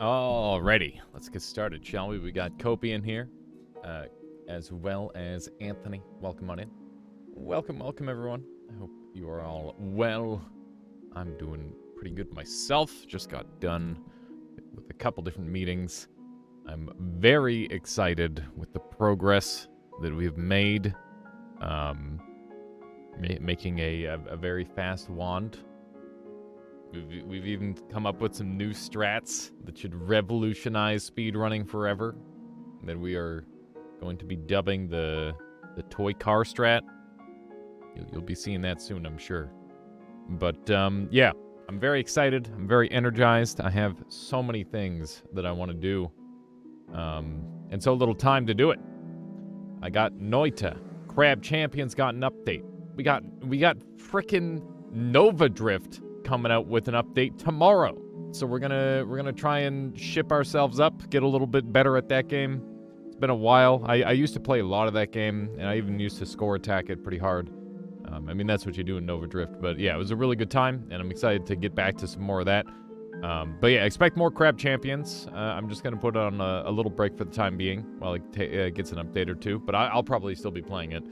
Alrighty, let's get started, shall we? We got Kopi in here, as well as Anthony. Welcome on in. Welcome, everyone. I hope you are all well. I'm doing pretty good myself. Just got done with a couple different meetings. I'm very excited with the progress that we've made. Making a very fast wand. We've even come up with some new strats that should revolutionize speedrunning forever. That we are going to be dubbing the toy car strat. You'll be seeing that soon, I'm sure. But yeah, I'm very excited. I'm very energized. I have so many things that I want to do, and so little time to do it. I got Noita. Crab Champions got an update. We got frickin' Nova Drift coming out with an update tomorrow. So we're gonna try and ship ourselves up, get a little bit better at that game. It's been a while. I used to play a lot of that game, and I even used to score attack it pretty hard. I mean, that's what you do in Nova Drift. But yeah, it was a really good time, and I'm excited to get back to some more of that. But yeah, expect more Crab Champions. I'm just gonna put on a little break for the time being while it gets an update or two. But I'll probably still be playing it.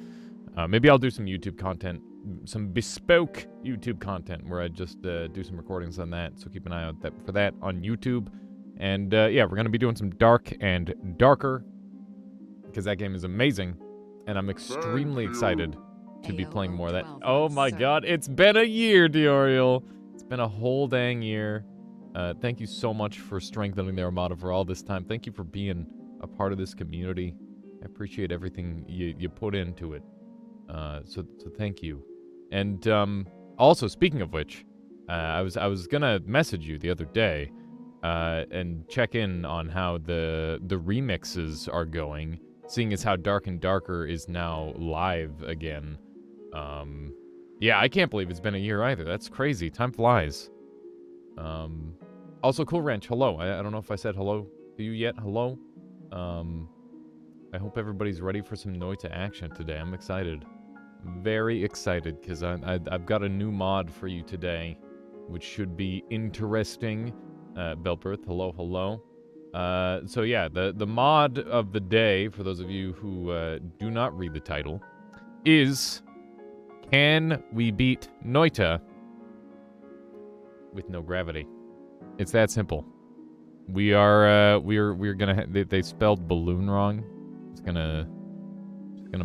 Maybe I'll do some YouTube content, some bespoke YouTube content where I just do some recordings on that. So keep an eye out for that on YouTube. And yeah, we're going to be doing some Dark and Darker because that game is amazing. And I'm extremely excited to be playing more of that. Oh my god, it's been a year, Dioriel. It's been a whole dang year. Thank you so much for strengthening the Armada for all this time. Thank you for being a part of this community. I appreciate everything you put into it. So thank you. And also, speaking of which, I was gonna message you the other day and check in on how the remixes are going, seeing as how Dark and Darker is now live again. Yeah, I can't believe it's been a year either. That's crazy. Time flies. Also, Cool Ranch, hello. I don't know if I said hello to you yet. Hello. I hope everybody's ready for some Noita action today. I'm excited. Very excited, because I've got a new mod for you today, which should be interesting. Belperth, hello. So yeah, the mod of the day, for those of you who do not read the title, is Can We Beat Noita with No Gravity? It's that simple. We're gonna they spelled balloon wrong. It's gonna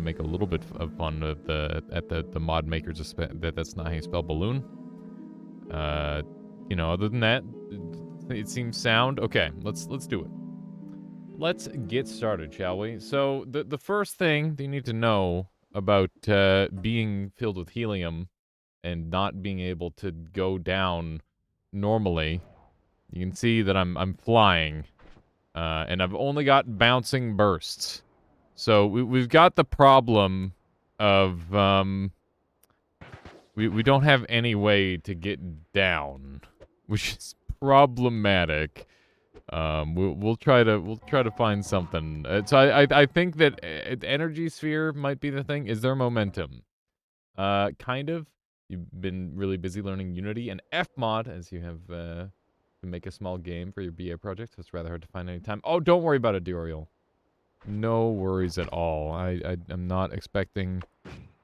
make a little bit of fun of the mod makers that's not how you spell balloon. You know, other than that, it seems sound. Okay, let's do it. Let's get started, shall we? So the first thing that you need to know about being filled with helium and not being able to go down normally, you can see that I'm flying, and I've only got bouncing bursts. So we've got the problem of we don't have any way to get down, which is problematic. We'll try to find something. So I think that energy sphere might be the thing. Is there momentum? Kind of. You've been really busy learning Unity and Fmod as you have to make a small game for your BA project. So it's rather hard to find any time. Oh, don't worry about it, Dioriel. No worries at all. I'm not expecting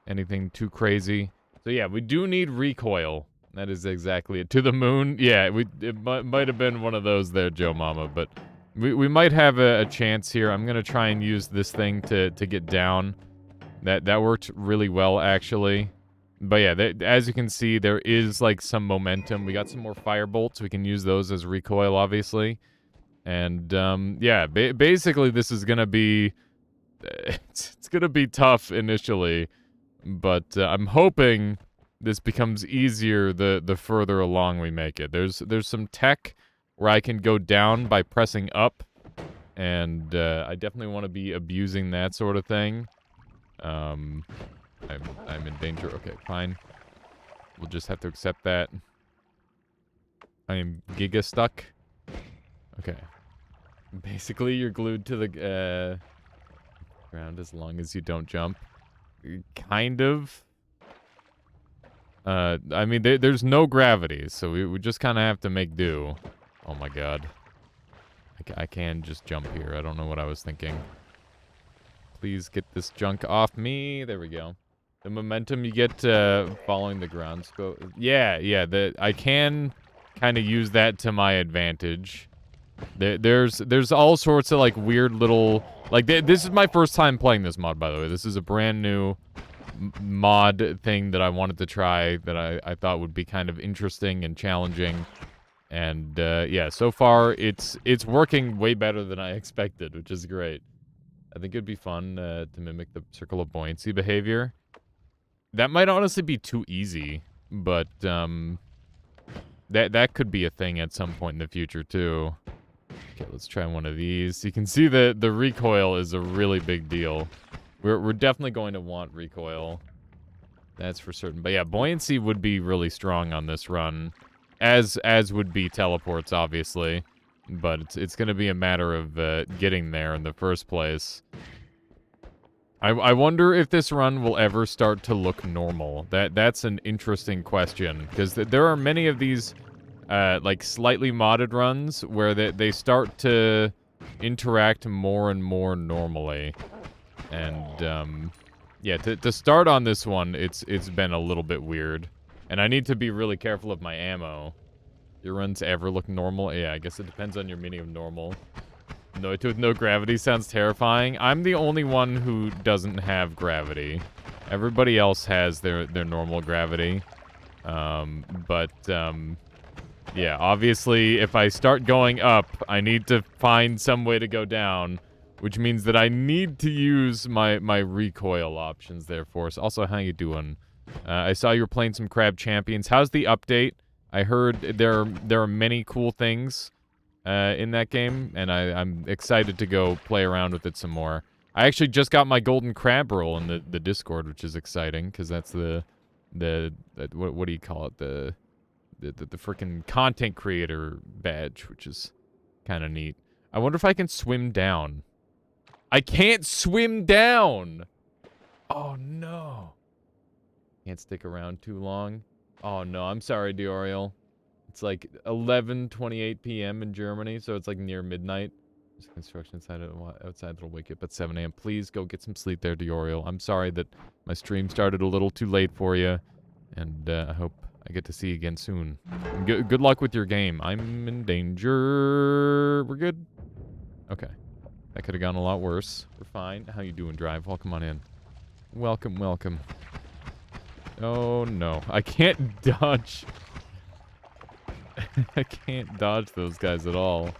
anything too crazy. So yeah, we do need recoil. That is exactly it. To the moon? Yeah, it might have been one of those there, Joe Mama, but we might have a chance here. I'm gonna try and use this thing to get down. That worked really well, actually. But yeah, as you can see, there is like some momentum. We got some more fire bolts. We can use those as recoil, obviously. And yeah, basically this is gonna be it's gonna be tough initially, but I'm hoping this becomes easier the further along we make it. There's some tech where I can go down by pressing up, and I definitely want to be abusing that sort of thing. I'm in danger. Okay, fine. We'll just have to accept that. I am giga stuck. Okay. Basically, you're glued to the ground as long as you don't jump. Kind of. I mean, there's no gravity, so we just kind of have to make do. Oh my god. I can just jump here. I don't know what I was thinking. Please get this junk off me. There we go. The momentum you get following the ground scope. Yeah, I can kind of use that to my advantage. There's all sorts of like weird little like this is my first time playing this mod, by the way. This is a brand new mod thing that I wanted to try that I thought would be kind of interesting and challenging. And yeah, so far it's working way better than I expected, which is great. I think it'd be fun to mimic the circle of buoyancy behavior. That might honestly be too easy, but that could be a thing at some point in the future too. Okay, let's try one of these. You can see the recoil is a really big deal. We're definitely going to want recoil. That's for certain. But yeah, buoyancy would be really strong on this run, as would be teleports, obviously. But it's going to be a matter of getting there in the first place. I wonder if this run will ever start to look normal. That's an interesting question, because there are many of these like slightly modded runs where they start to interact more and more normally. And yeah, to start on this one, it's been a little bit weird, and I need to be really careful of my ammo. Your runs ever look normal? Yeah, I guess it depends on your meaning of normal. Noita with no gravity sounds terrifying. I'm the only one who doesn't have gravity. Everybody else has their normal gravity. Yeah, obviously, if I start going up, I need to find some way to go down, which means that I need to use my recoil options there for us. Also, how you doing? I saw you were playing some Crab Champions. How's the update? I heard there are many cool things in that game, and I'm excited to go play around with it some more. I actually just got my golden crab roll in the Discord, which is exciting, because that's the what do you call it? The freaking content creator badge, which is kind of neat. I wonder if I can swim down. I can't swim down! Oh, no. Can't stick around too long. Oh, no. I'm sorry, Dioriel. It's like 11:28 p.m. in Germany, so it's like near midnight. There's construction outside that'll wake you up at 7 a.m. Please go get some sleep there, Dioriel. I'm sorry that my stream started a little too late for you, and I hope I get to see you again soon. Good luck with your game. I'm in danger. We're good? Okay. That could have gone a lot worse. We're fine. How you doing, Drive? Welcome on in. Welcome, welcome. Oh, no. I can't dodge. I can't dodge those guys at all.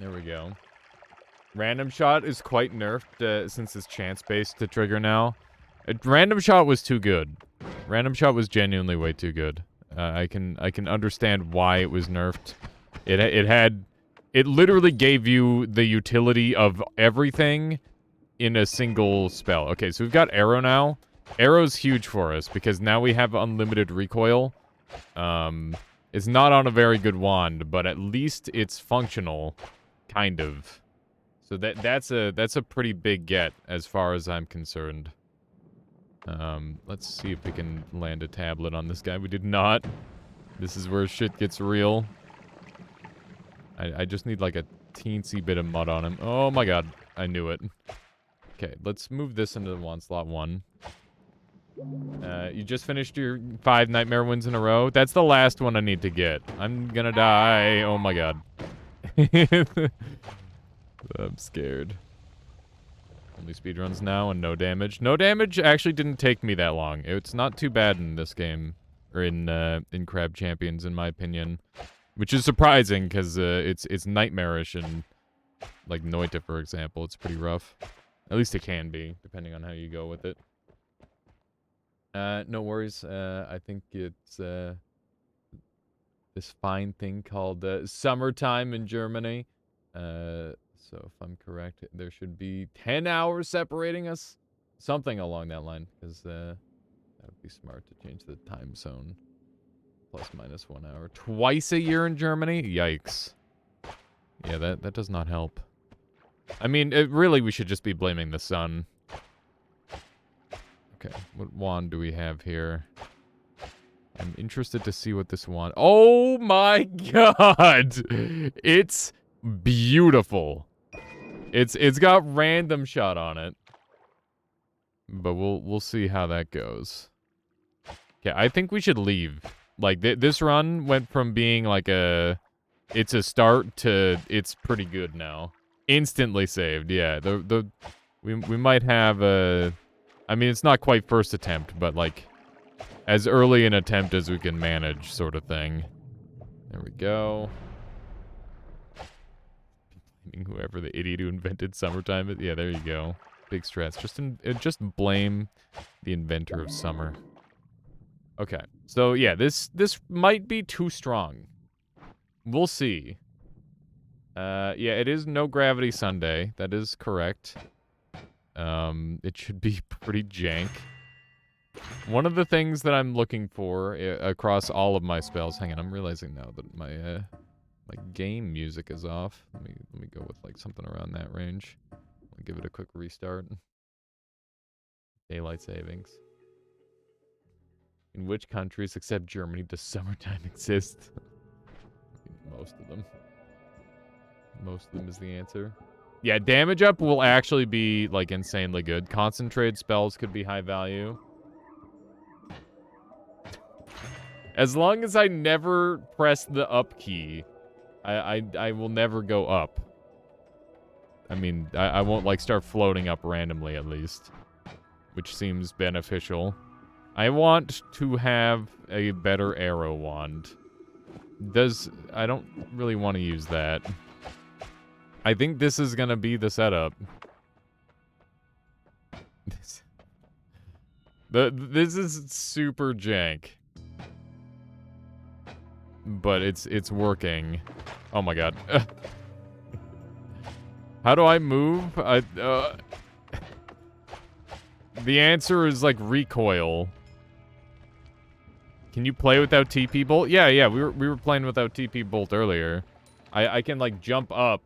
There we go. Random shot is quite nerfed since it's chance-based to trigger now. Random shot was too good. Random shot was genuinely way too good. I can understand why it was nerfed. It literally gave you the utility of everything in a single spell. Okay, so we've got arrow now. Arrow's huge for us because now we have unlimited recoil. It's not on a very good wand, but at least it's functional, kind of. So that's a pretty big get as far as I'm concerned. Let's see if we can land a tablet on this guy. We did not. This is where shit gets real. I just need like a teensy bit of mud on him. Oh my god, I knew it. Okay, let's move this into the wand slot 1. You just finished your 5 nightmare wins in a row? That's the last one I need to get. I'm gonna die. Oh my god. I'm scared. Only speedruns now and no damage. No damage actually didn't take me that long. It's not too bad in this game. Or in Crab Champions, in my opinion. Which is surprising, because it's nightmarish in, like, Noita, for example. It's pretty rough. At least it can be, depending on how you go with it. No worries. I think it's this fine thing called summertime in Germany. So if I'm correct, there should be 10 hours separating us. Something along that line, because that would be smart to change the time zone. Plus minus 1 hour. Twice a year in Germany? Yikes. Yeah, that does not help. I mean, really, we should just be blaming the sun. Okay, what wand do we have here? I I'm interested to see what this one... Oh my god! It's beautiful. It's got random shot on it. But we'll see how that goes. Okay, I think we should leave. Like, this run went from being like it's a start to it's pretty good now. Instantly saved, yeah. We might have a... I mean, it's not quite first attempt, but like as early an attempt as we can manage sort of thing. There we go. Whoever the idiot who invented summertime. Yeah, there you go. Big stress. Just blame the inventor of summer. Okay. So yeah, this might be too strong. We'll see. Yeah, it is no gravity Sunday. That is correct. It should be pretty jank. One of the things that I'm looking for across all of my spells... Hang on, I'm realizing now that my game music is off. Let me go with like something around that range. I'll give it a quick restart. Daylight savings. In which countries except Germany does summertime exist? Most of them. Most of them is the answer. Yeah, damage up will actually be like insanely good. Concentrated spells could be high value. As long as I never press the up key, I will never go up. I mean, I won't like start floating up randomly at least, which seems beneficial. I want to have a better arrow wand. I don't really want to use that. I think this is gonna be the setup. This is super jank. But it's working. Oh my god. How do I move? The answer is like recoil. Can you play without TP bolt? Yeah, we were playing without TP bolt earlier. I can like jump up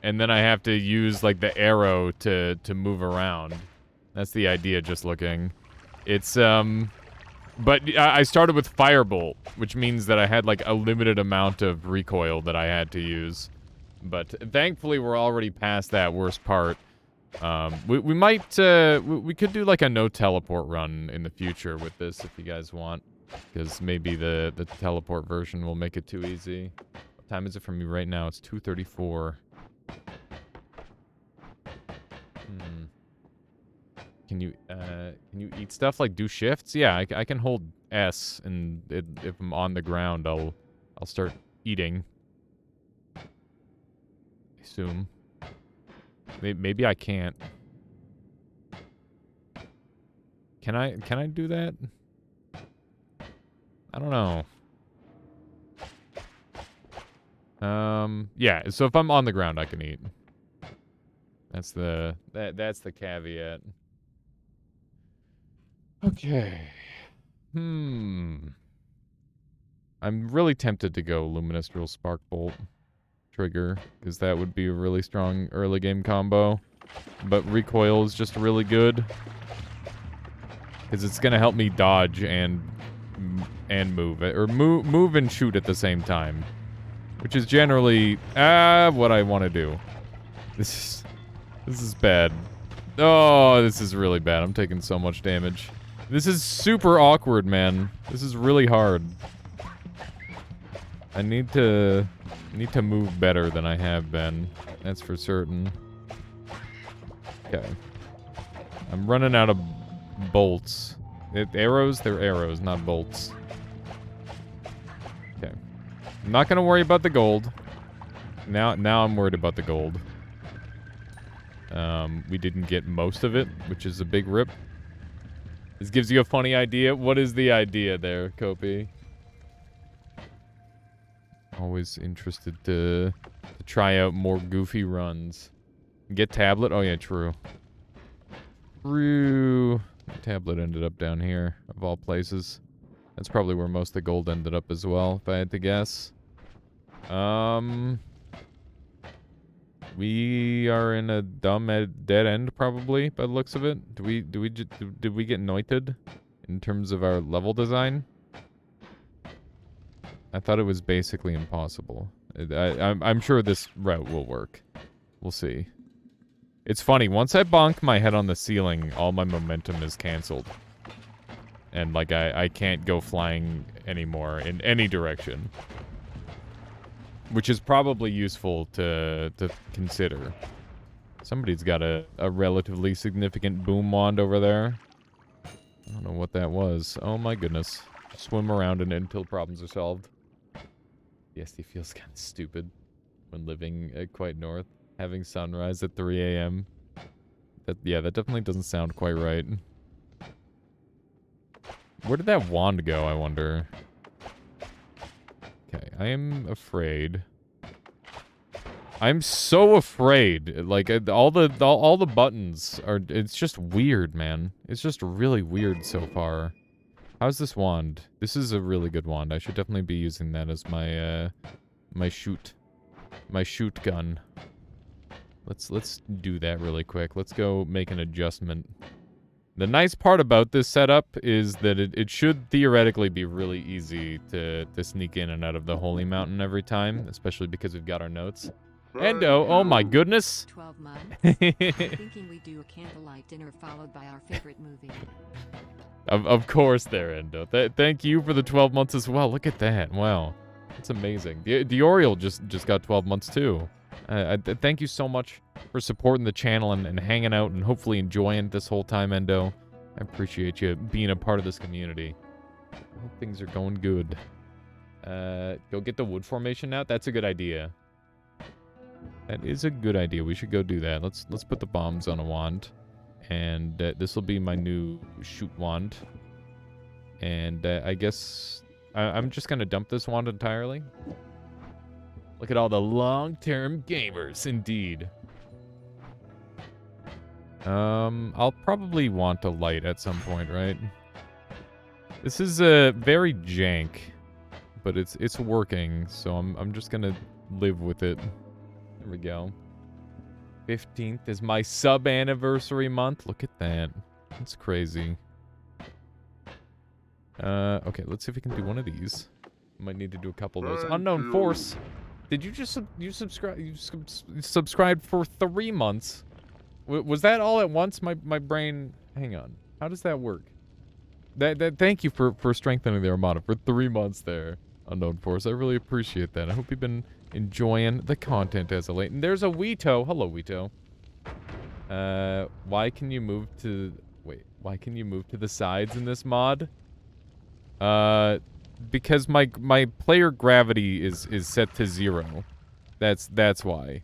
and then I have to use like the arrow to move around. That's the idea, just looking. It's but I started with firebolt, which means that I had like a limited amount of recoil that I had to use. But thankfully we're already past that worst part. We might we could do like a no teleport run in the future with this if you guys want, because maybe the teleport version will make it too easy. What time is it for me right now? It's 2:34. Can you eat stuff, like do shifts? Yeah, I can hold S, and if I'm on the ground, I'll start eating. I assume. Maybe I can't. Can I do that? I don't know. Yeah, so if I'm on the ground, I can eat. That's the caveat. Okay. I'm really tempted to go Luminous Drill Spark Bolt trigger, because that would be a really strong early game combo. But recoil is just really good, because it's gonna help me dodge and move, or move and shoot at the same time, which is generally what I want to do. This is bad. Oh, this is really bad. I'm taking so much damage. This is super awkward, man. This is really hard. I need to move better than I have been. That's for certain. Okay. I'm running out of bolts. Arrows? They're arrows, not bolts. Okay. I'm not gonna worry about the gold. Now I'm worried about the gold. We didn't get most of it, which is a big rip. This gives you a funny idea. What is the idea there, Kopi? Always interested to try out more goofy runs. Get tablet? Oh yeah, true. True. The tablet ended up down here, of all places. That's probably where most of the gold ended up as well, if I had to guess. We are in a dumb dead end, probably, by the looks of it. Did we get noited in terms of our level design? I thought it was basically impossible. I'm sure this route will work. We'll see. It's funny, once I bonk my head on the ceiling, all my momentum is canceled. And, like, I can't go flying anymore in any direction. Which is probably useful to consider. Somebody's got a relatively significant boom wand over there. I don't know what that was. Oh my goodness. Swim around in it until problems are solved. The SD feels kind of stupid when living quite north. Having sunrise at 3 a.m. Yeah, that definitely doesn't sound quite right. Where did that wand go, I wonder? Okay, I am afraid. I'm so afraid. Like, all the buttons are... It's just weird, man. It's just really weird so far. How's this wand? This is a really good wand. I should definitely be using that as my, my shoot gun. Let's do that really quick. Let's go make an adjustment. The nice part about this setup is that it should theoretically be really easy to sneak in and out of the Holy Mountain every time, especially because we've got our notes. Endo, oh my goodness. 12 months. Thinking we do a candlelight dinner followed by our favorite movie. Of course there, Endo. Thank you for the 12 months as well. Look at that. Wow. That's amazing. The Oriole just got 12 months too. Thank you so much for supporting the channel and hanging out and hopefully enjoying this whole time, Endo. I appreciate you being a part of this community. I hope things are going good. Go get the wood formation out? That's a good idea. That is a good idea. We should go do that. Let's put the bombs on a wand. And this will be my new shoot wand. And I guess I'm just going to dump this wand entirely. Look at all the long-term gamers, indeed. I'll probably want a light at some point, right? This is very jank, but it's working, so I'm just gonna live with it. There we go. 15th is my sub-anniversary month. Look at that. That's crazy. Okay, let's see if we can do one of these. Might need to do a couple of those. Unknown Force. Did you just subscribed for 3 months? Was that all at once? My brain. Hang on. How does that work? Thank you for strengthening the Armada for 3 months there, Unknown Force. I really appreciate that. I hope you've been enjoying the content as of late. And there's a Weeto. Hello, Weeto. Why can you move to... Wait. Why can you move to the sides in this mod? Because my player gravity is set to 0. That's why.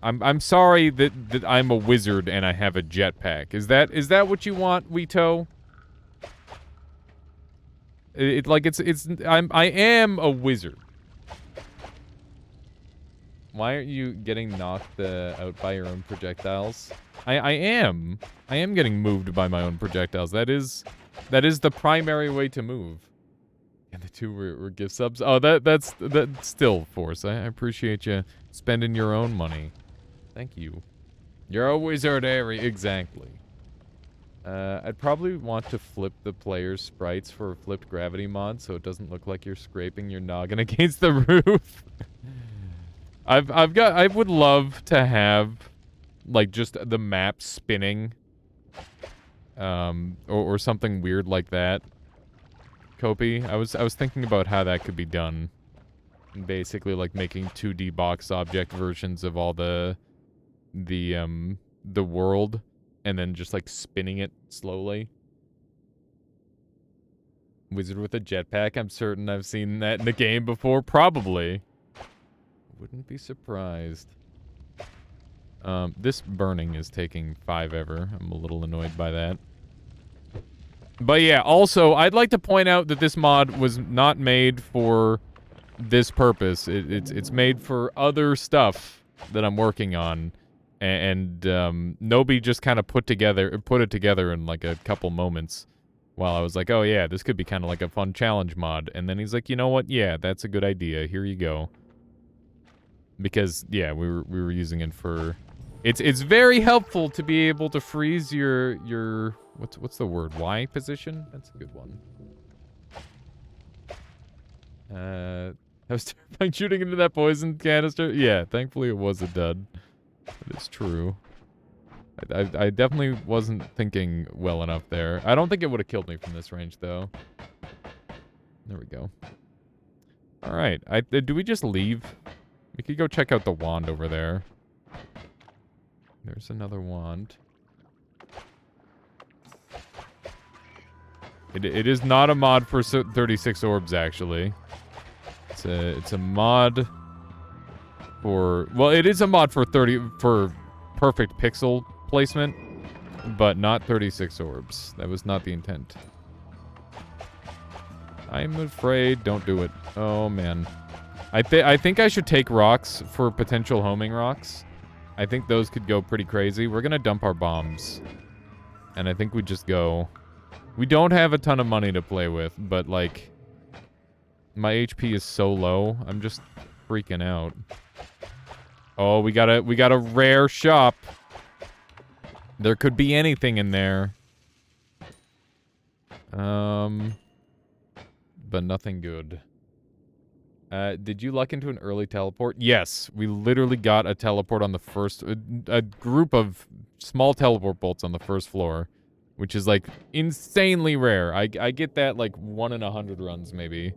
I'm sorry that I'm a wizard and I have a jetpack. Is that what you want, Weeto? I am a wizard. Why aren't you getting knocked out by your own projectiles? I am getting moved by my own projectiles. That is the primary way to move. And the 2 were gift subs. Oh, that's still Force. I appreciate you spending your own money. Thank you. You're a wizard, Harry. Exactly. I'd probably want to flip the player's sprites for a flipped gravity mod so it doesn't look like you're scraping your noggin against the roof. I would love to have like just the map spinning. Or something weird like that. Kopi, I was thinking about how that could be done. Basically like making 2D box object versions of all the world and then just like spinning it slowly. Wizard with a jetpack, I'm certain I've seen that in the game before, probably. Wouldn't be surprised. This burning is taking 5 ever. I'm a little annoyed by that. But yeah, also, I'd like to point out that this mod was not made for this purpose. It's made for other stuff that I'm working on. And Nobi just kind of put it together in like a couple moments while I was like, oh yeah, this could be kind of like a fun challenge mod. And then he's like, you know what? Yeah, that's a good idea. Here you go. Because yeah, we were using it for... It's very helpful to be able to freeze your what's the word? Y position? That's a good one. That was terrifying shooting into that poison canister. Yeah, thankfully it was a dud. That is true. I definitely wasn't thinking well enough there. I don't think it would have killed me from this range, though. There we go. Alright, do we just leave? We could go check out the wand over there. There's another wand. It is not a mod for 36 orbs, actually. It's a mod for... Well, it is a mod for perfect pixel placement, but not 36 orbs. That was not the intent. I'm afraid. Don't do it. Oh, man. I think I should take rocks for potential homing rocks. I think those could go pretty crazy. We're gonna dump our bombs. And I think we just go... We don't have a ton of money to play with, but, like... My HP is so low. I'm just freaking out. Oh, we got a rare shop. There could be anything in there. But nothing good. Did you luck into an early teleport? Yes, we literally got a teleport on the first... A group of small teleport bolts on the first floor, which is, like, insanely rare. I get that, like, 1 in 100 runs, maybe.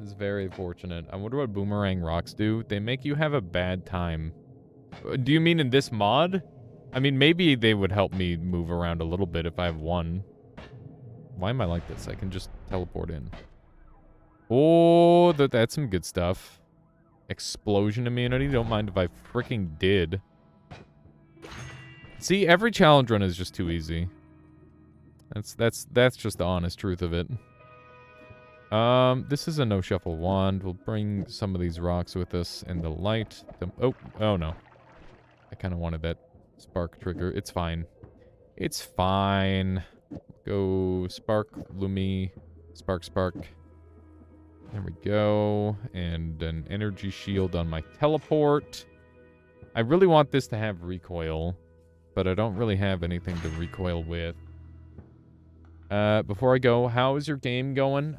It's very fortunate. I wonder what boomerang rocks do. They make you have a bad time. Do you mean in this mod? I mean, maybe they would help me move around a little bit if I have one. Why am I like this? I can just teleport in. Oh, that's some good stuff. Explosion immunity. Don't mind if I freaking did. See, every challenge run is just too easy. That's just the honest truth of it. This is a no-shuffle wand. We'll bring some of these rocks with us in the light. Oh no. I kind of wanted that spark trigger. It's fine. It's fine. Go spark, Lumi, spark. There we go. And an energy shield on my teleport. I really want this to have recoil, but I don't really have anything to recoil with. Before I go, how is your game going?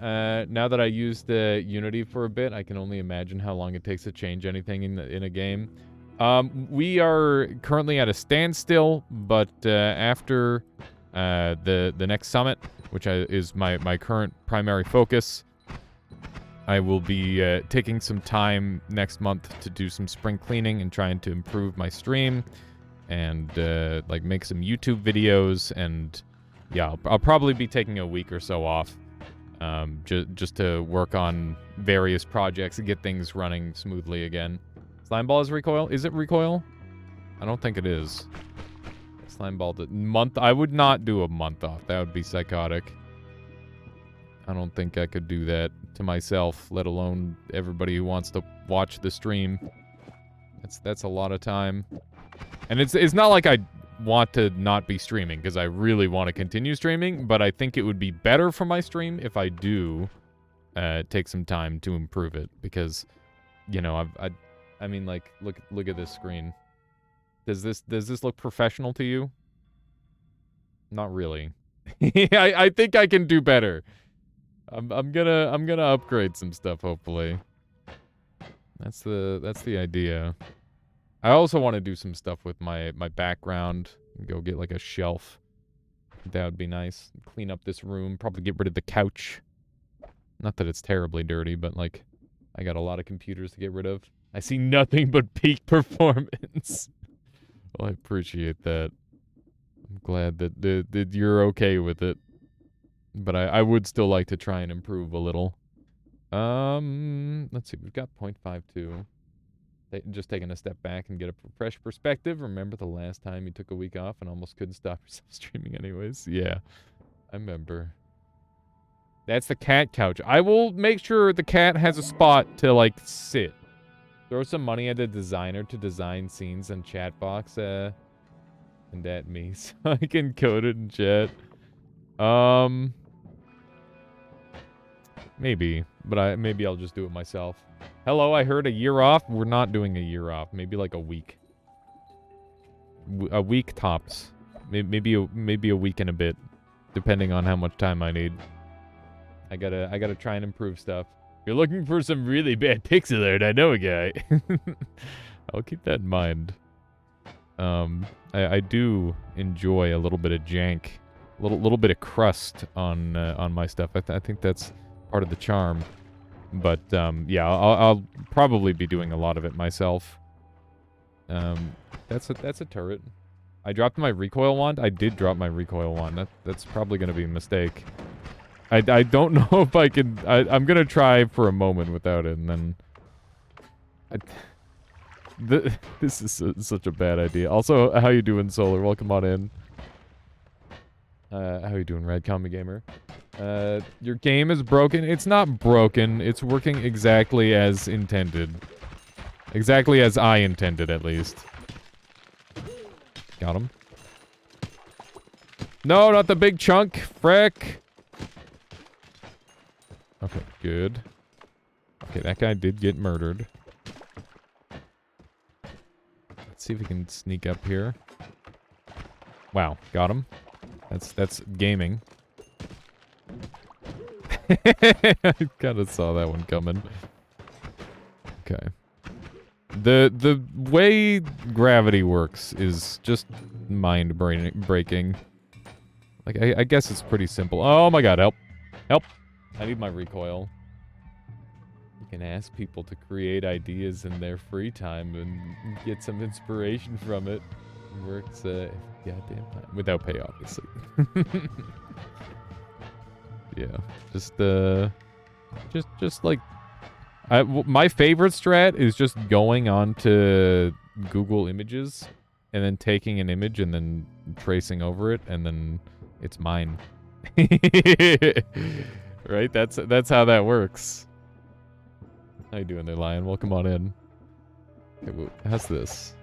Now that I used Unity for a bit, I can only imagine how long it takes to change anything in a game. We are currently at a standstill, but after the next summit, which is my current primary focus, I will be taking some time next month to do some spring cleaning and trying to improve my stream and like make some YouTube videos. And yeah, I'll probably be taking a week or so off just to work on various projects and get things running smoothly again. Slime ball is recoil? Is it recoil? I don't think it is. Slime ball month. I would not do a month off. That would be psychotic. I don't think I could do that to myself, let alone everybody who wants to watch the stream. That's a lot of time. And it's not like I want to not be streaming, because I really want to continue streaming, but I think it would be better for my stream if I do take some time to improve it, because, you know, I mean, like, look at this screen. Does this look professional to you? Not really. I think I can do better. I'm gonna upgrade some stuff, hopefully. That's the idea. I also want to do some stuff with my background. Go get like a shelf. That would be nice. Clean up this room. Probably get rid of the couch. Not that it's terribly dirty, but like I got a lot of computers to get rid of. I see nothing but peak performance. Well, I appreciate that. I'm glad that you're okay with it. But I would still like to try and improve a little. Let's see. We've got 0.52. Just taking a step back and get a fresh perspective. Remember the last time you took a week off and almost couldn't stop yourself streaming anyways? Yeah, I remember. That's the cat couch. I will make sure the cat has a spot to, like, sit. Throw some money at the designer to design scenes and chat box, and at me, so I can code it in chat. Maybe, but maybe I'll just do it myself. Hello, I heard a year off. We're not doing a year off. Maybe like a week. A week tops. Maybe a week and a bit, depending on how much time I need. I gotta try and improve stuff. If you're looking for some really bad pixel art, I know a guy. I'll keep that in mind. I do enjoy a little bit of jank, a little bit of crust on my stuff. I think that's part of the charm. But yeah, I'll probably be doing a lot of it myself. That's a turret. I dropped my recoil wand. I did drop my recoil wand. That's probably gonna be a mistake. I don't know if I can. I'm gonna try for a moment without it, and then. This is such a bad idea. Also, how you doing, Solar? Welcome on in. How you doing, Red Commie Gamer? Your game is broken. It's not broken. It's working exactly as intended. Exactly as I intended, at least. Got him. No, not the big chunk. Frick. Okay, good. Okay, that guy did get murdered. Let's see if we can sneak up here. Wow, got him. That's gaming. I kind of saw that one coming. Okay. The way gravity works is just mind-breaking. Like, I guess it's pretty simple. Oh my god, help. Help. I need my recoil. You can ask people to create ideas in their free time and get some inspiration from it. It works goddamn time. Without pay, obviously. Yeah. Just like... my favorite strat is just going on to Google Images and then taking an image and then tracing over it and then it's mine. Right? That's how that works. How you doing there, Lion? Welcome on in. Okay, how's this?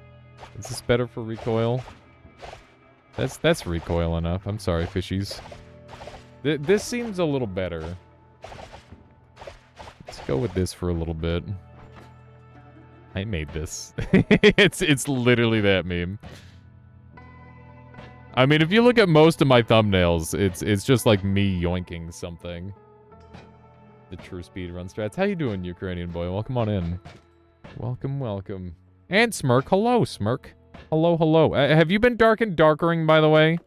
Is this better for recoil? That's recoil enough. I'm sorry, fishies. This seems a little better. Let's go with this for a little bit. I made this. It's literally that meme. I mean, if you look at most of my thumbnails, it's just like me yoinking something. The true speedrun strats. How you doing, Ukrainian boy? Welcome on in. Welcome, welcome. And Smirk. Hello, Smirk. Hello, hello. Have you been dark and darkering, by the way?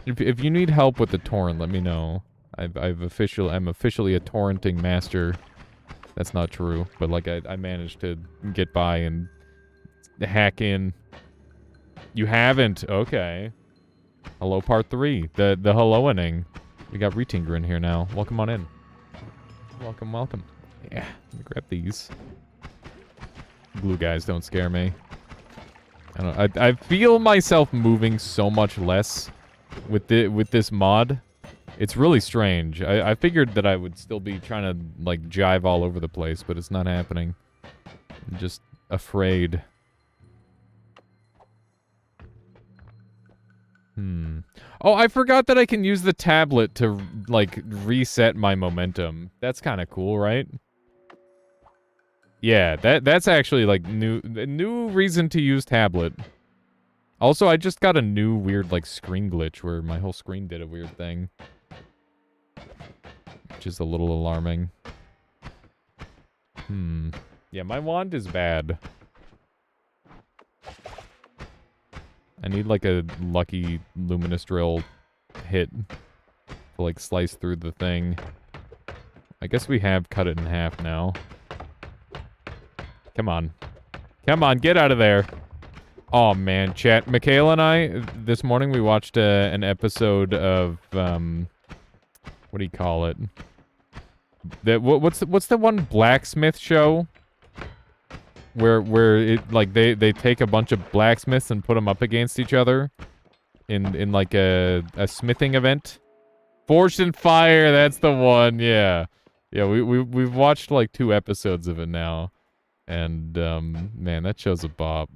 If you need help with the torrent, let me know. I'm officially a torrenting master. That's not true, but like I managed to get by and hack in. You haven't? Okay. Hello, part 3. The hello-inning. We got Retinger in here now. Welcome on in. Welcome, welcome. Yeah, let me grab these. Blue guys don't scare me. I feel myself moving so much less with this mod. It's really strange. I figured that I would still be trying to, like, jive all over the place, but it's not happening. I'm just afraid. Oh, I forgot that I can use the tablet to, like, reset my momentum. That's kind of cool, right? Yeah, that's actually, like, new reason to use tablet. Also, I just got a new weird, like, screen glitch where my whole screen did a weird thing. Which is a little alarming. Yeah, my wand is bad. I need, like, a lucky luminous drill hit to, like, slice through the thing. I guess we have cut it in half now. Come on. Come on, get out of there. Oh, man, chat. Michaela and I, this morning, we watched an episode of, what do you call it? What's the one blacksmith show? Where it, like, they take a bunch of blacksmiths and put them up against each other in like a smithing event. Forged in Fire, that's the one. Yeah. Yeah, we've watched like 2 episodes of it now. And man, that show's a bop.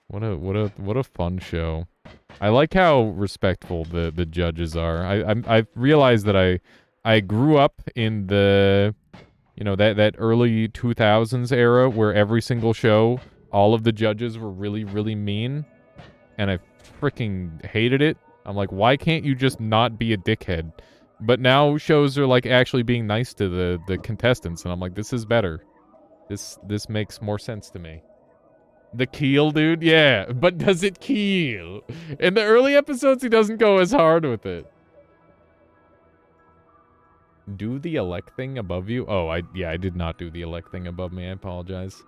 What a fun show. I like how respectful the judges are. I've realized that I grew up in the, you know, that early 2000s era where every single show, all of the judges were really, really mean. And I freaking hated it. I'm like, why can't you just not be a dickhead? But now shows are like actually being nice to the contestants, and I'm like, this is better. This makes more sense to me. The keel, dude? Yeah, but does it keel? In the early episodes, he doesn't go as hard with it. Do the elect thing above you? Oh, I did not do the elect thing above me. I apologize.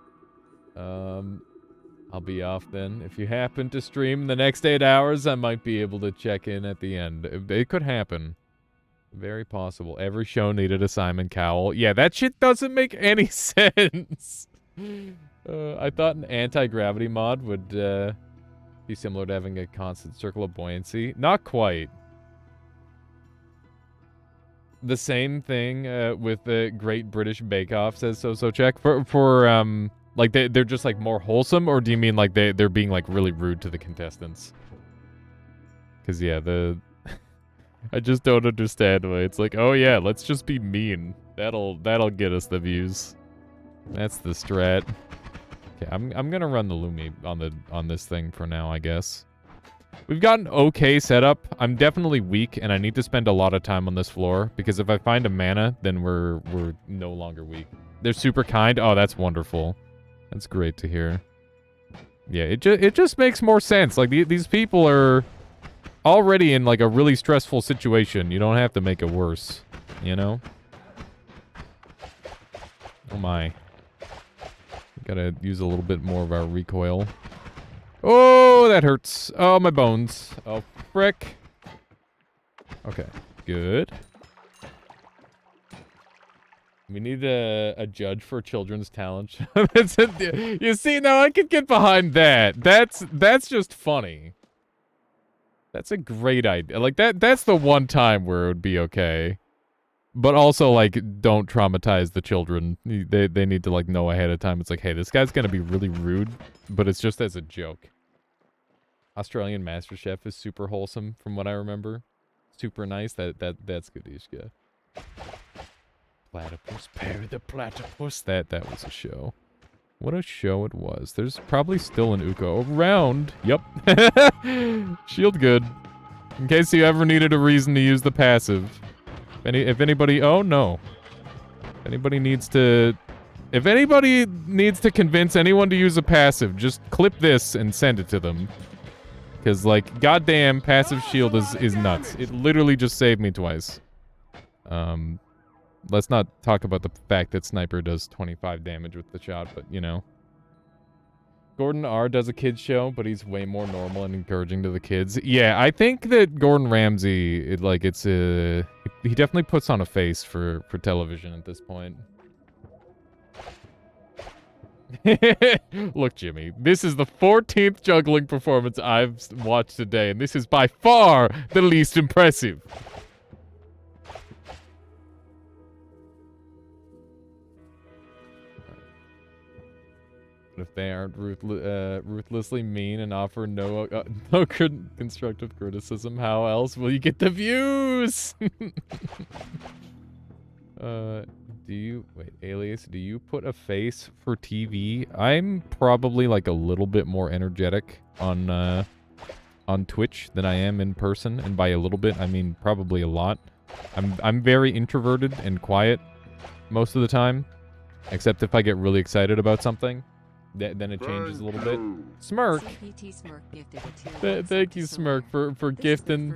I'll be off then. If you happen to stream the next 8 hours, I might be able to check in at the end. It could happen. Very possible. Every show needed a Simon Cowell. Yeah, that shit doesn't make any sense. I thought an anti-gravity mod would be similar to having a constant circle of buoyancy. Not quite. The same thing with the Great British Bake Off, says So Check. For like they're just like more wholesome, or do you mean like they're being like really rude to the contestants? Because yeah, I just don't understand why it's like, oh yeah, let's just be mean. That'll get us the views. That's the strat. Okay, I'm gonna run the Lumi on this thing for now, I guess. We've got an okay setup. I'm definitely weak, and I need to spend a lot of time on this floor, because if I find a mana, then we're no longer weak. They're super kind. Oh, that's wonderful. That's great to hear. Yeah, it just makes more sense. Like, these people are already in, like, a really stressful situation. You don't have to make it worse, you know? Oh, my. Gotta use a little bit more of our recoil. Oh, that hurts. Oh, my bones. Oh, frick. Okay, good. We need a judge for children's talent. You see, now I can get behind that. That's just funny. That's a great idea. Like, that's the one time where it would be okay. But also, like, don't traumatize the children. They need to, like, know ahead of time. It's like, hey, this guy's gonna be really rude, but it's just as a joke. Australian MasterChef is super wholesome, from what I remember. Super nice. That's good, Ishka. Platypus, Perry the Platypus. That was a show. What a show it was. There's probably still an Uko around. Yep. Shield good. In case you ever needed a reason to use the passive. If anybody... Oh, no. If anybody needs to convince anyone to use a passive, just clip this and send it to them. Because, like, goddamn, passive shield is nuts. It literally just saved me twice. Let's not talk about the fact that Sniper does 25 damage with the shot, but, you know. Gordon R. does a kids show, but he's way more normal and encouraging to the kids. Yeah, I think that Gordon Ramsay, he definitely puts on a face for television at this point. Look, Jimmy, this is the 14th juggling performance I've watched today, and this is by far the least impressive. If they aren't ruthlessly mean and offer no constructive criticism, how else will you get the views? Alias, do you put a face for TV? I'm probably like a little bit more energetic on Twitch than I am in person, and by a little bit, I mean probably a lot. I'm very introverted and quiet most of the time, except if I get really excited about something. Then it changes a little bit. Smirk. Thank you, Smirk, for gifting.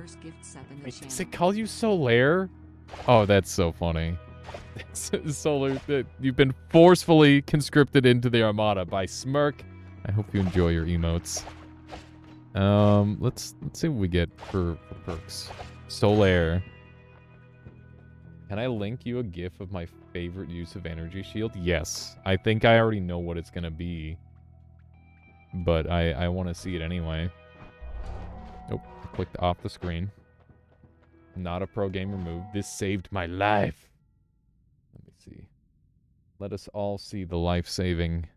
Does it call you Solaire? Oh, that's so funny. Solar, you've been forcefully conscripted into the Armada by Smirk. I hope you enjoy your emotes. Let's see what we get for perks. Solaire. Can I link you a GIF of my favorite use of energy shield? Yes. I think I already know what it's gonna be. But I want to see it anyway. Nope. I clicked off the screen. Not a pro gamer move. This saved my life. Let me see. Let us all see the life-saving.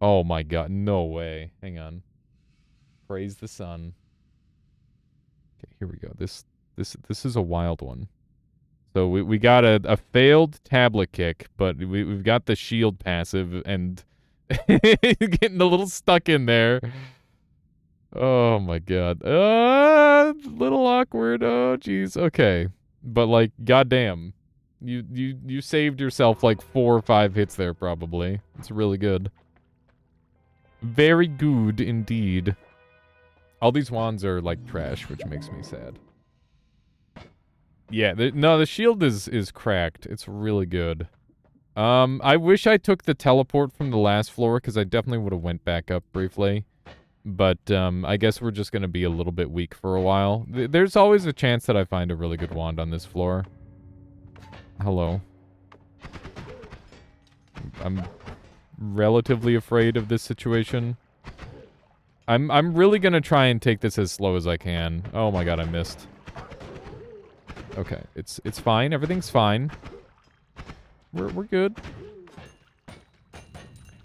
Oh my god. No way. Hang on. Praise the sun. Okay, here we go. This is a wild one. So we got a failed tablet kick, but we've got the shield passive, and getting a little stuck in there. Oh my god. Little awkward. Oh jeez. Okay. but like, goddamn. You saved yourself like 4 or 5 hits there, probably. It's really good. Very good indeed. All these wands are like trash, which makes me sad. Yeah, no, the shield is cracked. It's really good. I wish I took the teleport from the last floor, because I definitely would have went back up briefly. But, I guess we're just gonna be a little bit weak for a while. There's always a chance that I find a really good wand on this floor. Hello. I'm relatively afraid of this situation. I'm really gonna try and take this as slow as I can. Oh my god, I missed. Okay, it's fine. Everything's fine. We're good.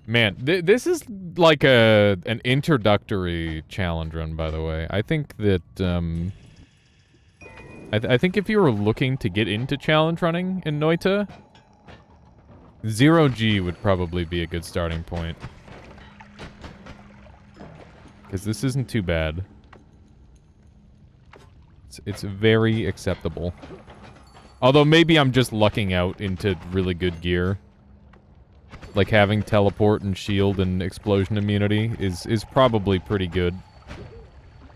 Man, this is like an introductory challenge run, by the way. I think that I think if you were looking to get into challenge running in Noita, 0G would probably be a good starting point. Because this isn't too bad. It's very acceptable. Although maybe I'm just lucking out into really good gear. Like having teleport and shield and explosion immunity is probably pretty good.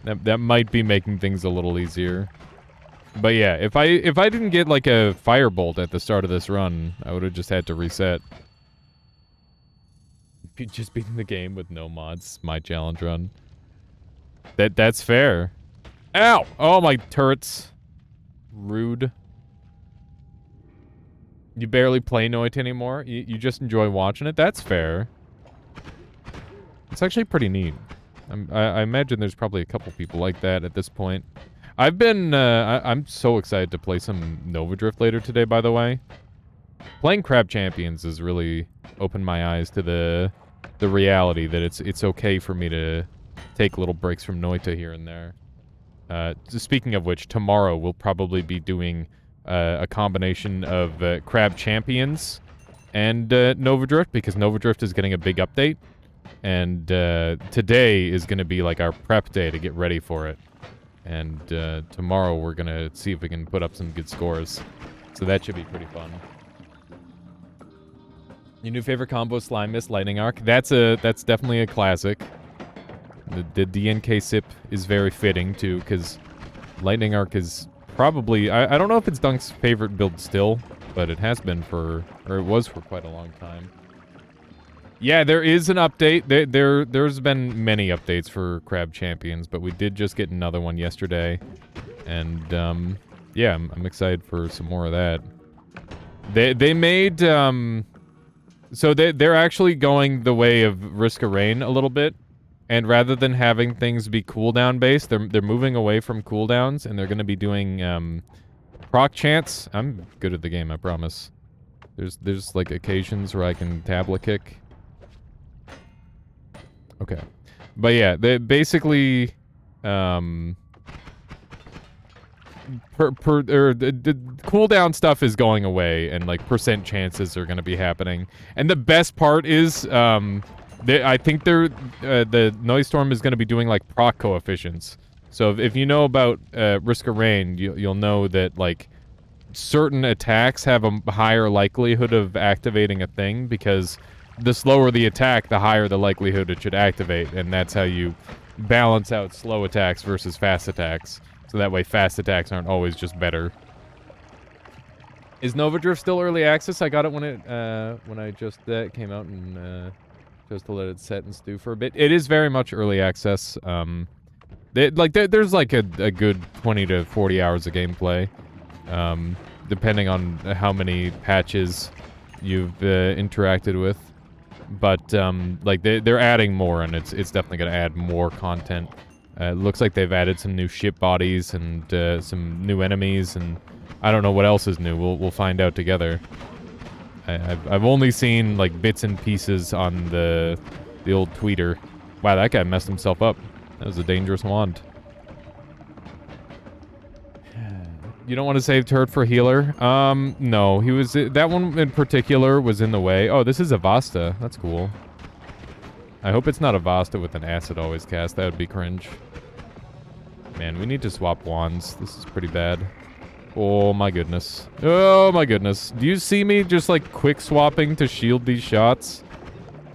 That might be making things a little easier. But yeah, if I didn't get like a firebolt at the start of this run, I would have just had to reset. Just beating the game with no mods, my challenge run. That's fair. Ow! Oh, my turrets. Rude. You barely play Noita anymore? You just enjoy watching it? That's fair. It's actually pretty neat. I imagine there's probably a couple people like that at this point. I've been, I'm so excited to play some Nova Drift later today, by the way. Playing Crab Champions has really opened my eyes to the reality that it's okay for me to take little breaks from Noita here and there. Speaking of which, tomorrow we'll probably be doing a combination of Crab Champions and Nova Drift, because Nova Drift is getting a big update. And today is going to be like our prep day to get ready for it. And tomorrow we're going to see if we can put up some good scores. So that should be pretty fun. Your new favorite combo, Slime Mist, Lightning Arc? That's definitely a classic. The DNK sip is very fitting, too, because Lightning Arc is probably... I don't know if it's Dunk's favorite build still, but it has been for... or it was for quite a long time. Yeah, there is an update. There's been many updates for Crab Champions, but we did just get another one yesterday. And, yeah, I'm excited for some more of that. They made, so they're actually going the way of Risk of Rain a little bit. And rather than having things be cooldown based, they're moving away from cooldowns, and they're going to be doing, proc chants. I'm good at the game, I promise. There's like occasions where I can tablet kick. Okay. But yeah, they basically, the cooldown stuff is going away, and like percent chances are going to be happening. And the best part is, I think the Noise Storm is going to be doing like proc coefficients. So if you know about Risk of Rain, you'll know that like certain attacks have a higher likelihood of activating a thing, because the slower the attack, the higher the likelihood it should activate, and that's how you balance out slow attacks versus fast attacks. So that way fast attacks aren't always just better. Is Nova Drift still early access? I got it when I just came out, and just to let it set and stew for a bit. It is very much early access. There's like a good 20 to 40 hours of gameplay, depending on how many patches you've interacted with. But like they're adding more, and it's definitely gonna add more content. It looks like they've added some new ship bodies and some new enemies, and I don't know what else is new. We'll find out together. I've only seen like bits and pieces on the old tweeter. Wow, that guy messed himself up. That was a dangerous wand. You don't want to save turret for healer? No. He was... that one in particular was in the way. Oh, this is a Vasta. That's cool. I hope it's not a Vasta with an acid always cast. That would be cringe. Man, we need to swap wands. This is pretty bad. Oh my goodness. Oh my goodness. Do you see me just like quick swapping to shield these shots?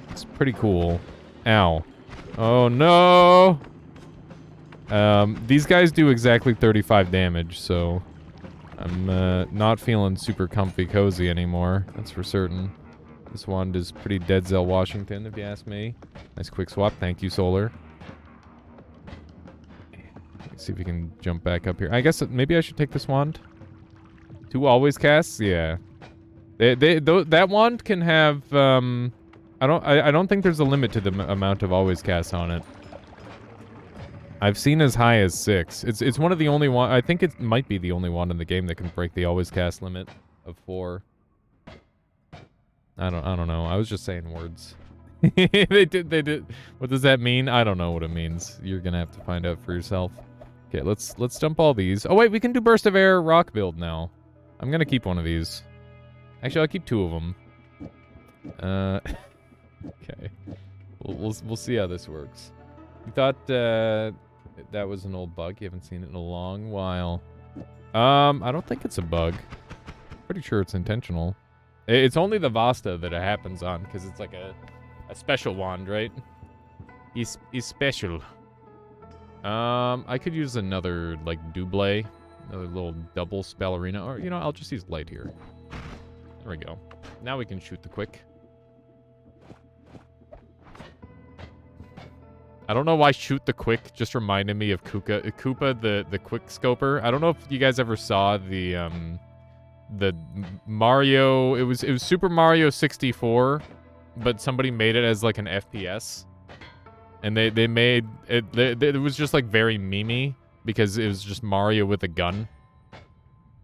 It's pretty cool. Ow. Oh no! These guys do exactly 35 damage, so I'm not feeling super comfy cozy anymore. That's for certain. This wand is pretty Denzel Washington, if you ask me. Nice quick swap. Thank you, Solar. Let's see if we can jump back up here. I guess maybe I should take this wand. 2 always casts? Yeah. That wand can have, I don't think there's a limit to the amount of always casts on it. I've seen as high as 6. It's one of the only one. I think it might be the only one in the game that can break the always cast limit of 4. I don't know. I was just saying words. They did. What does that mean? I don't know what it means. You're gonna have to find out for yourself. Okay, let's dump all these. Oh wait, we can do burst of air rock build now. I'm gonna keep one of these. Actually, I'll keep 2 of them. Okay. We'll see how this works. You thought that was an old bug? You haven't seen it in a long while. I don't think it's a bug. Pretty sure it's intentional. It's only the Vasta that it happens on, because it's like a special wand, right? He's special. I could use another, like, double, another little double spell arena, or, you know, I'll just use light here. There we go. Now we can shoot the quick. I don't know why shoot the quick just reminded me of Koopa, the quick scoper. I don't know if you guys ever saw the Mario, it was Super Mario 64, but somebody made it as like an FPS. And they made it, it was just like very memey because it was just Mario with a gun.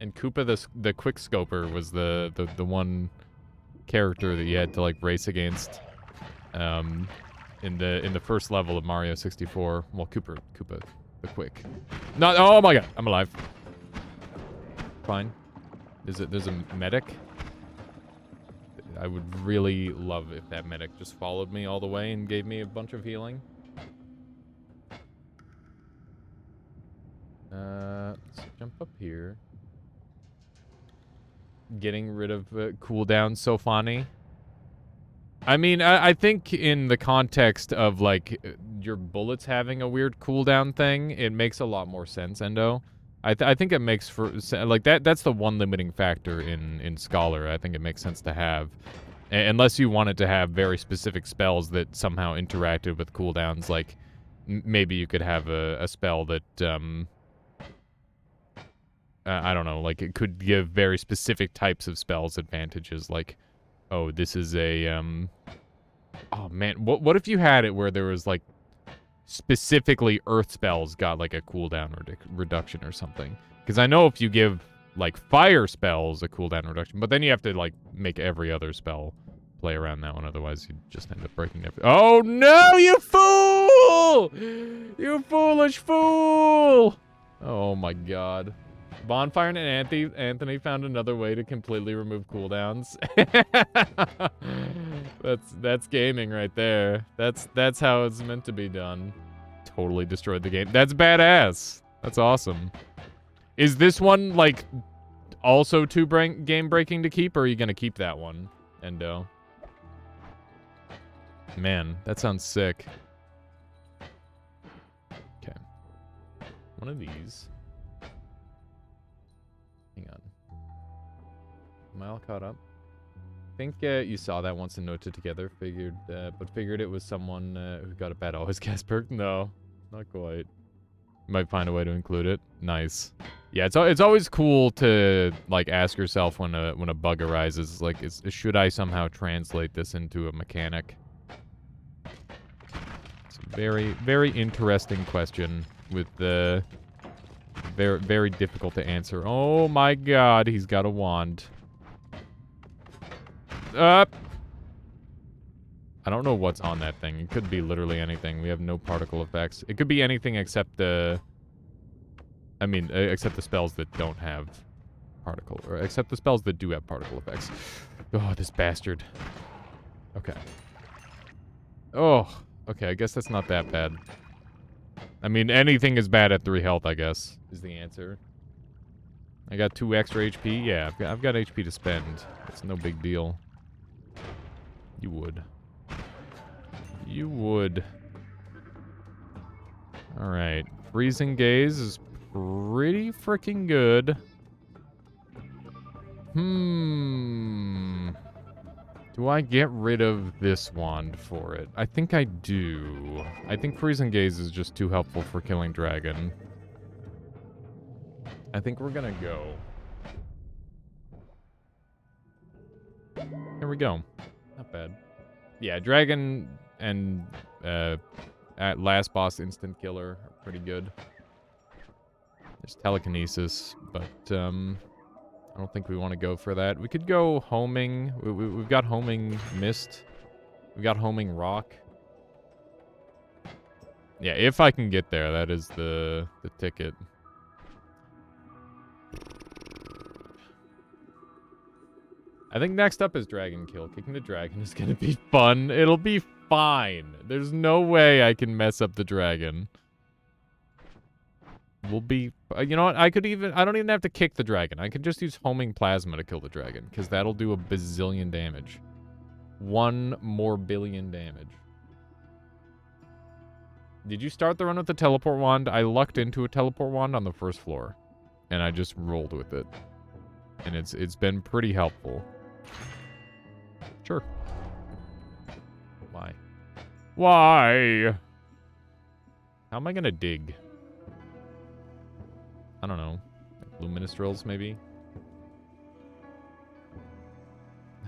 And Koopa the quick scoper was the one character that you had to like race against in the first level of Mario 64. Well, Koopa the quick. No, oh my god, I'm alive. Fine. There's a medic? I would really love if that medic just followed me all the way and gave me a bunch of healing. Let's jump up here. Getting rid of cooldown so funny. I mean, I think in the context of, like, your bullets having a weird cooldown thing, it makes a lot more sense, Endo. I think it makes for, like, that's the one limiting factor in Scholar. I think it makes sense to have. Unless you wanted to have very specific spells that somehow interacted with cooldowns, like, maybe you could have a spell that, I don't know, like, it could give very specific types of spells advantages, like, oh, this is a, oh, man, what if you had it where there was, like, specifically earth spells got, like, a cooldown reduction or something? Because I know if you give, like, fire spells a cooldown reduction, but then you have to, like, make every other spell play around that one, otherwise you just end up breaking everything. Oh, no, you fool! You foolish fool! Oh, my God. Bonfire and Anthony found another way to completely remove cooldowns. That's gaming right there. That's how it's meant to be done. Totally destroyed the game. That's badass. That's awesome. Is this one like also too game breaking to keep, or are you gonna keep that one, Endo? Man, that sounds sick. Okay. One of these. Hang on. Am I all caught up? I think you saw that once in Noita together. But figured it was someone who got a bad always cast perk. No, not quite. Might find a way to include it. Nice. Yeah, it's always cool to like ask yourself when a bug arises. Like, should I somehow translate this into a mechanic? It's a very, very interesting question with the. Very, very difficult to answer. Oh my god, he's got a wand. Up! I don't know what's on that thing. It could be literally anything. We have no particle effects. It could be anything except the... I mean, except the spells that don't have particle... Or except the spells that do have particle effects. Oh, this bastard. Okay. Oh, okay, I guess that's not that bad. I mean, anything is bad at 3 health, I guess, is the answer. I got 2 extra HP. Yeah, I've got HP to spend. It's no big deal. You would. You would. Alright. Freezing Gaze is pretty freaking good. Do I get rid of this wand for it? I think I do. I think Freezing Gaze is just too helpful for killing dragon. I think we're gonna go. There we go. Not bad. Yeah, dragon and at last boss instant killer are pretty good. There's telekinesis, but I don't think we want to go for that. We could go homing. We've got homing mist. We've got homing rock. Yeah, if I can get there, that is the ticket. I think next up is Dragon Kill. Kicking the dragon is going to be fun. It'll be fine. There's no way I can mess up the dragon. We'll be... you know what? I don't even have to kick the dragon. I could just use homing plasma to kill the dragon, because that'll do a bazillion damage. 1 more billion damage. Did you start the run with the teleport wand? I lucked into a teleport wand on the first floor, and I just rolled with it. And it's been pretty helpful. Sure. Why? Why? How am I gonna dig? I don't know. Like luminous drills, maybe?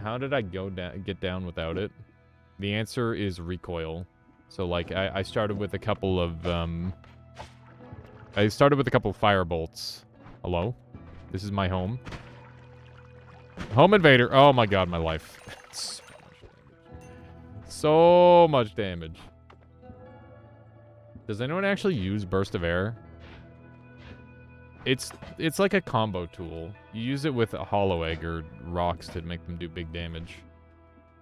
How did I get down without it? The answer is recoil. So, like, I started with a couple of, I started with a couple of fire bolts. Hello? This is my home. Home invader. Oh my god, my life. So much damage. Does anyone actually use burst of air? It's like a combo tool. You use it with a hollow egg or rocks to make them do big damage.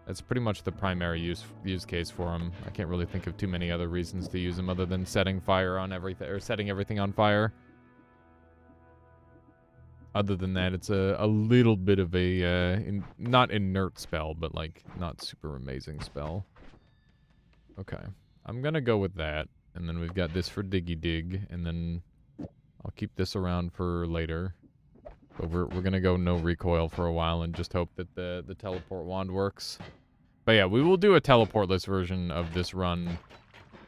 That's pretty much the primary use case for them. I can't really think of too many other reasons to use them other than setting fire on everything, or setting everything on fire. Other than that, it's a little bit of a, not inert spell, but like, not super amazing spell. Okay. I'm gonna go with that. And then we've got this for Diggy Dig, and then I'll keep this around for later. But we're gonna go no recoil for a while and just hope that the teleport wand works. But yeah, we will do a teleportless version of this run.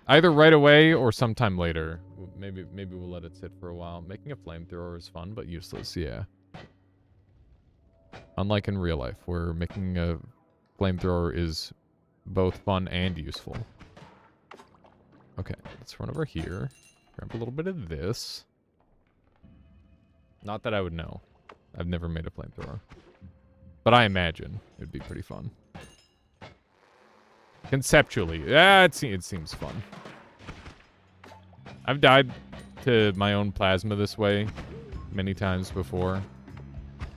Either right away or sometime later. Maybe we'll let it sit for a while. Making a flamethrower is fun, but useless, yeah. Unlike in real life, where making a flamethrower is both fun and useful. Okay, let's run over here. Grab a little bit of this. Not that I would know. I've never made a flamethrower. But I imagine it'd be pretty fun. Conceptually, yeah, it seems fun. I've died to my own plasma this way many times before.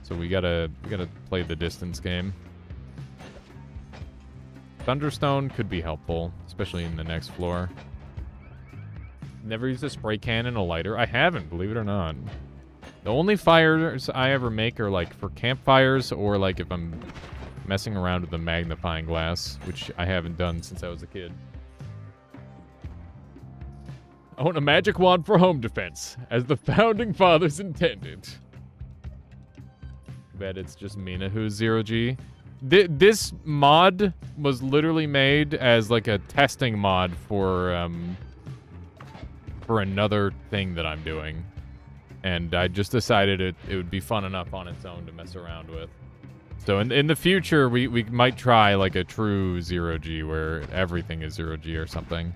So we gotta play the distance game. Thunderstone could be helpful, especially in the next floor. Never used a spray can and a lighter. I haven't, believe it or not. The only fires I ever make are like for campfires or like if I'm messing around with the magnifying glass, which I haven't done since I was a kid. I want a magic wand for home defense, as the founding fathers intended. Bet it's just Mina who's 0G. This mod was literally made as like a testing mod for another thing that I'm doing. And I just decided it would be fun enough on its own to mess around with. So in the future, we might try like a true 0G where everything is 0G or something.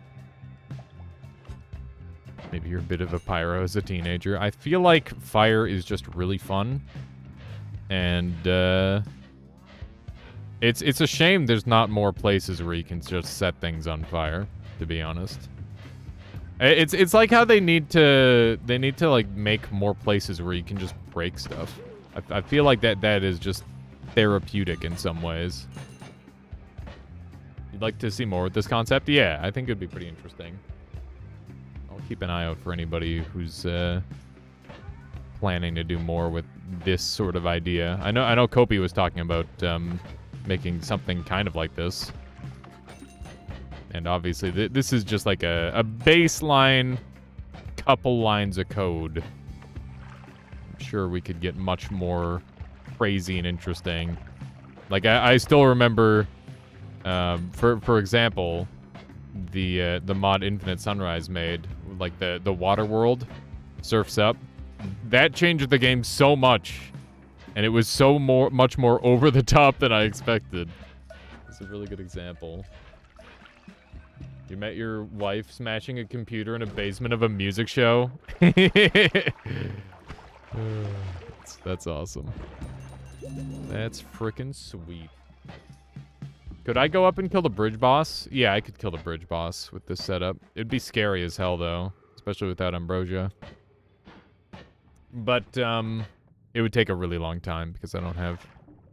Maybe you're a bit of a pyro as a teenager. I feel like fire is just really fun. And it's a shame there's not more places where you can just set things on fire, to be honest. It's like how they need to like make more places where you can just break stuff. I feel like that is just therapeutic in some ways. You'd like to see more with this concept? Yeah, I think it'd be pretty interesting. I'll keep an eye out for anybody who's planning to do more with this sort of idea. I know Kopi was talking about making something kind of like this. And obviously, this is just like a baseline couple lines of code. I'm sure we could get much more crazy and interesting. Like, I still remember, for example, the mod Infinite Sunrise made, like the water world, Surf's Up. That changed the game so much, and it was so much more over the top than I expected. It's a really good example. You met your wife smashing a computer in a basement of a music show? That's awesome. That's frickin' sweet. Could I go up and kill the bridge boss? Yeah, I could kill the bridge boss with this setup. It'd be scary as hell, though. Especially without Ambrosia. But, it would take a really long time because I don't have...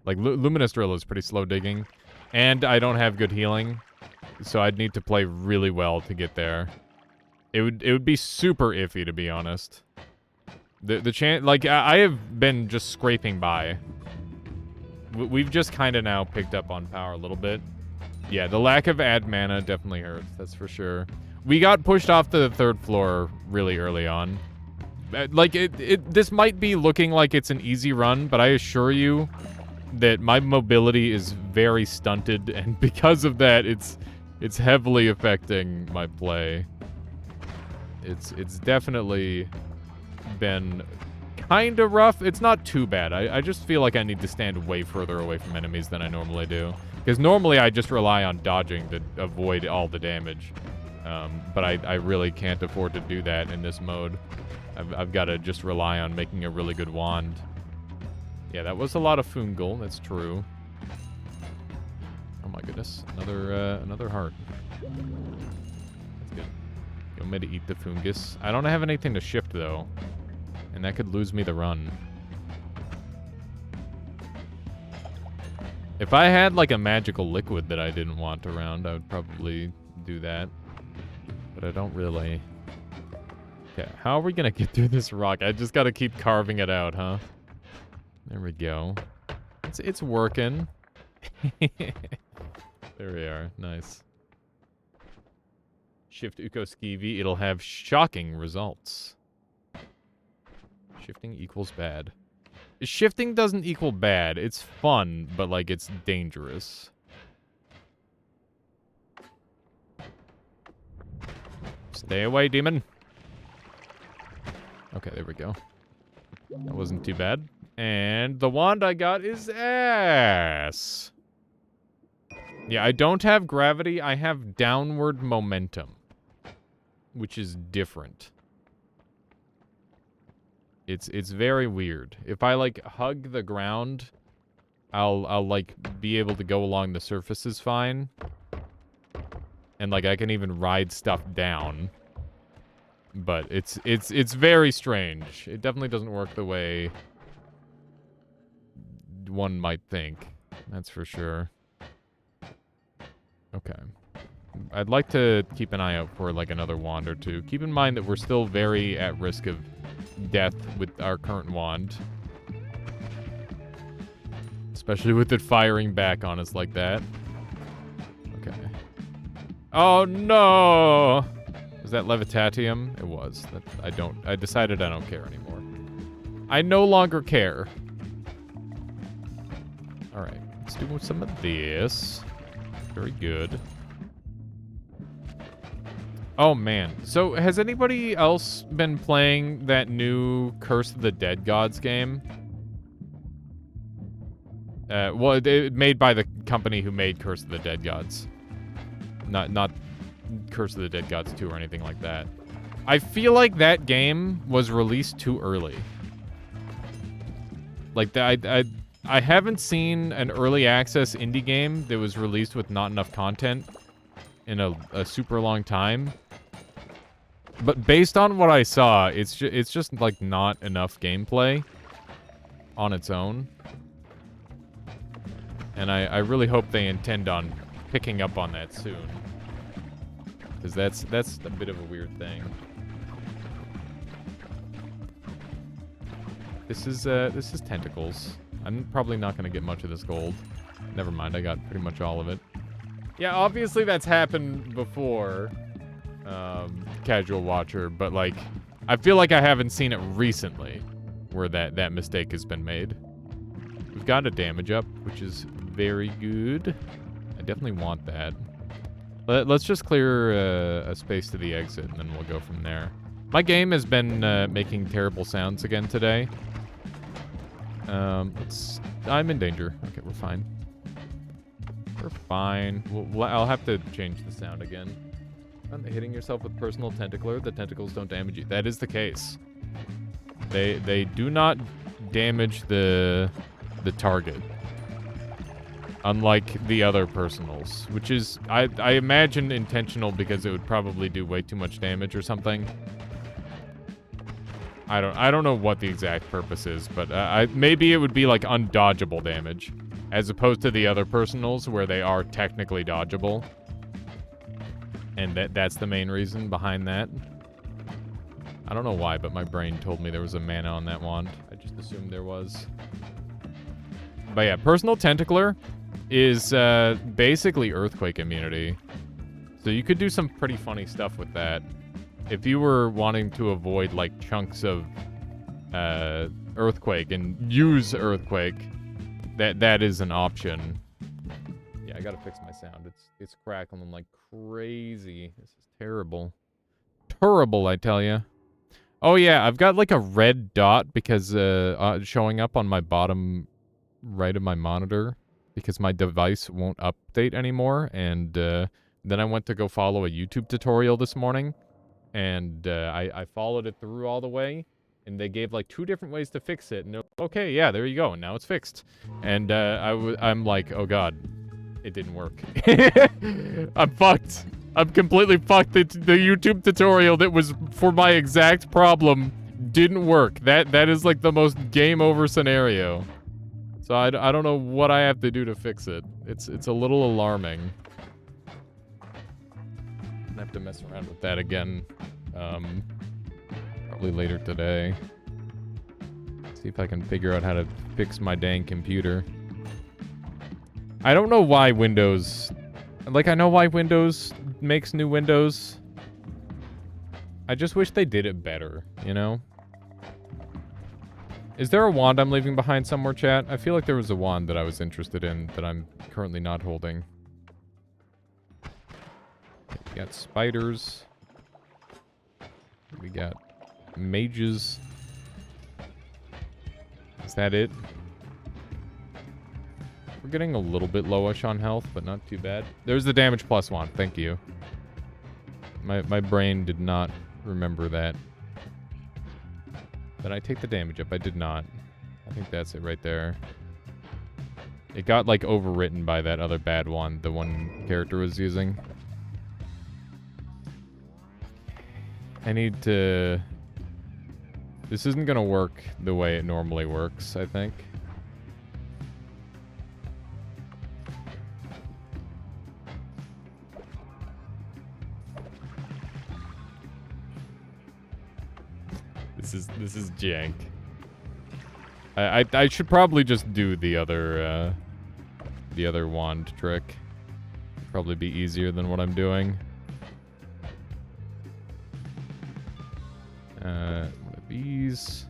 Like, Luminous Drill is pretty slow digging. And I don't have good healing. So I'd need to play really well to get there. It would be super iffy, to be honest. The chance... Like, I have been just scraping by. We've just kind of now picked up on power a little bit. Yeah, the lack of ad mana definitely hurts, that's for sure. We got pushed off to the 3rd floor really early on. Like, this might be looking like it's an easy run, but I assure you that my mobility is very stunted, and because of that, it's heavily affecting my play. It's definitely been kind of rough. It's not too bad. I just feel like I need to stand way further away from enemies than I normally do. Because normally I just rely on dodging to avoid all the damage. But I really can't afford to do that in this mode. I've got to just rely on making a really good wand. Yeah, that was a lot of fungal. That's true. Oh my goodness. Another heart. That's good. You want me to eat the fungus? I don't have anything to shift, though. And that could lose me the run. If I had, like, a magical liquid that I didn't want around, I would probably do that. But I don't really. Okay, how are we gonna get through this rock? I just gotta keep carving it out, huh? There we go. It's working. There we are. Nice. Shift Ukoskivi. It'll have shocking results. Shifting equals bad. Shifting doesn't equal bad. It's fun, but, like, it's dangerous. Stay away, demon. Okay, there we go. That wasn't too bad. And the wand I got is ass. Yeah, I don't have gravity. I have downward momentum, which is different. It's very weird. If I, like, hug the ground, I'll like, be able to go along the surfaces fine. And, like, I can even ride stuff down. But it's very strange. It definitely doesn't work the way one might think. That's for sure. Okay. I'd like to keep an eye out for, like, another wand or two. Keep in mind that we're still very at risk of death with our current wand. Especially with it firing back on us like that. Okay. Oh, no! Was that Levitatium? It was. I decided I don't care anymore. I no longer care. Alright. Let's do some of this. Very good. Oh, man. So, has anybody else been playing that new Curse of the Dead Gods game? Well, made by the company who made Curse of the Dead Gods. Not Curse of the Dead Gods 2 or anything like that. I feel like that game was released too early. Like, I haven't seen an early access indie game that was released with not enough content in a super long time. But based on what I saw, it's just like not enough gameplay on its own. And I really hope they intend on picking up on that soon. Because that's a bit of a weird thing. This is tentacles. I'm probably not gonna get much of this gold. Never mind, I got pretty much all of it. Yeah, obviously that's happened before, casual watcher, but like, I feel like I haven't seen it recently where that mistake has been made. We've got a damage up, which is very good. I definitely want that. Let's just clear a space to the exit, and then we'll go from there. My game has been making terrible sounds again today. I'm in danger. Okay, we're fine. We're fine. I'll have to change the sound again. Hitting yourself with personal tentacler, the tentacles don't damage you. That is the case. They do not damage the target. Unlike the other personals, which is, I imagine, intentional because it would probably do way too much damage or something. I don't know what the exact purpose is, but maybe it would be like undodgeable damage, as opposed to the other personals where they are technically dodgeable. And that's the main reason behind that. I don't know why, but my brain told me there was a mana on that wand. I just assumed there was. But yeah, personal tentacler is basically earthquake immunity. So you could do some pretty funny stuff with that. If you were wanting to avoid like chunks of earthquake and use earthquake, that is an option. Yeah, I gotta fix my sound. It's crackling like crazy. This is terrible. Terrible, I tell you. Oh yeah, I've got like a red dot because showing up on my bottom right of my monitor because my device won't update anymore. And then I went to go follow a YouTube tutorial this morning. And I followed it through all the way, and they gave like 2 different ways to fix it. And okay, yeah, there you go, and now it's fixed. And I'm like, oh god, it didn't work. I'm fucked. I'm completely fucked. The YouTube tutorial that was for my exact problem didn't work. That is like the most game over scenario. So I don't know what I have to do to fix it. It's a little alarming. I have to mess around with that again, probably later today. See if I can figure out how to fix my dang computer. I don't know why Windows... Like, I know why Windows makes new Windows. I just wish they did it better, you know? Is there a wand I'm leaving behind somewhere, chat? I feel like there was a wand that I was interested in that I'm currently not holding. We got spiders. We got mages. Is that it? We're getting a little bit lowish on health, but not too bad. There's the damage plus one. Thank you. My brain did not remember that. Did I take the damage up? I did not. I think that's it right there. It got, like, overwritten by that other bad one the one character was using. I need to... This isn't gonna work the way it normally works, I think. This is jank. I should probably just do the other wand trick. Probably be easier than what I'm doing. One of these.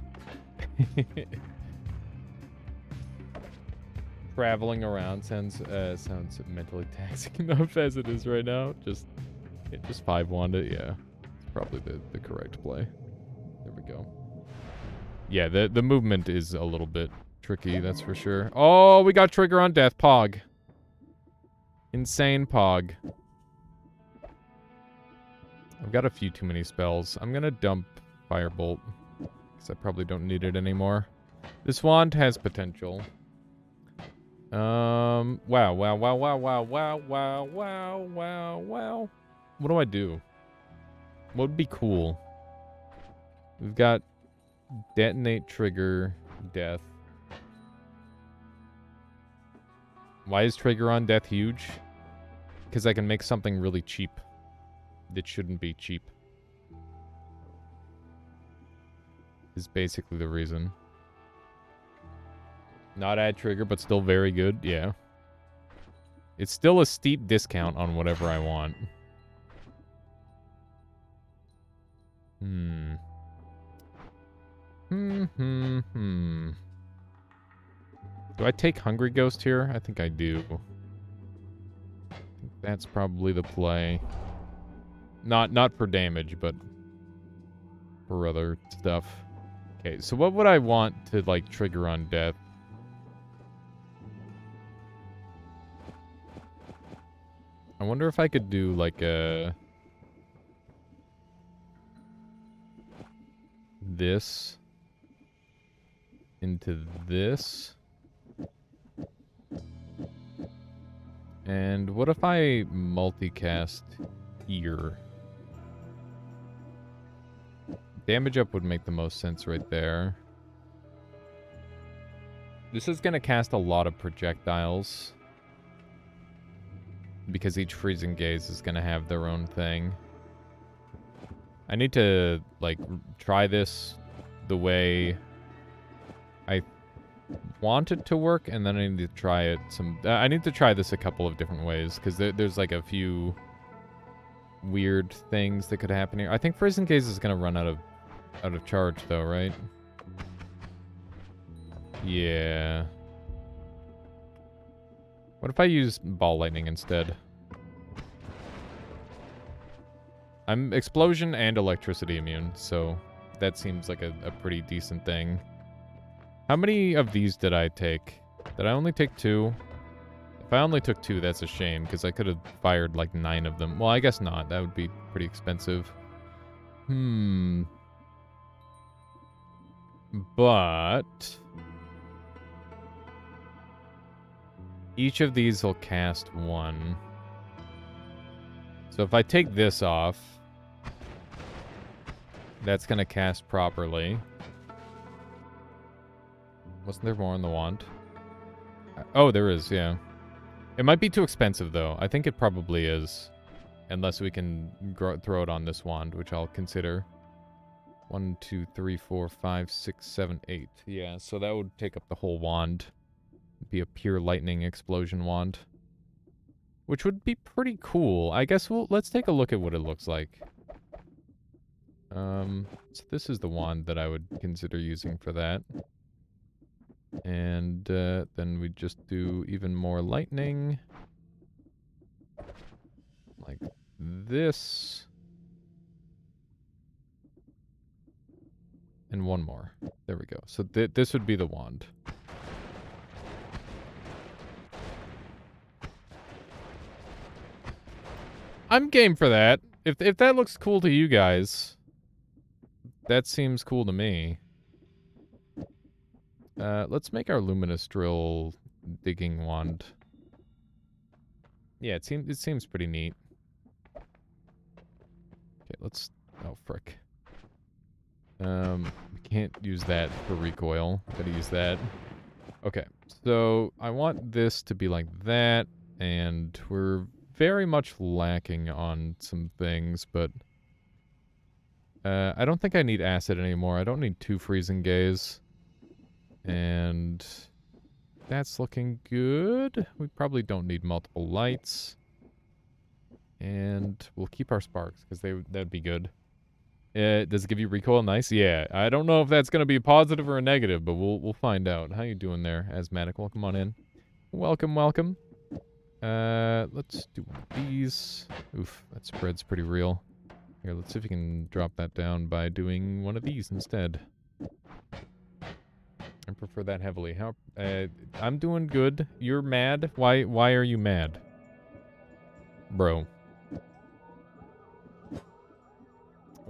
Traveling around sounds mentally taxing enough as it is right now. Just 5 wand it. Yeah, it's probably the correct play. There we go. Yeah, the movement is a little bit tricky, that's for sure. Oh, we got trigger on death. Pog. Insane pog. I've got a few too many spells. I'm gonna dump Firebolt, because I probably don't need it anymore. This wand has potential. Wow. What do I do? What would be cool? We've got detonate, trigger, death. Why is trigger on death huge? Because I can make something really cheap that shouldn't be cheap. Is basically the reason. Not ad trigger, but still very good. Yeah. It's still a steep discount on whatever I want. Do I take Hungry Ghost here? I think I do. I think that's probably the play. Not for damage, but for other stuff. Okay, so what would I want to, like, trigger on death? I wonder if I could do, like, this into this. And what if I multicast here? Damage up would make the most sense right there. This is going to cast a lot of projectiles, because each freezing gaze is going to have their own thing. I need to, like, try this the way I want it to work, and then I need to try it I need to try this a couple of different ways, because there's, like, a few weird things that could happen here. I think freezing gaze is going to run out of charge, though, right? Yeah. What if I use ball lightning instead? I'm explosion and electricity immune, so that seems like a pretty decent thing. How many of these did I take? Did I only take 2? If I only took 2, that's a shame, because I could have fired like 9 of them. Well, I guess not. That would be pretty expensive. But each of these will cast 1. So if I take this off, that's going to cast properly. Wasn't there more on the wand? Oh, there is, yeah. It might be too expensive, though. I think it probably is. Unless we can throw it on this wand, which I'll consider. 1, 2, 3, 4, 5, 6, 7, 8. Yeah, so that would take up the whole wand. It'd be a pure lightning explosion wand. Which would be pretty cool. I guess let's take a look at what it looks like. So this is the wand that I would consider using for that. And then we just do even more lightning. Like this. And one more. There we go. So this would be the wand. I'm game for that. If that looks cool to you guys, that seems cool to me. Let's make our luminous drill digging wand. Yeah, it seems pretty neat. Okay, let's... Oh, frick. We can't use that for recoil. Gotta use that. Okay, so I want this to be like that, and we're very much lacking on some things, but... I don't think I need acid anymore. I don't need 2 freezing gaze. And that's looking good. We probably don't need multiple lights. And we'll keep our sparks, because that'd be good. Does it give you recoil? Nice. Yeah. I don't know if that's going to be a positive or a negative, but we'll find out. How you doing there, Asthmatic? Welcome on in. Welcome, welcome. Let's do one of these. Oof, that spread's pretty real. Here, let's see if we can drop that down by doing one of these instead. I prefer that heavily. How? I'm doing good. You're mad? Why are you mad? Bro.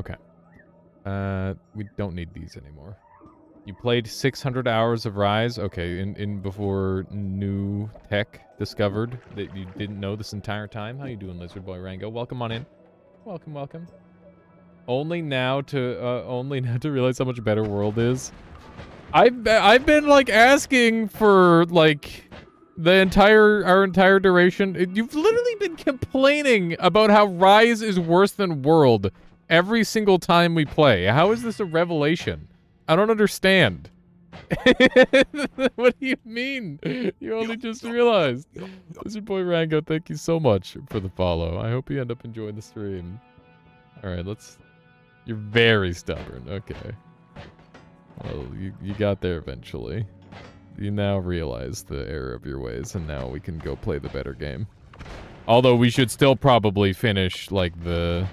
Okay. We don't need these anymore. You played 600 hours of Rise? Okay, in before new tech discovered that you didn't know this entire time? How you doing, Lizard Boy Rango? Welcome on in. Welcome, welcome. Only now to realize how much better world is. I've been like asking for like our entire duration. You've literally been complaining about how Rise is worse than World every single time we play. How is this a revelation? I don't understand. What do you mean? You only just realized. This is your boy Rango. Thank you so much for the follow. I hope you end up enjoying the stream. Alright, let's... You're very stubborn. Okay. Well, you got there eventually. You now realize the error of your ways, and now we can go play the better game. Although we should still probably finish, like, the...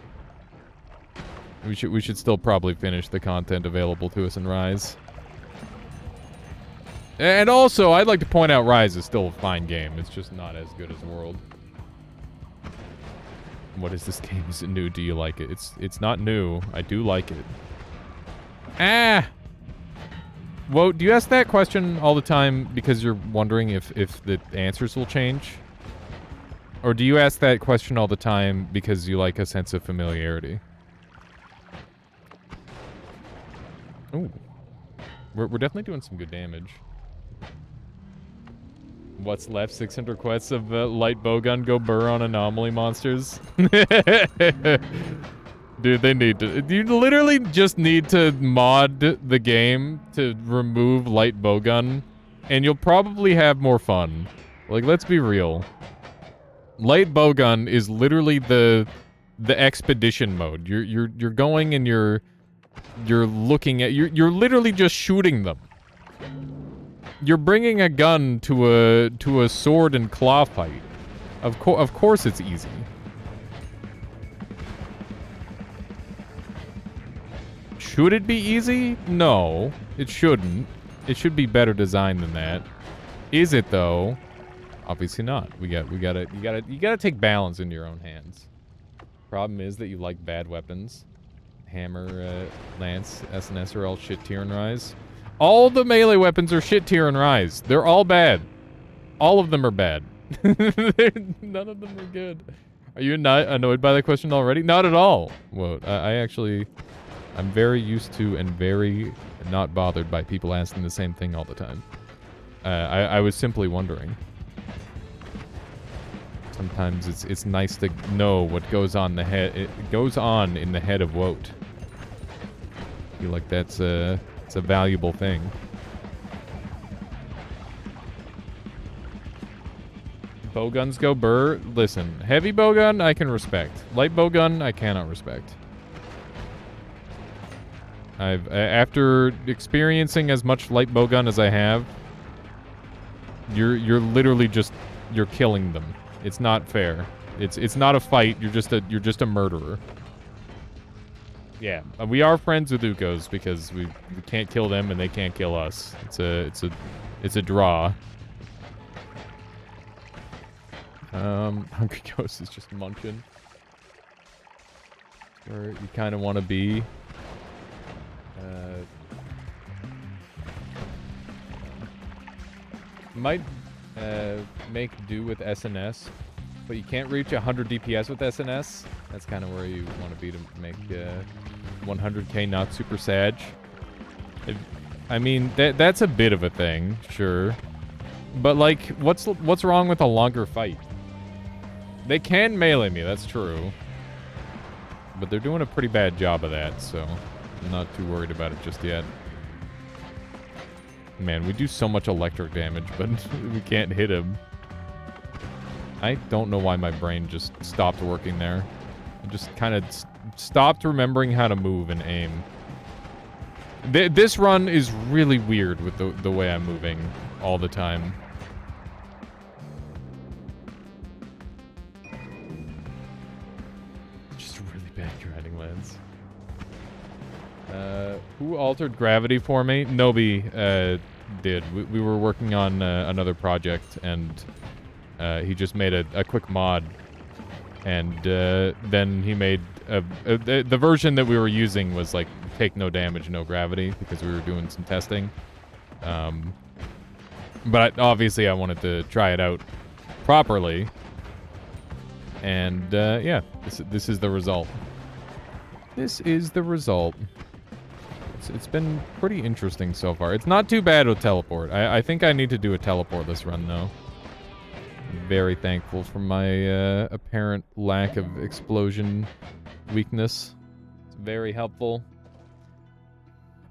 We should still probably finish the content available to us in Rise. And also, I'd like to point out Rise is still a fine game. It's just not as good as World. What is this game? Is it new? Do you like it? It's not new. I do like it. Ah! Whoa, do you ask that question all the time because you're wondering if the answers will change? Or do you ask that question all the time because you like a sense of familiarity? Ooh. We're definitely doing some good damage. What's left? 600 quests of light bowgun go burr on anomaly monsters? Dude, they need to... You literally just need to mod the game to remove light bowgun, and you'll probably have more fun. Like, let's be real. Light bowgun is literally the expedition mode. You're going and you're looking at... You're literally just shooting them. You're bringing a gun to a sword and claw fight. Of course it's easy. Should it be easy? No, it shouldn't. It should be better designed than that. Is it though? Obviously not. You gotta take balance into your own hands. Problem is that you like bad weapons. Hammer, lance, SNS are all shit tier and Rise. All the melee weapons are shit tier and Rise. They're all bad. All of them are bad. None of them are good. Are you not annoyed by that question already? Not at all. Whoa, I'm very used to and very not bothered by people asking the same thing all the time. I was simply wondering. Sometimes it's nice to know what goes on the head. It goes on in the head of Woat. I feel like it's a valuable thing. Bowguns go burr. Listen, heavy bowgun I can respect. Light bowgun I cannot respect. After experiencing as much light bowgun as I have, you're literally you're killing them. It's not fair. It's not a fight. You're just a murderer. Yeah, we are friends with Ukos because we can't kill them and they can't kill us. It's a draw. Hungry Ghost is just munching. Where you kind of want to be. Might make do with SNS, but you can't reach 100 DPS with SNS. That's kind of where you want to be to make 100k not super sag. I mean, that's a bit of a thing, sure. But like, what's wrong with a longer fight? They can melee me, that's true. But they're doing a pretty bad job of that, so I'm not too worried about it just yet. Man, we do so much electric damage, but we can't hit him. I don't know why my brain just stopped working there. I just kind of stopped remembering how to move and aim. This run is really weird with the way I'm moving all the time. Just really bad grinding lens. Who altered gravity for me? Nobi did. We were working on another project, and he just made a quick mod. And then he made... the version that we were using was, like, take no damage, no gravity, because we were doing some testing. But obviously I wanted to try it out properly. And, yeah, this is the result. This is the result. It's been pretty interesting so far. It's not too bad with teleport. I think I need to do a teleport this run, though. I'm very thankful for my apparent lack of explosion weakness. It's very helpful.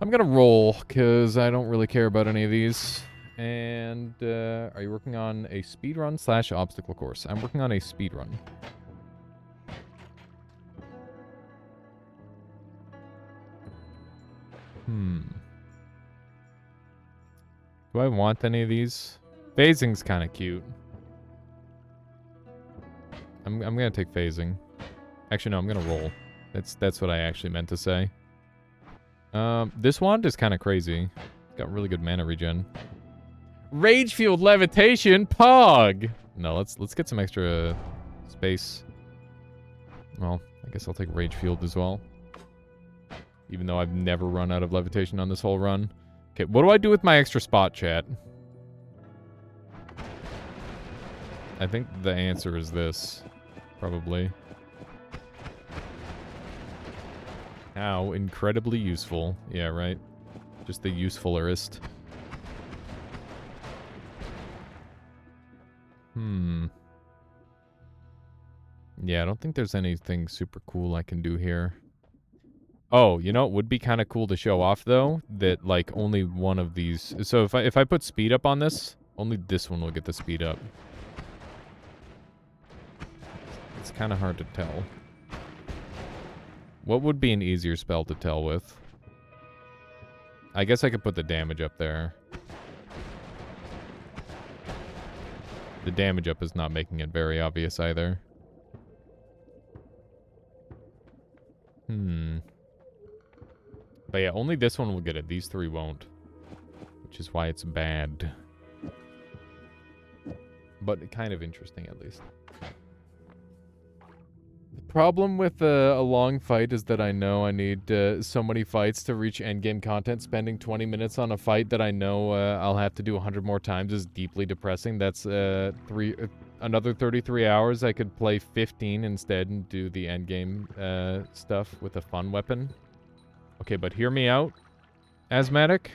I'm gonna roll, because I don't really care about any of these. And, are you working on a speedrun / obstacle course? I'm working on a speedrun. Do I want any of these? Phasing's kind of cute. I'm gonna take phasing. Actually, no, I'm gonna roll. That's what I actually meant to say. This wand is kind of crazy. It's got really good mana regen. Rage Field Levitation, Pog! No, let's get some extra space. Well, I guess I'll take Rage Field as well. Even though I've never run out of levitation on this whole run. Okay, what do I do with my extra spot, chat? I think the answer is this. Probably. How incredibly useful. Yeah, right? Just the usefulest. Yeah, I don't think there's anything super cool I can do here. Oh, you know, it would be kind of cool to show off, though, that, like, only one of these... So if I put speed up on this, only this one will get the speed up. It's kind of hard to tell. What would be an easier spell to tell with? I guess I could put the damage up there. The damage up is not making it very obvious either. But yeah, only this one will get it. These three won't. Which is why it's bad. But kind of interesting, at least. The problem with a long fight is that I know I need so many fights to reach endgame content. Spending 20 minutes on a fight that I know I'll have to do 100 more times is deeply depressing. That's another 33 hours. I could play 15 instead and do the endgame stuff with a fun weapon. Okay, but hear me out, Asthmatic.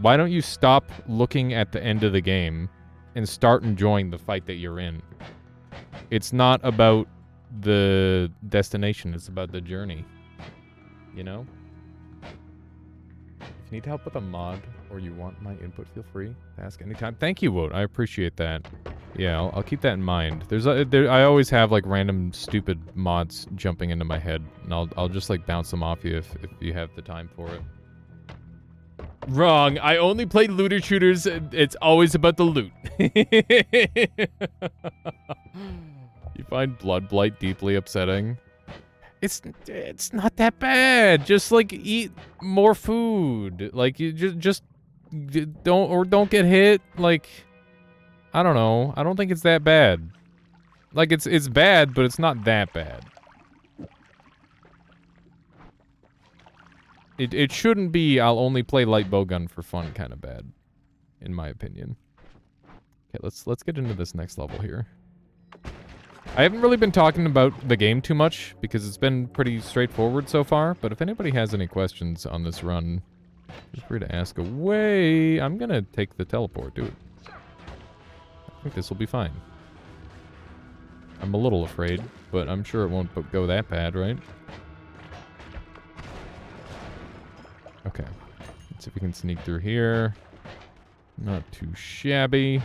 Why don't you stop looking at the end of the game and start enjoying the fight that you're in? It's not about the destination, it's about the journey. You know? If you need help with a mod or you want my input, feel free to ask anytime. Thank you, Woat. I appreciate that. Yeah, I'll keep that in mind. I always have like random stupid mods jumping into my head, and I'll just like bounce them off you if you have the time for it. Wrong. I only play looter shooters. It's always about the loot. You find Blood Blight deeply upsetting? It's not that bad. Just like eat more food. Like you just don't get hit. Like I don't know. I don't think it's that bad. Like it's bad, but it's not that bad. It shouldn't be I'll only play light bowgun for fun kind of bad, in my opinion. Okay, let's get into this next level here. I haven't really been talking about the game too much because it's been pretty straightforward so far, but if anybody has any questions on this run, feel free to ask away. I'm gonna take the teleport, dude. I think this will be fine. I'm a little afraid, but I'm sure it won't go that bad, right? Okay. Let's see if we can sneak through here. Not too shabby.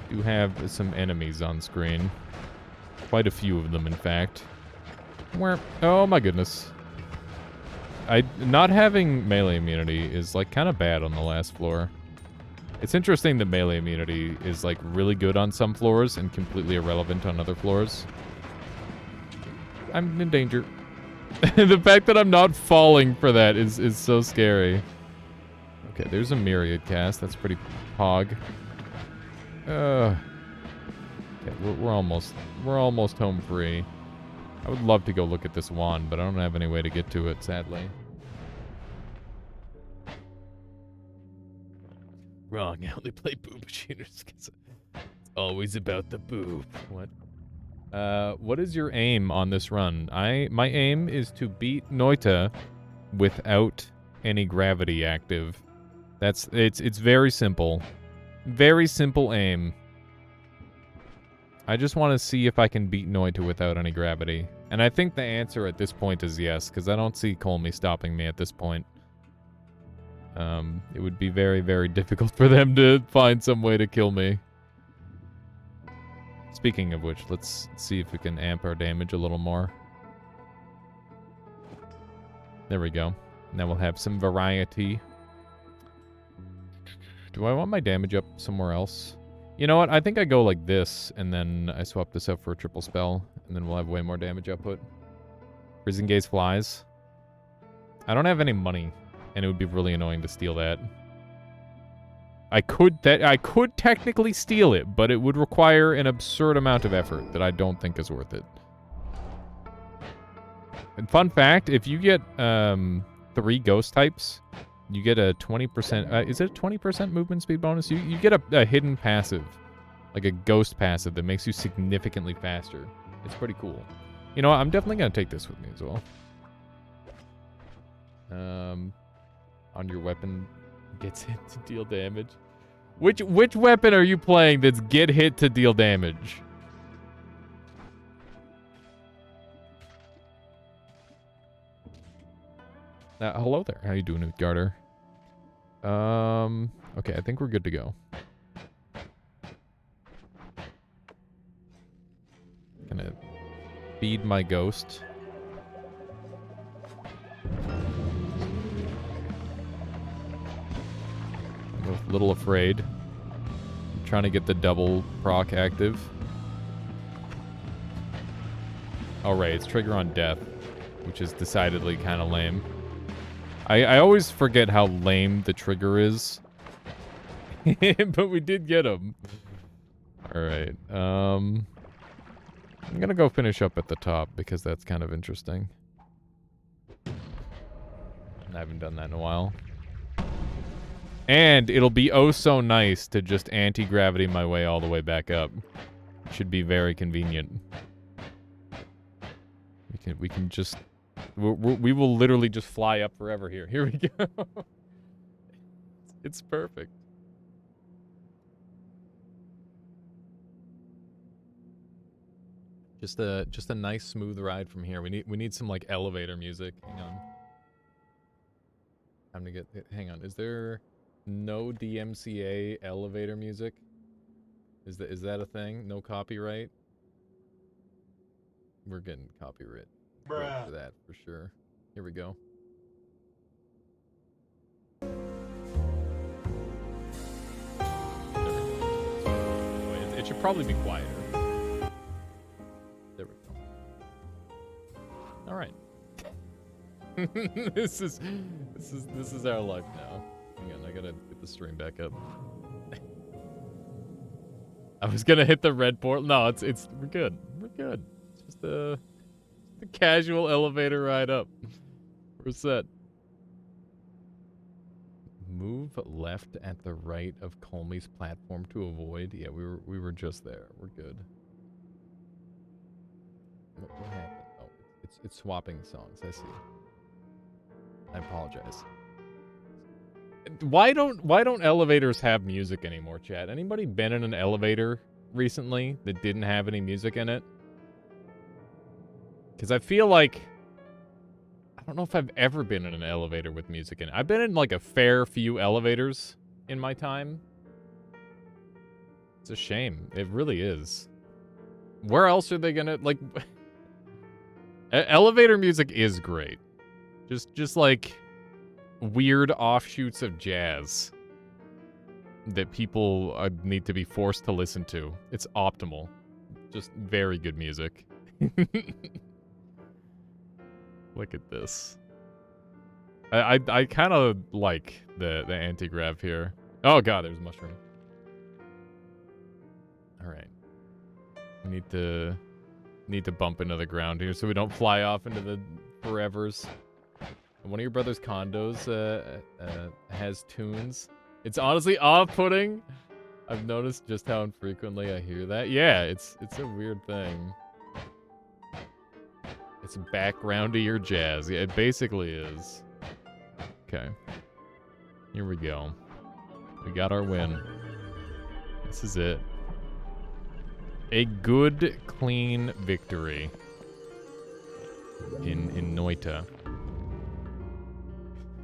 Do have some enemies on screen. Quite a few of them, in fact. Oh my goodness. Not having melee immunity is like kind of bad on the last floor. It's interesting that melee immunity is like really good on some floors and completely irrelevant on other floors. I'm in danger. The fact that I'm not falling for that is so scary. Okay, there's a myriad cast. That's pretty pog. Okay, we're almost home free. I would love to go look at this wand, but I don't have any way to get to it, sadly. Wrong, I only play boob shooters because it's always about the boob. What is your aim on this run? My aim is to beat Noita without any gravity active. It's very simple. Very simple aim. I just want to see if I can beat Noita without any gravity. And I think the answer at this point is yes, because I don't see Colmy stopping me at this point. It would be very, very difficult for them to find some way to kill me. Speaking of which, let's see if we can amp our damage a little more. There we go. Now we'll have some variety. Do I want my damage up somewhere else? You know what? I think I go like this, and then I swap this out for a triple spell, and then we'll have way more damage output. Prison Gaze flies. I don't have any money, and it would be really annoying to steal that. I could technically steal it, but it would require an absurd amount of effort that I don't think is worth it. And fun fact, if you get 3 ghost types, you get a 20%, is it a 20% movement speed bonus? You get a hidden passive, like a ghost passive that makes you significantly faster. It's pretty cool. You know what, I'm definitely going to take this with me as well. On your weapon gets hit to deal damage. Which weapon are you playing that's get hit to deal damage? Hello there. How you doing, Utgarder? Okay, I think we're good to go. Gonna feed my ghost. I'm a little afraid. I'm trying to get the double proc active. Oh, right, it's trigger on death, which is decidedly kind of lame. I always forget how lame the trigger is. But we did get him. Alright, I'm gonna go finish up at the top because that's kind of interesting. I haven't done that in a while. And it'll be oh so nice to just anti-gravity my way all the way back up. Should be very convenient. We can just... We will literally just fly up forever here. Here we go. It's perfect. Just a nice smooth ride from here. We need some like elevator music. Hang on. Time to get... Hang on. Is there no DMCA elevator music? Is that a thing? No copyright? We're getting copyright. For that, for sure. Here we go. It should probably be quieter. There we go. All right. This is our life now. Hang on, I gotta get the stream back up. I was gonna hit the red portal. No, we're good. We're good. It's just a casual elevator ride up. We're set. Move left at the right of Colmy's platform to avoid. Yeah, we were just there. We're good. What happened? Oh, it's swapping songs. I see. I apologize. Why don't elevators have music anymore, chat? Anybody been in an elevator recently that didn't have any music in it? Because I feel like... I don't know if I've ever been in an elevator with music in it. I've been in, like, a fair few elevators in my time. It's a shame. It really is. Where else are they gonna, like... Elevator music is great. Just like, weird offshoots of jazz that people need to be forced to listen to. It's optimal. Just very good music. Look at this. I kind of like the anti-grav here. Oh god, there's a mushroom. Alright. We need to bump into the ground here so we don't fly off into the forevers. One of your brother's condos has tunes. It's honestly off-putting. I've noticed just how infrequently I hear that. Yeah, it's a weird thing. It's background to your jazz. Yeah, it basically is. Okay. Here we go. We got our win. This is it. A good, clean victory. in Noita.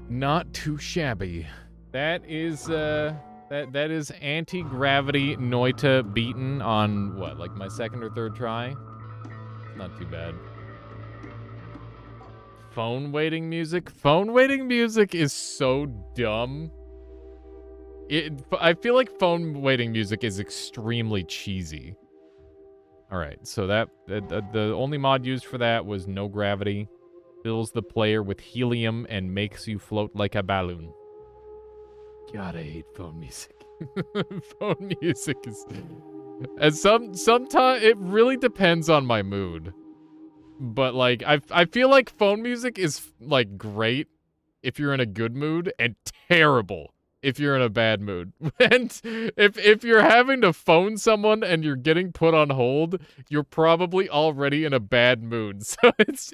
Not too shabby. That is that is anti-gravity Noita beaten on what, like my second or third try? Not too bad. Phone waiting music? Phone waiting music is so dumb. I feel like phone waiting music is extremely cheesy. All right, so the only mod used for that was no gravity. Fills the player with helium and makes you float like a balloon. God, I hate phone music. Phone music is... And sometimes it really depends on my mood. But like I feel like phone music is like great if you're in a good mood and terrible if you're in a bad mood. And if you're having to phone someone and you're getting put on hold, you're probably already in a bad mood. So it's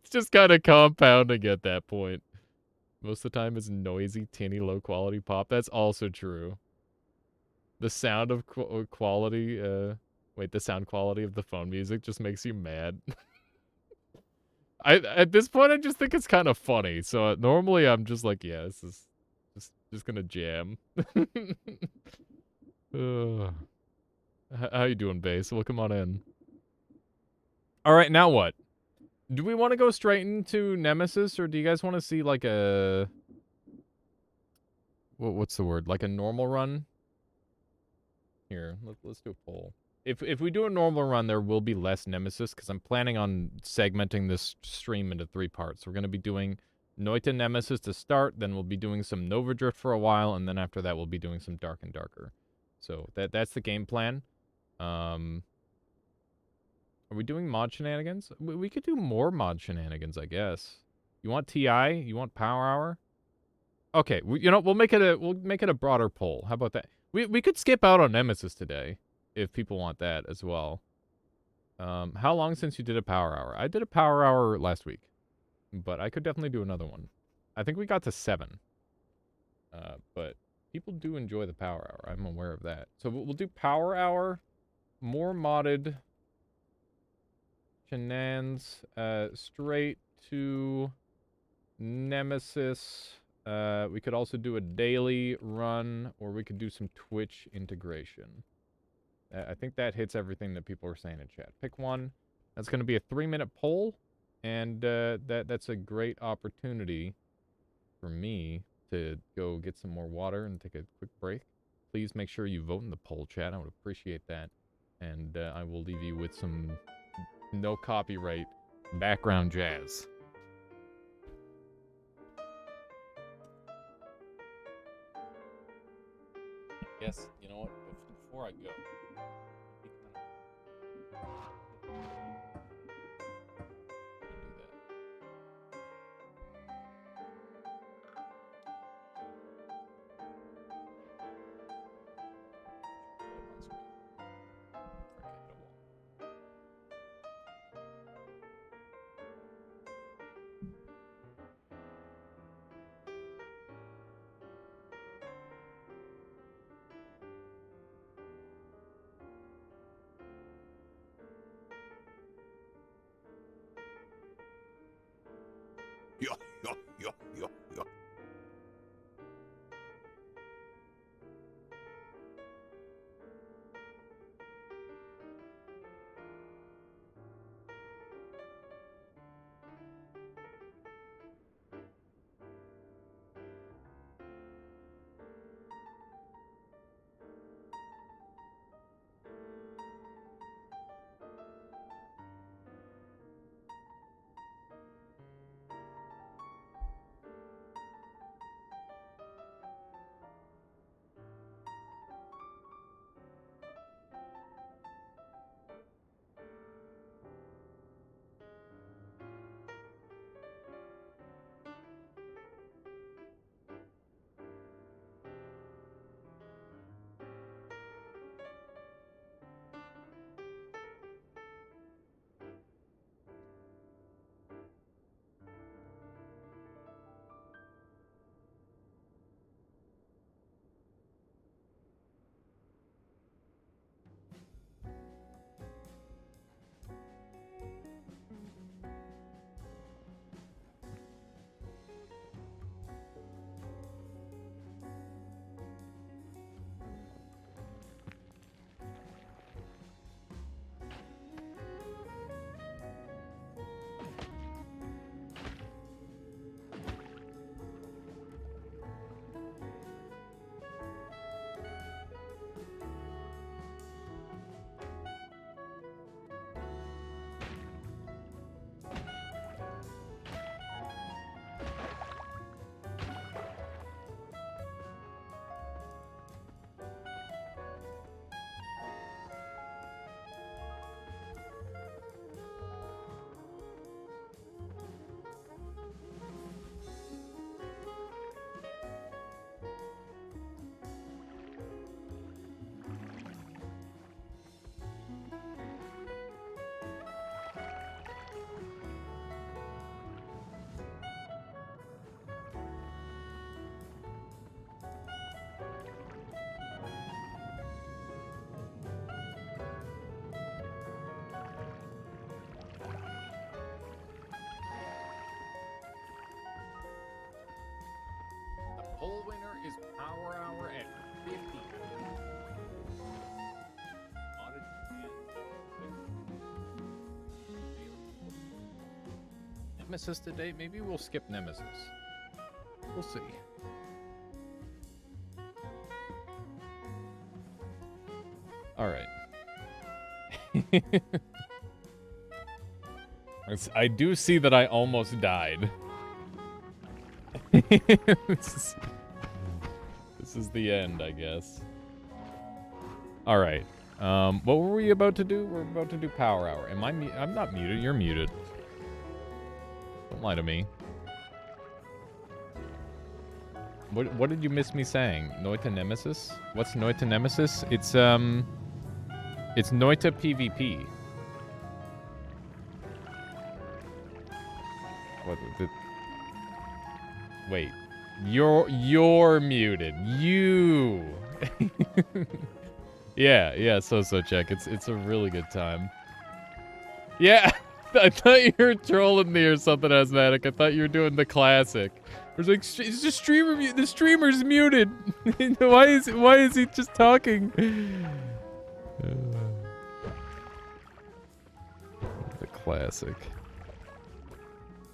just kind of compounding at that point. Most of the time it's noisy, tinny, low quality pop. That's also true. The sound of quality, the sound quality of the phone music just makes you mad. At this point, I just think it's kind of funny. So normally I'm just like, yeah, this is just gonna jam. How you doing, Base? Welcome on in. All right, now what? Do we want to go straight into Nemesis, or do you guys want to see like a what's the word? Like a normal run? Here, let's do a poll. If we do a normal run, there will be less Nemesis, because I'm planning on segmenting this stream into 3 parts. We're going to be doing Noita Nemesis to start, then we'll be doing some Nova Drift for a while, and then after that we'll be doing some Dark and Darker. So that's the game plan. Are we doing mod shenanigans? We could do more mod shenanigans, I guess. You want TI? You want Power Hour? Okay, we'll make it a broader poll. How about that? We could skip out on Nemesis today, if people want that as well. How long since you did a Power Hour? I did a Power Hour last week, but I could definitely do another one. I think we got to 7. But people do enjoy the Power Hour. I'm aware of that. So we'll do Power Hour, more modded shenanigans, straight to Nemesis. We could also do a daily run, or we could do some Twitch integration. I think that hits everything that people are saying in chat. Pick one. That's going to be a 3-minute poll, and that's a great opportunity for me to go get some more water and take a quick break. Please make sure you vote in the poll, chat. I would appreciate that. And I will leave you with some no copyright background jazz. Yes, you know what? Before I go, full winner is Power Hour at 50. Audit and Nemesis today? Maybe we'll skip Nemesis. We'll see. Alright. I do see that I almost died. This is the end, I guess. Alright. What were we about to do? We're about to do Power Hour. Am I I'm not muted. You're muted. Don't lie to me. What did you miss me saying? Noita Nemesis? What's Noita Nemesis? It's noita PvP. What the... Wait. You're muted. You. yeah, so check. It's a really good time. Yeah. I thought you were trolling me or something, Asthmatic. I thought you were doing the classic. It's like, is the streamer the streamer's muted. why is he just talking? The classic.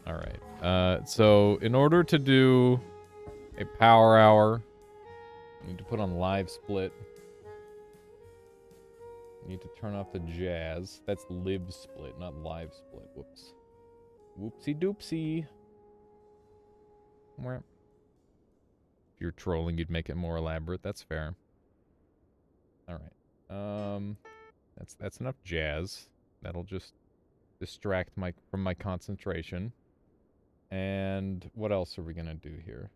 All right. So in order to do a Power Hour, you need to put on live split. You need to turn off the jazz. That's live split, not live split. Whoops. Whoopsie doopsie. If you're trolling, you'd make it more elaborate. That's fair. All right. That's enough jazz. That'll just distract from my concentration. And what else are we gonna do here?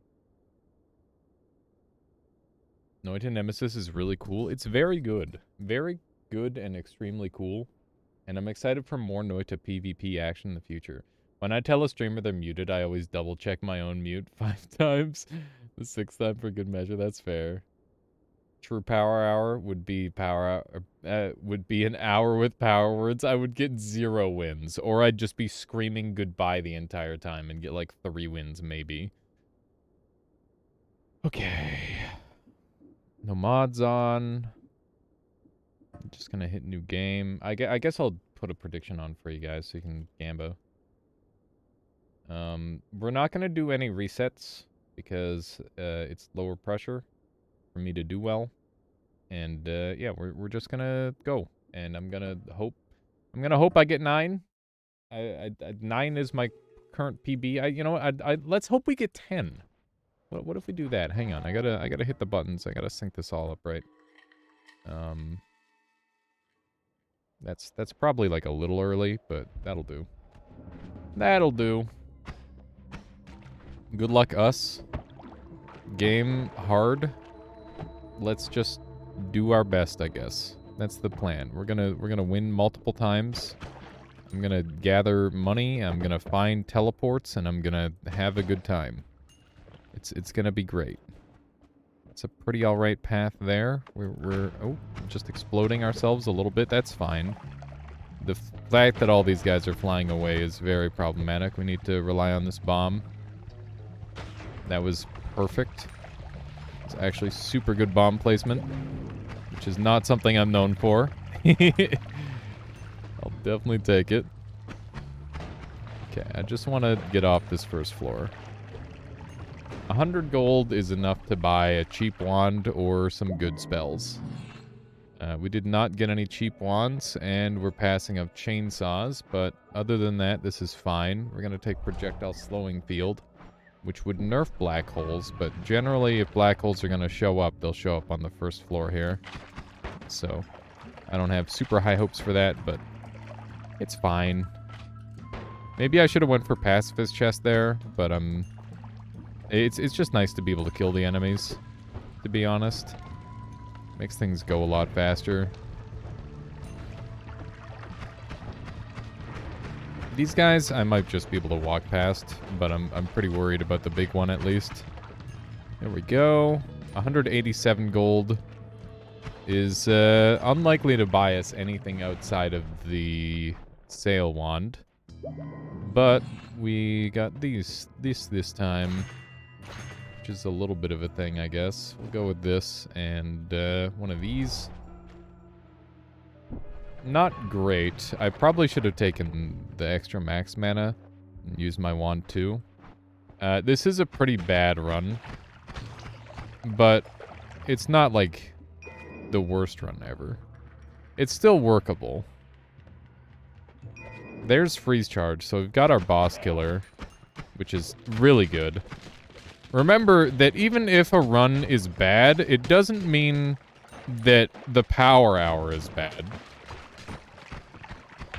Noita Nemesis is really cool. It's very good. Very good and extremely cool. And I'm excited for more Noita PvP action in the future. When I tell a streamer they're muted, I always double check my own mute 5 times. The 6th time for good measure. That's fair. True Power Hour would be an hour with power words. I would get 0 wins, or I'd just be screaming goodbye the entire time and get like 3 wins maybe. Okay. No mods on. I'm just gonna hit new game. I guess I'll put a prediction on for you guys so you can gambo. We're not gonna do any resets because it's lower pressure for me to do well, and yeah, we're just gonna go, and I'm gonna hope I get 9. 9 is my current PB. You know what? Let's hope we get 10. What if we do that? Hang on, I gotta hit the buttons. I gotta sync this all up right. That's probably like a little early, but that'll do. That'll do. Good luck us. Game hard. Let's just do our best, I guess. That's the plan. We're gonna win multiple times. I'm gonna gather money, I'm gonna find teleports, and I'm gonna have a good time. It's gonna be great. It's a pretty alright path there. We're just exploding ourselves a little bit. That's fine. The fact that all these guys are flying away is very problematic. We need to rely on this bomb. That was perfect. It's actually super good bomb placement, which is not something I'm known for. I'll definitely take it. Okay, I just want to get off this first floor. 100 gold is enough to buy a cheap wand or some good spells. We did not get any cheap wands, and we're passing up chainsaws, but other than that, this is fine. We're going to take projectile slowing field, which would nerf black holes, but generally if black holes are going to show up, they'll show up on the first floor here. So, I don't have super high hopes for that, but it's fine. Maybe I should have went for pacifist chest there, but it's just nice to be able to kill the enemies, to be honest. Makes things go a lot faster. These guys, I might just be able to walk past, but I'm pretty worried about the big one at least. There we go. 187 gold is unlikely to buy us anything outside of the sail wand. But we got this time, which is a little bit of a thing, I guess. We'll go with this and one of these. Not great. I probably should have taken the extra max mana and used my wand too. This is a pretty bad run, but it's not like the worst run ever. It's still workable. There's freeze charge, so we've got our boss killer, which is really good. Remember that even if a run is bad, it doesn't mean that the power hour is bad.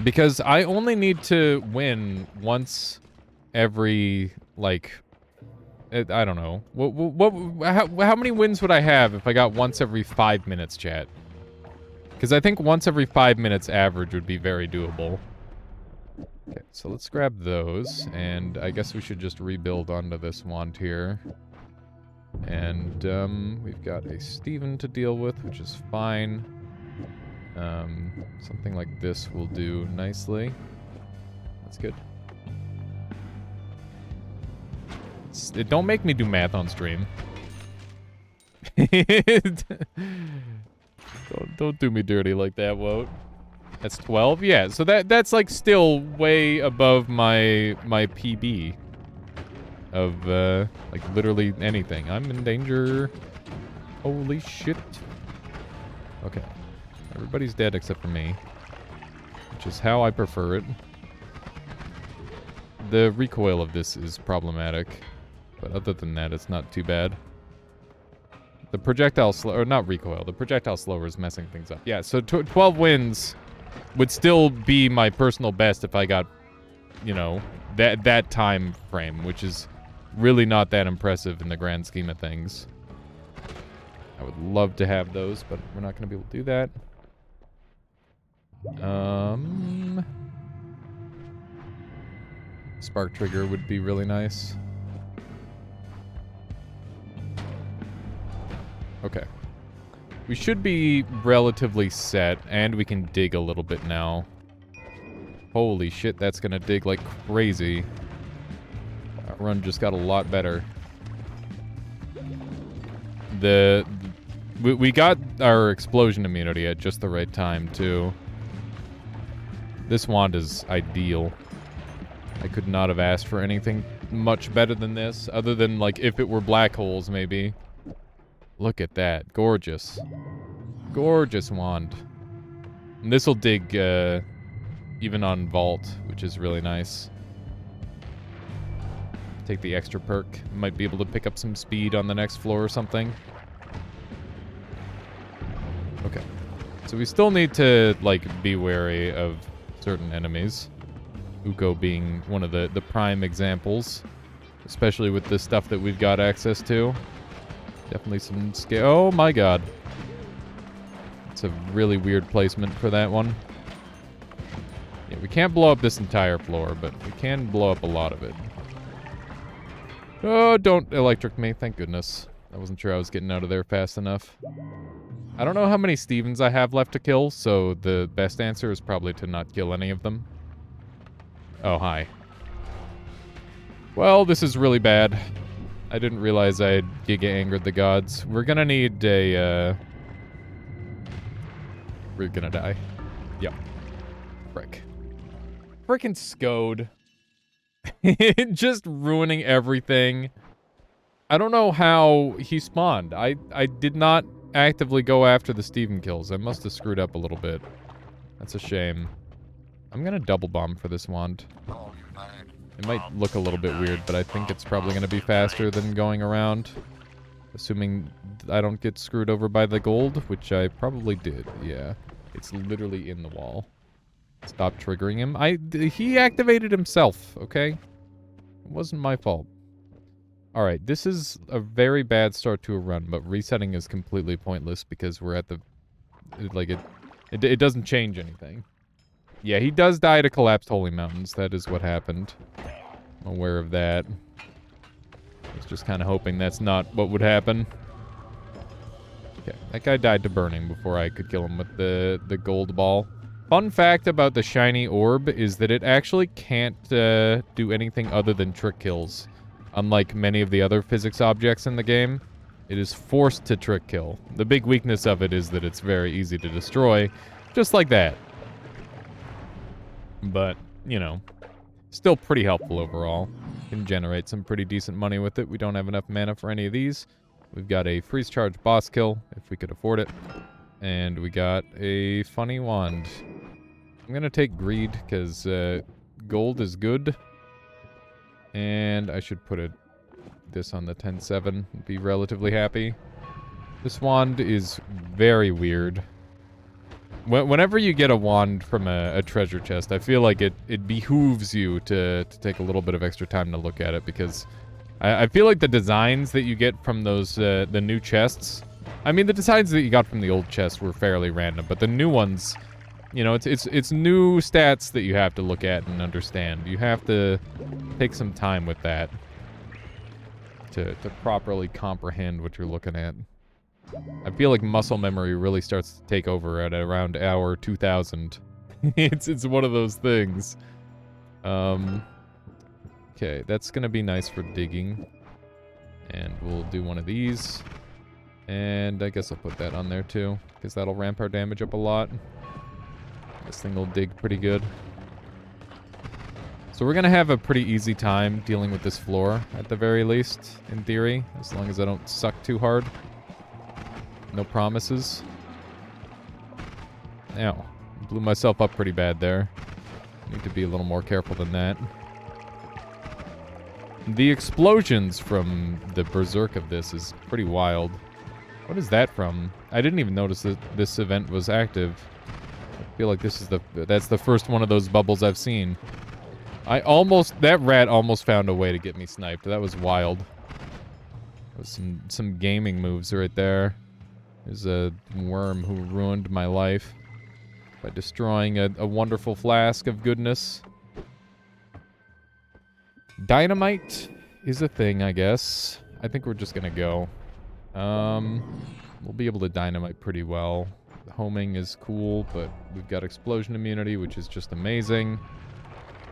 Because I only need to win once every, like, I don't know. How many wins would I have if I got once every 5 minutes, chat? Because I think once every 5 minutes average would be very doable. Okay, so let's grab those, and I guess we should just rebuild onto this wand here. And, we've got a Steven to deal with, which is fine. Something like this will do nicely. That's good. Don't make me do math on stream. Don't do me dirty like that, Woat. That's 12? Yeah, so that's like still way above my PB of like literally anything. I'm in danger. Holy shit. Okay. Everybody's dead except for me, which is how I prefer it. The recoil of this is problematic, but other than that, it's not too bad. The projectile or not recoil, the projectile slower is messing things up. Yeah, so 12 wins would still be my personal best if I got, you know, that time frame, which is really not that impressive in the grand scheme of things. I would love to have those, but we're not going to be able to do that. Spark trigger would be really nice. Okay. We should be relatively set, and we can dig a little bit now. Holy shit, that's gonna dig like crazy. That run just got a lot better. We got our explosion immunity at just the right time, too. This wand is ideal. I could not have asked for anything much better than this, other than, like, if it were black holes, maybe. Look at that. Gorgeous. Gorgeous wand. And this'll dig, even on Vault, which is really nice. Take the extra perk. Might be able to pick up some speed on the next floor or something. Okay. So we still need to, like, be wary of certain enemies. Uko being one of the prime examples. Especially with the stuff that we've got access to. Definitely some scale. Oh my god. It's a really weird placement for that one. Yeah, we can't blow up this entire floor, but we can blow up a lot of it. Oh, don't electric me. Thank goodness. I wasn't sure I was getting out of there fast enough. I don't know how many Stevens I have left to kill, so the best answer is probably to not kill any of them. Oh, hi. Well, this is really bad. I didn't realize I had Giga Angered the gods. We're gonna need a, We're gonna die. Yep. Frick. Frickin' Scode. Just ruining everything. I don't know how he spawned. I did not actively go after the Steven kills. I must have screwed up a little bit. That's a shame. I'm gonna double bomb for this wand. It might look a little bit weird, but I think it's probably gonna be faster than going around. Assuming I don't get screwed over by the gold, which I probably did, yeah. It's literally in the wall. Stop triggering him. He activated himself, okay? It wasn't my fault. Alright, this is a very bad start to a run, but resetting is completely pointless because we're at the... It doesn't change anything. Yeah, he does die to collapsed holy mountains. That is what happened. I'm aware of that. I was just kind of hoping that's not what would happen. Okay, that guy died to burning before I could kill him with the gold ball. Fun fact about the shiny orb is that it actually can't do anything other than trick kills. Unlike many of the other physics objects in the game, it is forced to trick kill. The big weakness of it is that it's very easy to destroy, just like that. But, you know, still pretty helpful overall. Can generate some pretty decent money with it. We don't have enough mana for any of these. We've got a freeze charge boss kill, if we could afford it. And we got a funny wand. I'm gonna take greed, because gold is good. And I should put this on the 10-7, be relatively happy. This wand is very weird. Whenever you get a wand from a treasure chest, I feel like it behooves you to take a little bit of extra time to look at it, because I feel like the designs that you get from those the new chests, I mean, the designs that you got from the old chest were fairly random, but the new ones, you know, it's new stats that you have to look at and understand. You have to take some time with that to properly comprehend what you're looking at. I feel like muscle memory really starts to take over at around hour 2000. It's one of those things. Okay, that's gonna be nice for digging. And we'll do one of these. And I guess I'll put that on there too, because that'll ramp our damage up a lot. This thing will dig pretty good. So we're gonna have a pretty easy time dealing with this floor, at the very least, in theory, as long as I don't suck too hard. No promises. Ow. Blew myself up pretty bad there. Need to be a little more careful than that. The explosions from the berserk of this is pretty wild. What is that from? I didn't even notice that this event was active. I feel like this is that's the first one of those bubbles I've seen. That rat almost found a way to get me sniped. That was wild. That was some gaming moves right there. There's a worm who ruined my life by destroying a wonderful flask of goodness. Dynamite is a thing, I guess. I think we're just gonna go. We'll be able to dynamite pretty well. Homing is cool, but we've got explosion immunity, which is just amazing.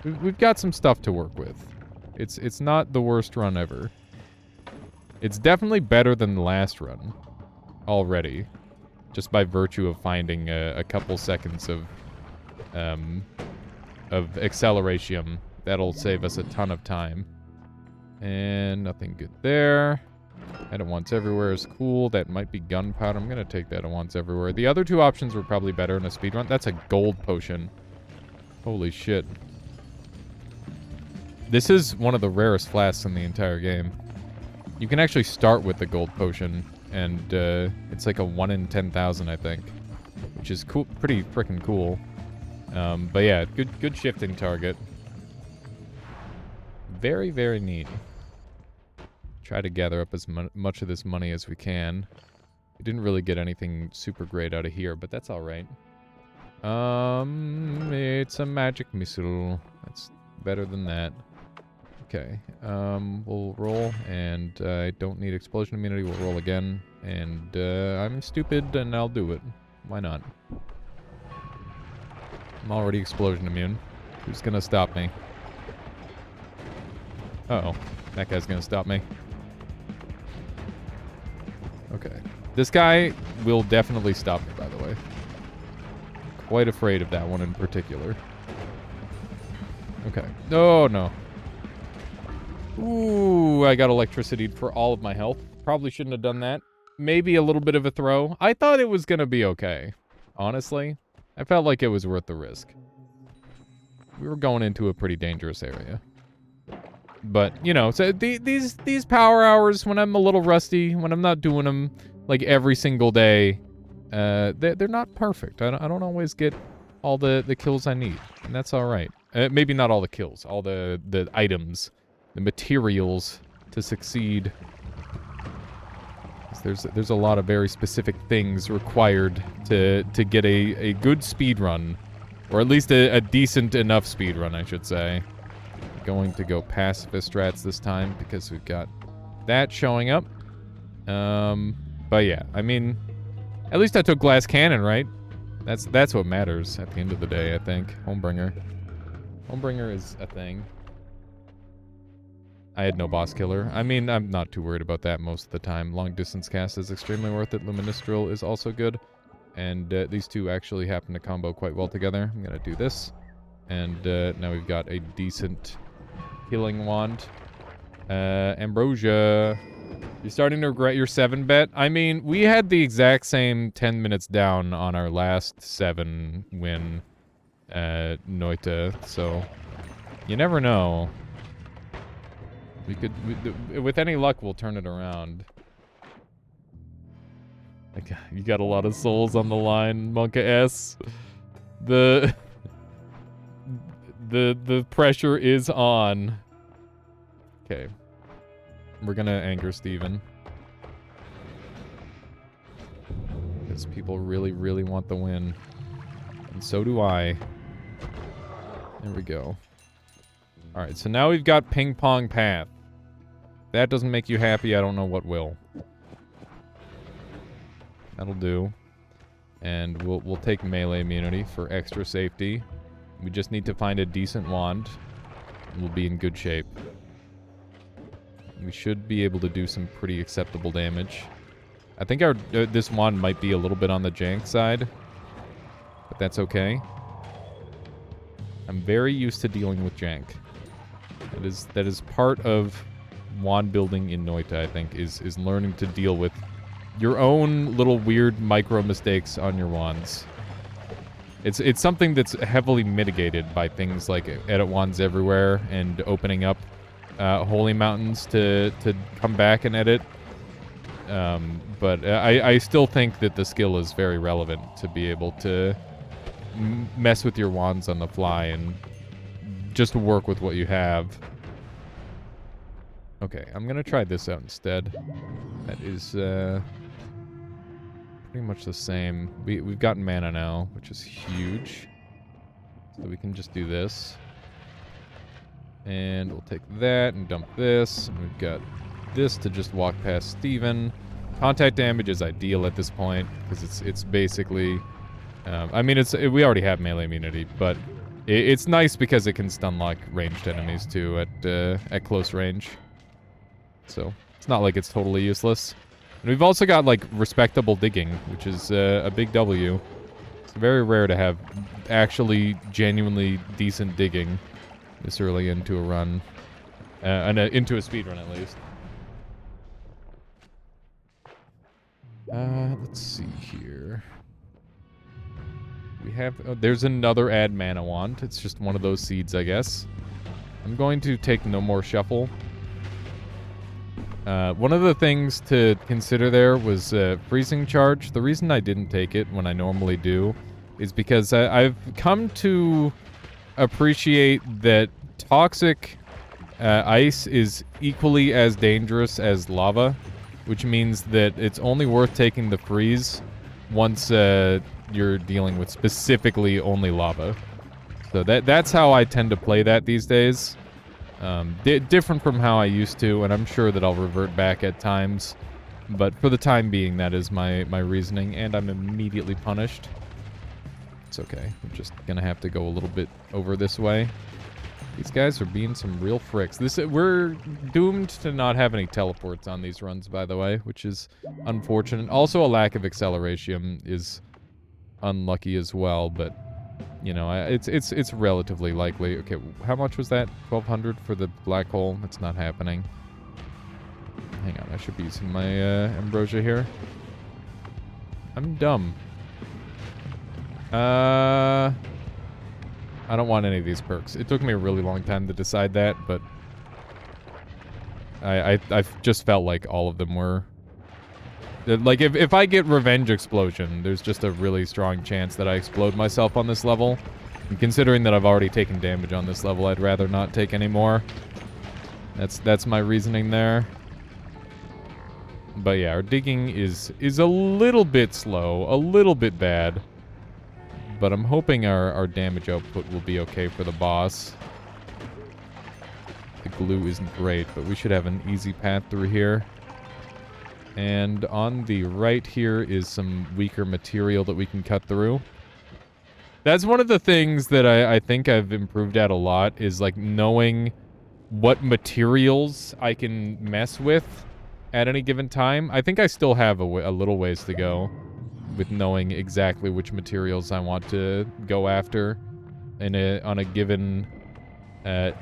We've got some stuff to work with. It's not the worst run ever. It's definitely better than the last run. Already, just by virtue of finding a couple seconds of acceleration. That'll save us a ton of time. And nothing good there. That once everywhere is cool. That might be gunpowder. I'm gonna take that once everywhere. The other two options were probably better in a speedrun. That's a gold potion. Holy shit. This is one of the rarest flasks in the entire game. You can actually start with the gold potion. And it's like a 1 in 10,000, I think, which is cool, pretty freaking cool. But yeah, good shifting target. Very, very neat. Try to gather up as much of this money as we can. We didn't really get anything super great out of here, but that's all right. It's a magic missile. That's better than that. Okay, we'll roll, and I don't need explosion immunity. We'll roll again, and I'm stupid, and I'll do it. Why not? I'm already explosion immune. Who's gonna stop me? Uh-oh, that guy's gonna stop me. Okay, this guy will definitely stop me, by the way. I'm quite afraid of that one in particular. Okay, oh no. Ooh, I got electricity for all of my health. Probably shouldn't have done that. Maybe a little bit of a throw. I thought it was gonna be okay. Honestly, I felt like it was worth the risk. We were going into a pretty dangerous area. But, you know, so these power hours, when I'm a little rusty, when I'm not doing them, like, every single day, they're not perfect. I don't always get all the kills I need, and that's alright. Maybe not all the kills, all the items, the materials to succeed. There's a lot of very specific things required to get a good speed run, or at least a decent enough speed run, I should say. Going to go pacifist strats this time because we've got that showing up. But yeah, I mean, at least I took glass cannon, right? That's what matters at the end of the day, I think. Homebringer is a thing. I had no boss killer. I mean, I'm not too worried about that most of the time. Long distance cast is extremely worth it. Luministral is also good. And these two actually happen to combo quite well together. I'm going to do this. And now we've got a decent healing wand. Ambrosia. You're starting to regret your 7 bet? I mean, we had the exact same 10 minutes down on our last 7 win noita, so you never know. We could, with any luck, we'll turn it around. You got a lot of souls on the line, Monka S. The pressure is on. Okay. We're gonna anger Steven. Because people really, really want the win. And so do I. There we go. Alright, so now we've got Ping Pong Path. If that doesn't make you happy, I don't know what will. That'll do. And we'll take melee immunity for extra safety. We just need to find a decent wand. And we'll be in good shape. We should be able to do some pretty acceptable damage. I think our this wand might be a little bit on the jank side. But that's okay. I'm very used to dealing with jank. That is part of wand building in Noita, I think, is learning to deal with your own little weird micro mistakes on your wands. It's something that's heavily mitigated by things like edit wands everywhere and opening up holy mountains to come back and edit. But I still think that the skill is very relevant to be able to mess with your wands on the fly and just work with what you have. Okay, I'm gonna try this out instead. That is pretty much the same. We've got mana now, which is huge. So we can just do this. And we'll take that and dump this. And we've got this to just walk past Steven. Contact damage is ideal at this point, because it's basically... I mean, we already have melee immunity, but it's nice because it can stun lock ranged enemies too at close range. So it's not like it's totally useless. And we've also got like respectable digging, which is a big W. It's very rare to have actually genuinely decent digging this early into a run, into a speed run at least. Let's see here. We have... Oh, there's another add mana wand. It's just one of those seeds, I guess. I'm going to take no more shuffle. One of the things to consider there was freezing charge. The reason I didn't take it when I normally do is because I've come to appreciate that toxic ice is equally as dangerous as lava, which means that it's only worth taking the freeze once you're dealing with specifically only lava. So that's how I tend to play that these days. Different from how I used to, and I'm sure that I'll revert back at times. But for the time being, that is my reasoning, and I'm immediately punished. It's okay. I'm just gonna have to go a little bit over this way. These guys are being some real fricks. We're doomed to not have any teleports on these runs, by the way, which is unfortunate. Also, a lack of acceleration is unlucky as well, but you know, it's relatively likely. Okay, how much was that? 1,200 for the black hole? That's not happening. Hang on, I should be using my ambrosia here. I'm dumb. I don't want any of these perks. It took me a really long time to decide that, but I just felt like all of them were... Like, if I get Revenge Explosion, there's just a really strong chance that I explode myself on this level. And considering that I've already taken damage on this level, I'd rather not take any more. That's my reasoning there. But yeah, our digging is a little bit slow, a little bit bad. But I'm hoping our damage output will be okay for the boss. The glue isn't great, but we should have an easy path through here. And on the right here is some weaker material that we can cut through. That's one of the things that I think I've improved at a lot, is like knowing what materials I can mess with at any given time. I think I still have a little ways to go with knowing exactly which materials I want to go after on a given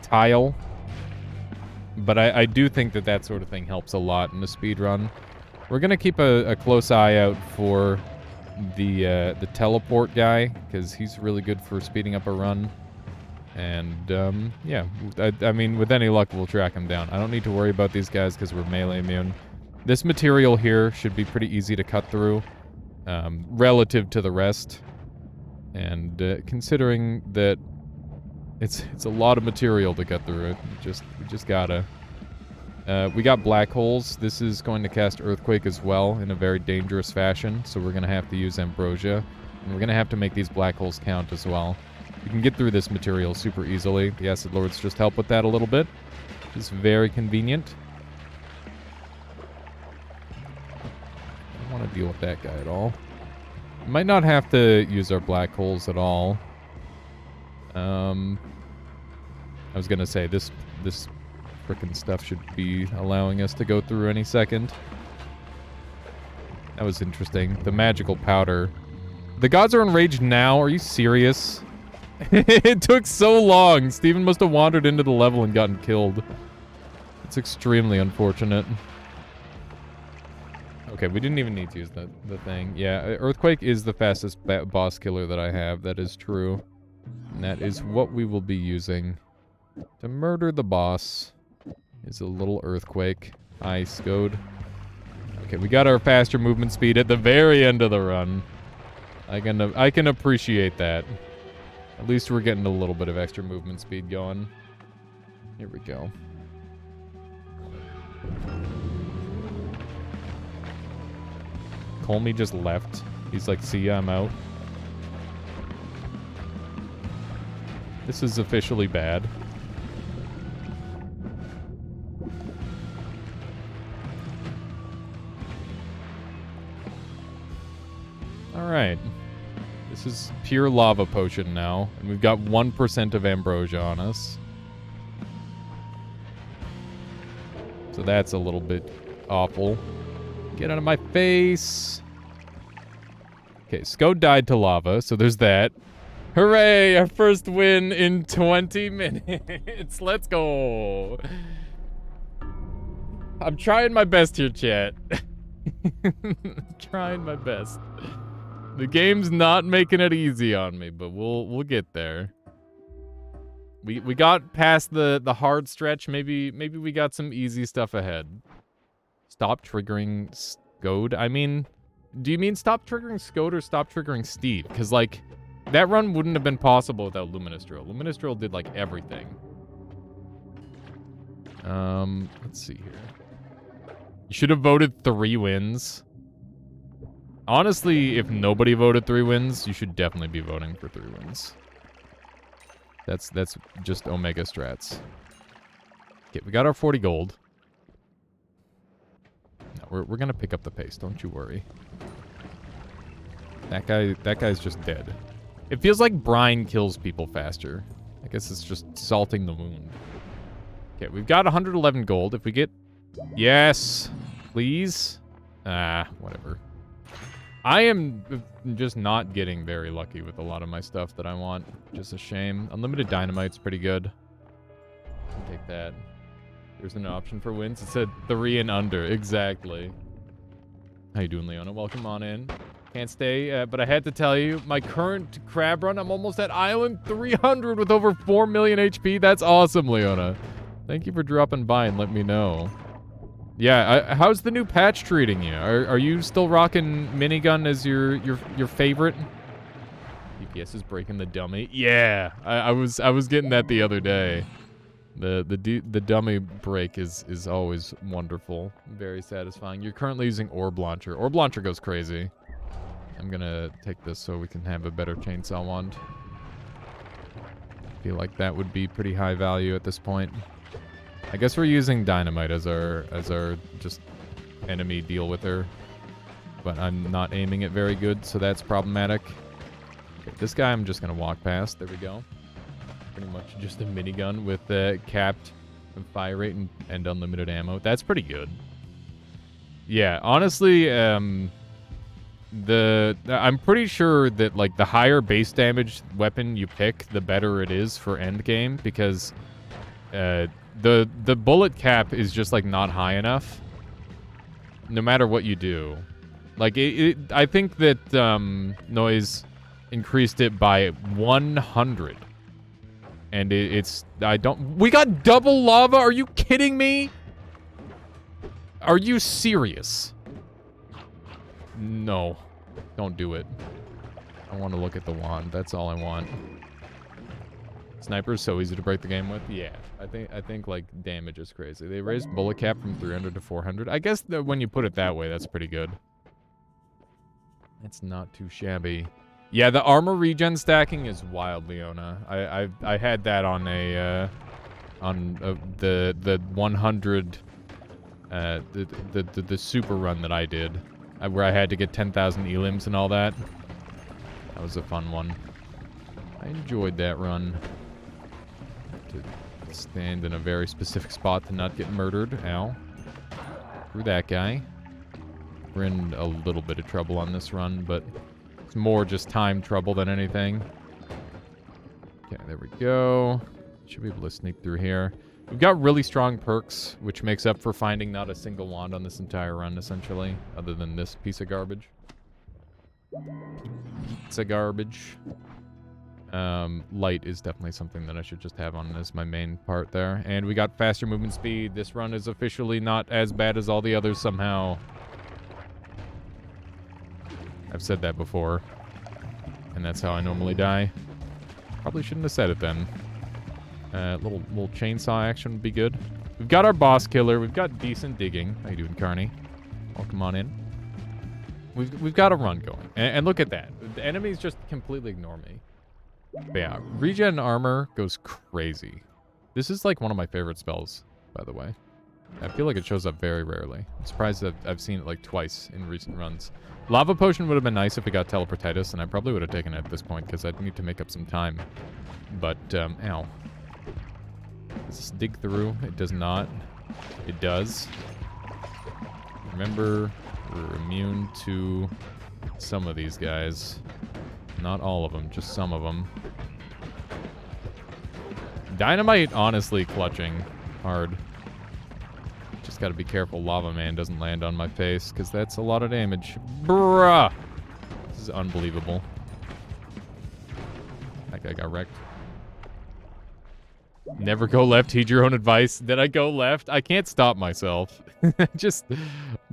tile. But I do think that sort of thing helps a lot in a speed run. We're gonna keep a close eye out for the teleport guy, because he's really good for speeding up a run. And yeah, I mean, with any luck, we'll track him down. I don't need to worry about these guys because we're melee immune. This material here should be pretty easy to cut through, relative to the rest. And considering that it's a lot of material to cut through, we just gotta. We got black holes. This is going to cast Earthquake as well in a very dangerous fashion, so we're gonna have to use Ambrosia, and we're gonna have to make these black holes count as well. We can get through this material super easily. The Acid Lords just help with that a little bit. It's very convenient. I don't want to deal with that guy at all. Might not have to use our black holes at all. I was gonna say this frickin' stuff should be allowing us to go through any second. That was interesting. The magical powder. The gods are enraged now. Are you serious? It took so long. Steven must have wandered into the level and gotten killed. It's extremely unfortunate. Okay, we didn't even need to use the thing. Yeah, Earthquake is the fastest boss killer that I have. That is true. And that is what we will be using to murder the boss. Is a little Earthquake. Ice code. Okay, we got our faster movement speed at the very end of the run. I can appreciate that. At least we're getting a little bit of extra movement speed going. Here we go. Colmy just left. He's like, see ya, I'm out. This is officially bad. Alright. This is pure lava potion now, and we've got 1% of ambrosia on us. So that's a little bit awful. Get out of my face! Okay, Sko died to lava, so there's that. Hooray! Our first win in 20 minutes! Let's go! I'm trying my best here, chat. Trying my best. The game's not making it easy on me, but we'll get there. We got past the hard stretch. Maybe we got some easy stuff ahead. Stop triggering Skode. I mean, do you mean stop triggering Skode or stop triggering Steve? Because like that run wouldn't have been possible without Luminous Drill. Luminous Drill did like everything. Let's see here. You should have voted 3 wins. Honestly, if nobody voted 3 wins, you should definitely be voting for 3 wins. That's just Omega strats. Okay, we got our 40 gold. No, we're gonna pick up the pace, don't you worry. That guy's just dead. It feels like brine kills people faster. I guess it's just salting the wound. Okay, we've got 111 gold. If we get... Yes! Please? Whatever. I am just not getting very lucky with a lot of my stuff that I want. Just a shame. Unlimited Dynamite's pretty good. I'll take that. There's an option for wins. It said 3 and under. Exactly. How you doing, Leona? Welcome on in. Can't stay, but I had to tell you, my current crab run, I'm almost at Island 300 with over 4 million HP. That's awesome, Leona. Thank you for dropping by and let me know. Yeah, how's the new patch treating you? Are you still rocking minigun as your favorite? DPS is breaking the dummy. Yeah, I was getting that the other day. The dummy break is always wonderful, very satisfying. You're currently using Orb Launcher. Orb Launcher goes crazy. I'm gonna take this so we can have a better chainsaw wand. I feel like that would be pretty high value at this point. I guess we're using Dynamite as our just enemy deal with her. But I'm not aiming it very good, so that's problematic. Okay, this guy I'm just gonna walk past. There we go. Pretty much just a minigun with capped fire rate and unlimited ammo. That's pretty good. Yeah, honestly, I'm pretty sure that like the higher base damage weapon you pick, the better it is for end game, because the bullet cap is just like not high enough. No matter what you do, like I think that Noise increased it by 100, and we got double lava. Are you kidding me? Are you serious? No, don't do it. I want to look at the wand. That's all I want. Sniper's so easy to break the game with. Yeah, I think like damage is crazy. They raised bullet cap from 300 to 400. I guess that when you put it that way, that's pretty good. It's not too shabby. Yeah, the armor regen stacking is wild, Leona. I had that on the 100 the super run that I did, where I had to get 10,000 elims and all that. That was a fun one. I enjoyed that run. To stand in a very specific spot to not get murdered. Ow. Through that guy. We're in a little bit of trouble on this run, but it's more just time trouble than anything. Okay, there we go. Should be able to sneak through here. We've got really strong perks, which makes up for finding not a single wand on this entire run, essentially, other than this piece of garbage. Pizza garbage. Light is definitely something that I should just have on as my main part there. And we got faster movement speed. This run is officially not as bad as all the others somehow. I've said that before. And that's how I normally die. Probably shouldn't have said it then. Little chainsaw action would be good. We've got our boss killer. We've got decent digging. How you doing, Carney? Welcome on in. We've got a run going. And look at that. The enemies just completely ignore me. But yeah, regen armor goes crazy. This is like one of my favorite spells, by the way. I feel like it shows up very rarely. I'm surprised that I've seen it like twice in recent runs. Lava potion would have been nice if it got teleportitis, and I probably would have taken it at this point because I'd need to make up some time. But, ow. Does this dig through? It does not. It does. Remember, we're immune to some of these guys. Not all of them, just some of them. Dynamite, honestly, clutching hard. Just gotta be careful Lava Man doesn't land on my face, because that's a lot of damage. Bruh! This is unbelievable. That guy got wrecked. Never go left, heed your own advice. Did I go left? I can't stop myself. I'm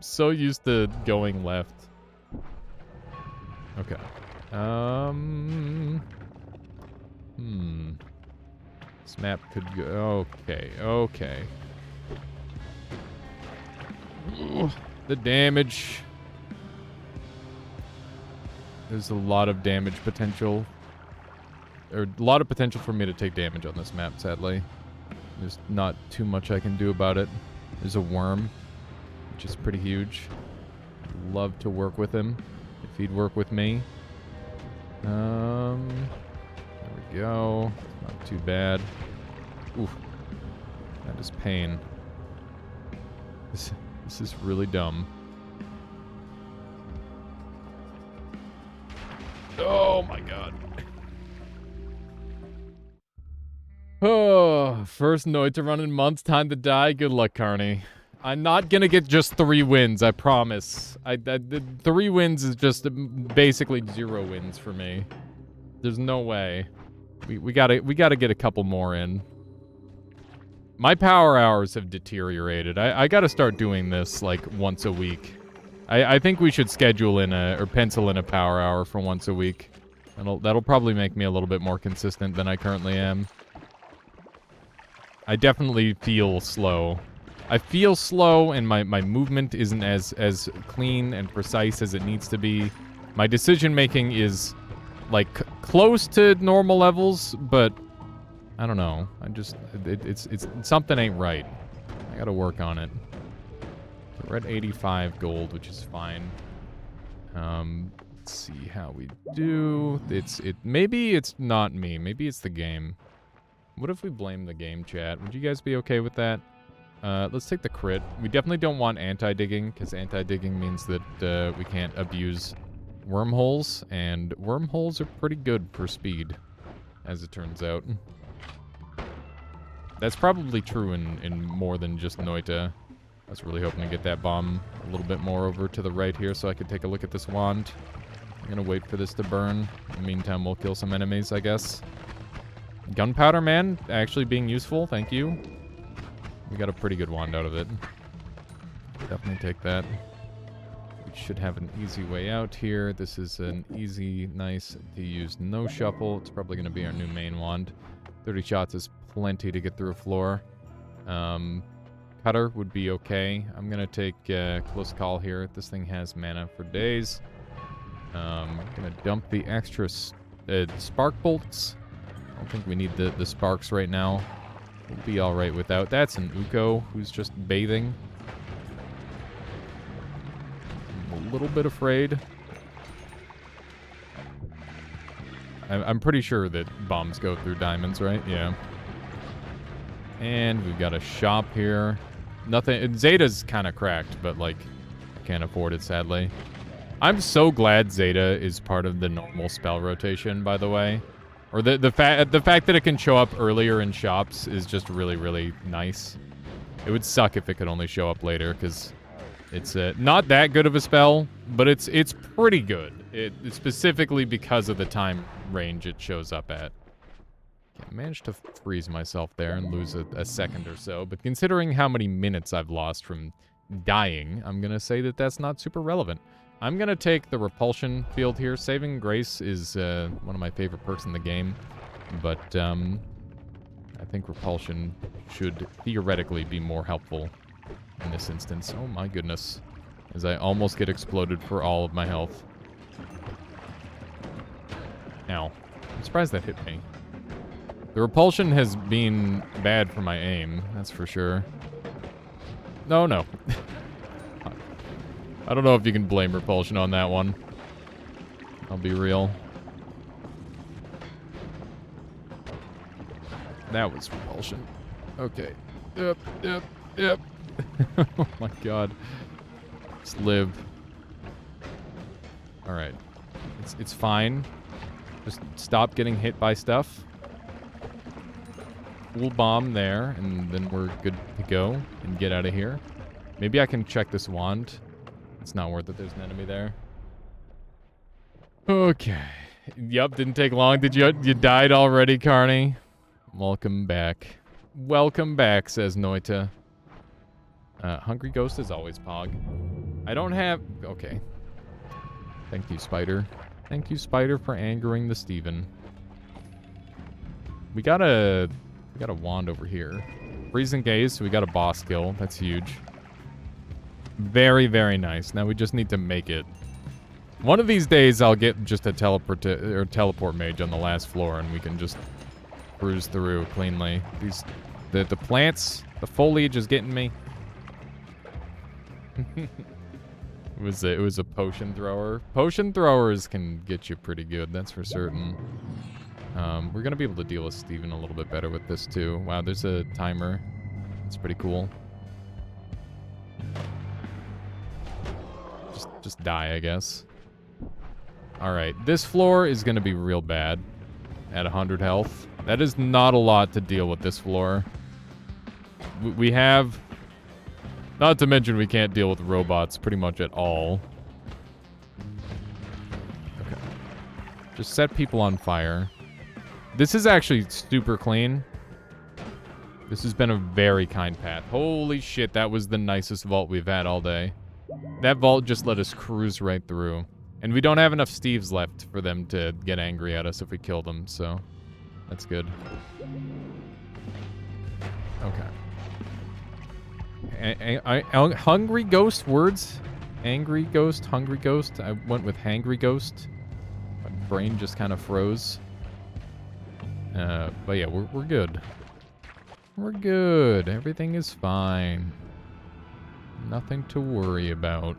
so used to going left. Okay. This map could go... Okay. Ugh, the damage. There's a lot of damage potential. There's a lot of potential for me to take damage on this map, sadly. There's not too much I can do about it. There's a worm, which is pretty huge. I'd love to work with him, if he'd work with me. There we go. Not too bad. Oof. That is pain. This is really dumb. Oh my god. Oh, first noita run in months, time to die. Good luck, Carney. I'm not gonna get just 3 wins, I promise. The 3 wins is just basically 0 wins for me. There's no way. We gotta get a couple more in. My power hours have deteriorated. I gotta start doing this like once a week. I think we should schedule in or pencil in a power hour for once a week. That'll probably make me a little bit more consistent than I currently am. I definitely feel slow. I feel slow, and my movement isn't as clean and precise as it needs to be. My decision-making is, like, close to normal levels, but I don't know. It's something ain't right. I gotta work on it. We're at 85 gold, which is fine. Let's see how we do. Maybe it's not me. Maybe it's the game. What if we blame the game, chat? Would you guys be okay with that? Let's take the crit. We definitely don't want anti-digging, because anti-digging means that we can't abuse wormholes, and wormholes are pretty good for speed, as it turns out. That's probably true in more than just Noita. I was really hoping to get that bomb a little bit more over to the right here so I could take a look at this wand. I'm gonna wait for this to burn. In the meantime, we'll kill some enemies, I guess. Gunpowder Man actually being useful, thank you. We got a pretty good wand out of it. Definitely take that. We should have an easy way out here. This is an easy, nice to use no shuffle. It's probably going to be our new main wand. 30 shots is plenty to get through a floor. Cutter would be okay. I'm going to take close call here. This thing has mana for days. I'm going to dump the extra spark bolts. I don't think we need the sparks right now. We'll be alright without. That's an Uko who's just bathing. I'm a little bit afraid. I'm pretty sure that bombs go through diamonds, right? Yeah. And we've got a shop here. Nothing. Zeta's kind of cracked, but, like, I can't afford it, sadly. I'm so glad Zeta is part of the normal spell rotation, by the way. Or the fact that it can show up earlier in shops is just really, really nice. It would suck if it could only show up later, because it's not that good of a spell, but it's pretty good. It's specifically because of the time range it shows up at. Okay, I managed to freeze myself there and lose a second or so, but considering how many minutes I've lost from dying, I'm going to say that that's not super relevant. I'm going to take the repulsion field here. Saving Grace is one of my favorite perks in the game, but I think repulsion should theoretically be more helpful in this instance. Oh my goodness. As I almost get exploded for all of my health. Ow. I'm surprised that hit me. The repulsion has been bad for my aim, that's for sure. No. I don't know if you can blame repulsion on that one. I'll be real. That was repulsion. Okay. Yep. Oh my god. Just live. Alright. It's fine. Just stop getting hit by stuff. Full bomb there, and then we're good to go and get out of here. Maybe I can check this wand. It's not worth it. There's an enemy there. Okay. Yep, didn't take long. Did you died already, Carney? Welcome back. Welcome back, says Noita. Hungry Ghost is always Pog. I don't have... Okay. Thank you, Spider. Thank you, Spider, for angering the Steven. We got a wand over here. Freezing Gaze, so we got a boss skill. That's huge. Very, very nice. Now we just need to make it. One of these days, I'll get just a teleport mage on the last floor, and we can just cruise through cleanly. The plants, the foliage is getting me. It was a potion thrower. Potion throwers can get you pretty good, that's for certain. We're gonna be able to deal with Steven a little bit better with this too. Wow, there's a timer. That's pretty cool. Just die, I guess. Alright, this floor is gonna be real bad at 100 health. That is not a lot to deal with this floor. We have... Not to mention we can't deal with robots pretty much at all. Okay. Just set people on fire. This is actually super clean. This has been a very kind path. Holy shit, that was the nicest vault we've had all day. That vault just let us cruise right through. And we don't have enough Steves left for them to get angry at us if we kill them, so that's good. Okay. Hungry Ghost words? Angry Ghost? Hungry Ghost? I went with Hangry Ghost. My brain just kind of froze. But yeah, we're good. We're good. Everything is fine. Nothing to worry about.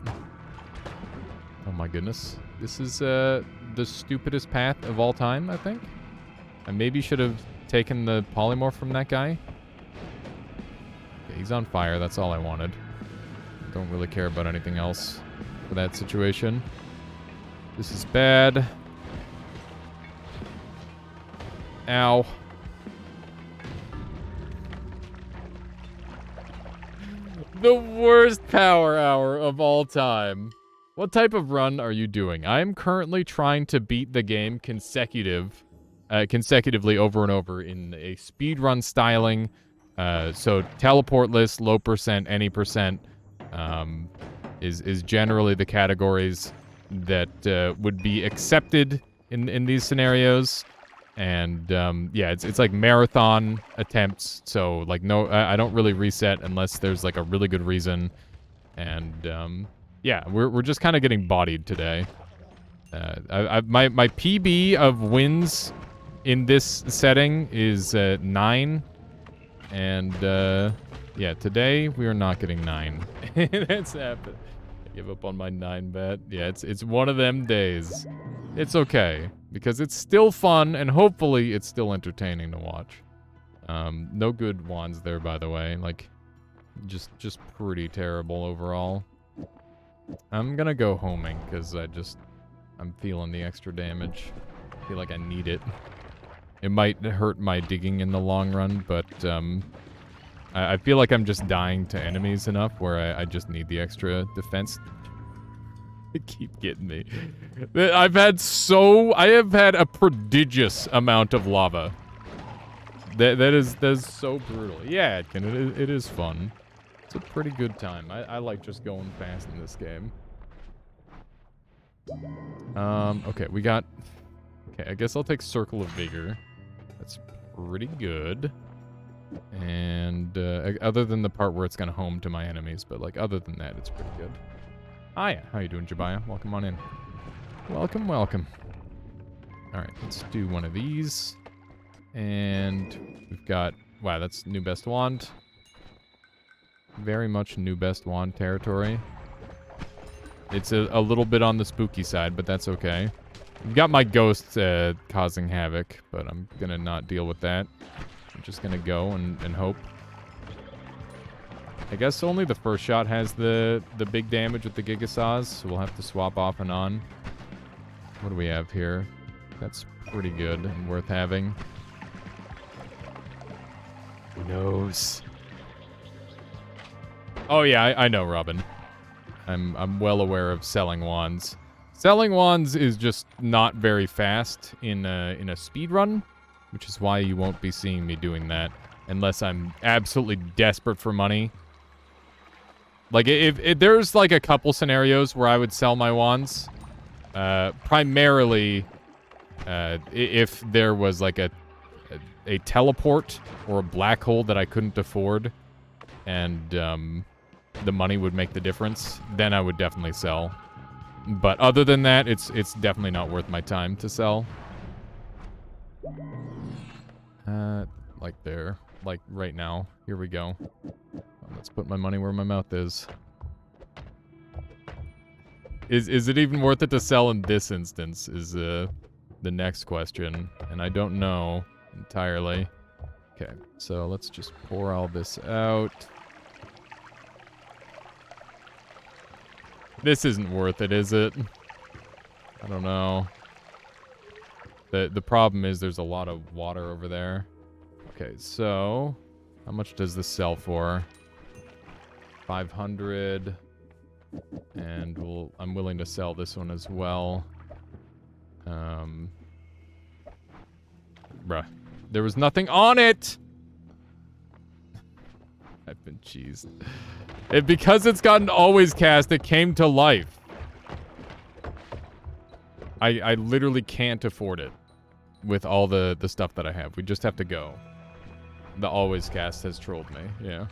Oh my goodness. This is the stupidest path of all time, I think. I maybe should have taken the polymorph from that guy? Okay, he's on fire. That's all I wanted. Don't really care about anything else for that situation. This is bad. Ow. The worst power hour of all time. What type of run are you doing? I am currently trying to beat the game consecutively over and over in a speedrun styling. So teleportless, low percent, any percent is generally the categories that would be accepted in these scenarios. And yeah, it's like marathon attempts. So like no, I don't really reset unless there's like a really good reason. And yeah, we're just kind of getting bodied today. My PB of wins in this setting is 9. And yeah, today we are not getting 9. That's happened. I give up on my 9 bet. Yeah, it's one of them days. It's okay, because it's still fun, and hopefully it's still entertaining to watch. No good wands there, by the way. Like, just pretty terrible overall. I'm gonna go homing, because I'm feeling the extra damage. I feel like I need it. It might hurt my digging in the long run, but I feel like I'm just dying to enemies enough where I just need the extra defense. They keep getting me. I have had a prodigious amount of lava. That is so brutal. Yeah, it is fun. It's a pretty good time. I like just going fast in this game. Okay, we got... Okay, I guess I'll take Circle of Vigor. That's pretty good. And other than the part where it's gonna home to my enemies, but like other than that, it's pretty good. Hiya, how you doing, Jabaya? Welcome on in. Welcome, welcome. All right, let's do one of these. And we've got, wow, that's new best wand. Very much new best wand territory. It's a little bit on the spooky side, but that's okay. We've got my ghost causing havoc, but I'm gonna not deal with that. I'm just gonna go and hope. I guess only the first shot has the big damage with the Gigasaws, so we'll have to swap off and on. What do we have here? That's pretty good and worth having. Who knows? Oh yeah, I know, Robin. I'm well aware of selling wands. Selling wands is just not very fast in a speed run, which is why you won't be seeing me doing that unless I'm absolutely desperate for money. Like, if there's, like, a couple scenarios where I would sell my wands, primarily, if there was, like, a teleport or a black hole that I couldn't afford, and, the money would make the difference, then I would definitely sell. But other than that, it's definitely not worth my time to sell. Like there. Like, right now. Here we go. Let's put my money where my mouth is. Is it even worth it to sell in this instance is the next question. And I don't know entirely. Okay, so let's just pour all this out. This isn't worth it, is it? I don't know. The problem is there's a lot of water over there. Okay, so how much does this sell for? 500. And I'm willing to sell this one as well. Bruh. There was nothing on it! I've been cheesed. Because it's gotten always cast, it came to life. I literally can't afford it with all the stuff that I have. We just have to go. The always cast has trolled me. Yeah.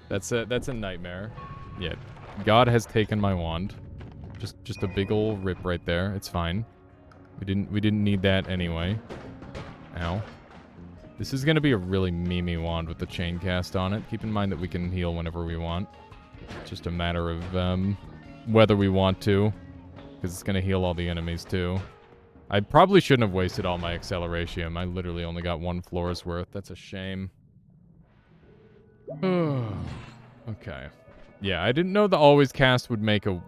That's a nightmare. Yeah. God has taken my wand. Just a big ol' rip right there. It's fine. We didn't need that anyway. Ow. This is gonna be a really memey wand with the chain cast on it. Keep in mind that we can heal whenever we want. It's just a matter of whether we want to. Because it's gonna heal all the enemies too. I probably shouldn't have wasted all my acceleration. I literally only got 1 floor's worth. That's a shame. Okay. Yeah, I didn't know the always cast would make a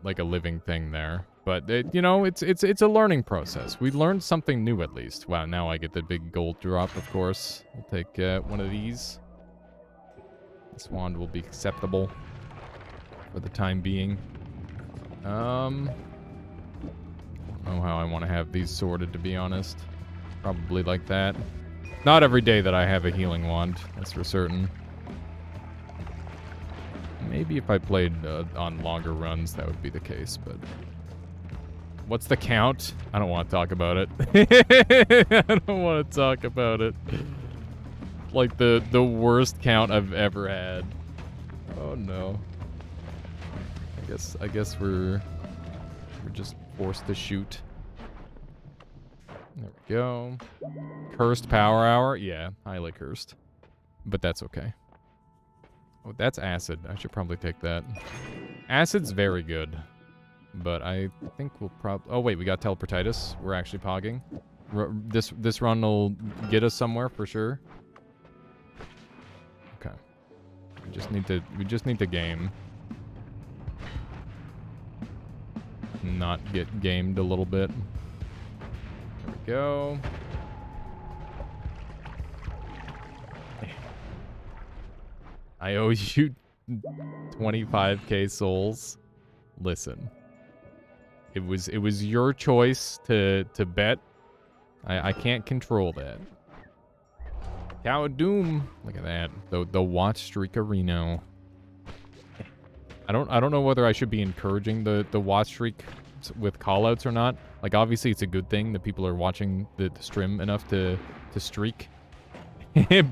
like a living thing there, but you know, it's a learning process. We learned something new at least. Wow, now I get the big gold drop, of course. I'll take one of these. This wand will be acceptable for the time being. I don't know how I want to have these sorted, to be honest. Probably like that. Not every day that I have a healing wand, that's for certain. Maybe if I played on longer runs, that would be the case, but... What's the count? I don't want to talk about it. I don't want to talk about it. Like the worst count I've ever had. Oh no. I guess we're just forced to shoot. There we go. Cursed power hour? Yeah, highly cursed. But that's okay. Oh, that's acid. I should probably take that. Acid's very good. But I think we'll probably... Oh, wait, we got teleportitis. We're actually pogging. This run will get us somewhere for sure. Okay. We just need to game. Not get gamed a little bit. There we go. I owe you 25k souls. Listen. It was your choice to bet. I can't control that. Cow of Doom. Look at that. The watch streakerino. I don't know whether I should be encouraging the watch streak with callouts or not. Like, obviously it's a good thing that people are watching the stream enough to streak.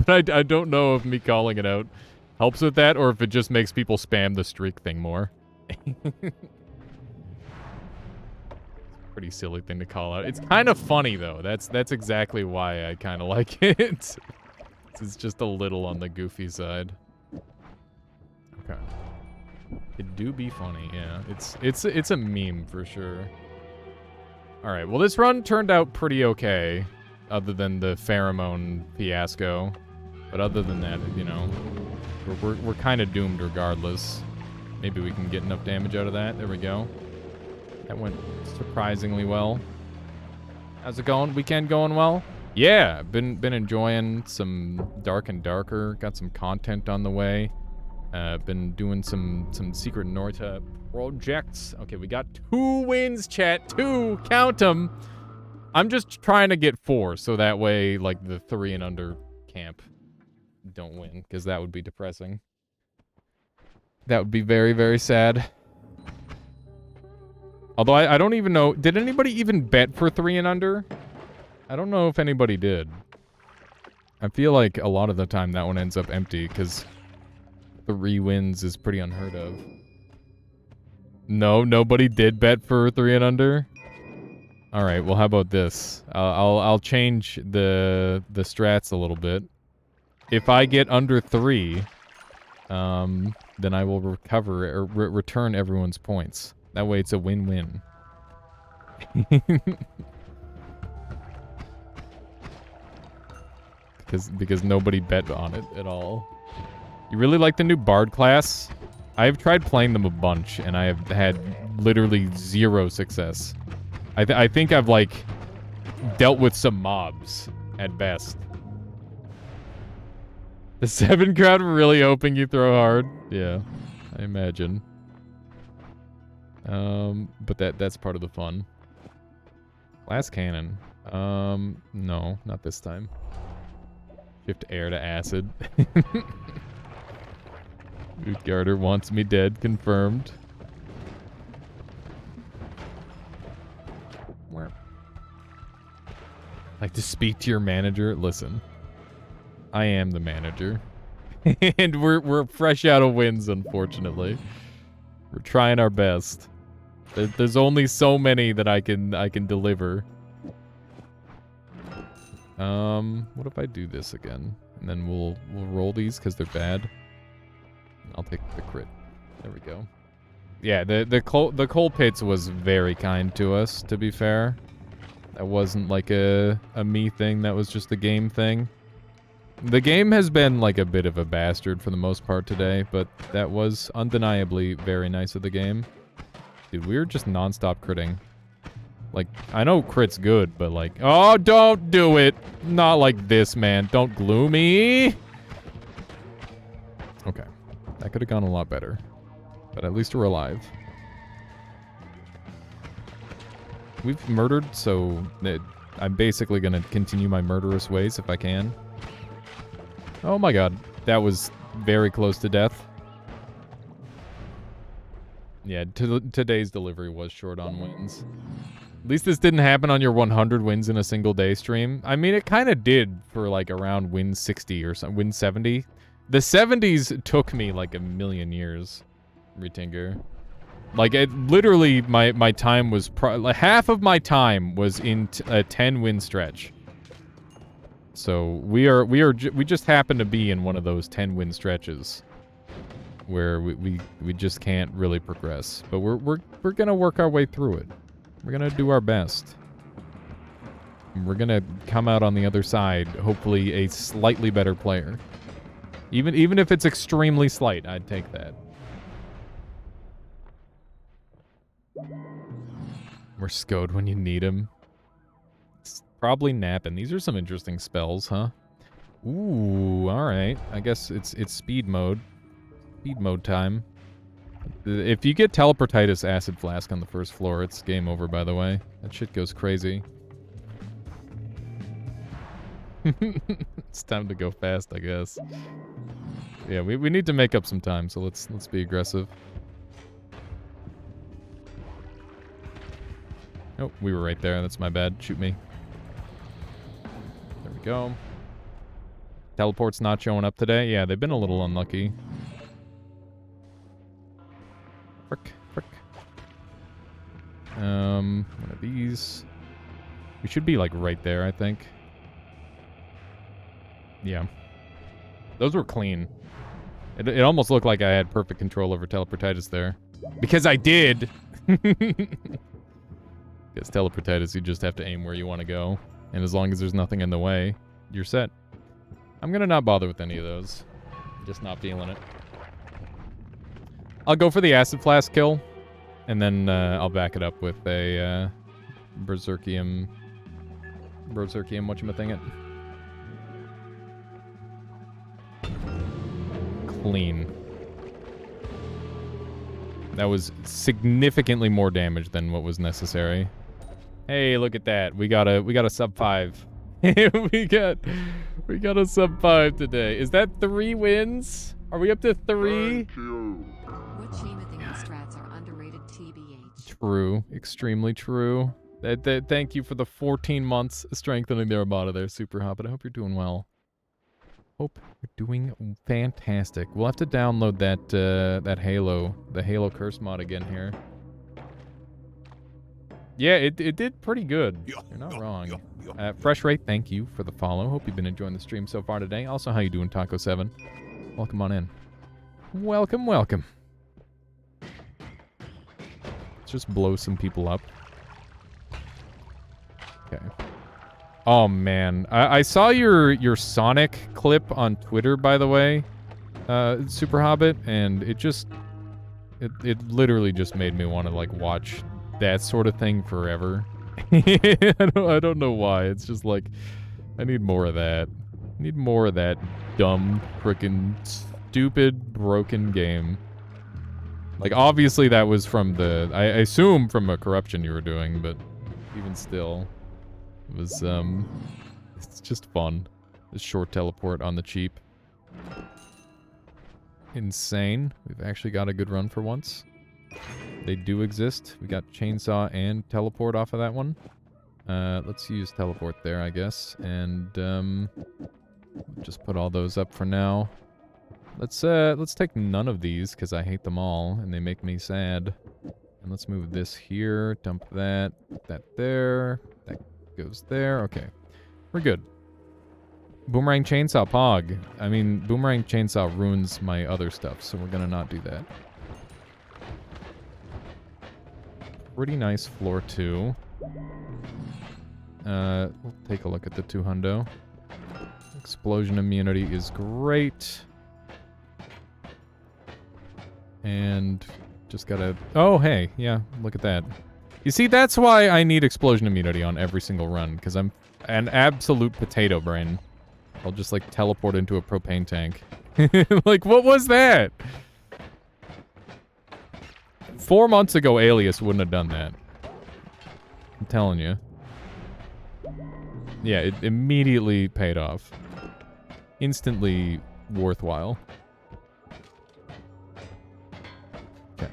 But I don't know if me calling it out helps with that, or if it just makes people spam the streak thing more. Pretty silly thing to call out. It's kind of funny though. That's exactly why I kind of like it. It's just a little on the goofy side. Okay. It do be funny, yeah. It's a meme for sure. All right. Well, this run turned out pretty okay, other than the pheromone fiasco. But other than that, you know, we're kind of doomed regardless. Maybe we can get enough damage out of that. There we go. That went surprisingly well. How's it going? Weekend going well? Yeah, been enjoying some Dark and Darker. Got some content on the way. Been doing some secret Noita projects. Okay, we got 2 wins, chat. 2, count them. I'm just trying to get 4, so that way, like, the 3 and under camp don't win, because that would be depressing. That would be very, very sad. Although I don't even know, did anybody even bet for 3 and under? I don't know if anybody did. I feel like a lot of the time that one ends up empty, because 3 wins is pretty unheard of. No, nobody did bet for 3 and under? Alright, well how about this? I'll change the strats a little bit. If I get under 3, then I will recover or return everyone's points. That way it's a win-win. because nobody bet on it at all. You really like the new Bard class? I've tried playing them a bunch, and I have had literally 0 success. I think I've, like, dealt with some mobs, at best. The 7 crowd were really hoping you throw hard? Yeah, I imagine. But that's part of the fun. Glass cannon. No, not this time. Shift air to acid. Utgarder wants me dead, confirmed. Like to speak to your manager? Listen. I am the manager. And we're fresh out of wins, unfortunately. We're trying our best. There's only so many that I can deliver. What if I do this again? And then we'll roll these because they're bad. I'll take the crit. There we go. Yeah, the coal pits was very kind to us, to be fair. That wasn't like a me thing, that was just a game thing. The game has been like a bit of a bastard for the most part today, but that was undeniably very nice of the game. Dude, we were just non-stop critting. Like, I know crit's good, but like, oh, don't do it. Not like this, man. Don't glue me. Okay. That could have gone a lot better. But at least we're alive. We've murdered, so I'm basically going to continue my murderous ways if I can. Oh my god. That was very close to death. Yeah, today's delivery was short on wins. At least this didn't happen on your 100 wins in a single day stream. I mean, it kind of did for like around win 60 or something, win 70. The 70s took me like a million years, Retinger. Like, it literally, my time was, like, half of my time was in a 10 win stretch. So we just happen to be in one of those 10 win stretches where we just can't really progress. But we're gonna work our way through it. We're gonna do our best. We're gonna come out on the other side, hopefully a slightly better player. Even if it's extremely slight, I'd take that. We're Scode when you need him. It's probably napping. These are some interesting spells, huh? Ooh, alright. I guess it's speed mode. Speed mode time. If you get Teleportitis Acid Flask on the first floor, it's game over, by the way. That shit goes crazy. It's time to go fast, I guess. Yeah, we need to make up some time, so let's be aggressive. Oh, we were right there. That's my bad. Shoot me. There we go. Teleport's not showing up today. Yeah, they've been a little unlucky. Frick. One of these. We should be like right there, I think. Yeah. Those were clean. It almost looked like I had perfect control over Teleportitis there. Because I did! Because Teleportitis, you just have to aim where you want to go. And as long as there's nothing in the way, you're set. I'm gonna not bother with any of those. Just not feeling it. I'll go for the Acid Flask kill. And then I'll back it up with a Berserkium, whatchamacallit. Clean. That was significantly more damage than what was necessary. Hey, look at that. We got a sub 5. we got a sub 5 today. Is that 3 wins? Are we up to 3? What Shamathing strats are underrated TBH. True. Extremely true. Thank you for the 14 months strengthening the Armada there, Super Hot, but I hope you're doing well. Hope you're doing fantastic. We'll have to download that Halo, the Halo Curse mod again here. Yeah, it did pretty good. You're not wrong. Fresh Ray, thank you for the follow. Hope you've been enjoying the stream so far today. Also, how you doing, Taco7? Welcome on in. Welcome. Let's just blow some people up. Okay. Oh, man. I saw your Sonic clip on Twitter, by the way, Super Hobbit, and it literally just made me want to, like, watch that sort of thing forever. I don't know why. It's just like, I need more of that. I need more of that dumb, frickin' stupid, broken game. Like, obviously that was from the, I assume from a corruption you were doing, but even still. It was, it's just fun. This short teleport on the cheap. Insane. We've actually got a good run for once. They do exist. We got chainsaw and teleport off of that one. Let's use teleport there, I guess. And, just put all those up for now. Let's take none of these, because I hate them all, and they make me sad. And let's move this here, dump that, put that there, that goes there. Okay, we're good. Boomerang Chainsaw Pog. I mean, Boomerang Chainsaw ruins my other stuff, so we're gonna not do that. Pretty nice floor 2. We'll take a look at the 200. Explosion immunity is great. And just gotta... Oh, hey. Yeah, look at that. You see, that's why I need explosion immunity on every single run, because I'm an absolute potato brain. I'll just, like, teleport into a propane tank. Like, what was that? 4 months ago, Alias wouldn't have done that. I'm telling you. Yeah, it immediately paid off. Instantly worthwhile. Okay.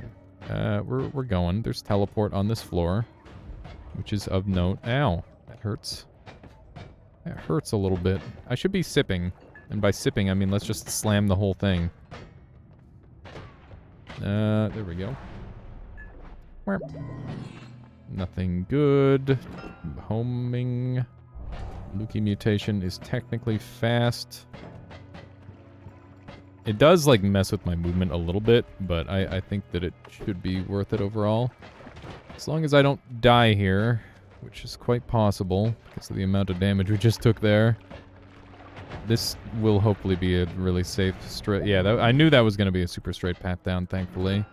We're going. There's teleport on this floor, which is of note. Ow. That hurts. That hurts a little bit. I should be sipping. And by sipping, I mean let's just slam the whole thing. There we go. Nothing good. Homing. Lukey mutation is technically fast. It does, like, mess with my movement a little bit, but I think that it should be worth it overall. As long as I don't die here, which is quite possible because of the amount of damage we just took there. This will hopefully be a really safe straight... Yeah, I knew that was going to be a super straight path down, thankfully.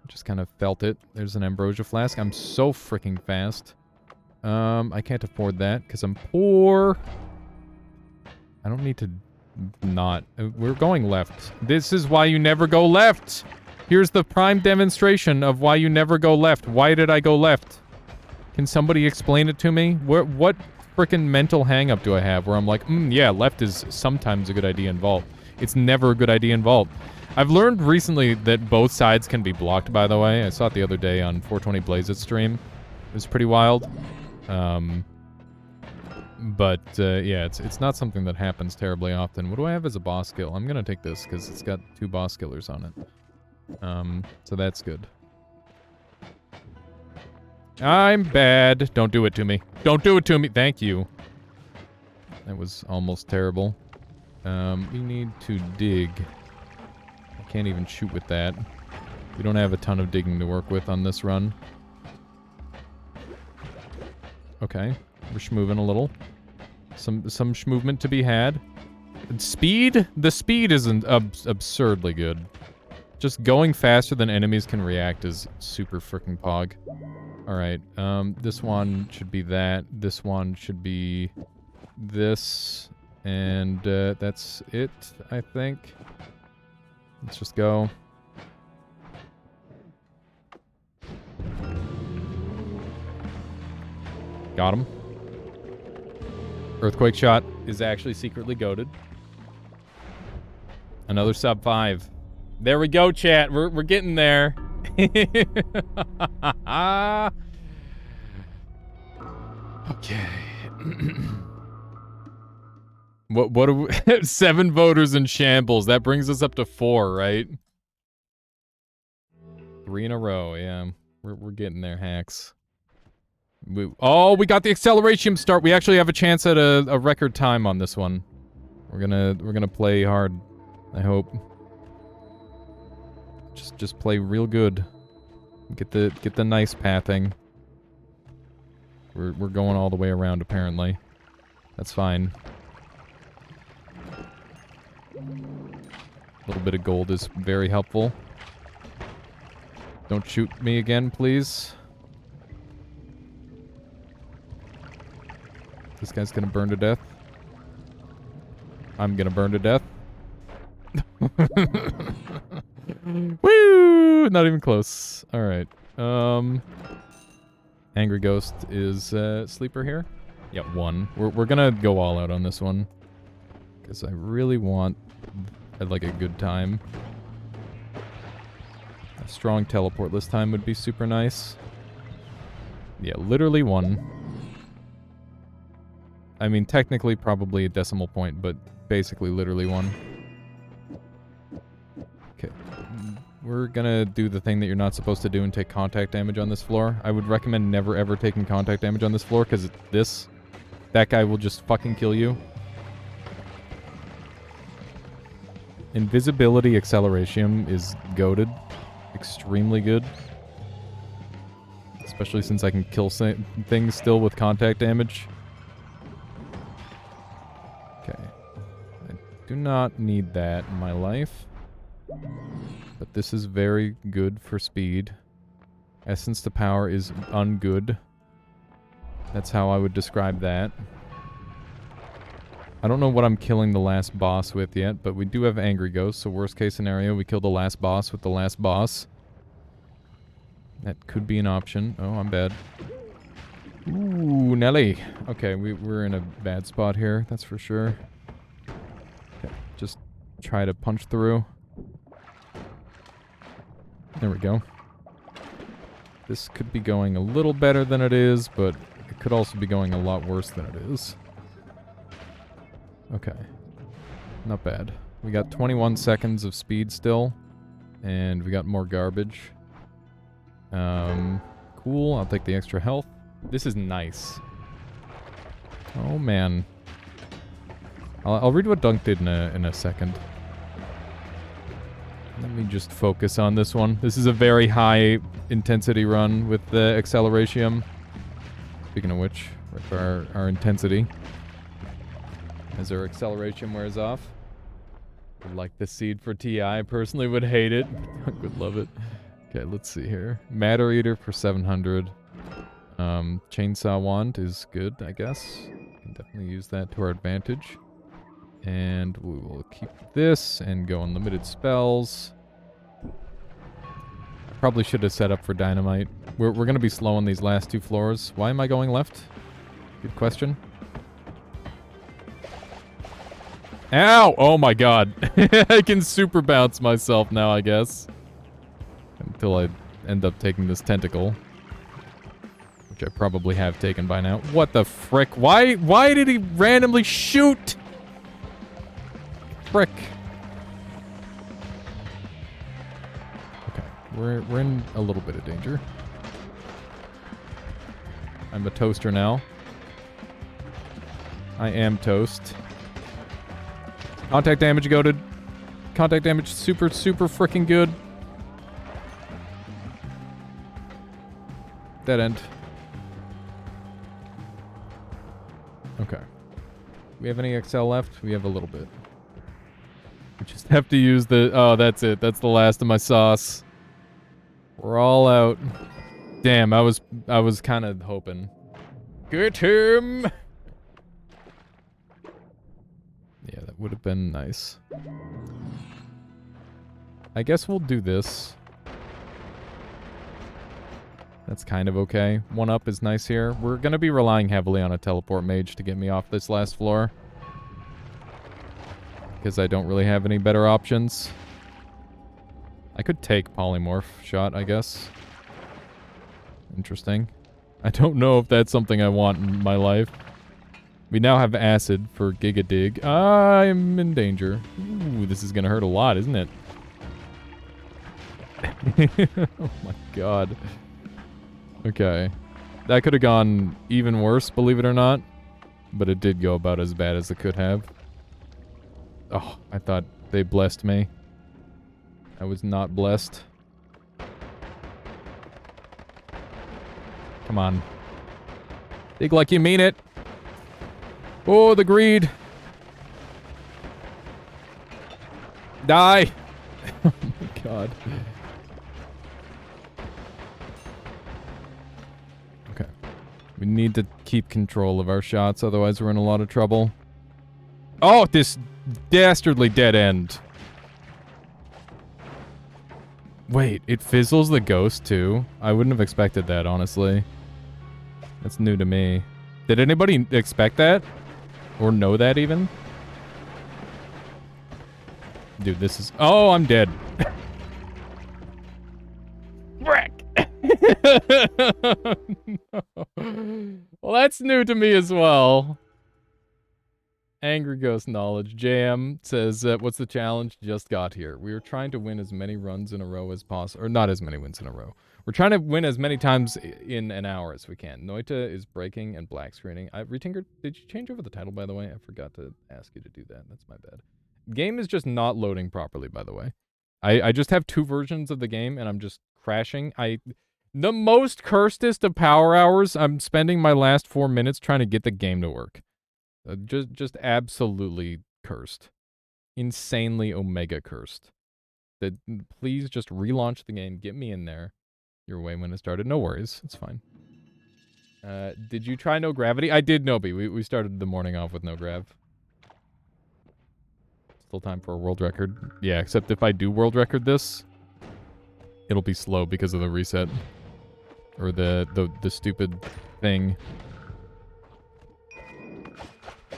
Just kind of felt it. There's an ambrosia flask. I'm so freaking fast. I can't afford that because I'm poor. I don't need to not... We're going left. This is why you never go left. Here's the prime demonstration of why you never go left. Why did I go left? Can somebody explain it to me? What freaking mental hang-up do I have where I'm like, yeah, left is sometimes a good idea in Vault. It's never a good idea in Vault. I've learned recently that both sides can be blocked, by the way. I saw it the other day on 420 Blazes stream. It was pretty wild. But yeah, it's not something that happens terribly often. What do I have as a boss skill? I'm gonna take this, because it's got 2 boss killers on it. So that's good. I'm bad. Don't do it to me. Don't do it to me. Thank you. That was almost terrible. We need to dig. I can't even shoot with that. We don't have a ton of digging to work with on this run. Okay. We're schmoving a little. Some schmovement to be had. Speed? The speed isn't absurdly good. Just going faster than enemies can react is super freaking pog. Alright, this one should be that. This one should be this. And that's it, I think. Let's just go. Got him. Earthquake shot is actually secretly goated. Another sub 5. There we go, chat. We're getting there. Okay. What are we 7 voters in shambles. That brings us up to 4, right? 3 in a row, yeah. We're getting there, hacks. We got the acceleration start. We actually have a chance at a record time on this one. We're gonna play hard, I hope. Just play real good. Get the nice pathing. We're going all the way around apparently. That's fine. A little bit of gold is very helpful. Don't shoot me again, please. This guy's gonna burn to death. I'm gonna burn to death. Woo! Not even close. Alright. Angry Ghost is sleeper here. Yep, 1. We're gonna go all out on this one. Because I really want like a good time. A strong teleport this time would be super nice. Yeah, literally 1. I mean, technically probably a decimal point, but basically literally 1. Okay. We're gonna do the thing that you're not supposed to do and take contact damage on this floor. I would recommend never ever taking contact damage on this floor, because that guy will just fucking kill you. Invisibility acceleration is goated. Extremely good. Especially since I can kill things still with contact damage. Do not need that in my life. But this is very good for speed. Essence to power is ungood. That's how I would describe that. I don't know what I'm killing the last boss with yet, but we do have Angry Ghost, so worst case scenario, we kill the last boss with the last boss. That could be an option. Oh, I'm bad. Ooh, Nelly. Okay, we're in a bad spot here, that's for sure. Okay, just try to punch through. There we go. This could be going a little better than it is, but it could also be going a lot worse than it is. Okay. Not bad. We got 21 seconds of speed still. And we got more garbage. Cool. I'll take the extra health. This is nice. Oh, man. I'll read what Dunk did in a second. Let me just focus on this one. This is a very high intensity run with the acceleration. Speaking of which, right for our intensity. As our acceleration wears off. Would like the seed for TI. I personally would hate it. I would love it. Okay, let's see here. Matter Eater for 700. Chainsaw Wand is good, I guess. Can definitely use that to our advantage. And we will keep this and go unlimited spells. I probably should have set up for dynamite. We're going to be slow on these last two floors. Why am I going left? Good question. Ow! Oh my god. I can super bounce myself now, I guess. Until I end up taking this tentacle. Which I probably have taken by now. What the frick? Why did he randomly shoot? Frick. Okay, we're in a little bit of danger. I'm a toaster now. I am toast. Contact damage goated. Contact damage super freaking good. Dead end. Okay. We have any XL left? We have a little bit. We just have to use the... Oh, that's it. That's the last of my sauce. We're all out. Damn, I was kind of hoping. Get him! Yeah, that would have been nice. I guess we'll do this. That's kind of okay. 1-up is nice here. We're going to be relying heavily on a teleport mage to get me off this last floor. Because I don't really have any better options. I could take polymorph shot, I guess. Interesting. I don't know if that's something I want in my life. We now have acid for Giga Dig. I'm in danger. Ooh, this is gonna hurt a lot, isn't it? Oh my god. Okay. That could have gone even worse, believe it or not. But it did go about as bad as it could have. Oh, I thought they blessed me. I was not blessed. Come on. Dig like you mean it. Oh, the greed. Die. Oh my god. Okay. We need to keep control of our shots, otherwise we're in a lot of trouble. Oh, this dastardly dead end. Wait, it fizzles the ghost too? I wouldn't have expected that, honestly. That's new to me. Did anybody expect that? Or know that even? Dude, this is... Oh, I'm dead. Frick! No. Well, that's new to me as well. Angry Ghost Knowledge. JM says, what's the challenge? Just got here. We are trying to win as many runs in a row as possible. Or not as many wins in a row. We're trying to win as many times in an hour as we can. Noita is breaking and black screening. Retinker, did you change over the title, by the way? I forgot to ask you to do that. That's my bad. Game is just not loading properly, by the way. I just have 2 versions of the game, and I'm just crashing. The most cursedest of power hours, I'm spending my last 4 minutes trying to get the game to work. Just absolutely cursed. insanely Omega cursed. That please just relaunch the game, get me in there. You're away when it started. No worries, it's fine. Did you try no gravity? I did, Nobi. We started the morning off with no grav. Still time for a world record. Yeah, except if I do world record this, it'll be slow because of the reset. Or the stupid thing.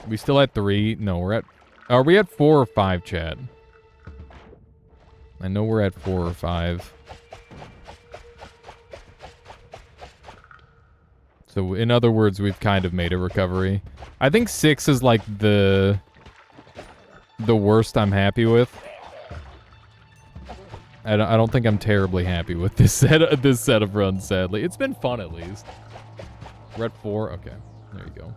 We still at 3? No, we're at... Are we at 4 or 5, chat? I know we're at 4 or 5. So, in other words, we've kind of made a recovery. I think 6 is like the worst I'm happy with. I don't think I'm terribly happy with this set of runs, sadly. It's been fun, at least. We're at 4? Okay. There you go.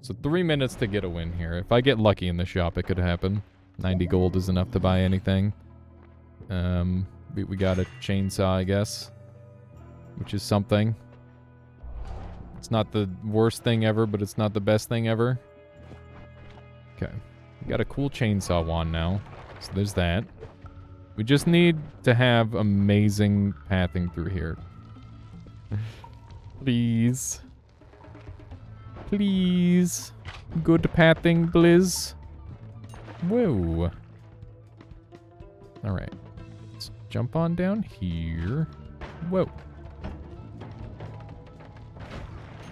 So 3 minutes to get a win here. If I get lucky in the shop, it could happen. 90 gold is enough to buy anything. We got a chainsaw, I guess. Which is something. It's not the worst thing ever, but it's not the best thing ever. Okay. We got a cool chainsaw wand now. So there's that. We just need to have amazing pathing through here. Please. Please. Good pathing, Blizz. Whoa. Alright. Let's jump on down here. Whoa.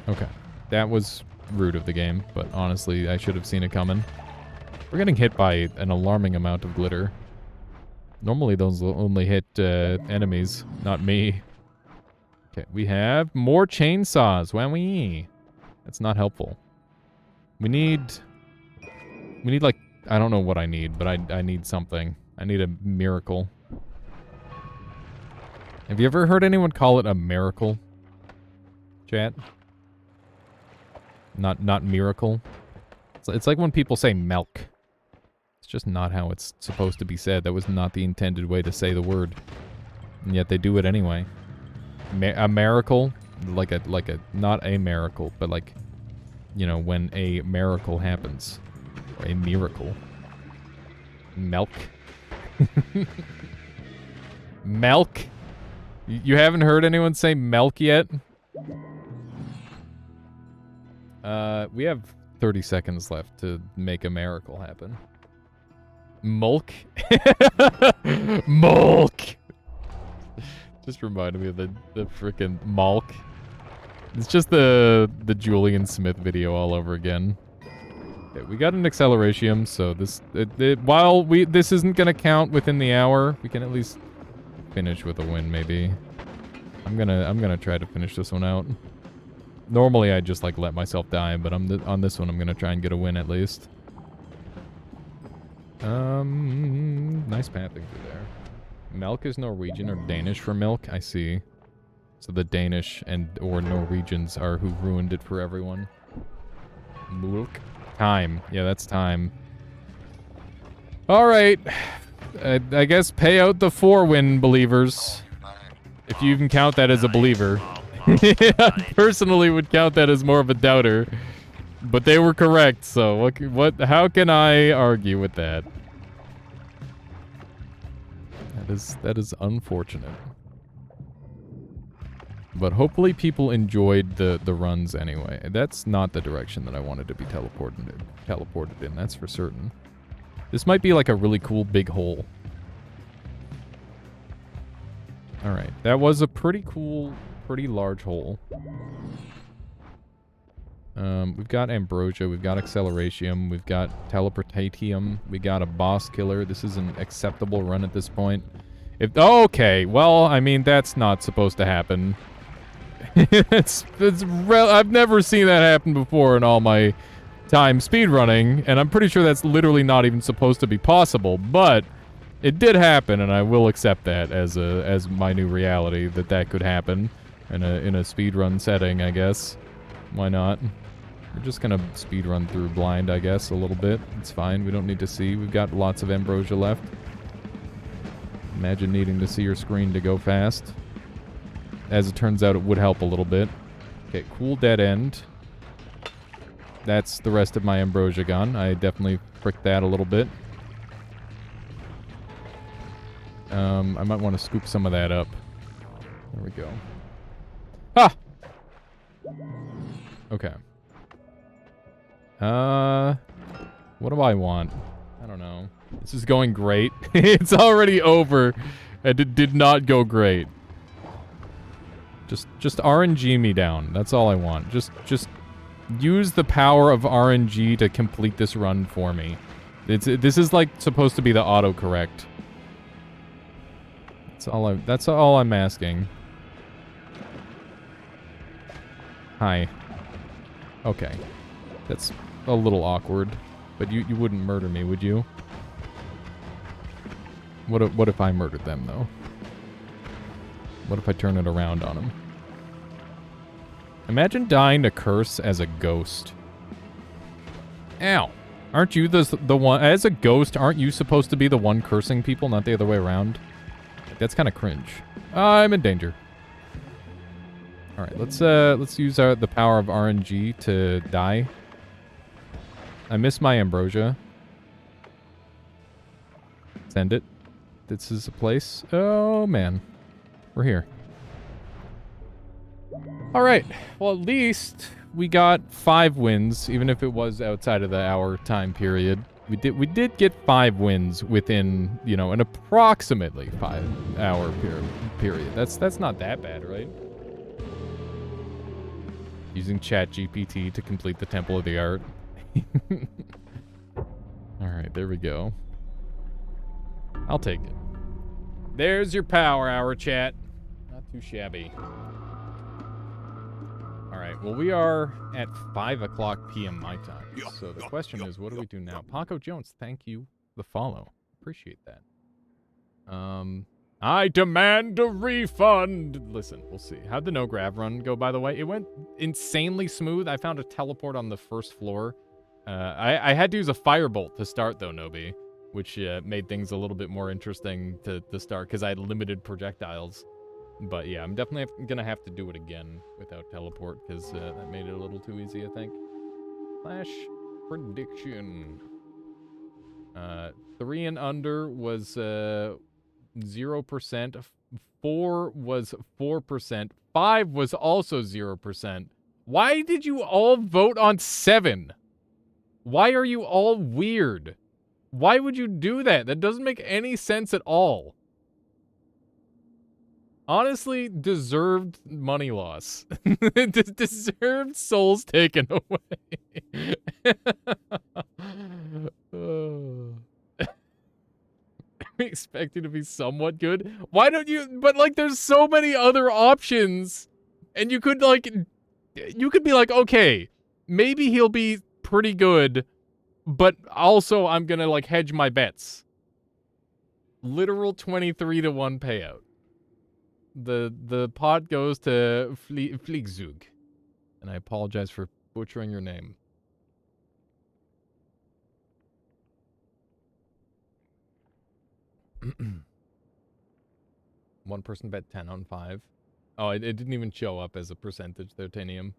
Okay. That was rude of the game, but honestly, I should have seen it coming. We're getting hit by an alarming amount of glitter. Normally those will only hit enemies, not me. Okay, we have more chainsaws. Wowee. That's not helpful. We need like, I don't know what I need, but I need something. I need a miracle. Have you ever heard anyone call it a miracle? Chat? Not miracle. It's like when people say milk. It's just not how it's supposed to be said. That was not the intended way to say the word. And yet they do it anyway. A miracle? Like a, not a miracle, but like, you know, when a miracle happens. Or a miracle. Milk. Milk? You haven't heard anyone say milk yet? We have 30 seconds left to make a miracle happen. Mulk? Mulk! Just reminded me of the frickin' Mulk. It's just the Julian Smith video all over again. Okay, we got an acceleration, so this while this isn't gonna count within the hour, we can at least finish with a win, maybe. I'm gonna try to finish this one out. Normally I just like let myself die, but on this one I'm gonna try and get a win at least. Nice pathing through there. Milk is Norwegian or Danish for milk, I see. So the Danish or Norwegians are who ruined it for everyone. Mulk. Time. Yeah, that's time. Alright. I guess pay out the 4 win, believers. If you even count that as a believer. I personally would count that as more of a doubter. But they were correct, so how can I argue with that? That is unfortunate. But hopefully people enjoyed the runs anyway. That's not the direction that I wanted to be teleported in, that's for certain. This might be like a really cool big hole. Alright, that was a pretty cool, pretty large hole. We've got Ambrosia, we've got Acceleration, we've got Teleportatium, we got a boss killer. This is an acceptable run at this point. Okay, well, I mean, that's not supposed to happen. I've never seen that happen before in all my time speedrunning, and I'm pretty sure that's literally not even supposed to be possible, but it did happen, and I will accept that as my new reality, that could happen in a speedrun setting, I guess. Why not? We're just gonna speedrun through blind, I guess, a little bit. It's fine, we don't need to see. We've got lots of Ambrosia left. Imagine needing to see your screen to go fast. As it turns out, it would help a little bit. Okay, cool dead end. That's the rest of my Ambrosia gun. I definitely fricked that a little bit. I might want to scoop some of that up. There we go. Ah! Okay. What do I want? I don't know. This is going great. It's already over. And it did not go great. Just RNG me down. That's all I want. Just use the power of RNG to complete this run for me. This is like supposed to be the autocorrect. That's all I'm asking. Hi. Okay. That's a little awkward. But you wouldn't murder me, would you? What if I murdered them, though? What if I turn it around on them? Imagine dying to curse as a ghost. Ow. Aren't you the one... As a ghost, aren't you supposed to be the one cursing people, not the other way around? That's kind of cringe. I'm in danger. Alright, let's use the power of RNG to die. I miss my ambrosia. Send it. This is a place. Oh, man. We're here. Alright. Well, at least we got 5 wins, even if it was outside of the hour time period. We did get 5 wins within, you know, an approximately 5-hour period. That's not that bad, right? Using ChatGPT to complete the Temple of the Art. Alright, there we go. I'll take it. There's your power hour, chat. Not too shabby. Alright, well, we are at 5 o'clock p.m. my time. So the question is, what do we do now? Paco Jones, thank you for the follow. Appreciate that. I demand a refund! Listen, we'll see. How'd the no-grav run go, by the way? It went insanely smooth. I found a teleport on the first floor. I had to use a firebolt to start, though, Nobi, which made things a little bit more interesting to start, because I had limited projectiles. But yeah, I'm definitely gonna have to do it again without teleport, because that made it a little too easy, I think. Flash prediction. 3 and under was 0%. 4 was 4%. 5 was also 0%. Why did you all vote on 7? Why are you all weird? Why would you do that? That doesn't make any sense at all. Honestly, deserved money loss. Deserved souls taken away. Expecting to be somewhat good. Why don't you... But, like, there's so many other options. And you could, like... You could be like, okay, maybe he'll be pretty good, but also I'm gonna, like, hedge my bets. Literal 23-to-1 payout. The pot goes to Fliegzug. And I apologize for butchering your name. One person bet 10 on 5. Oh, it didn't even show up as a percentage there, Tanium.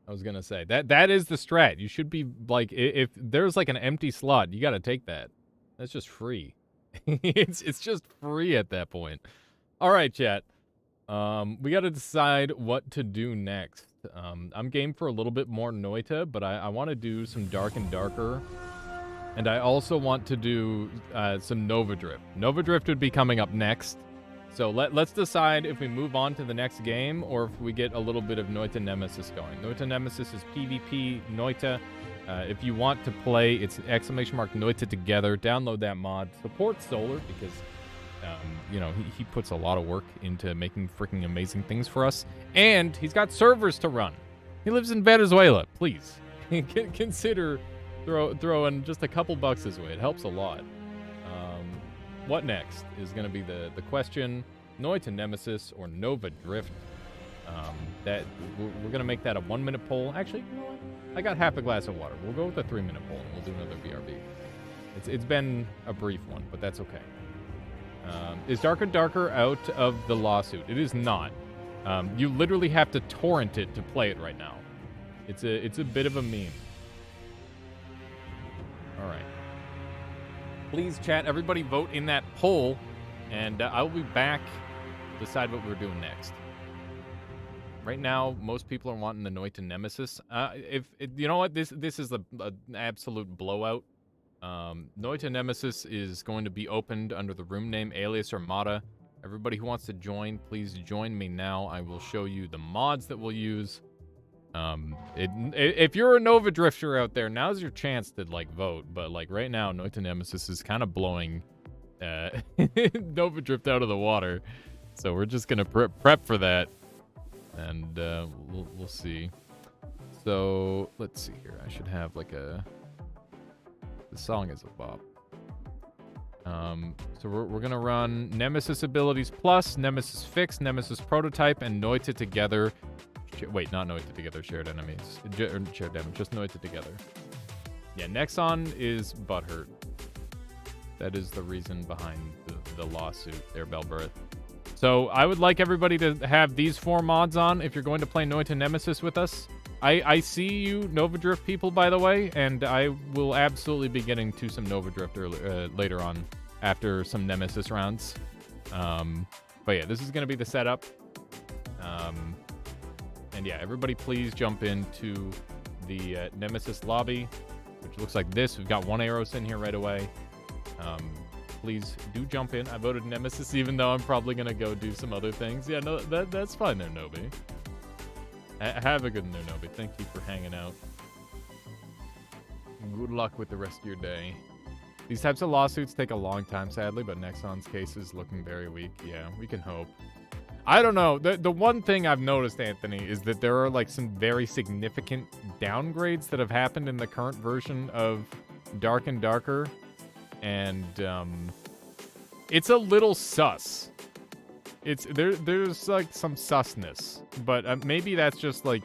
I was gonna say, that is the strat. You should be, like, if there's, like, an empty slot, you gotta take that. That's just free. It's just free at that point. Alright, chat. We gotta decide what to do next. I'm game for a little bit more Noita, but I want to do some Dark and Darker. And I also want to do some Nova Drift. Nova Drift would be coming up next. So let's decide if we move on to the next game or if we get a little bit of Noita Nemesis going. Noita Nemesis is PvP Noita. If you want to play, it's !Noita together. Download that mod. Support Solar because, you know, he puts a lot of work into making freaking amazing things for us. And he's got servers to run. He lives in Venezuela. Please consider throwing just a couple bucks his way. It helps a lot. What next is going to be the question. Noita Nemesis or Nova Drift. That we're going to make that a 1-minute poll. Actually, you know what? I got half a glass of water. We'll go with a 3-minute poll and we'll do another BRB. It's been a brief one, but that's okay. Is Dark and Darker out of the lawsuit? It is not. You literally have to torrent it to play it right now. It's a bit of a meme. All right. Please, chat, everybody vote in that poll. And I will be back to decide what we're doing next. Right now, most people are wanting the noita nemesis. You know what, this is an absolute blowout. Noita nemesis is going to be opened under the room name Alias Armada. Everybody who wants to join, please join me now. I will show you the mods that we'll use. If you're a Nova Drifter out there, now's your chance to like vote. But like right now, Noita nemesis is kind of blowing Nova Drift out of the water. So we're just gonna prep for that. And we'll see. So let's see here. I should have like the song is a bop. So we're gonna run Nemesis abilities plus Nemesis fix, Nemesis prototype, and Noita together. Wait, not Noita together. Shared enemies. Shared damage. Just Noita together. Yeah. Nexon is butthurt. That is the reason behind the lawsuit there, Belbereth. So I would like everybody to have these 4 mods on if you're going to play Noita Nemesis with us. I see you Nova Drift people, by the way, and I will absolutely be getting to some Nova Drift later on after some Nemesis rounds. But yeah, this is going to be the setup. And yeah, everybody please jump into the Nemesis lobby, which looks like this. We've got 1 Eros in here right away. Please do jump in. I voted Nemesis, even though I'm probably going to go do some other things. Yeah, no, that's fine there, Nobi. Have a good one there, Nobi. Thank you for hanging out. Good luck with the rest of your day. These types of lawsuits take a long time, sadly, but Nexon's case is looking very weak. Yeah, we can hope. I don't know. The one thing I've noticed, Anthony, is that there are like some very significant downgrades that have happened in the current version of Dark and Darker. And it's a little sus. There's like some susness, but maybe that's just like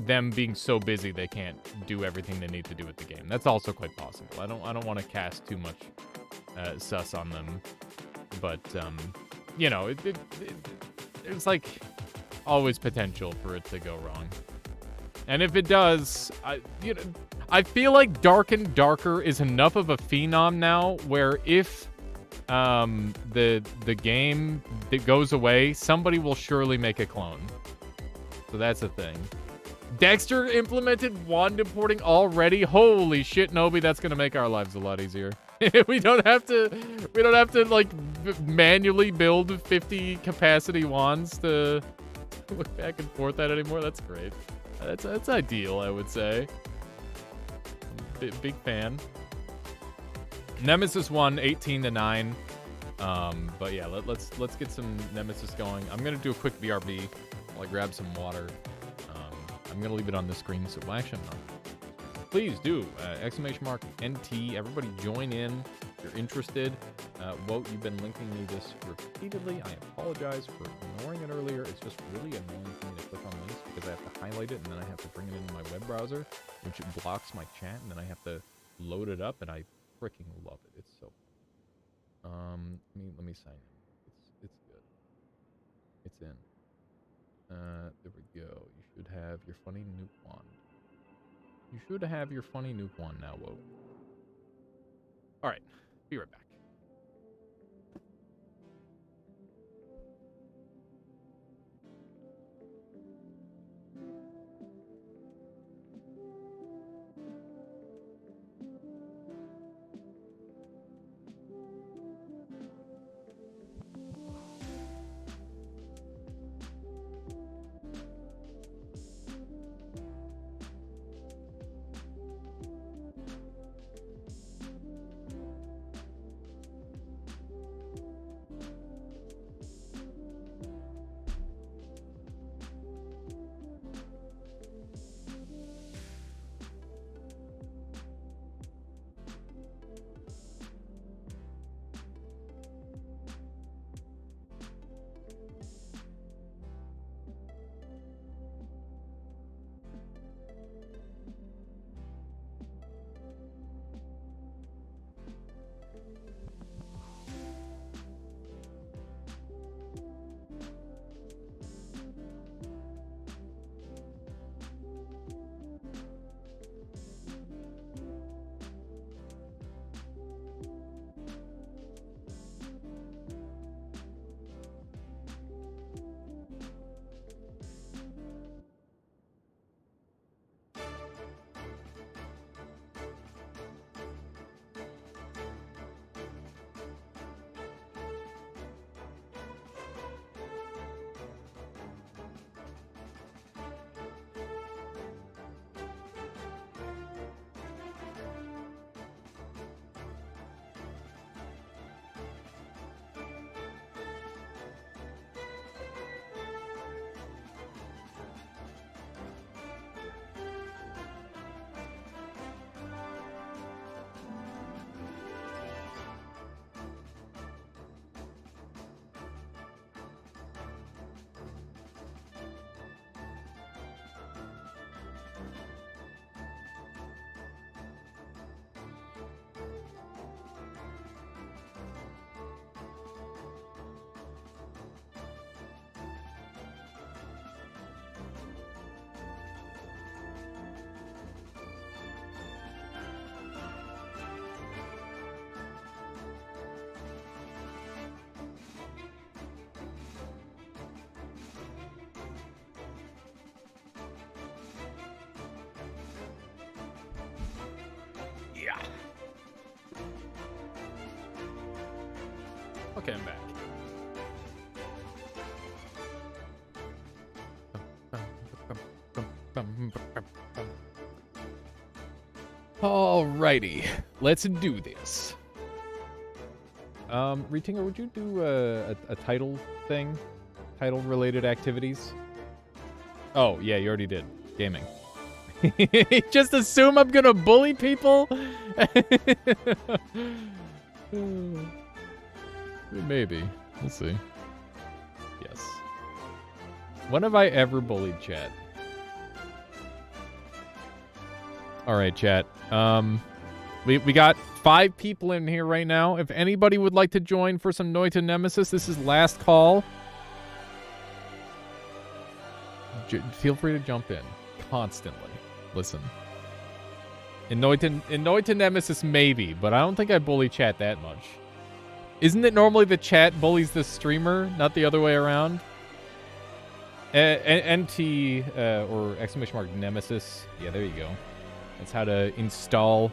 them being so busy they can't do everything they need to do with the game. That's also quite possible. I don't want to cast too much sus on them, but you know, there's like always potential for it to go wrong. And if it does, I feel like Dark and Darker is enough of a phenom now where if the game that goes away, somebody will surely make a clone. So that's the thing. Dexter implemented wand importing already. Holy shit, Nobi, that's gonna make our lives a lot easier. we don't have to like manually build 50 capacity wands to look back and forth at anymore. That's great. That's ideal, I would say. Big fan. Nemesis won 18-9. But yeah, let's get some Nemesis going. I'm gonna do a quick BRB while I grab some water. I'm gonna leave it on the screen, so actually no. Please do !NT. Everybody join in if you're interested. Woat, you've been linking me this repeatedly. I apologize for ignoring it earlier. It's just really annoying for me to click on links because I have to highlight it and then I have to bring it into my web browser, which blocks my chat, and then I have to load it up, and I freaking love it. It's so let me sign in. It's good. It's in. There we go. You should have your funny nuke wand. You should have your funny nuke wand now, Woat. Alright, be right back. Yeah. Okay, I'm back. Alrighty, let's do this. Retinger, would you do a title thing? Title-related activities? Oh, yeah, you already did. Gaming. Just assume I'm gonna bully people? Maybe. We'll see. Yes. When have I ever bullied chat? Alright, chat. We got 5 people in here right now. If anybody would like to join for some Noita Nemesis, this is last call. Feel free to jump in. Constantly. Listen. In Noita Nemesis, maybe, but I don't think I bully chat that much. Isn't it normally the chat bullies the streamer, not the other way around? NT, or exclamation mark Nemesis. Yeah, there you go. That's how to install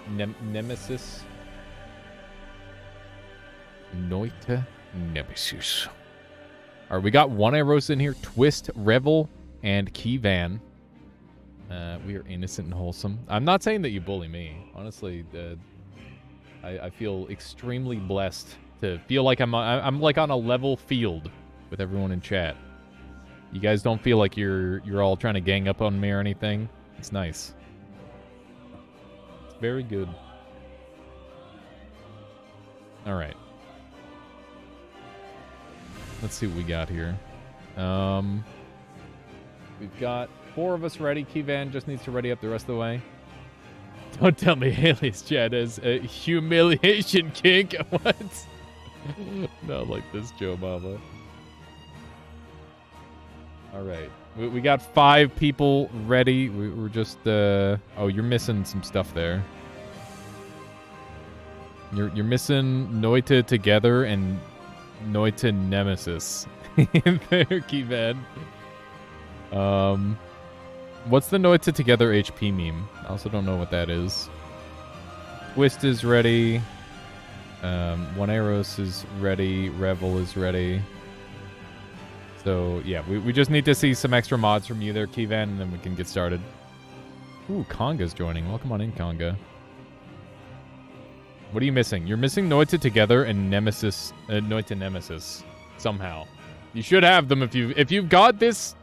Nemesis. Noita Nemesis. Alright, we got One Arrows in here. Twist, Revel, and Keyvan. We are innocent and wholesome. I'm not saying that you bully me. Honestly, I feel extremely blessed to feel like I'm like on a level field with everyone in chat. You guys don't feel like you're all trying to gang up on me or anything. It's nice. It's very good. All right. Let's see what we got here. We've got 4 of us ready. Keyvan just needs to ready up the rest of the way. Don't tell me Haley's chat is a humiliation kink. What? Not like this, Joe Mama. All right. We got 5 people ready. We're just... Oh, you're missing some stuff there. You're missing Noita Together and Noita Nemesis. There, Keyvan. What's the Noita Together HP meme? I also don't know what that is. Twist is ready. One Arrows is ready. Revel is ready. So, yeah, we just need to see some extra mods from you there, Keyvan, and then we can get started. Ooh, Konga's joining. Welcome on in, Konga. What are you missing? You're missing Noita Together and Nemesis, Noita Nemesis, somehow. You should have them if you've got this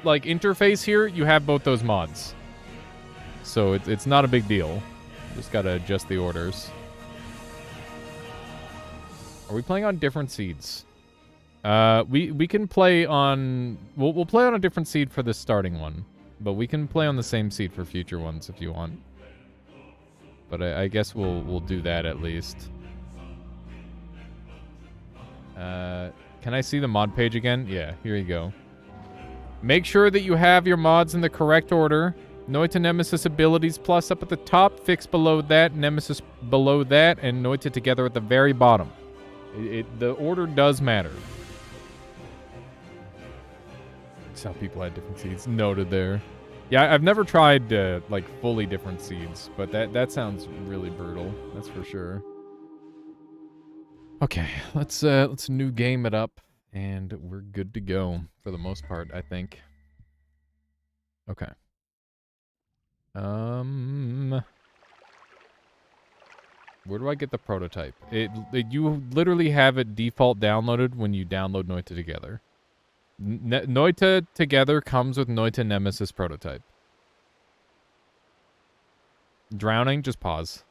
like interface here. You have both those mods, so it's not a big deal. Just gotta adjust the orders. Are we playing on different seeds? We can play on we'll play on a different seed for the starting one, but we can play on the same seed for future ones if you want. But I guess we'll do that at least. Can I see the mod page again? Yeah, here you go. Make sure that you have your mods in the correct order. Noita Nemesis abilities plus up at the top, Fix below that, Nemesis below that, and Noita Together at the very bottom. The order does matter. That's how people had different seeds. Noted there. Yeah, I've never tried like fully different seeds, but that sounds really brutal. That's for sure. Okay, let's new game it up, and we're good to go for the most part, I think. Okay. Where do I get the prototype? You literally have it default downloaded when you download Noita Together. Noita Together comes with Noita Nemesis prototype. Drowning, just pause.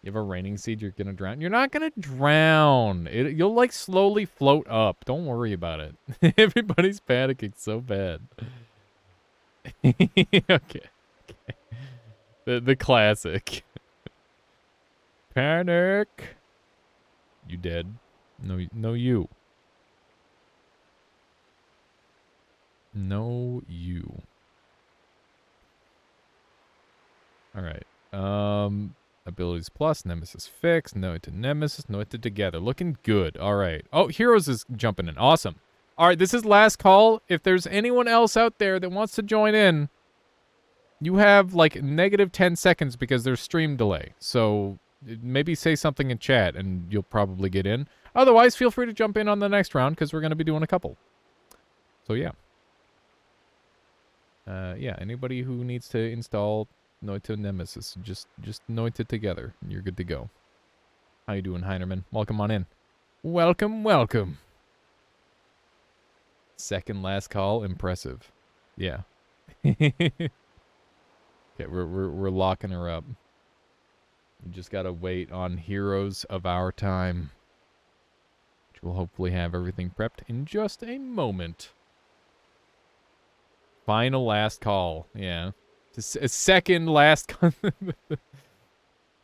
You have a raining seed, you're gonna drown. You're not gonna drown. You'll like slowly float up. Don't worry about it. Everybody's panicking so bad. Okay. The classic. Panic. You dead? No, you. No, you. All right. Abilities plus, Nemesis fix, Noita Nemesis, Noita Together. Looking good. All right. Oh, Heroes is jumping in. Awesome. All right, this is last call. If there's anyone else out there that wants to join in, You have like negative 10 seconds because there's stream delay. So maybe say something in chat and you'll probably get in. Otherwise, feel free to jump in on the next round because we're going to be doing a couple. So yeah. Yeah, anybody who needs to install Noita Nemesis, just Noita together. And you're good to go. How you doing, Heinerman? Welcome on in. Welcome, welcome. Second last call, impressive. Yeah. Okay, we're locking her up. We just gotta wait on Heroes of Our Time, which will hopefully have everything prepped in just a moment. Final last call. Yeah. A second last call.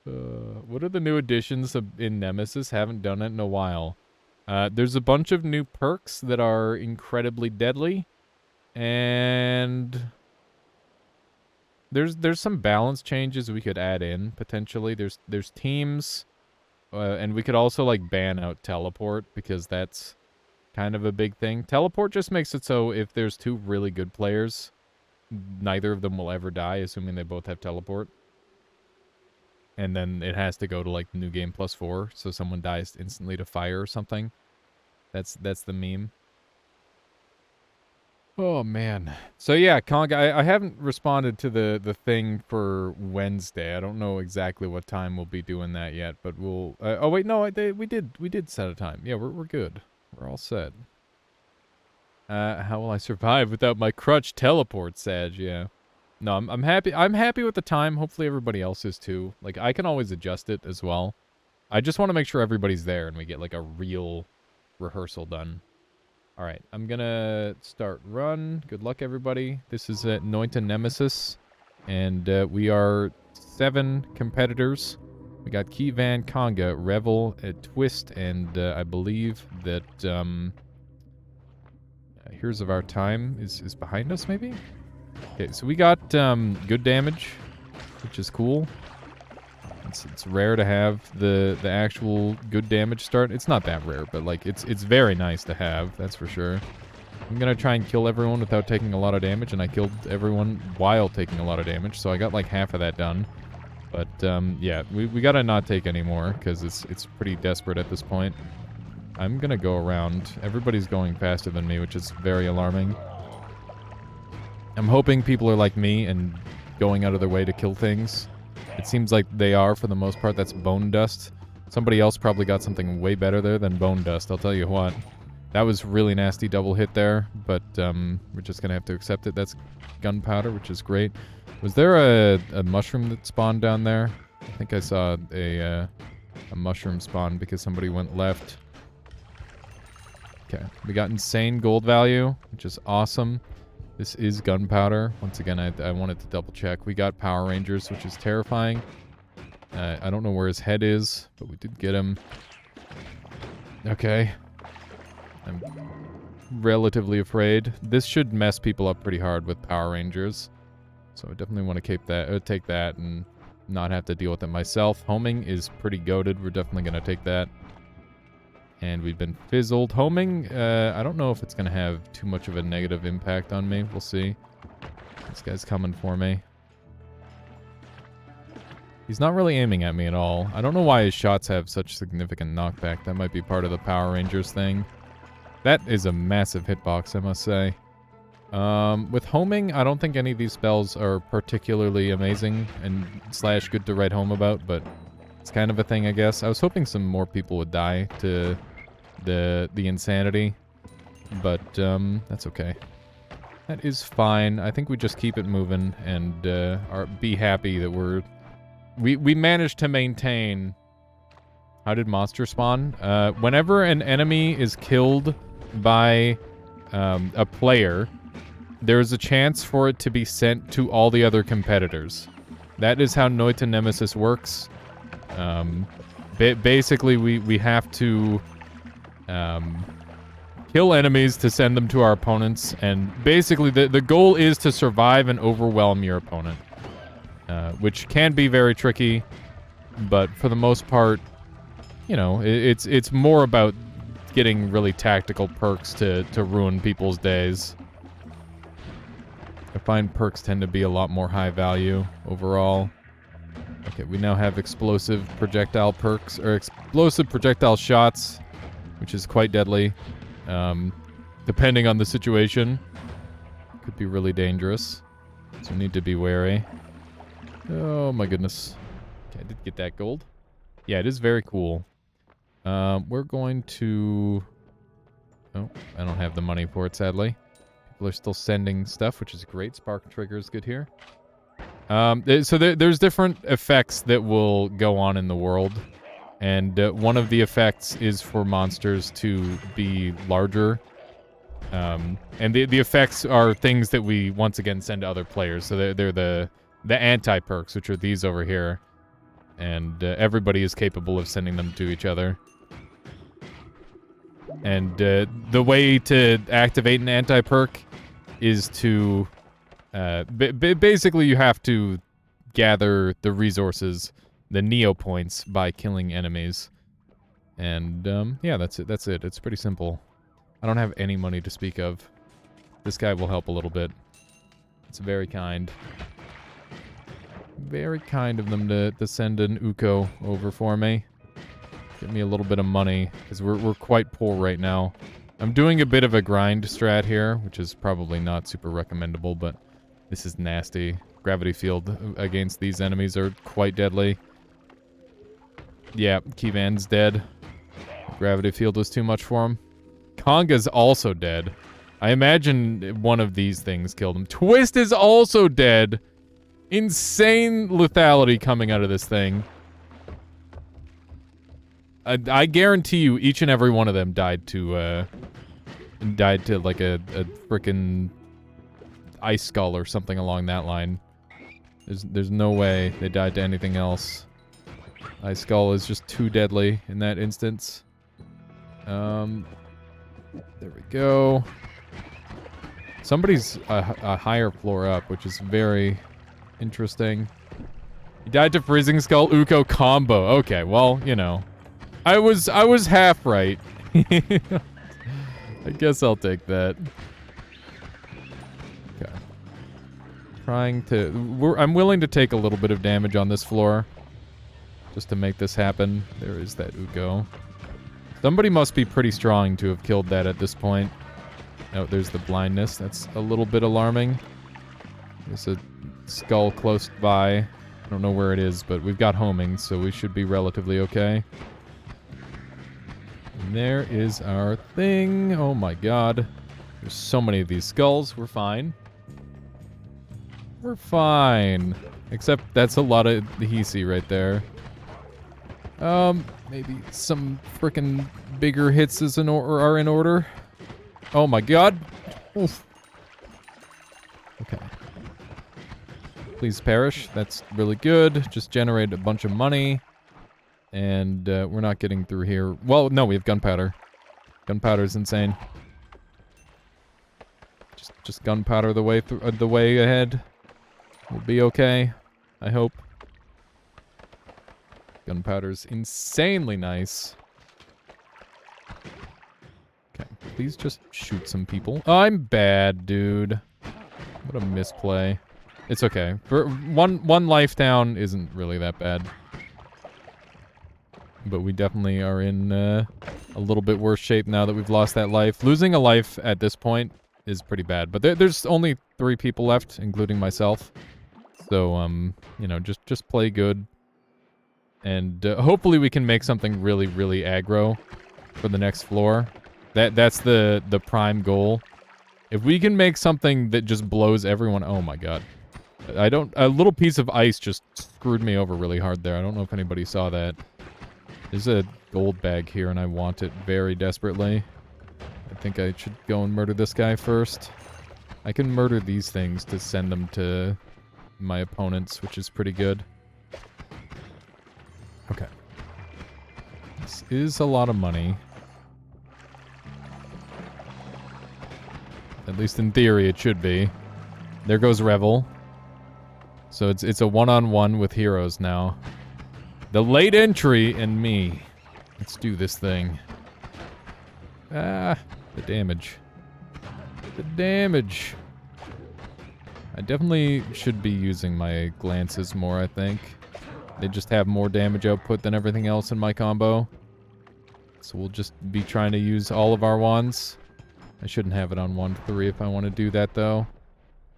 What are the new additions in Nemesis? Haven't done it in a while. There's a bunch of new perks that are incredibly deadly. And there's some balance changes we could add in, potentially. There's teams. And we could also, like, ban out teleport, because that's kind of a big thing. Teleport just makes it so if there's two really good players, neither of them will ever die, assuming they both have teleport. And then it has to go to, like, the new game +4, so someone dies instantly to fire or something. That's the meme. Oh, man. So, yeah, Conga, I haven't responded to the thing for Wednesday. I don't know exactly what time we'll be doing that yet, but we'll... oh, wait, no, we did set a time. Yeah, we're good. We're all set. How will I survive without my crutch teleport, Sag? Yeah. No, I'm happy. I'm happy with the time. Hopefully everybody else is too. Like, I can always adjust it as well. I just want to make sure everybody's there and we get, like, a real rehearsal done. All right, I'm gonna start run. Good luck, everybody. This is Noita Nemesis, and we are 7 competitors. We got Keyvan, Conga, Revel, Twist, and I believe that Heroes of Our Time is behind us, maybe? Okay, so we got good damage, which is cool. It's rare to have the actual good damage start. It's not that rare, but like it's very nice to have, that's for sure. I'm gonna try and kill everyone without taking a lot of damage, and I killed everyone while taking a lot of damage, so I got like half of that done. But yeah, we gotta not take any more, because it's pretty desperate at this point. I'm gonna go around. Everybody's going faster than me, which is very alarming. I'm hoping people are like me and going out of their way to kill things. It seems like they are, for the most part. That's Bone Dust. Somebody else probably got something way better there than Bone Dust, I'll tell you what. That was really nasty double hit there, but we're just gonna have to accept it. That's Gunpowder, which is great. Was there a mushroom that spawned down there? I think I saw a mushroom spawn because somebody went left. Okay, we got insane gold value, which is awesome. This is Gunpowder. Once again, I wanted to double check. We got Power Rangers, which is terrifying. I don't know where his head is, but we did get him. Okay. I'm relatively afraid. This should mess people up pretty hard with Power Rangers. So I definitely want to take that and not have to deal with it myself. Homing is pretty goated. We're definitely going to take that. And we've been fizzled. Homing, I don't know if it's going to have too much of a negative impact on me. We'll see. This guy's coming for me. He's not really aiming at me at all. I don't know why his shots have such significant knockback. That might be part of the Power Rangers thing. That is a massive hitbox, I must say. With homing, I don't think any of these spells are particularly amazing and / good to write home about, but it's kind of a thing, I guess. I was hoping some more people would die to the insanity, but that's okay. That is fine. I think we just keep it moving and be happy that we managed to maintain. How did monster spawn? Whenever an enemy is killed by a player, there's a chance for it to be sent to all the other competitors. That is how Noita Nemesis works. Basically, we have to kill enemies to send them to our opponents, and basically the goal is to survive and overwhelm your opponent, which can be very tricky, but for the most part, you know, it's more about getting really tactical perks to ruin people's days. I find perks tend to be a lot more high value overall. Okay, we now have explosive projectile perks, or explosive projectile shots, which is quite deadly. Depending on the situation. Could be really dangerous. So need to be wary. Oh my goodness. Okay, I did get that gold. Yeah, it is very cool. We're going to... Oh, I don't have the money for it, sadly. People are still sending stuff, which is great. Spark trigger is good here. So there's different effects that will go on in the world. And one of the effects is for monsters to be larger. And the effects are things that we, once again, send to other players. So they're the anti-perks, which are these over here. And everybody is capable of sending them to each other. And the way to activate an anti-perk is to... basically, you have to gather the resources, the Neo points, by killing enemies. And, yeah, that's it. It's pretty simple. I don't have any money to speak of. This guy will help a little bit. It's very kind. Very kind of them to send an Uko over for me. Give me a little bit of money, because we're quite poor right now. I'm doing a bit of a grind strat here, which is probably not super recommendable, but this is nasty. Gravity field against these enemies are quite deadly. Yeah, Kivan's dead. Gravity field was too much for him. Konga's also dead. I imagine one of these things killed him. Twist is also dead. Insane lethality coming out of this thing. I guarantee you each and every one of them died to like a frickin' ice skull or something along that line. There's no way they died to anything else. Ice skull is just too deadly in that instance. There we go. Somebody's a higher floor up, which is very interesting. He died to Freezing Skull Uko combo. Okay, well, you know. I was half right. I guess I'll take that. Okay. I'm willing to take a little bit of damage on this floor. Just to make this happen. There is that Uko. Somebody must be pretty strong to have killed that at this point. Oh, there's the blindness. That's a little bit alarming. There's a skull close by. I don't know where it is, but we've got homing, so we should be relatively okay. And there is our thing. Oh my god. There's so many of these skulls. We're fine. We're fine. Except that's a lot of the Hisi right there. Maybe some frickin' bigger hits are in order. Oh my god. Oof. Okay. Please perish. That's really good. Just generate a bunch of money. And we're not getting through here. Well, no, we have gunpowder. Gunpowder's insane. Just gunpowder the way through the way ahead. We'll be okay. I hope. Gunpowder's insanely nice. Okay, please just shoot some people. Oh, I'm bad, dude. What a misplay. It's okay. For one life down isn't really that bad. But we definitely are in a little bit worse shape now that we've lost that life. Losing a life at this point is pretty bad. But there's only 3 people left, including myself. So, you know, just play good. And hopefully we can make something really, really aggro for the next floor. That's the prime goal. If we can make something that just blows everyone... Oh my god. A little piece of ice just screwed me over really hard there. I don't know if anybody saw that. There's a gold bag here, and I want it very desperately. I think I should go and murder this guy first. I can murder these things to send them to my opponents, which is pretty good. Okay. This is a lot of money. At least in theory, it should be. There goes Revel. So it's a one-on-one with heroes now. The late entry and me. Let's do this thing. Ah, the damage. The damage. I definitely should be using my glances more, I think. They just have more damage output than everything else in my combo. So we'll just be trying to use all of our wands. I shouldn't have it on 1-3 if I want to do that, though.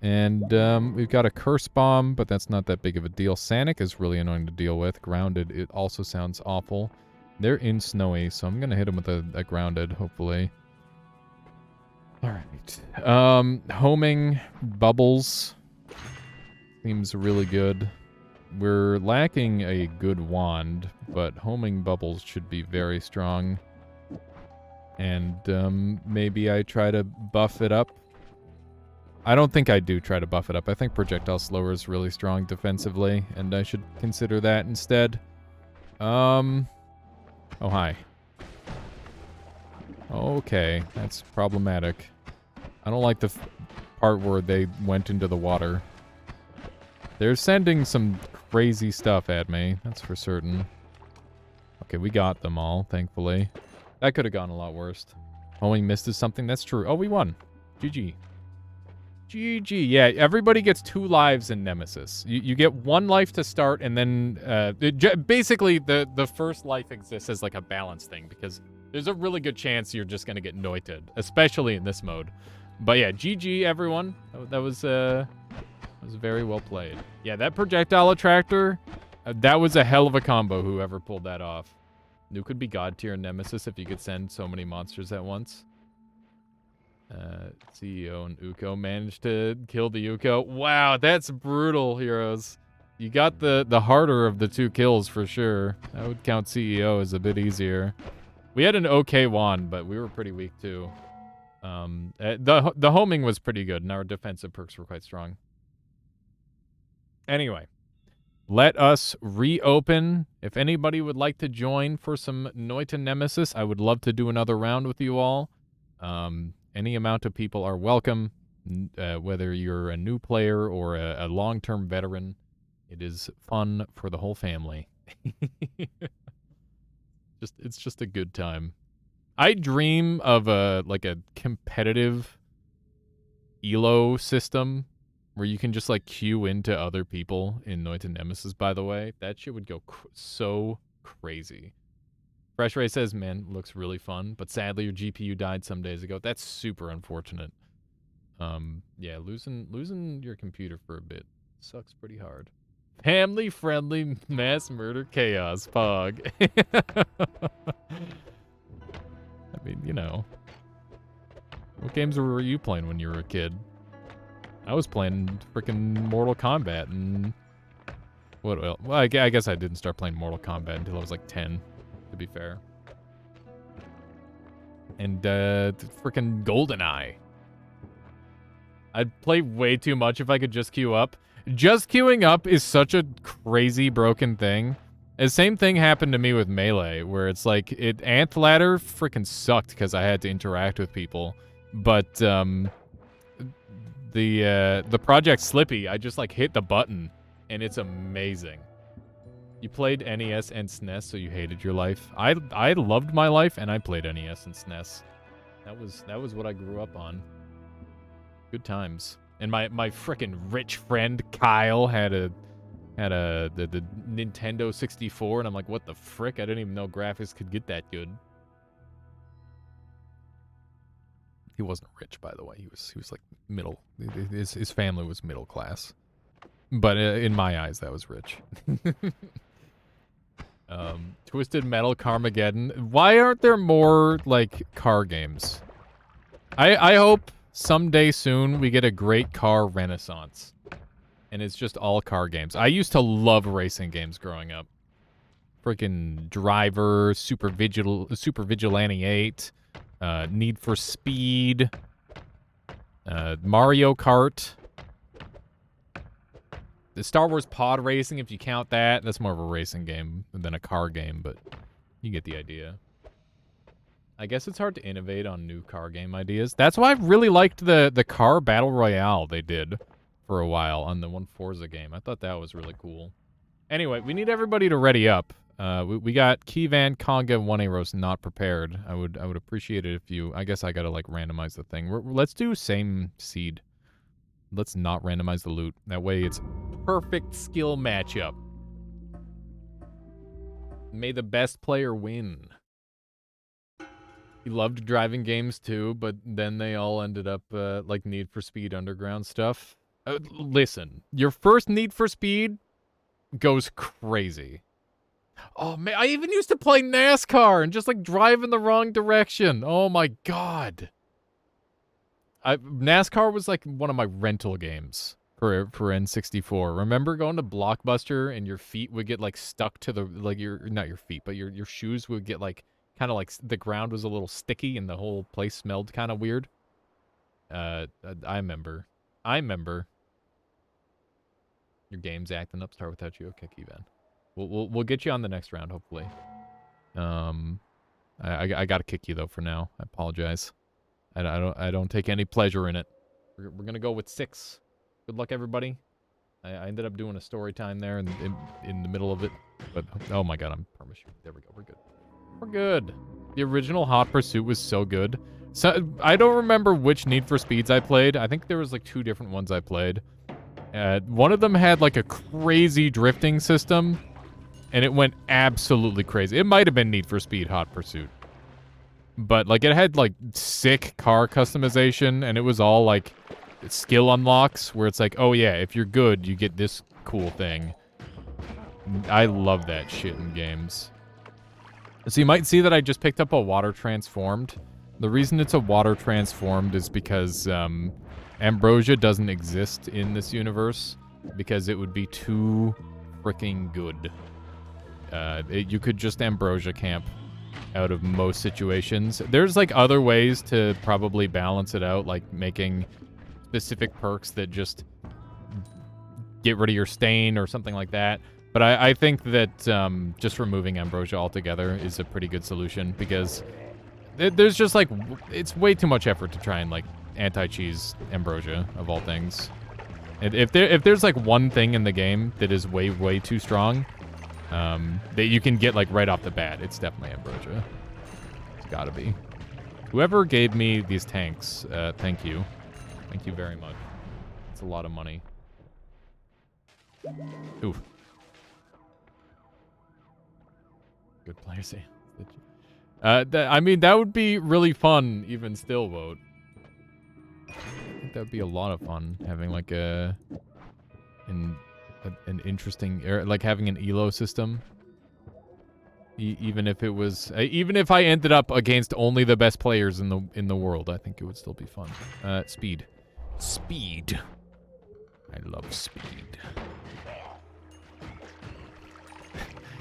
And we've got a Curse Bomb, but that's not that big of a deal. Sanic is really annoying to deal with. Grounded, it also sounds awful. They're in Snowy, so I'm going to hit them with a Grounded, hopefully. Alright. Homing Bubbles seems really good. We're lacking a good wand, but Homing Bubbles should be very strong. And maybe I try to buff it up. I don't think I do try to buff it up. I think Projectile Slower is really strong defensively, and I should consider that instead. Oh, hi. Okay, that's problematic. I don't like the part where they went into the water. They're sending some crazy stuff at me, that's for certain. Okay, we got them all, thankfully. That could have gone a lot worse. Homing Mist is something, that's true. Oh, we won. GG. GG. Yeah, everybody gets 2 lives in Nemesis. You get 1 life to start, and then basically the first life exists as like a balance thing, because there's a really good chance you're just going to get noited, especially in this mode. But yeah, GG everyone. That was very well played. Yeah, that projectile attractor, that was a hell of a combo, whoever pulled that off. Nuke could be god tier Nemesis if you could send so many monsters at once. CEO and Uko managed to kill the Uko. Wow, that's brutal, heroes. You got the harder of the 2 kills for sure. I would count CEO as a bit easier. We had an okay wand, but we were pretty weak too. The homing was pretty good, and our defensive perks were quite strong. Anyway, let us reopen. If anybody would like to join for some Noita Nemesis, I would love to do another round with you all. Any amount of people are welcome, whether you're a new player or a long-term veteran. It is fun for the whole family. It's just a good time. I dream of a competitive elo system where you can just like queue into other people in Noita Nemesis, by the way. That shit would go so crazy. Fresh Ray says, man, looks really fun, but sadly your GPU died some days ago. That's super unfortunate. Yeah, losing your computer for a bit sucks pretty hard. Family-friendly mass murder chaos, Pog. I mean, you know. What games were you playing when you were a kid? I was playing freaking Mortal Kombat and... Well, I guess I didn't start playing Mortal Kombat until I was like 10. To be fair. And, frickin' GoldenEye. I'd play way too much if I could just queue up. Just queuing up is such a crazy, broken thing. The same thing happened to me with Melee, where it's like, Ant Ladder frickin' sucked because I had to interact with people. But, the Project Slippy, I just, like, hit the button, and it's amazing. You played NES and SNES, so you hated your life. I loved my life, and I played NES and SNES. That was what I grew up on. Good times. And my frickin' rich friend Kyle had the Nintendo 64, and I'm like, what the frick? I didn't even know graphics could get that good. He wasn't rich, by the way. He was like middle. His family was middle class. But in my eyes, that was rich. Twisted Metal Carmageddon. Why aren't there more, like, car games? I hope someday soon we get a great car renaissance. And it's just all car games. I used to love racing games growing up. Freaking Driver, Super Vigilante 8, Need for Speed, Mario Kart. The Star Wars Pod Racing, if you count that, that's more of a racing game than a car game, but you get the idea. I guess it's hard to innovate on new car game ideas. That's why I really liked the car battle royale they did for a while on the one Forza game. I thought that was really cool. Anyway, we need everybody to ready up. We got Keyvan, Conga, and 1A Roast not prepared. I would appreciate it if you... I guess I gotta, like, randomize the thing. Let's do same seed. let's not randomize the loot. That way it's perfect skill matchup. May the best player win. He loved driving games too, but then they all ended up like Need for Speed Underground stuff. Listen, your first Need for Speed goes crazy. Oh man, I even used to play NASCAR and just like drive in the wrong direction. Oh my god. NASCAR was like one of my rental games for N64. Remember going to Blockbuster and your feet would get like stuck to the like not your feet, but your shoes would get like kind of like the ground was a little sticky and the whole place smelled kind of weird. I remember. Your game's acting up. Start without you. Okay, Keyvan. We'll get you on the next round, hopefully. I gotta kick you though for now. I apologize. I don't take any pleasure in it. We're gonna go with 6. Good luck, everybody. I ended up doing a story time there in the middle of it, but oh my god, I'm perma-shooting. There we go. We're good. We're good. The original Hot Pursuit was so good. So I don't remember which Need for Speeds I played. I think there was like 2 different ones I played. One of them had like a crazy drifting system, and it went absolutely crazy. It might have been Need for Speed Hot Pursuit. But like it had like sick car customization, and it was all like skill unlocks where it's like, oh yeah, if you're good, you get this cool thing. I love that shit in games. So you might see that I just picked up a water transformed. The reason it's a water transformed is because Ambrosia doesn't exist in this universe because it would be too freaking good. You could just Ambrosia camp out of most situations. There's like other ways to probably balance it out, like making specific perks that just get rid of your stain or something like that. But I think that just removing Ambrosia altogether is a pretty good solution because there's just like, it's way too much effort to try and like anti-cheese Ambrosia of all things. If there's like one thing in the game that is way too strong, that you can get like right off the bat, it's definitely Ambrosia. It's gotta be. Whoever gave me these tanks, thank you. Thank you very much. It's a lot of money. Ooh. Good player say. I mean, that would be really fun, even still, Vote. I think that would be a lot of fun, having like an interesting, like having an ELO system. Even if it was, even if I ended up against only the best players in the world, I think it would still be fun. Speed. I love speed.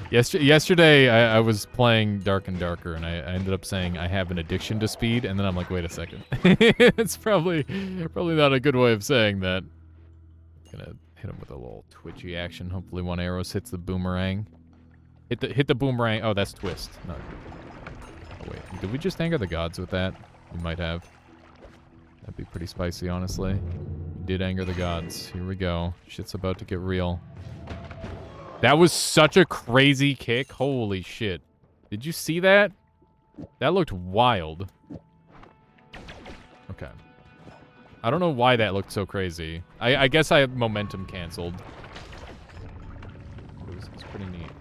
Yesterday, I was playing Dark and Darker, and I ended up saying I have an addiction to speed, and then I'm like, wait a second. It's probably not a good way of saying that. Gonna hit him with a little twitchy action. Hopefully one arrow hits the boomerang. Hit the boomerang. Oh, that's twist. No. Oh, wait. Did we just anger the gods with that? We might have. That'd be pretty spicy, honestly. We did anger the gods. Here we go. Shit's about to get real. That was such a crazy kick. Holy shit. Did you see that? That looked wild. Okay. I don't know why that looked so crazy. I guess I have momentum canceled. It's pretty neat.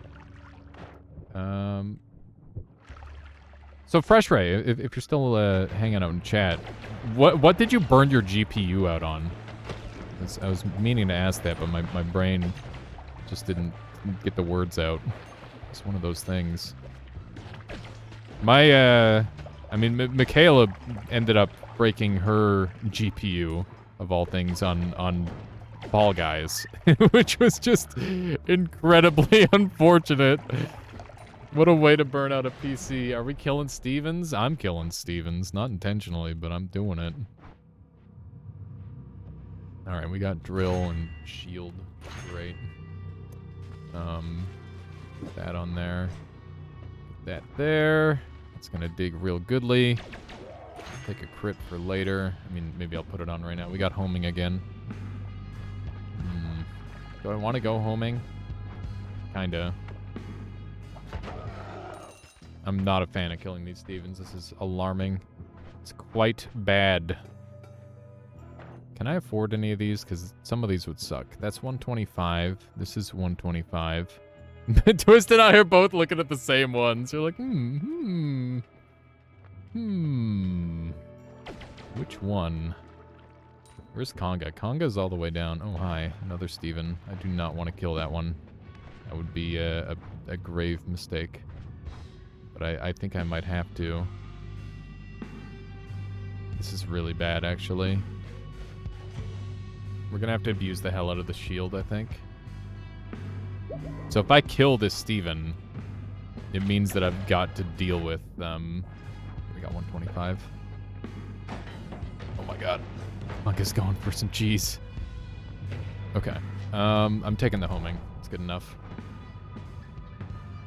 So Fresh Ray, if you're still hanging out in chat, what did you burn your GPU out on? I was meaning to ask that, but my brain just didn't get the words out. It's one of those things. I mean, Michaela ended up breaking her GPU, of all things, on Fall Guys, which was just incredibly unfortunate. What a way to burn out a PC. Are we killing Stevens? I'm killing Stevens. Not intentionally, but I'm doing it. Alright, we got drill and shield. Great. Put that on there. Put that there. It's gonna dig real goodly. Take a crit for later. I mean, maybe I'll put it on right now. We got homing again. Do I want to go homing? Kinda. I'm not a fan of killing these Stevens. This is alarming. It's quite bad. Can I afford any of these? Because some of these would suck. That's 125. This is 125. Twist and I are both looking at the same ones. You're like, Which one? Where's Conga? Conga's all the way down. Oh, hi. Another Steven. I do not want to kill that one. That would be a grave mistake. But I think I might have to. This is really bad, actually. We're going to have to abuse the hell out of the shield, I think. So if I kill this Steven, it means that I've got to deal with, we got 125. Oh my god. Monka's going for some cheese. Okay. I'm taking the homing. It's good enough.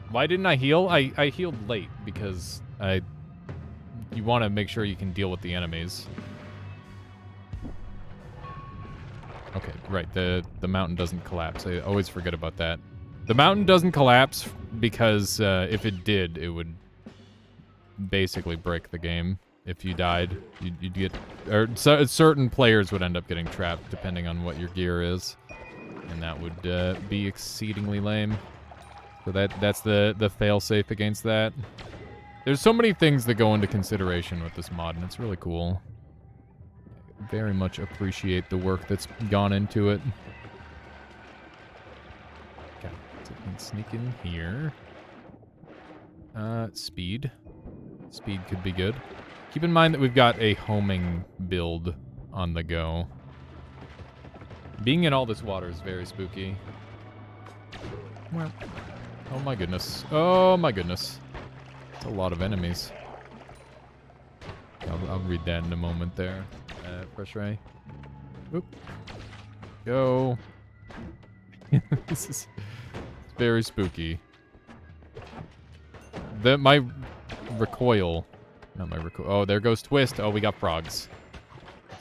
Why didn't I heal? I healed late because you want to make sure you can deal with the enemies. Okay, right. The mountain doesn't collapse. I always forget about that. The mountain doesn't collapse because if it did, it would basically break the game. If you died, you'd get... Or certain players would end up getting trapped depending on what your gear is. And that would be exceedingly lame. So that's the fail-safe against that. There's so many things that go into consideration with this mod, and it's really cool. Very much appreciate the work that's gone into it. Okay, so we can sneak in here. Speed. Speed could be good. Keep in mind that we've got a homing build on the go. Being in all this water is very spooky. Well, oh my goodness. Oh my goodness. It's a lot of enemies. I'll read that in a moment there. Fresh ray. Oop. Go. This is very spooky. My recoil. Not my recoil. Oh, there goes Twist. Oh, we got frogs.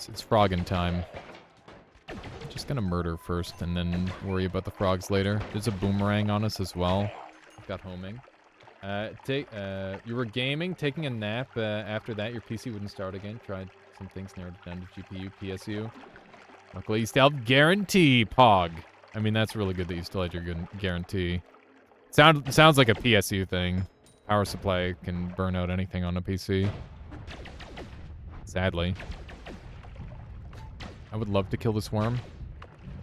It's frogging time. Just gonna murder first and then worry about the frogs later. There's a boomerang on us as well. I've got homing. You were gaming, taking a nap. After that, your PC wouldn't start again. Tried some things, narrowed it down to GPU, PSU. Luckily, you still have guarantee, Pog. I mean, that's really good that you still had your good guarantee. Sounds like a PSU thing. Power supply can burn out anything on a PC. Sadly. I would love to kill this worm.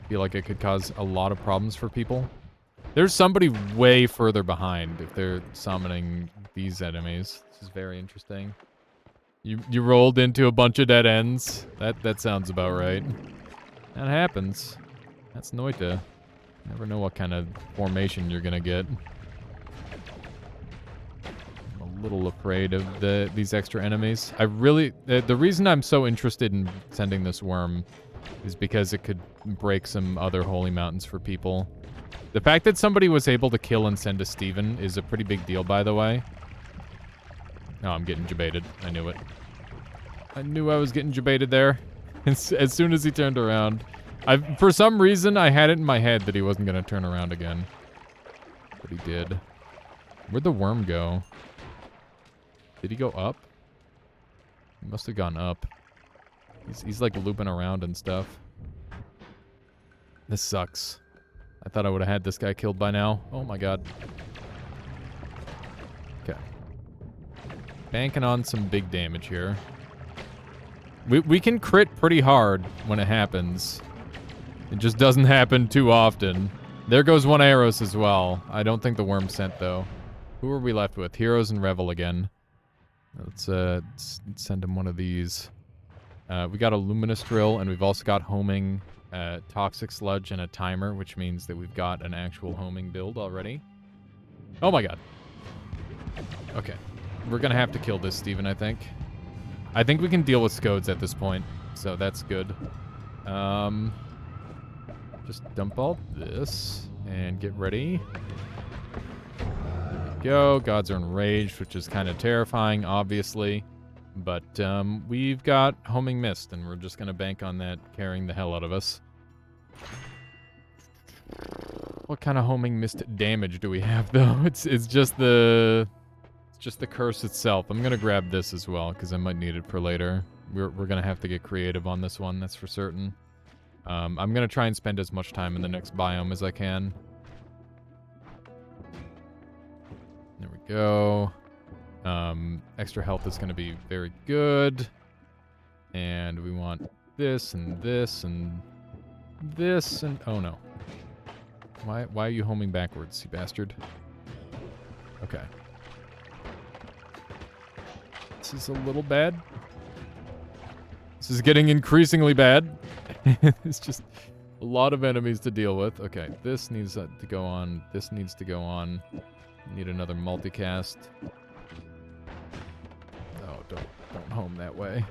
I feel like it could cause a lot of problems for people. There's somebody way further behind if they're summoning these enemies. This is very interesting. You rolled into a bunch of dead ends. That sounds about right. That happens. That's noita. Never know what kind of formation you're gonna get. I'm a little afraid of these extra enemies. I really... The reason I'm so interested in sending this worm is because it could break some other holy mountains for people. The fact that somebody was able to kill and send a Steven is a pretty big deal, by the way. Oh, I'm getting jebaited. I knew it. I knew I was getting jebaited there. As soon as he turned around. For some reason, I had it in my head that he wasn't going to turn around again. But he did. Where'd the worm go? Did he go up? He must have gone up. He's like looping around and stuff. This sucks. I thought I would have had this guy killed by now. Oh my god. Okay. Banking on some big damage here. We can crit pretty hard when it happens. It just doesn't happen too often. There goes one Eros as well. I don't think the worm sent though. Who are we left with? Heroes and Revel again. Let's send him one of these. We got a Luminous Drill, and we've also got homing, Toxic Sludge, and a timer, which means that we've got an actual homing build already. Oh my god. Okay. We're gonna have to kill this Steven, I think. I think we can deal with Scodes at this point, so that's good. Just dump all this, and get ready. There we go. Gods are enraged, which is kind of terrifying, obviously. But we've got Homing Mist, and we're just going to bank on that carrying the hell out of us. What kind of Homing Mist damage do we have, though? It's just the curse itself. I'm going to grab this as well, because I might need it for later. we're gonna have to get creative on this one, that's for certain. I'm gonna try and spend as much time in the next biome as I can. There we go. Extra health is gonna be very good. And we want this and this and this and... Oh no. Why are you homing backwards, you bastard? Okay. This is a little bad. This is getting increasingly bad. It's just a lot of enemies to deal with. Okay, this needs to go on. This needs to go on. Need another multicast. Oh, don't home that way.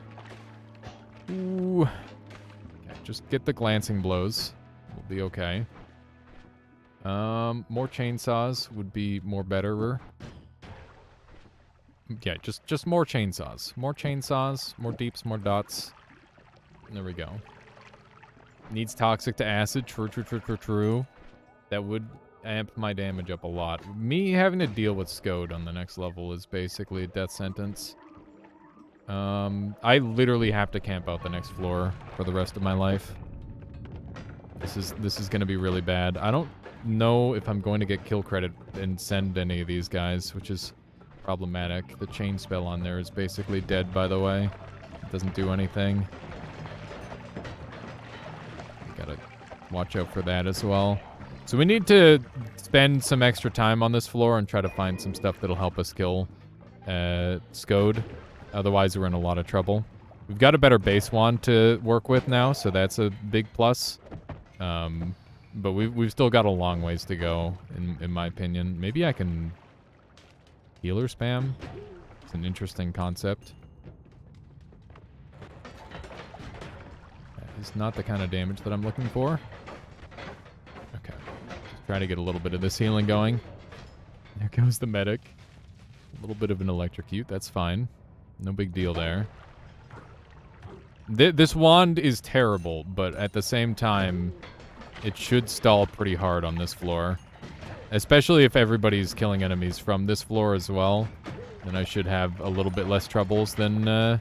Ooh. Okay, just get the glancing blows. We'll be okay. More chainsaws would be more betterer. Yeah, just more chainsaws. More chainsaws, more deeps, more dots. There we go. Needs toxic to acid. True. That would amp my damage up a lot. Me having to deal with Scode on the next level is basically a death sentence. I literally have to camp out the next floor for the rest of my life. This is gonna be really bad. I don't know if I'm going to get kill credit and send any of these guys, which is problematic. The chain spell on there is basically dead, by the way. It doesn't do anything. Gotta watch out for that as well. So we need to spend some extra time on this floor and try to find some stuff that'll help us kill Scode. Otherwise, we're in a lot of trouble. We've got a better base wand to work with now, so that's a big plus. But we've still got a long ways to go, in my opinion. Maybe I can healer spam. It's an interesting concept. That is not the kind of damage that I'm looking for. Okay. Just trying to get a little bit of this healing going. There goes the medic. A little bit of an electrocute. That's fine. No big deal there. This wand is terrible, but at the same time, it should stall pretty hard on this floor. Especially if everybody's killing enemies from this floor as well. Then I should have a little bit less troubles than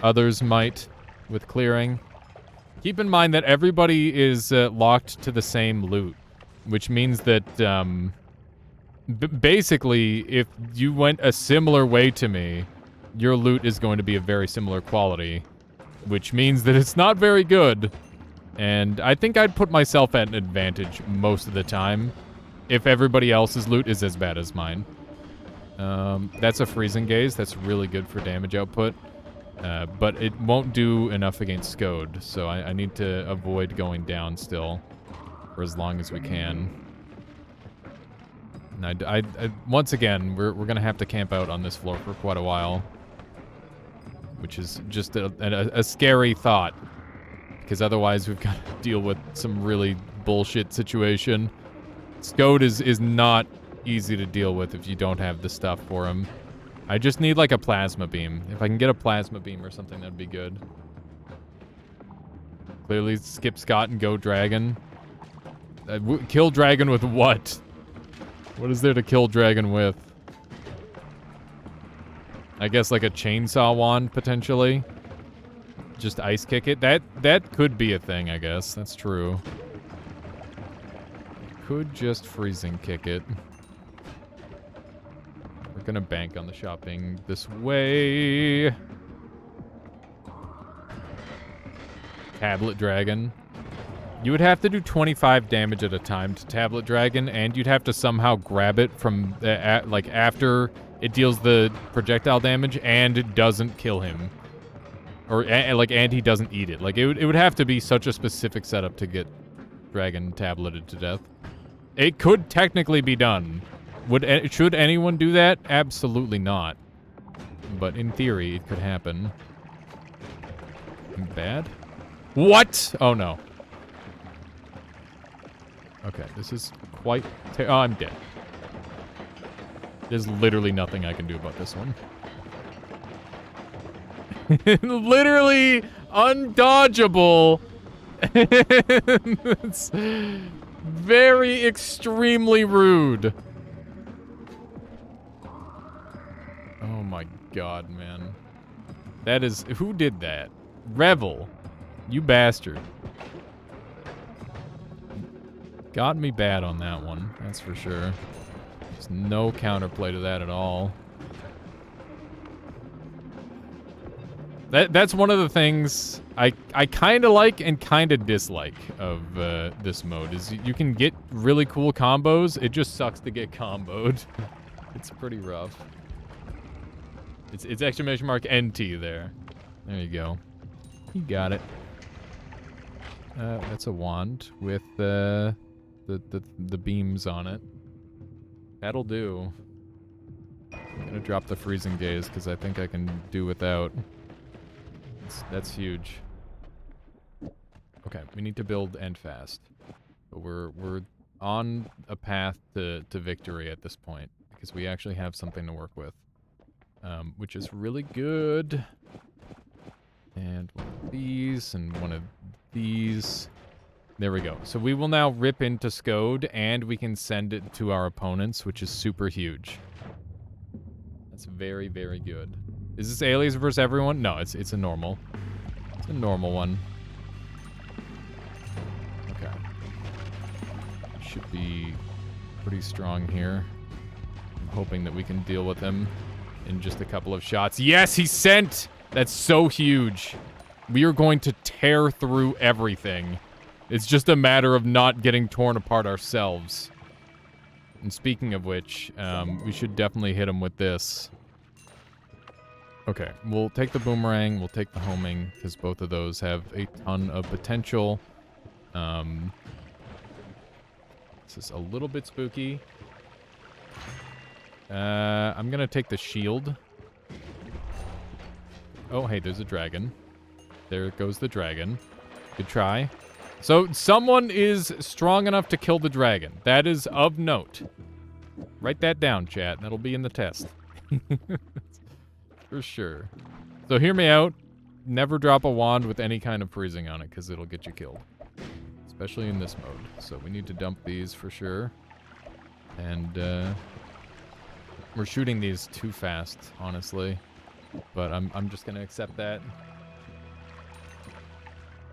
others might with clearing. Keep in mind that everybody is locked to the same loot. Which means that, basically, if you went a similar way to me, your loot is going to be a very similar quality. Which means that it's not very good. And I think I'd put myself at an advantage most of the time if everybody else's loot is as bad as mine. That's a freezing gaze. That's really good for damage output. But it won't do enough against Scode, so I need to avoid going down still for as long as we can. And once again, we're going to have to camp out on this floor for quite a while. Which is just a scary thought. Because otherwise we've got to deal with some really bullshit situation. Scode is not easy to deal with if you don't have the stuff for him. I just need like a plasma beam. If I can get a plasma beam or something, that'd be good. Clearly skip Scott and go Dragon. Kill Dragon with what? What is there to kill Dragon with? I guess like a chainsaw wand, potentially. Just ice kick it. That could be a thing, I guess. That's true. Could just freezing kick it. We're gonna bank on the shopping this way. Tablet Dragon. You would have to do 25 damage at a time to Tablet Dragon, and you'd have to somehow grab it from, like, after it deals the projectile damage, and it doesn't kill him. Or, and he doesn't eat it. Like, it would have to be such a specific setup to get Dragon tableted to death. It could technically be done. Should anyone do that? Absolutely not. But in theory, it could happen. Bad? What? Oh, no. Okay, this is quite... oh, I'm dead. There's literally nothing I can do about this one. Literally undodgeable. It's very extremely rude. Oh my god, man. That is... Who did that? Revel. You bastard. Got me bad on that one, that's for sure. There's no counterplay to that at all. That's one of the things I kind of like and kind of dislike of this mode, is you can get really cool combos. It just sucks to get comboed. It's pretty rough. It's exclamation mark NT there. There you go. You got it. That's a wand with the beams on it. That'll do. I'm gonna drop the freezing gaze because I think I can do without. That's huge. Okay, we need to build end fast. But we're on a path to victory at this point because we actually have something to work with, which is really good. And one of these and one of these. There we go. So we will now rip into Scode and we can send it to our opponents, which is super huge. That's very, very good. Is this alias versus everyone? No, it's a normal. It's a normal one. Okay. Should be pretty strong here. I'm hoping that we can deal with him in just a couple of shots. Yes, he sent! That's so huge. We are going to tear through everything. It's just a matter of not getting torn apart ourselves. And speaking of which, we should definitely hit him with this. Okay, we'll take the boomerang, we'll take the homing, because both of those have a ton of potential. This is a little bit spooky. I'm gonna take the shield. Oh, hey, there's a dragon. There goes the dragon. Good try. So, someone is strong enough to kill the dragon. That is of note. Write that down, chat. That'll be in the test. For sure. So, hear me out. Never drop a wand with any kind of freezing on it, because it'll get you killed. Especially in this mode. So, we need to dump these for sure. And, we're shooting these too fast, honestly. But I'm just gonna accept that.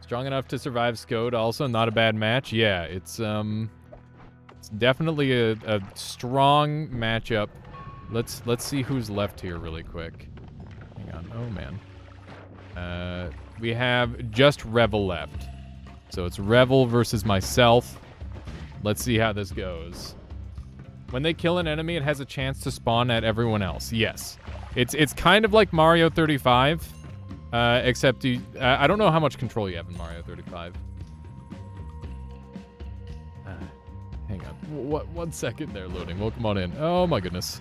Strong enough to survive Scode, also not a bad match. Yeah, it's definitely a strong matchup. Let's see who's left here really quick. Hang on. Oh man. We have just Revel left. So it's Revel versus myself. Let's see how this goes. When they kill an enemy, it has a chance to spawn at everyone else. Yes. It's kind of like Mario 35. Except I don't know how much control you have in Mario 35. Hang on. One second there, loading. Well, come on in. Oh my goodness.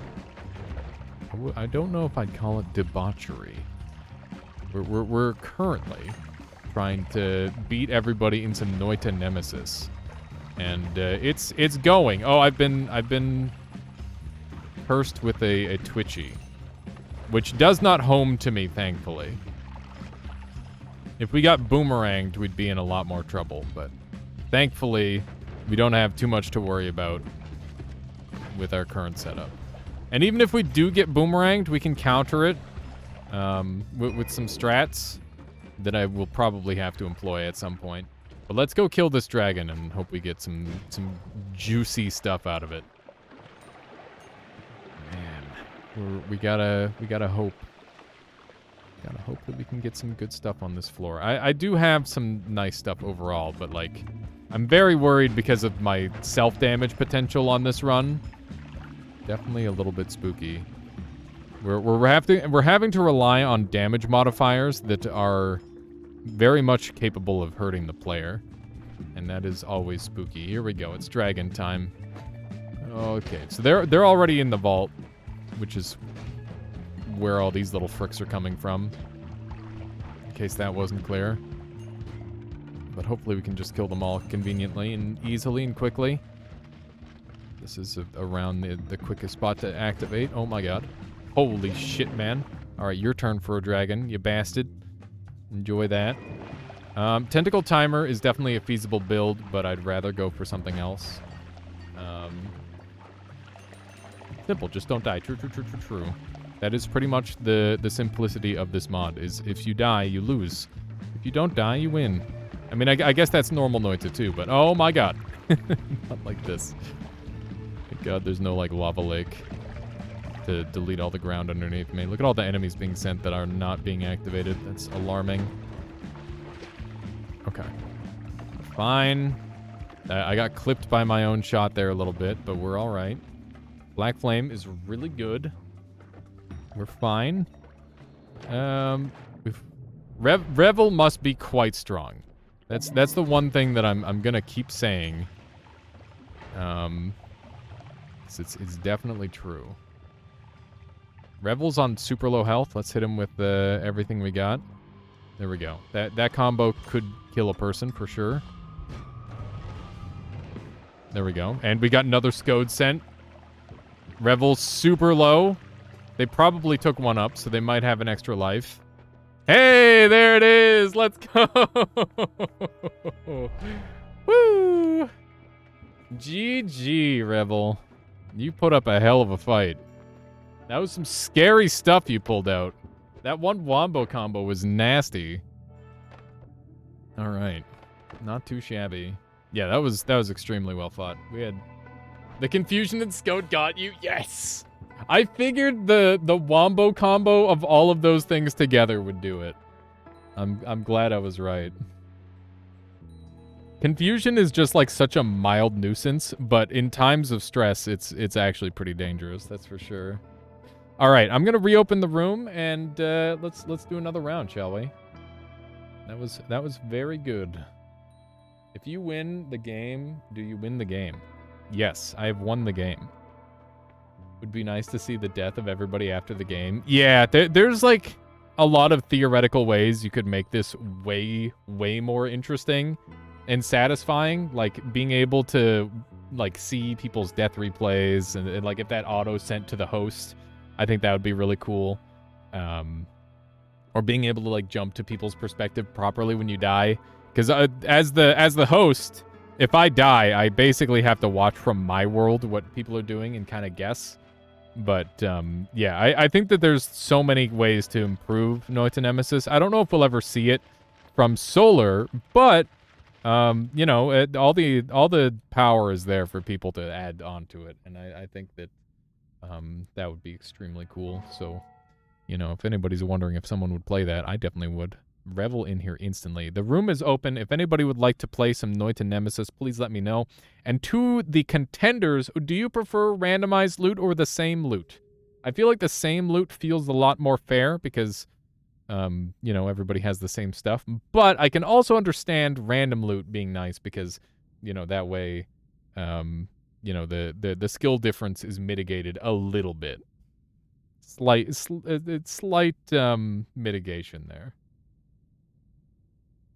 I don't know if I'd call it debauchery. We're currently trying to beat everybody into noita nemesis, and it's going. Oh, I've been cursed with a twitchy, which does not home to me, thankfully. If we got boomeranged, we'd be in a lot more trouble, but thankfully, we don't have too much to worry about with our current setup. And even if we do get boomeranged, we can counter it with some strats that I will probably have to employ at some point. But let's go kill this dragon and hope we get some juicy stuff out of it. Man, we gotta hope. Gotta hope that we can get some good stuff on this floor. I do have some nice stuff overall, but like, I'm very worried because of my self-damage potential on this run. Definitely a little bit spooky. We're having to rely on damage modifiers that are very much capable of hurting the player, and that is always spooky. Here we go. It's dragon time. Okay, so they're already in the vault, which is where all these little fricks are coming from, in case that wasn't clear. But hopefully we can just kill them all conveniently and easily and quickly. This is around the quickest spot to activate. Oh my god. Holy shit, man. Alright, your turn for a dragon, you bastard. Enjoy that. Tentacle Timer is definitely a feasible build, but I'd rather go for something else. Simple, just don't die. True. That is pretty much the simplicity of this mod, is if you die, you lose. If you don't die, you win. I mean, I guess that's normal Noita too, but oh my god. Not like this. Thank god there's no, like, lava lake to delete all the ground underneath me. Look at all the enemies being sent that are not being activated. That's alarming. Okay. Fine. I got clipped by my own shot there a little bit, but we're alright. Black Flame is really good. We're fine. Revel must be quite strong. That's the one thing that I'm gonna keep saying. It's definitely true. Revel's on super low health. Let's hit him with everything we got. There we go. That combo could kill a person for sure. There we go. And we got another Scode sent. Revel's super low. They probably took one up, so they might have an extra life. Hey, there it is. Let's go. Woo. GG, Revel. You put up a hell of a fight. That was some scary stuff you pulled out. That one wombo combo was nasty. All right. Not too shabby. Yeah, that was extremely well fought. We had the confusion and Scout got you. Yes. I figured the wombo combo of all of those things together would do it. I'm glad I was right. Confusion is just like such a mild nuisance, but in times of stress, it's actually pretty dangerous. That's for sure. All right, I'm gonna reopen the room and let's do another round, shall we? That was very good. If you win the game, do you win the game? Yes, I have won the game. Would be nice to see the death of everybody after the game. Yeah, there's like a lot of theoretical ways you could make this way more interesting and satisfying. Like being able to like see people's death replays and like if that auto sent to the host, I think that would be really cool. Or being able to like jump to people's perspective properly when you die. Because as the host, if I die, I basically have to watch from my world what people are doing and kind of guess. But yeah, I think that there's so many ways to improve Noita Nemesis. I don't know if we'll ever see it from Solar, but you know, all the power is there for people to add on to it, and I think that that would be extremely cool. So, you know, if anybody's wondering if someone would play that, I definitely would. Revel in here instantly. The room is open. If anybody would like to play some Noita Nemesis, please let me know. And to the contenders, do you prefer randomized loot or the same loot? I feel like the same loot feels a lot more fair because, you know, everybody has the same stuff. But I can also understand random loot being nice because, you know, that way, you know, the skill difference is mitigated a little bit. Slight mitigation there.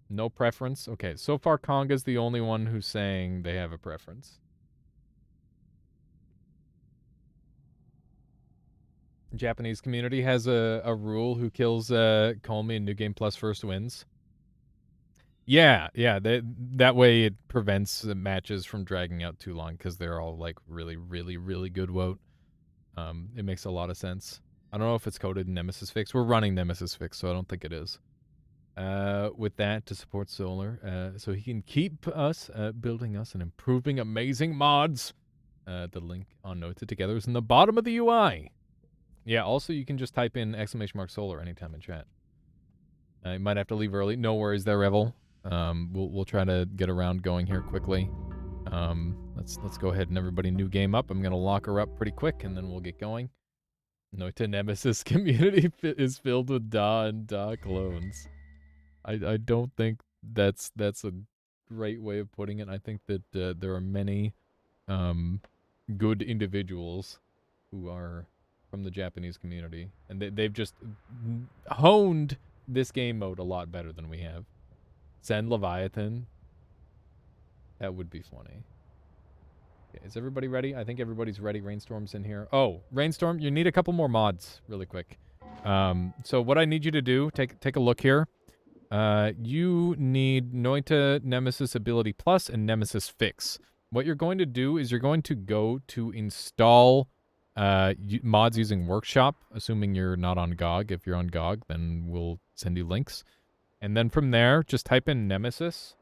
No preference? Okay, so far Konga's the only one who's saying they have a preference. Japanese community has a rule: who kills Colmy in New Game Plus first wins. Yeah, that way it prevents matches from dragging out too long because they're all like really good WOT. It makes a lot of sense. I don't know if it's coded Nemesis Fix. We're running Nemesis Fix, so I don't think it is. With that to support Solar, so he can keep us building us and improving amazing mods. The link on Noita Together is in the bottom of the UI. Yeah, also you can just type in !Solar anytime in chat. You might have to leave early. No worries there, Revel. We'll try to get around going here quickly. Let's go ahead and everybody new game up. I'm gonna lock her up pretty quick and then we'll get going. Noita Nemesis community is filled with Da and Da clones. I don't think that's a great way of putting it. I think that there are many good individuals who are from the Japanese community, and they've just honed this game mode a lot better than we have. Send Leviathan. That would be funny. Okay, is everybody ready? I think everybody's ready. Rainstorm's in here. Oh, Rainstorm, you need a couple more mods really quick. So what I need you to do, take a look here. You need Noita Nemesis Ability Plus and Nemesis Fix. What you're going to do is you're going to go to install mods using Workshop, assuming you're not on GOG. If you're on GOG, then we'll send you links. And then from there, just type in Nemesis,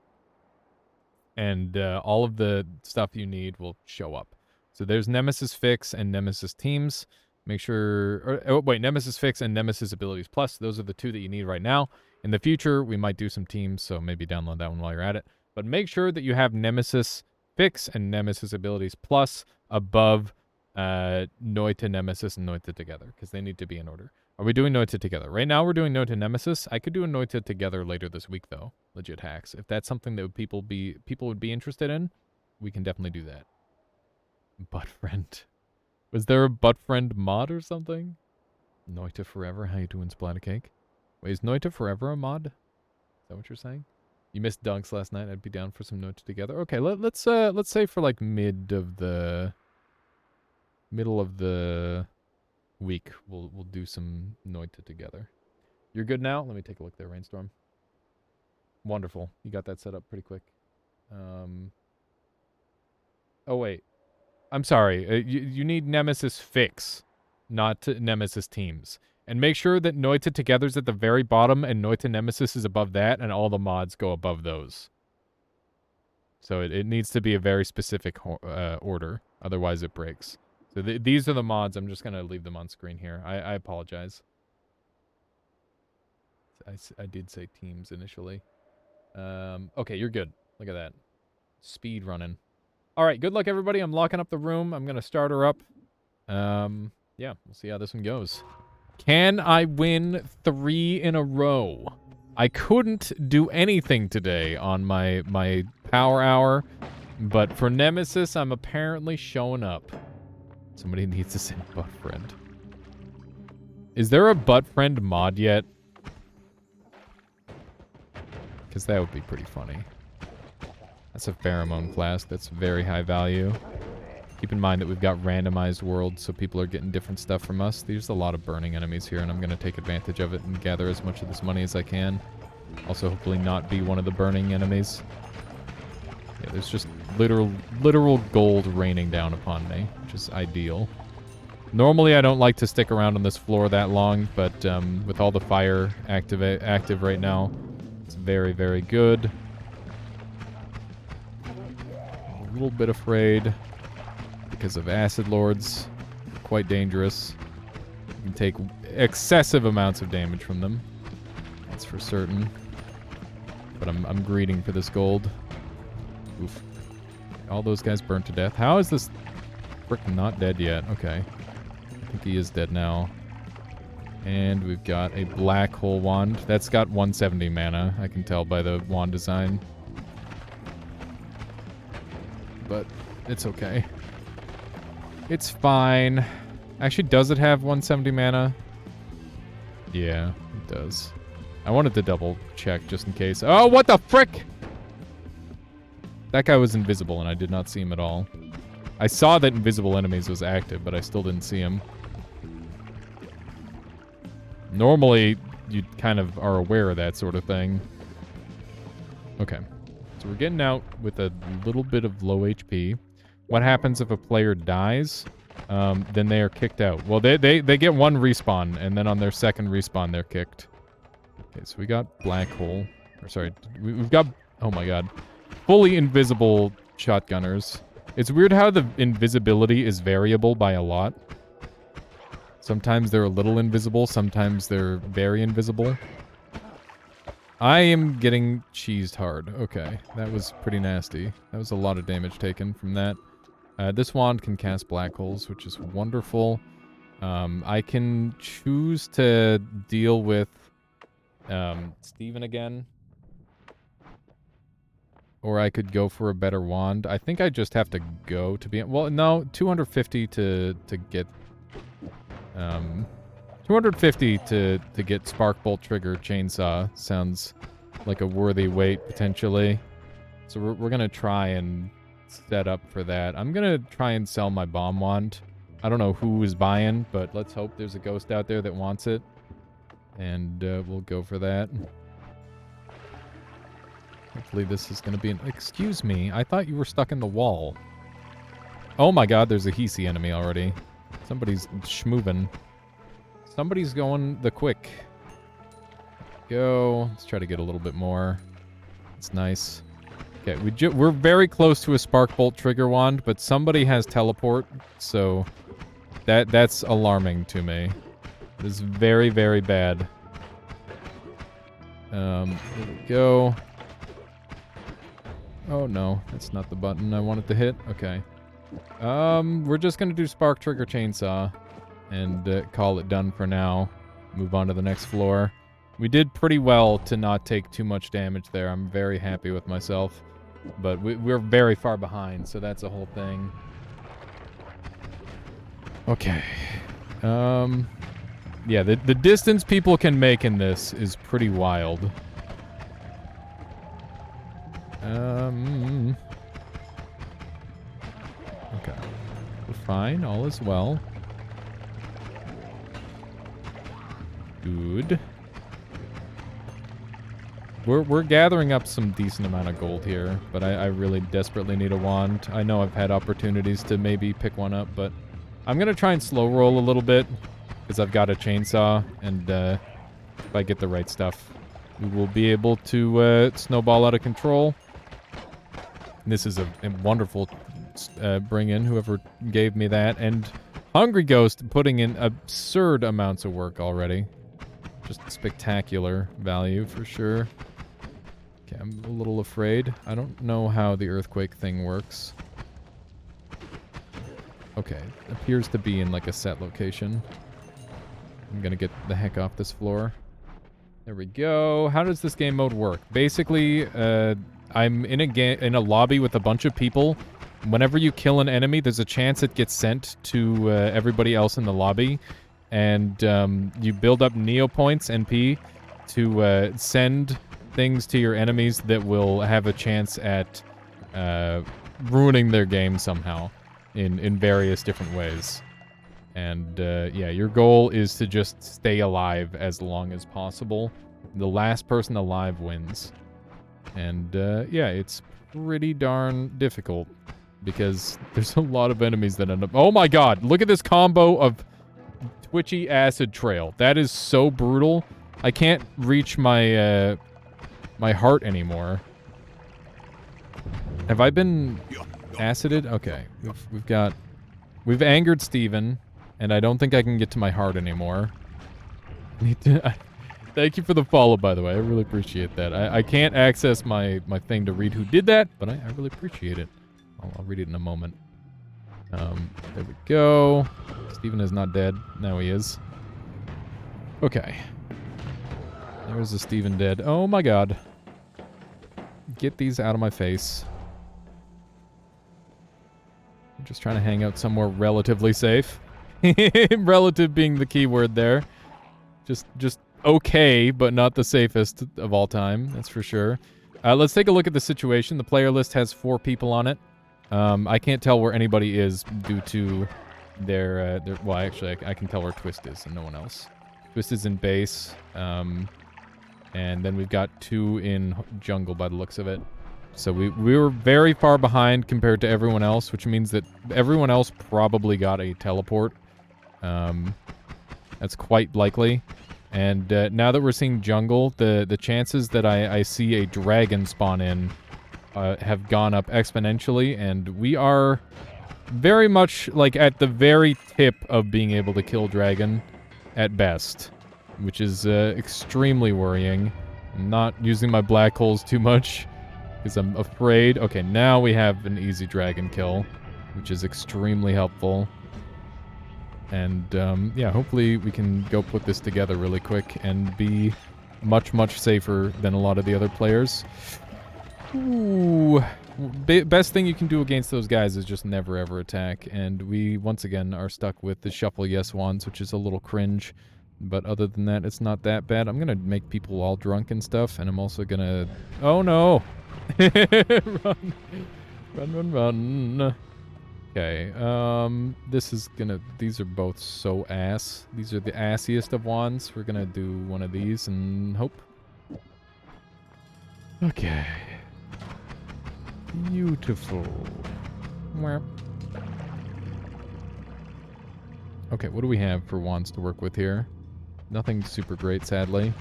and all of the stuff you need will show up. So there's Nemesis Fix and Nemesis Teams. Make sure... Nemesis Fix and Nemesis Abilities Plus. Those are the two that you need right now. In the future, we might do some teams, so maybe download that one while you're at it. But make sure that you have Nemesis Fix and Nemesis Abilities Plus above Noita Nemesis and Noita Together, because they need to be in order. Are we doing Noita Together? Right now we're doing Noita Nemesis. I could do a Noita Together later this week, though. Legit hacks. If that's something that people would be interested in, we can definitely do that. Butt friend. Was there a butt friend mod or something? Noita Forever. How you doing, Splattercake? Wait, is Noita Forever a mod? Is that what you're saying? You missed dunks last night. I'd be down for some Noita Together. Okay, let's say for like middle of the week, we'll do some Noita Together. You're good now? Let me take a look there, Rainstorm. Wonderful. You got that set up pretty quick. Oh wait, I'm sorry. You need Nemesis Fix, not Nemesis Teams. And make sure that Noita Together's at the very bottom and Noita Nemesis is above that, and all the mods go above those. So it needs to be a very specific order, otherwise it breaks. So these are the mods. I'm just going to leave them on screen here. I apologize. I did say teams initially. Okay, you're good. Look at that. Speed running. All right, good luck, everybody. I'm locking up the room. I'm going to start her up. Yeah, we'll see how this one goes. Can I win 3 in a row? I couldn't do anything today on my power hour, but for Nemesis, I'm apparently showing up. Somebody needs to send butt friend. Is there a butt friend mod yet? Because that would be pretty funny. That's a pheromone flask. That's very high value. Keep in mind that we've got randomized worlds, so people are getting different stuff from us. There's a lot of burning enemies here, and I'm going to take advantage of it and gather as much of this money as I can. Also, hopefully not be one of the burning enemies. Yeah, there's just literal gold raining down upon me, which is ideal. Normally, I don't like to stick around on this floor that long, but with all the fire active right now, it's very, very good. A little bit afraid because of acid lords. Quite dangerous. You can take excessive amounts of damage from them. That's for certain. But I'm greeding for this gold. Oof. All those guys burned to death. How is this frick not dead yet? Okay. I think he is dead now. And we've got a black hole wand. That's got 170 mana. I can tell by the wand design. But it's okay. It's fine. Actually, does it have 170 mana? Yeah, it does. I wanted to double check just in case. Oh, what the frick? That guy was invisible and I did not see him at all. I saw that invisible enemies was active, but I still didn't see him. Normally, you kind of are aware of that sort of thing. Okay. So we're getting out with a little bit of low HP. What happens if a player dies? Then they are kicked out. Well, they get one respawn, and then on their second respawn, they're kicked. Okay, so we got black hole. Or sorry, we've got... Oh my god. Fully invisible shotgunners. It's weird how the invisibility is variable by a lot. Sometimes they're a little invisible, sometimes they're very invisible. I am getting cheesed hard. Okay, that was pretty nasty. That was a lot of damage taken from that. This wand can cast black holes, which is wonderful. I can choose to deal with Steven again. Or I could go for a better wand. I think I just have to go to be... Well, no, 250 to get... 250 to get Spark Bolt Trigger Chainsaw sounds like a worthy wait, potentially. So we're going to try and set up for that. I'm going to try and sell my Bomb Wand. I don't know who is buying, but let's hope there's a ghost out there that wants it. And we'll go for that. Hopefully this is going to be an... Excuse me, I thought you were stuck in the wall. Oh my god, there's a Hisi enemy already. Somebody's schmovin'. Somebody's going the quick. Go. Let's try to get a little bit more. It's nice. Okay, we're very close to a spark bolt trigger wand, but somebody has teleport, so that's alarming to me. This is very, very bad. There we go. Oh no, that's not the button I wanted to hit. Okay. We're just gonna do spark trigger chainsaw and call it done for now. Move on to the next floor. We did pretty well to not take too much damage there. I'm very happy with myself. But we're very far behind, so that's a whole thing. Okay. Yeah, the distance people can make in this is pretty wild. Okay. We're fine. All is well. Good. We're gathering up some decent amount of gold here, but I really desperately need a wand. I know I've had opportunities to maybe pick one up, but I'm going to try and slow roll a little bit because I've got a chainsaw, and if I get the right stuff, we will be able to snowball out of control. This is a wonderful bring in, whoever gave me that, and Hungry Ghost putting in absurd amounts of work already. Just spectacular value for sure. Okay, I'm a little afraid. I don't know how the earthquake thing works. Okay, appears to be in like a set location. I'm gonna get the heck off this floor. There we go. How does this game mode work? Basically, I'm in a lobby with a bunch of people. Whenever you kill an enemy, there's a chance it gets sent to everybody else in the lobby. And you build up Neopoints, NP, to send things to your enemies that will have a chance at ruining their game somehow in various different ways. And yeah, your goal is to just stay alive as long as possible. The last person alive wins. And yeah, it's pretty darn difficult because there's a lot of enemies that end up... Oh my god, look at this combo of twitchy acid trail. That is so brutal. I can't reach my my heart anymore. Have I been acided? Okay, we've angered Steven, and I don't think I can get to my heart anymore. Thank you for the follow, by the way. I really appreciate that. I can't access my thing to read who did that, but I really appreciate it. I'll read it in a moment. There we go. Steven is not dead. Now he is. Okay. There's the Steven dead. Oh my god. Get these out of my face. I'm just trying to hang out somewhere relatively safe. Relative being the key word there. Just okay, but not the safest of all time. That's for sure. Let's take a look at the situation. The player list has 4 people on it. I can't tell where anybody is due to their well, actually, I can tell where Twist is and no one else. Twist is in base, and then we've got 2 in jungle by the looks of it. So we were very far behind compared to everyone else, which means that everyone else probably got a teleport. That's quite likely. And now that we're seeing jungle, the chances that I see a dragon spawn in have gone up exponentially, and we are very much like at the very tip of being able to kill dragon at best, which is extremely worrying. I'm not using my black holes too much because I'm afraid. Okay, now we have an easy dragon kill, which is extremely helpful. And yeah, hopefully we can go put this together really quick and be much, much safer than a lot of the other players. Ooh. Best thing you can do against those guys is just never ever attack, and we once again are stuck with the shuffle yes wands, which is a little cringe, but other than that it's not that bad. I'm gonna make people all drunk and stuff, and I'm also gonna... Oh no! Run! Run. Okay, this is gonna... These are both so ass. These are the assiest of wands. We're gonna do one of these and hope. Okay. Beautiful. Okay, what do we have for wands to work with here? Nothing super great, sadly.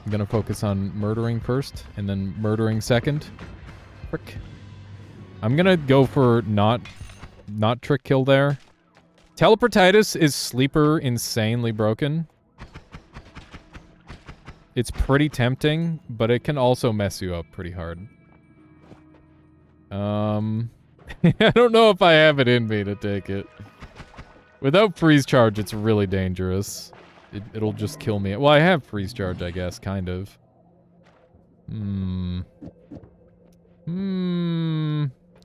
I'm gonna focus on murdering first, and then murdering second. Frick. I'm gonna go for not trick kill there. Teleportitis is sleeper insanely broken. It's pretty tempting, but it can also mess you up pretty hard. I don't know if I have it in me to take it. Without freeze charge, it's really dangerous. It'll just kill me. Well, I have freeze charge, I guess, kind of. Do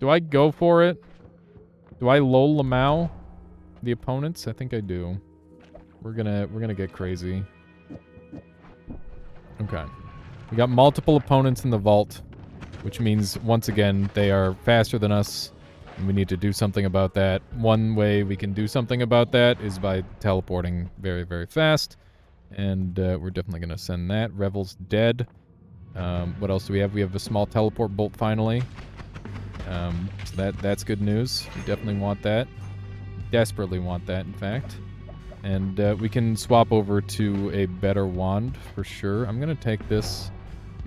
I go for it? Do I lol Lamau the opponents? I think I do. We're gonna get crazy. Okay. We got multiple opponents in the vault, which means, once again, they are faster than us, and we need to do something about that. One way we can do something about that is by teleporting very, very fast, and we're definitely going to send that. Revel's dead. What else do we have? We have a small teleport bolt, finally. So that's good news. We definitely want that. Desperately want that, in fact. And we can swap over to a better wand, for sure. I'm going to take this,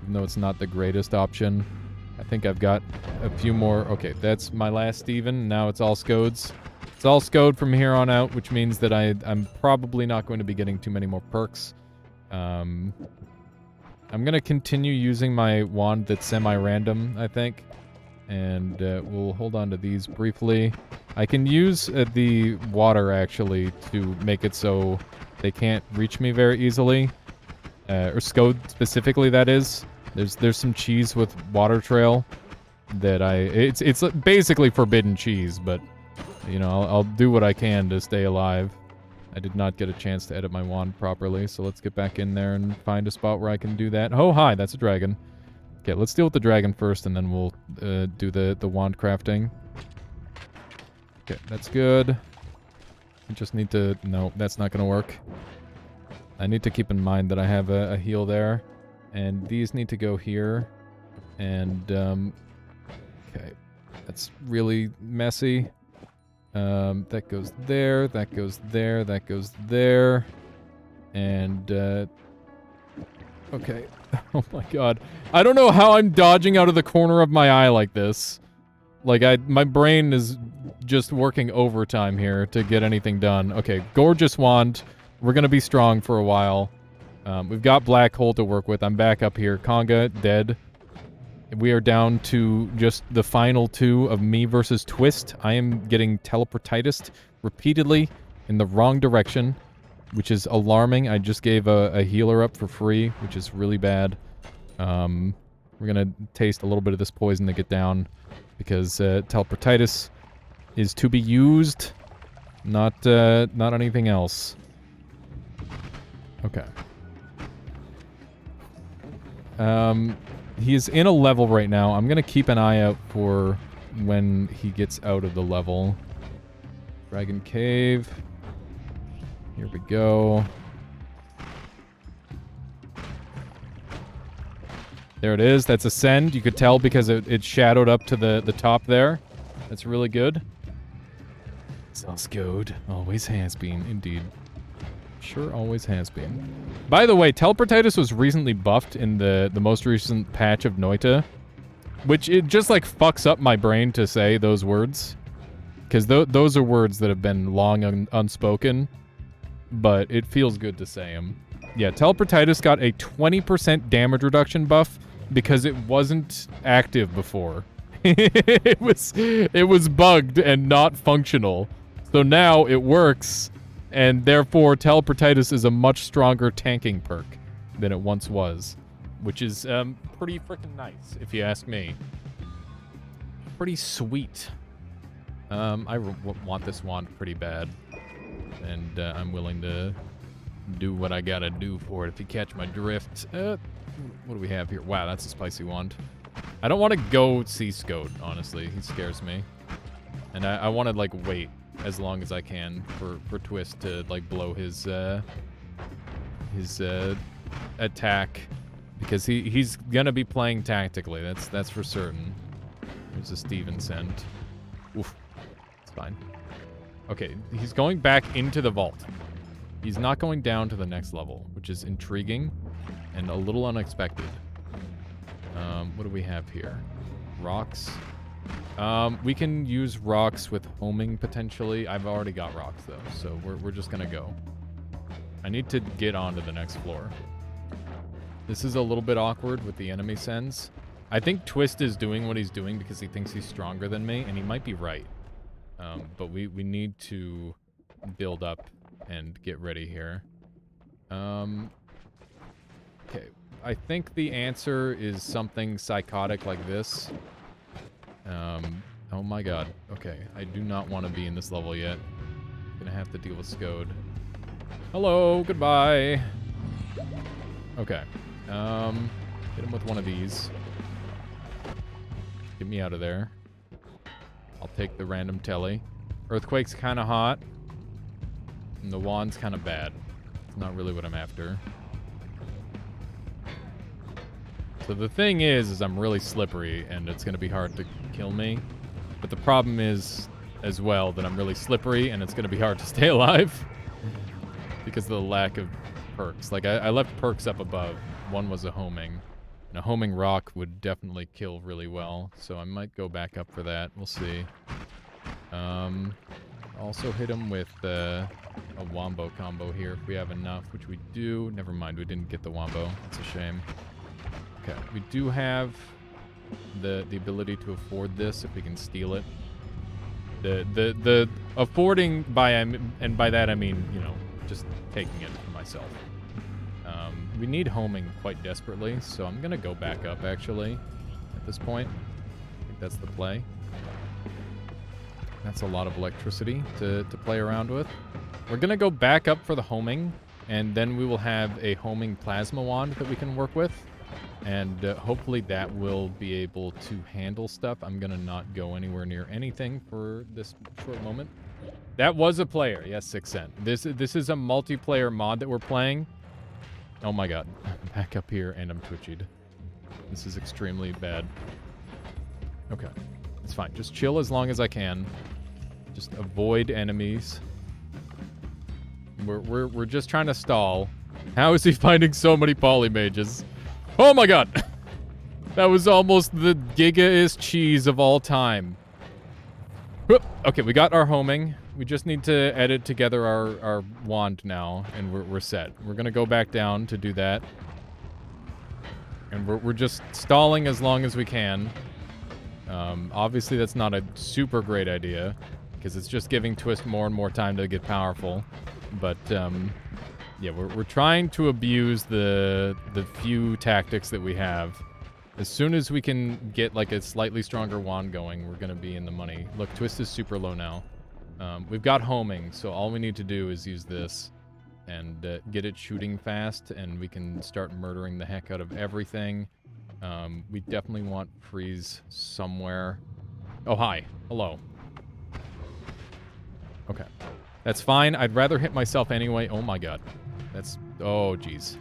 even though it's not the greatest option. I think I've got a few more. Okay, that's my last Steven. Now it's all Scodes. It's all Scode from here on out, which means that I'm probably not going to be getting too many more perks. I'm going to continue using my wand that's semi-random, I think. And we'll hold on to these briefly. I can use the water, actually, to make it so they can't reach me very easily. Or Scode specifically, that is. There's some cheese with water trail that it's basically forbidden cheese, but, you know, I'll do what I can to stay alive. I did not get a chance to edit my wand properly, so let's get back in there and find a spot where I can do that. Oh, hi, that's a dragon. Okay, let's deal with the dragon first, and then we'll do the wand crafting. Okay, that's good. I just need to... No, that's not going to work. I need to keep in mind that I have a heal there. And these need to go here. And, okay. That's really messy. That goes there, that goes there, that goes there. And, okay. Oh my god. I don't know how I'm dodging out of the corner of my eye like this. Like, my brain is just working overtime here to get anything done. Okay, gorgeous wand. We're gonna be strong for a while. We've got Black Hole to work with. I'm back up here. Conga, dead. We are down to just the final two of me versus Twist. I am getting teleportitis repeatedly in the wrong direction, which is alarming. I just gave a healer up for free, which is really bad. We're gonna taste a little bit of this poison to get down, because teleportitis is to be used, not anything else. Okay. He is in a level right now. I'm gonna keep an eye out for when he gets out of the level. Dragon Cave. Here we go. There it is. That's Ascend. You could tell because it shadowed up to the top there. That's really good. Sounds good. Always has been, indeed. Sure always has been. By the way, teleportitis was recently buffed in the most recent patch of Noita, which it just like fucks up my brain to say those words, because those are words that have been long unspoken, but it feels good to say them. Yeah, teleportitis got a 20% damage reduction buff because it wasn't active before. it was bugged and not functional. So now it works, and therefore teleportitis is a much stronger tanking perk than it once was, which is pretty freaking nice, if you ask me. Pretty sweet. I want this wand pretty bad, and I'm willing to do what I gotta do for it, if you catch my drift. What do we have here? Wow, that's a spicy wand. I don't want to go see Scode, honestly. He scares me. And I want to, like, wait as long as I can for Twist to, like, blow his attack. Because he's gonna be playing tactically, that's for certain. There's a Steven send. Oof. It's fine. Okay, he's going back into the vault. He's not going down to the next level, which is intriguing and a little unexpected. What do we have here? Rocks. We can use rocks with homing potentially. I've already got rocks though, so we're just gonna go. I need to get onto the next floor. This is a little bit awkward with the enemy sends. I think Twist is doing what he's doing because he thinks he's stronger than me, and he might be right. But we need to build up and get ready here. Okay. I think the answer is something psychotic like this. Oh my god. Okay, I do not want to be in this level yet. Gonna have to deal with Scode. Hello, goodbye. Okay. Hit him with one of these. Get me out of there. I'll take the random telly. Earthquake's kind of hot. And the wand's kind of bad. It's not really what I'm after. So the thing is I'm really slippery, and it's going to be hard to kill me. But the problem is, as well, that I'm really slippery, and it's going to be hard to stay alive. Because of the lack of perks. Like, I left perks up above. One was a homing. And a homing rock would definitely kill really well. So I might go back up for that. We'll see. Also hit him with a wombo combo here if we have enough, which we do. Never mind, we didn't get the wombo. It's a shame. Okay, we do have the ability to afford this if we can steal it. The affording and by that I mean, you know, just taking it for myself. We need homing quite desperately, so I'm gonna go back up actually at this point. I think that's the play. That's a lot of electricity to play around with. We're gonna go back up for the homing, and then we will have a homing plasma wand that we can work with. And hopefully that will be able to handle stuff. I'm gonna not go anywhere near anything for this short moment. That was a player. Yes, 6 cent. This is a multiplayer mod that we're playing. Oh my god. Back up here, and I'm twitchied. This is extremely bad. Okay. It's fine. Just chill as long as I can. Just avoid enemies. We're just trying to stall. How is he finding so many polymages? Oh my god! That was almost the gigaest cheese of all time. Whoop. Okay, we got our homing. We just need to edit together our wand now, and we're set. We're gonna go back down to do that. And we're just stalling as long as we can. Obviously that's not a super great idea, because it's just giving Twist more and more time to get powerful. But, yeah, we're trying to abuse the few tactics that we have. As soon as we can get, like, a slightly stronger wand going, we're gonna be in the money. Look, Twist is super low now. We've got homing, so all we need to do is use this and get it shooting fast, and we can start murdering the heck out of everything. We definitely want freeze somewhere. Oh, hi. Hello. Okay. That's fine. I'd rather hit myself anyway. Oh my god. That's... Oh, jeez.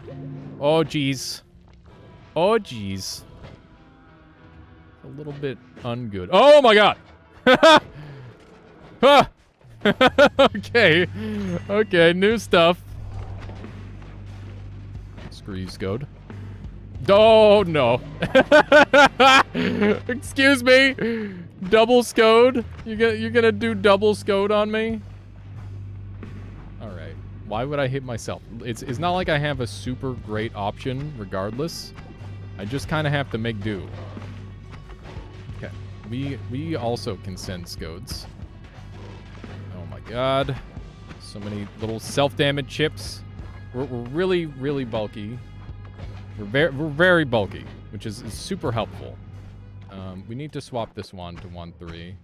Oh, jeez. Oh, jeez. A little bit ungood. Oh my god! Ah! Okay. Okay, new stuff. Screw you, Scode. Oh, no. Excuse me. Double Scode? You're gonna do double Scode on me? Alright. Why would I hit myself? It's not like I have a super great option regardless. I just kind of have to make do. Okay. We also can send Scodes. Oh my god. So many little self-damage chips. We're really, really bulky. We're very bulky, which is super helpful. We need to swap this wand to 1-3,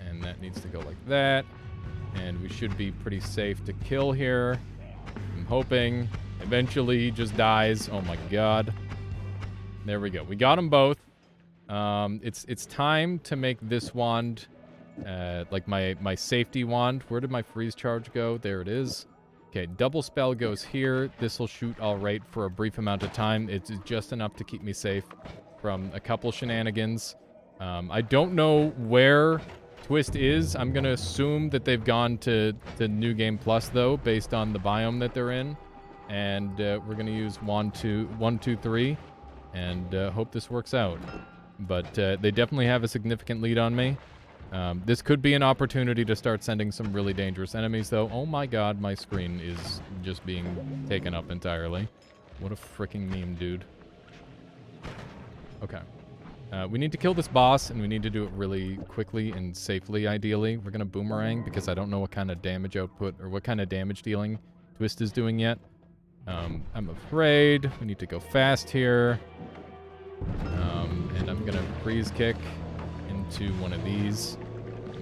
and that needs to go like that. And we should be pretty safe to kill here. I'm hoping. Eventually he just dies. Oh my god. There we go. We got them both. It's time to make this wand like my safety wand. Where did my freeze charge go? There it is. Okay, double spell goes here. This will shoot all right for a brief amount of time. It's just enough to keep me safe from a couple shenanigans. I don't know where Twist is. I'm going to assume that they've gone to New Game Plus, though, based on the biome that they're in. And we're going to use 1, 2, 3, and hope this works out. But they definitely have a significant lead on me. This could be an opportunity to start sending some really dangerous enemies, though. Oh my god, my screen is just being taken up entirely. What a freaking meme, dude. Okay. We need to kill this boss, and we need to do it really quickly and safely, ideally. We're going to boomerang, because I don't know what kind of damage output or what kind of damage dealing Twist is doing yet. I'm afraid. We need to go fast here. And I'm going to freeze kick into one of these.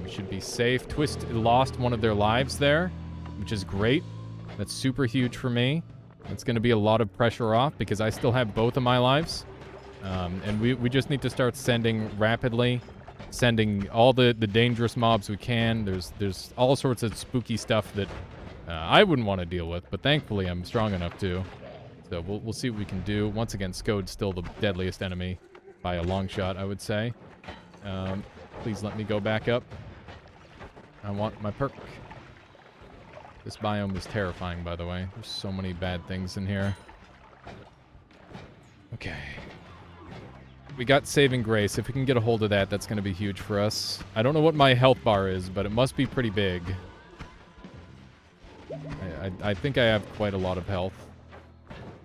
We should be safe. Twist lost one of their lives there, which is great. That's super huge for me. It's going to be a lot of pressure off, because I still have both of my lives. And we just need to start sending rapidly, sending all the dangerous mobs we can. There's all sorts of spooky stuff that I wouldn't want to deal with, but thankfully I'm strong enough to. So we'll see what we can do. Once again, Skode's still the deadliest enemy by a long shot, I would say. Please let me go back up. I want my perk. This biome is terrifying, by the way. There's so many bad things in here. Okay. We got Saving Grace. If we can get a hold of that, that's going to be huge for us. I don't know what my health bar is, but it must be pretty big. I think I have quite a lot of health.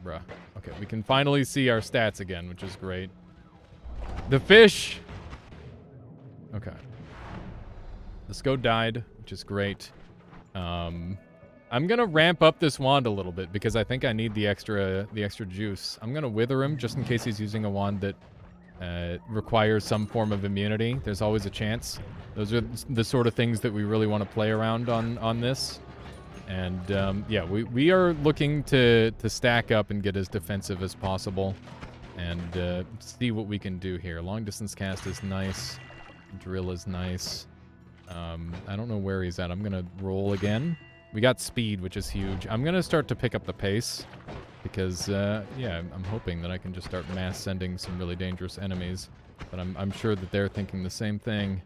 Bruh. Okay, we can finally see our stats again, which is great. The fish! Okay. The Skode died, which is great. I'm gonna ramp up this wand a little bit, because I think I need the extra juice. I'm gonna wither him, just in case he's using a wand that requires some form of immunity. There's always a chance. Those are the sort of things that we really want to play around on this. And yeah, we are looking to stack up and get as defensive as possible, and see what we can do here. Long distance cast is nice. Drill is nice. I don't know where he's at. I'm gonna roll again. We got speed, which is huge. I'm gonna start to pick up the pace, because yeah, I'm hoping that I can just start mass sending some really dangerous enemies. But I'm sure that they're thinking the same thing.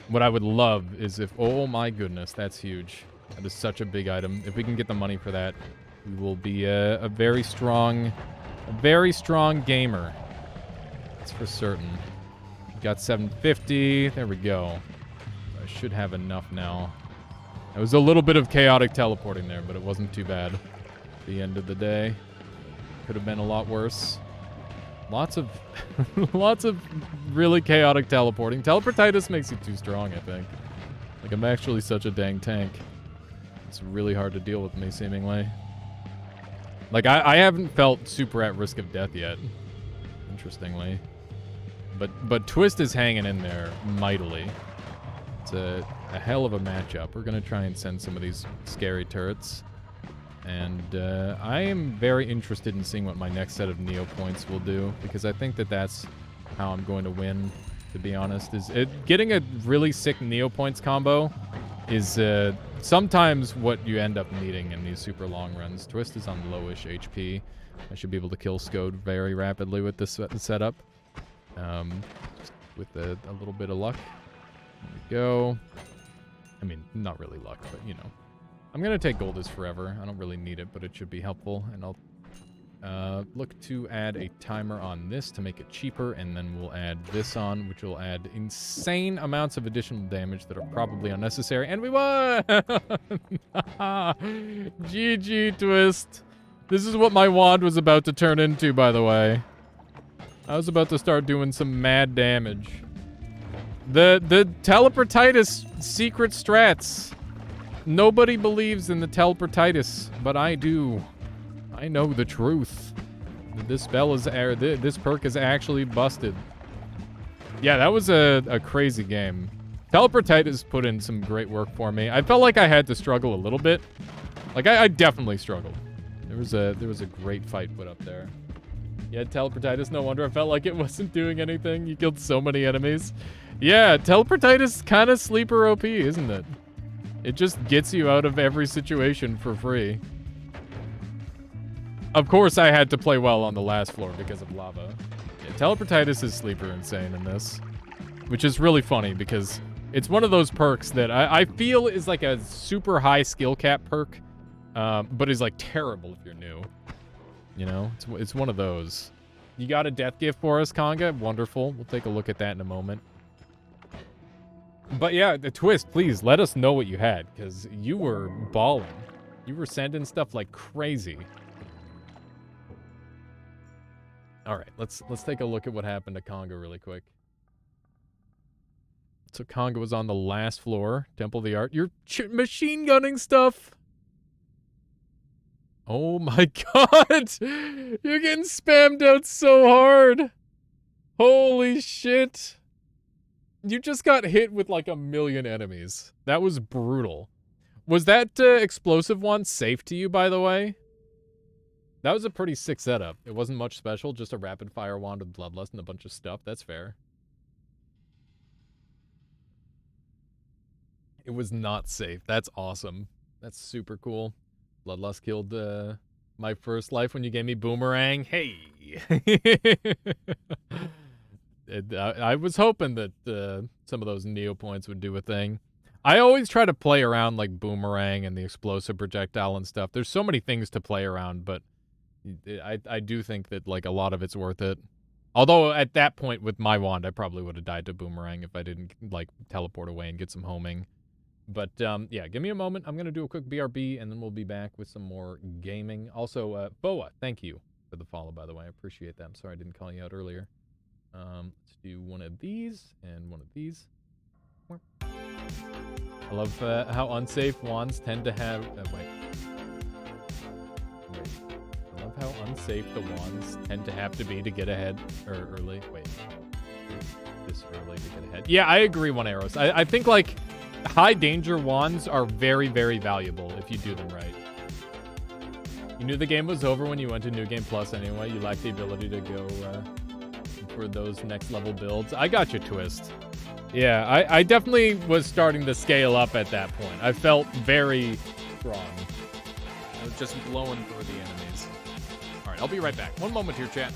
What I would love is if... Oh my goodness, that's huge. That is such a big item. If we can get the money for that, we will be a very strong gamer. That's for certain. We got 750. There we go. I should have enough now. It was a little bit of chaotic teleporting there, but it wasn't too bad. At the end of the day, could have been a lot worse. Lots of really chaotic teleporting. Teleportitis makes you too strong, I think. Like, I'm actually such a dang tank. It's really hard to deal with me, seemingly. Like, I haven't felt super at risk of death yet, interestingly. But Twist is hanging in there mightily. It's a hell of a matchup. We're going to try and send some of these scary turrets. And I am very interested in seeing what my next set of Neo points will do, because I think that that's how I'm going to win, to be honest. Getting a really sick Neo points combo is sometimes what you end up needing in these super long runs. Twist is on lowish HP. I should be able to kill Skode very rapidly with this setup. Just with a little bit of luck. There we go. I mean, not really luck, but you know. I'm going to take Gold is Forever. I don't really need it, but it should be helpful. And I'll look to add a timer on this to make it cheaper, and then we'll add this on, which will add insane amounts of additional damage that are probably unnecessary. And we won! GG, Twist. This is what my wand was about to turn into, by the way. I was about to start doing some mad damage. The teleportitis secret strats. Nobody believes in the teleportitis, but I do. I know the truth. This spell is, this perk is actually busted. Yeah, that was a crazy game. Teleportitis put in some great work for me. I felt like I had to struggle a little bit. Like I definitely struggled. There was a great fight put up there. Yeah, teleportitis. No wonder I felt like it wasn't doing anything. You killed so many enemies. Yeah, teleportitis kind of sleeper OP, isn't it? It just gets you out of every situation for free. Of course, I had to play well on the last floor because of lava. Yeah, teleportitis is sleeper insane in this. which is really funny because it's one of those perks that I feel is like a super high skill cap perk, but is like terrible if you're new. You know, it's one of those. You got a death gift for us, Conga? Wonderful. We'll take a look at that in a moment. But yeah, the twist, please let us know what you had, because you were balling. You were sending stuff like crazy. All right, let's take a look at what happened to Conga really quick. So Conga was on the last floor, Temple of the Art. You're machine gunning stuff. Oh my god! You're getting spammed out so hard! Holy shit! You just got hit with like 1,000,000 enemies. That was brutal. Was that explosive one safe to you, by the way? That was a pretty sick setup. It wasn't much special, just a rapid fire wand with bloodlust and a bunch of stuff. That's fair. It was not safe. That's awesome. That's super cool. Bloodlust killed my first life when you gave me boomerang. Hey! I was hoping that some of those Neo points would do a thing. I always try to play around like boomerang and the explosive projectile and stuff. There's so many things to play around, but I do think that like a lot of it's worth it. Although at that point with my wand, I probably would have died to boomerang if I didn't like teleport away and get some homing. But yeah, give me a moment. I'm going to do a quick BRB, and then we'll be back with some more gaming. Also, Boa, thank you for the follow, by the way. I appreciate that. I'm sorry I didn't call you out earlier. Let's do one of these and one of these. I love how unsafe wands tend to have... wait. I love how unsafe the wands tend to have to be to get ahead. Or early. Wait. This early to get ahead. Yeah, I agree, One Arrows. I think, like... high danger wands are very, very valuable if you do them right. You knew the game was over when you went to New Game Plus anyway. You lacked the ability to go for those next level builds. I got your twist. Yeah, I definitely was starting to scale up at that point. I felt very strong. I was just blowing through the enemies. All right, I'll be right back. One moment here, chat.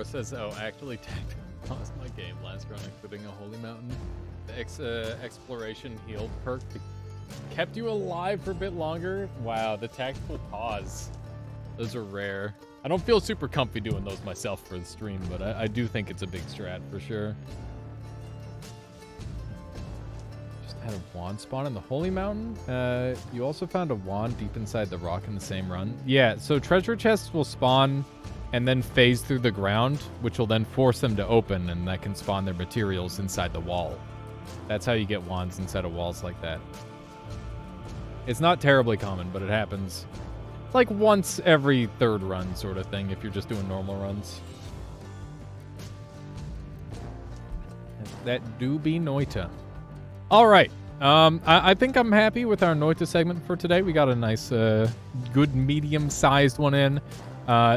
Arrow says, oh, actually, paused my game last run, including a Holy Mountain. The exploration healed perk kept you alive for a bit longer. Wow, the tactical pause. Those are rare. I don't feel super comfy doing those myself for the stream, but I do think it's a big strat for sure. Just had a wand spawn in the Holy Mountain. You also found a wand deep inside the rock in the same run. Yeah, so treasure chests will spawn and then phase through the ground, which will then force them to open, and that can spawn their materials inside the wall. That's how you get wands inside of walls like that. It's not terribly common, but it happens like once every third run sort of thing if you're just doing normal runs. That do be noita. All right. I think I'm happy with our noita segment for today. We got a nice, good medium-sized one in.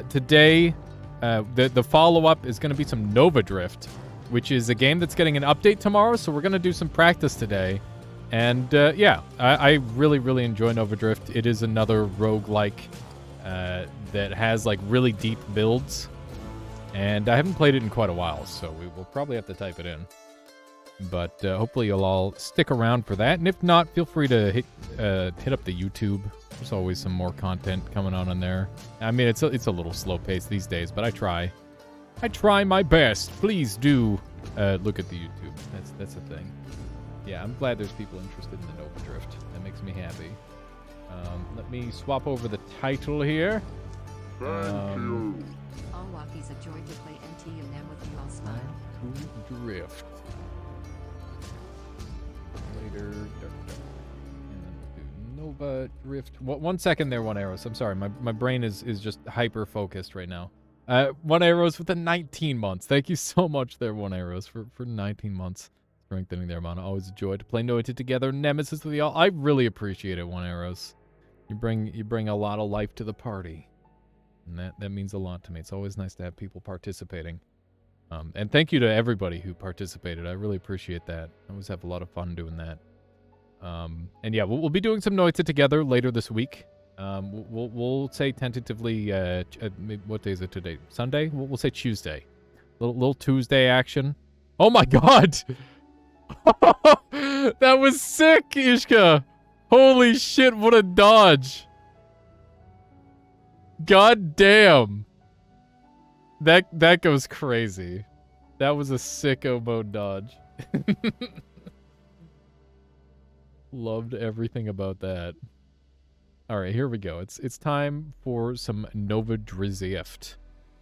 Today, the follow-up is going to be some Nova Drift, which is a game that's getting an update tomorrow, so we're going to do some practice today. And yeah, I really, really enjoy Nova Drift. It is another roguelike that has like really deep builds. And I haven't played it in quite a while, so we will probably have to type it in. But hopefully you'll all stick around for that. And if not, feel free to hit up the YouTube. There's always some more content coming on there. I mean, it's a little slow paced these days, but I try. I try my best. Please do look at the YouTube. That's a thing. Yeah, I'm glad there's people interested in the Nova Drift. That makes me happy. Let me swap over the title here. All walkies a joy to play NT and them with you all smile. To Drift. Later. And then do Nova Drift. One second there, One Arrows. I'm sorry. My brain is just hyper focused right now. One Arrows with the 19 months. Thank you so much there, One Arrows, for 19 months. Strengthening their mana. Always a joy to play Noita together. Nemesis with y'all. I really appreciate it, One Arrows. You bring a lot of life to the party. And that means a lot to me. It's always nice to have people participating. And thank you to everybody who participated. I really appreciate that. I always have a lot of fun doing that. And yeah, we'll be doing some Noita together later this week. We'll say tentatively, what day is it today? Sunday? We'll say Tuesday. Little Tuesday action. Oh my god! That was sick, Ishka! Holy shit, what a dodge! God damn! That goes crazy. That was a sicko mode dodge. Loved everything about that. Alright, here we go. It's time for some Nova Drift.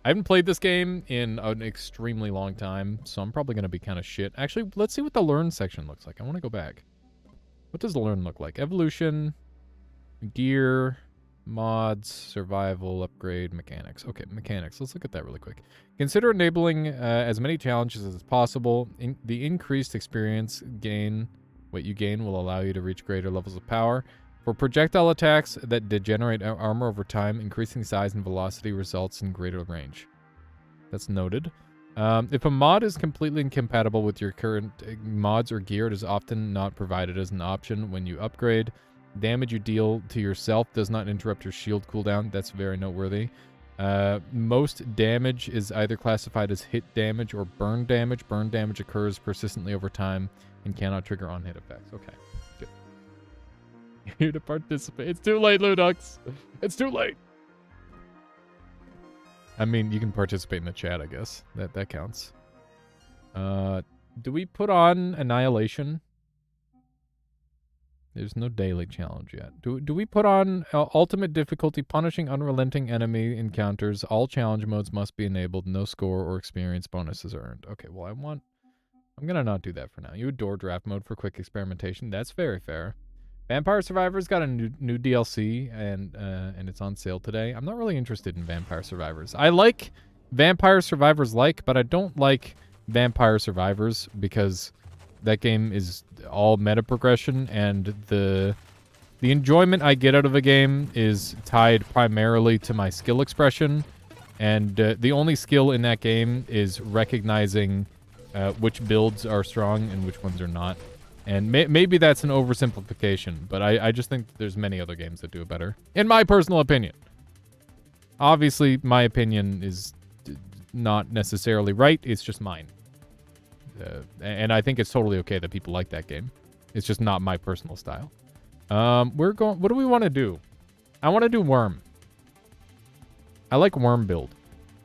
I haven't played this game in an extremely long time, so I'm probably going to be kind of shit. Actually, let's see what the learn section looks like. I want to go back. What does the learn look like? Evolution, gear, mods, survival, upgrade, mechanics. Okay, mechanics. Let's look at that really quick. Consider enabling as many challenges as possible. The increased experience you gain will allow you to reach greater levels of power. For projectile attacks that degenerate armor over time, increasing size and velocity results in greater range. That's noted. If a mod is completely incompatible with your current mods or gear, it is often not provided as an option when you upgrade. Damage you deal to yourself does not interrupt your shield cooldown. That's very noteworthy. Most damage is either classified as hit damage or burn damage. Burn damage occurs persistently over time and cannot trigger on-hit effects. Okay. Here to participate. It's too late, Ludux. It's too late. I mean, you can participate in the chat, I guess. That counts. Do we put on Annihilation? There's no daily challenge yet. Do we put on Ultimate Difficulty, punishing unrelenting enemy encounters? All challenge modes must be enabled. No score or experience bonuses earned. Okay, well, I'm gonna not do that for now. You adore draft mode for quick experimentation. That's very fair. Vampire Survivors got a new DLC, and it's on sale today. I'm not really interested in Vampire Survivors. I like Vampire Survivors but I don't like Vampire Survivors because that game is all meta progression, and the enjoyment I get out of a game is tied primarily to my skill expression, and the only skill in that game is recognizing which builds are strong and which ones are not. And maybe that's an oversimplification, but I just think there's many other games that do it better, in my personal opinion. Obviously, my opinion is not necessarily right. It's just mine. And I think it's totally okay that people like that game. It's just not my personal style. What do we want to do? I want to do worm. I like worm build.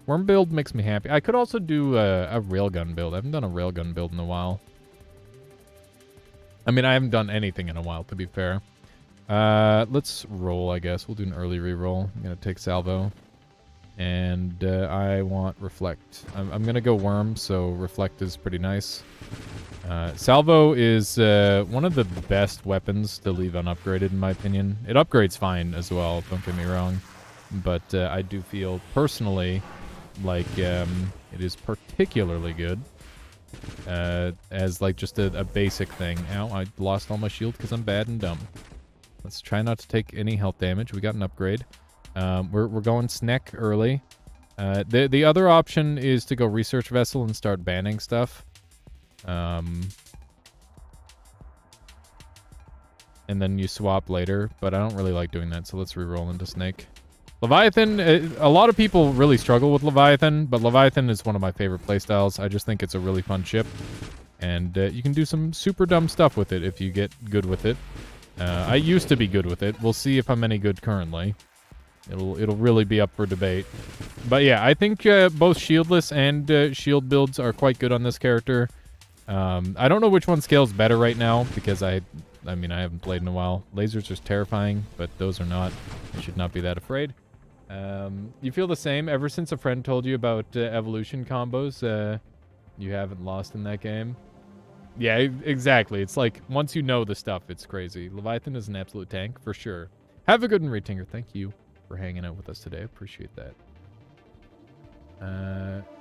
Worm build makes me happy. I could also do a railgun build. I haven't done a railgun build in a while. I mean, I haven't done anything in a while, to be fair. Let's roll, I guess. We'll do an early reroll. I'm going to take salvo. And I want reflect. I'm going to go worm, so reflect is pretty nice. Salvo is one of the best weapons to leave unupgraded, in my opinion. It upgrades fine as well, don't get me wrong. But I do feel, personally, like it is particularly good as like just a basic thing. Ow, I lost all my shield because I'm bad and dumb. Let's try not to take any health damage. We got an upgrade. We're going Sneck early. The other option is to go research vessel and start banning stuff. And then you swap later, but I don't really like doing that, so let's reroll into Snake. Leviathan, a lot of people really struggle with Leviathan, but Leviathan is one of my favorite playstyles. I just think it's a really fun ship, and you can do some super dumb stuff with it if you get good with it. I used to be good with it. We'll see if I'm any good currently. It'll really be up for debate. But yeah, I think both shieldless and shield builds are quite good on this character. I don't know which one scales better right now because I mean, I haven't played in a while. Lasers are terrifying, but those are not. You should not be that afraid. You feel the same ever since a friend told you about evolution combos? You haven't lost in that game? Yeah, exactly. It's like, once you know the stuff, it's crazy. Leviathan is an absolute tank, for sure. Have a good one, Retinger. Thank you for hanging out with us today. Appreciate that.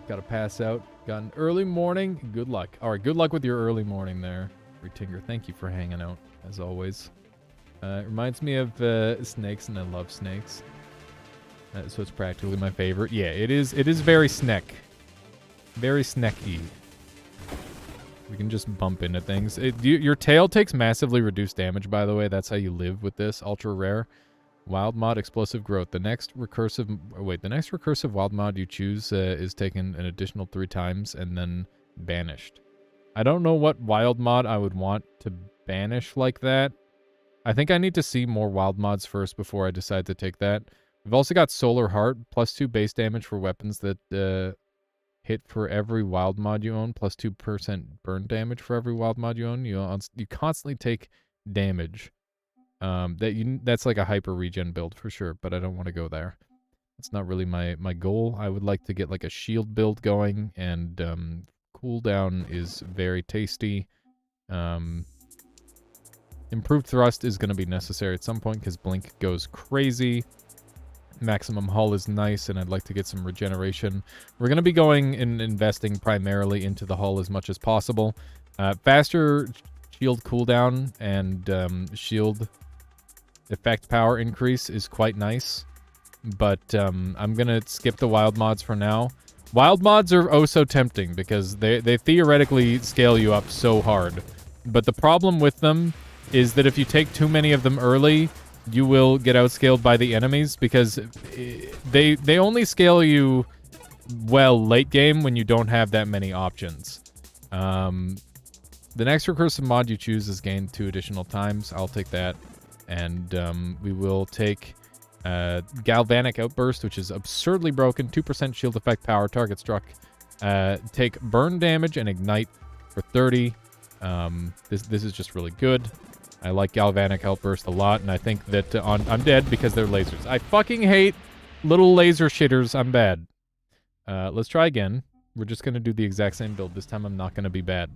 Gotta pass out. Got an early morning. Good luck. All right, good luck with your early morning there, Retinger. Thank you for hanging out, as always. It reminds me of snakes, and I love snakes. So it's practically my favorite. Yeah, it is very snack. Very snacky. We can just bump into things. Your tail takes massively reduced damage, by the way. That's how you live with this. Ultra rare. Wild mod, explosive growth. The next recursive wild mod you choose is taken an additional 3 times and then banished. I don't know what wild mod I would want to banish like that. I think I need to see more wild mods first before I decide to take that. We've also got Solar Heart, +2 base damage for weapons that hit for every wild mod you own, +2% burn damage for every wild mod you own. You constantly take damage. That's like a hyper regen build for sure, but I don't want to go there. It's not really my goal. I would like to get like a shield build going, and cooldown is very tasty. Improved thrust is going to be necessary at some point because blink goes crazy. Maximum hull is nice, and I'd like to get some regeneration. We're going to be going and investing primarily into the hull as much as possible. Faster shield cooldown and shield effect power increase is quite nice, but I'm going to skip the wild mods for now. Wild mods are oh so tempting because they theoretically scale you up so hard, but the problem with them is that if you take too many of them early, you will get outscaled by the enemies because they only scale you well late game when you don't have that many options. The next recursive mod you choose is gained 2 additional times. I'll take that. And we will take Galvanic Outburst, which is absurdly broken. 2% shield effect power, target struck. Take burn damage and ignite for 30. This is just really good. I like Galvanic Outburst a lot, and I think that I'm dead because they're lasers. I fucking hate little laser shitters. I'm bad. Let's try again. We're just going to do the exact same build. This time I'm not going to be bad.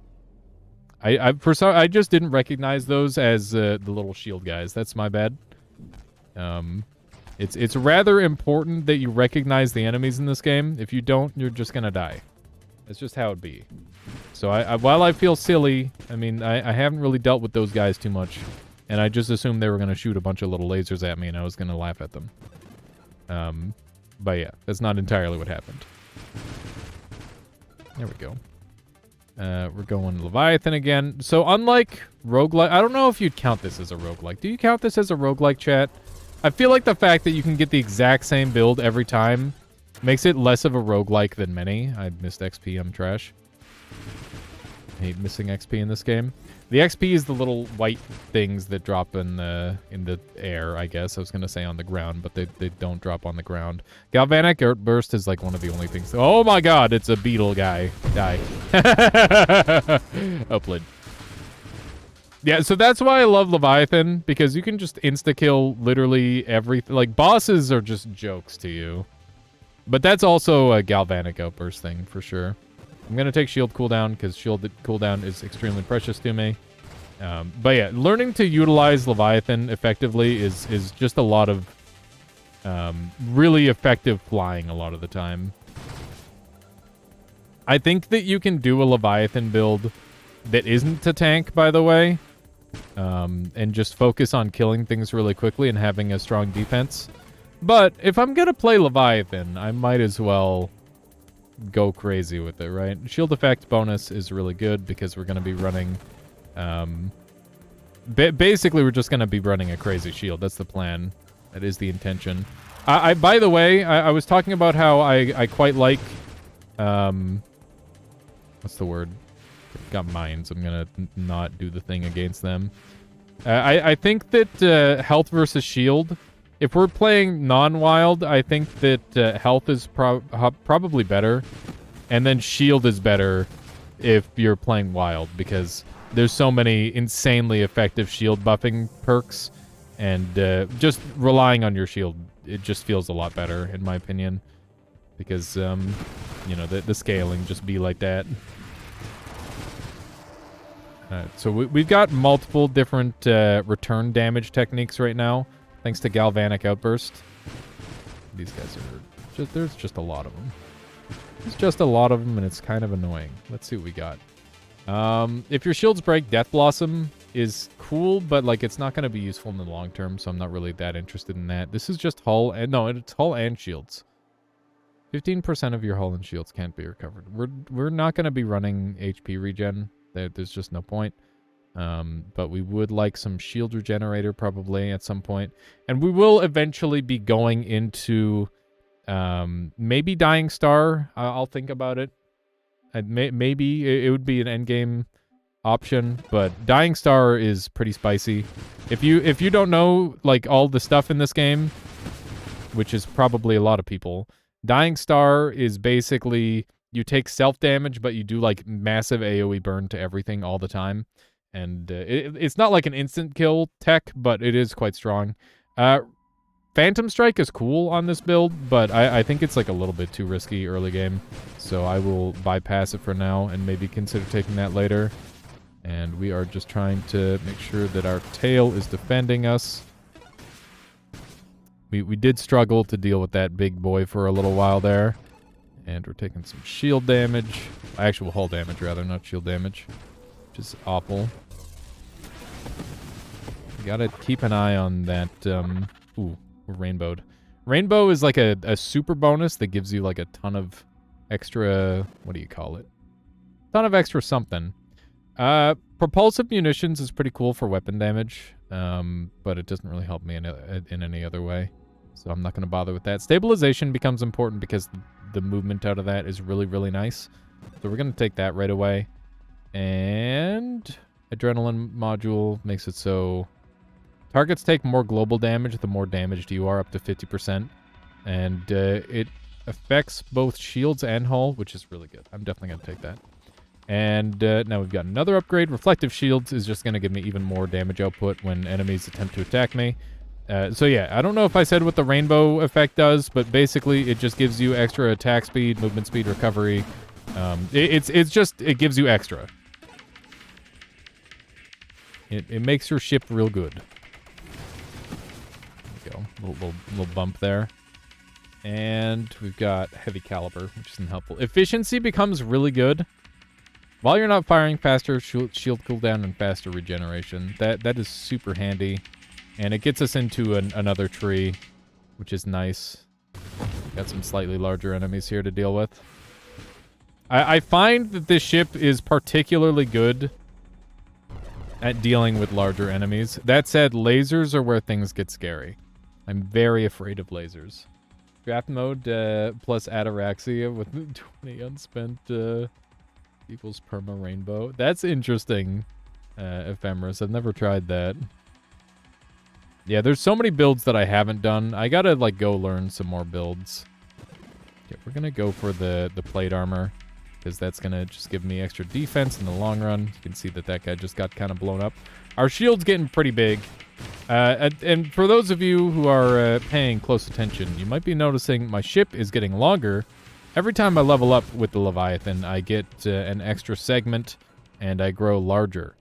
I just didn't recognize those as the little shield guys. That's my bad. It's rather important that you recognize the enemies in this game. If you don't, you're just going to die. That's just how it be. So while I feel silly, I mean, I haven't really dealt with those guys too much. And I just assumed they were going to shoot a bunch of little lasers at me and I was going to laugh at them. But yeah, that's not entirely what happened. There we go. We're going Leviathan again. So unlike roguelike, I don't know if you'd count this as a roguelike. Do you count this as a roguelike, chat? I feel like the fact that you can get the exact same build every time Makes it less of a roguelike than many. I missed XP, I'm trash. Hate missing XP in this game. The XP is the little white things that drop in the air, I guess. I was going to say on the ground, but they don't drop on the ground. Galvanic Outburst is like one of the only things. Oh my god, it's a beetle guy. Die. Upland. Yeah, so that's why I love Leviathan, because you can just insta-kill literally everything. Like, bosses are just jokes to you. But that's also a Galvanic Outburst thing, for sure. I'm going to take shield cooldown, because shield cooldown is extremely precious to me. But yeah, learning to utilize Leviathan effectively is just a lot of really effective flying a lot of the time. I think that you can do a Leviathan build that isn't a tank, by the way, and just focus on killing things really quickly and having a strong defense. But if I'm going to play Leviathan, I might as well go crazy with it, right? Shield effect bonus is really good because we're going to be running... basically, we're just going to be running a crazy shield. That's the plan. That is the intention. By the way, I was talking about how I quite like... what's the word? Got mines. I'm going to not do the thing against them. I think that health versus shield... If we're playing non-wild, I think that health is probably better. And then shield is better if you're playing wild, because there's so many insanely effective shield buffing perks. And just relying on your shield, it just feels a lot better, in my opinion. Because, you know, the scaling just be like that. So we've got multiple different return damage techniques right now. Thanks to Galvanic Outburst. These guys are... there's just a lot of them. There's just a lot of them, and it's kind of annoying. Let's see what we got. If your shields break, Death Blossom is cool, but, like, it's not going to be useful in the long term, so I'm not really that interested in that. This is just hull and... No, it's hull and shields. 15% of your hull and shields can't be recovered. We're not going to be running HP regen. There's just no point. But we would like some shield regenerator probably at some point. And we will eventually be going into maybe Dying Star. I'll think about it. Maybe it would be an endgame option, but Dying Star is pretty spicy. If you don't know like all the stuff in this game, which is probably a lot of people, Dying Star is basically you take self damage, but you do like massive AoE burn to everything all the time. And it's not like an instant kill tech, but it is quite strong. Phantom Strike is cool on this build, but I think it's like a little bit too risky early game. So I will bypass it for now and maybe consider taking that later. And we are just trying to make sure that our tail is defending us. We did struggle to deal with that big boy for a little while there. And we're taking some shield damage. Actual hull damage, rather, not shield damage. Which is awful. You gotta keep an eye on that, ooh, we're rainbowed. Rainbow is like a super bonus that gives you like a ton of extra, what do you call it? Ton of extra something. Propulsive munitions is pretty cool for weapon damage, but it doesn't really help me in any other way. So I'm not gonna bother with that. Stabilization becomes important because the movement out of that is really, really nice. So we're gonna take that right away. And adrenaline module makes it so targets take more global damage the more damaged you are, up to 50%. And it affects both shields and hull, which is really good. I'm definitely going to take that. And now we've got another upgrade. Reflective shields is just going to give me even more damage output when enemies attempt to attack me. So yeah, I don't know if I said what the rainbow effect does, but basically it just gives you extra attack speed, movement speed, recovery. It gives you extra. It makes your ship real good. There we go. Little bump there. And we've got heavy caliber, which isn't helpful. Efficiency becomes really good. While you're not firing, faster shield cooldown and faster regeneration. That is super handy. And it gets us into another tree, which is nice. Got some slightly larger enemies here to deal with. I find that this ship is particularly good at dealing with larger enemies. That said, lasers are where things get scary. I'm very afraid of lasers. Draft mode plus ataraxia with 20 unspent equals perma rainbow. That's interesting, Ephemeris. I've never tried that. Yeah, there's so many builds that I haven't done. I gotta, like, go learn some more builds. Okay, we're gonna go for the plate armor, because that's gonna just give me extra defense in the long run. You can see that that guy just got kind of blown up. Our shield's getting pretty big. And for those of you who are paying close attention, you might be noticing my ship is getting longer. Every time I level up with the Leviathan, I get an extra segment, and I grow larger,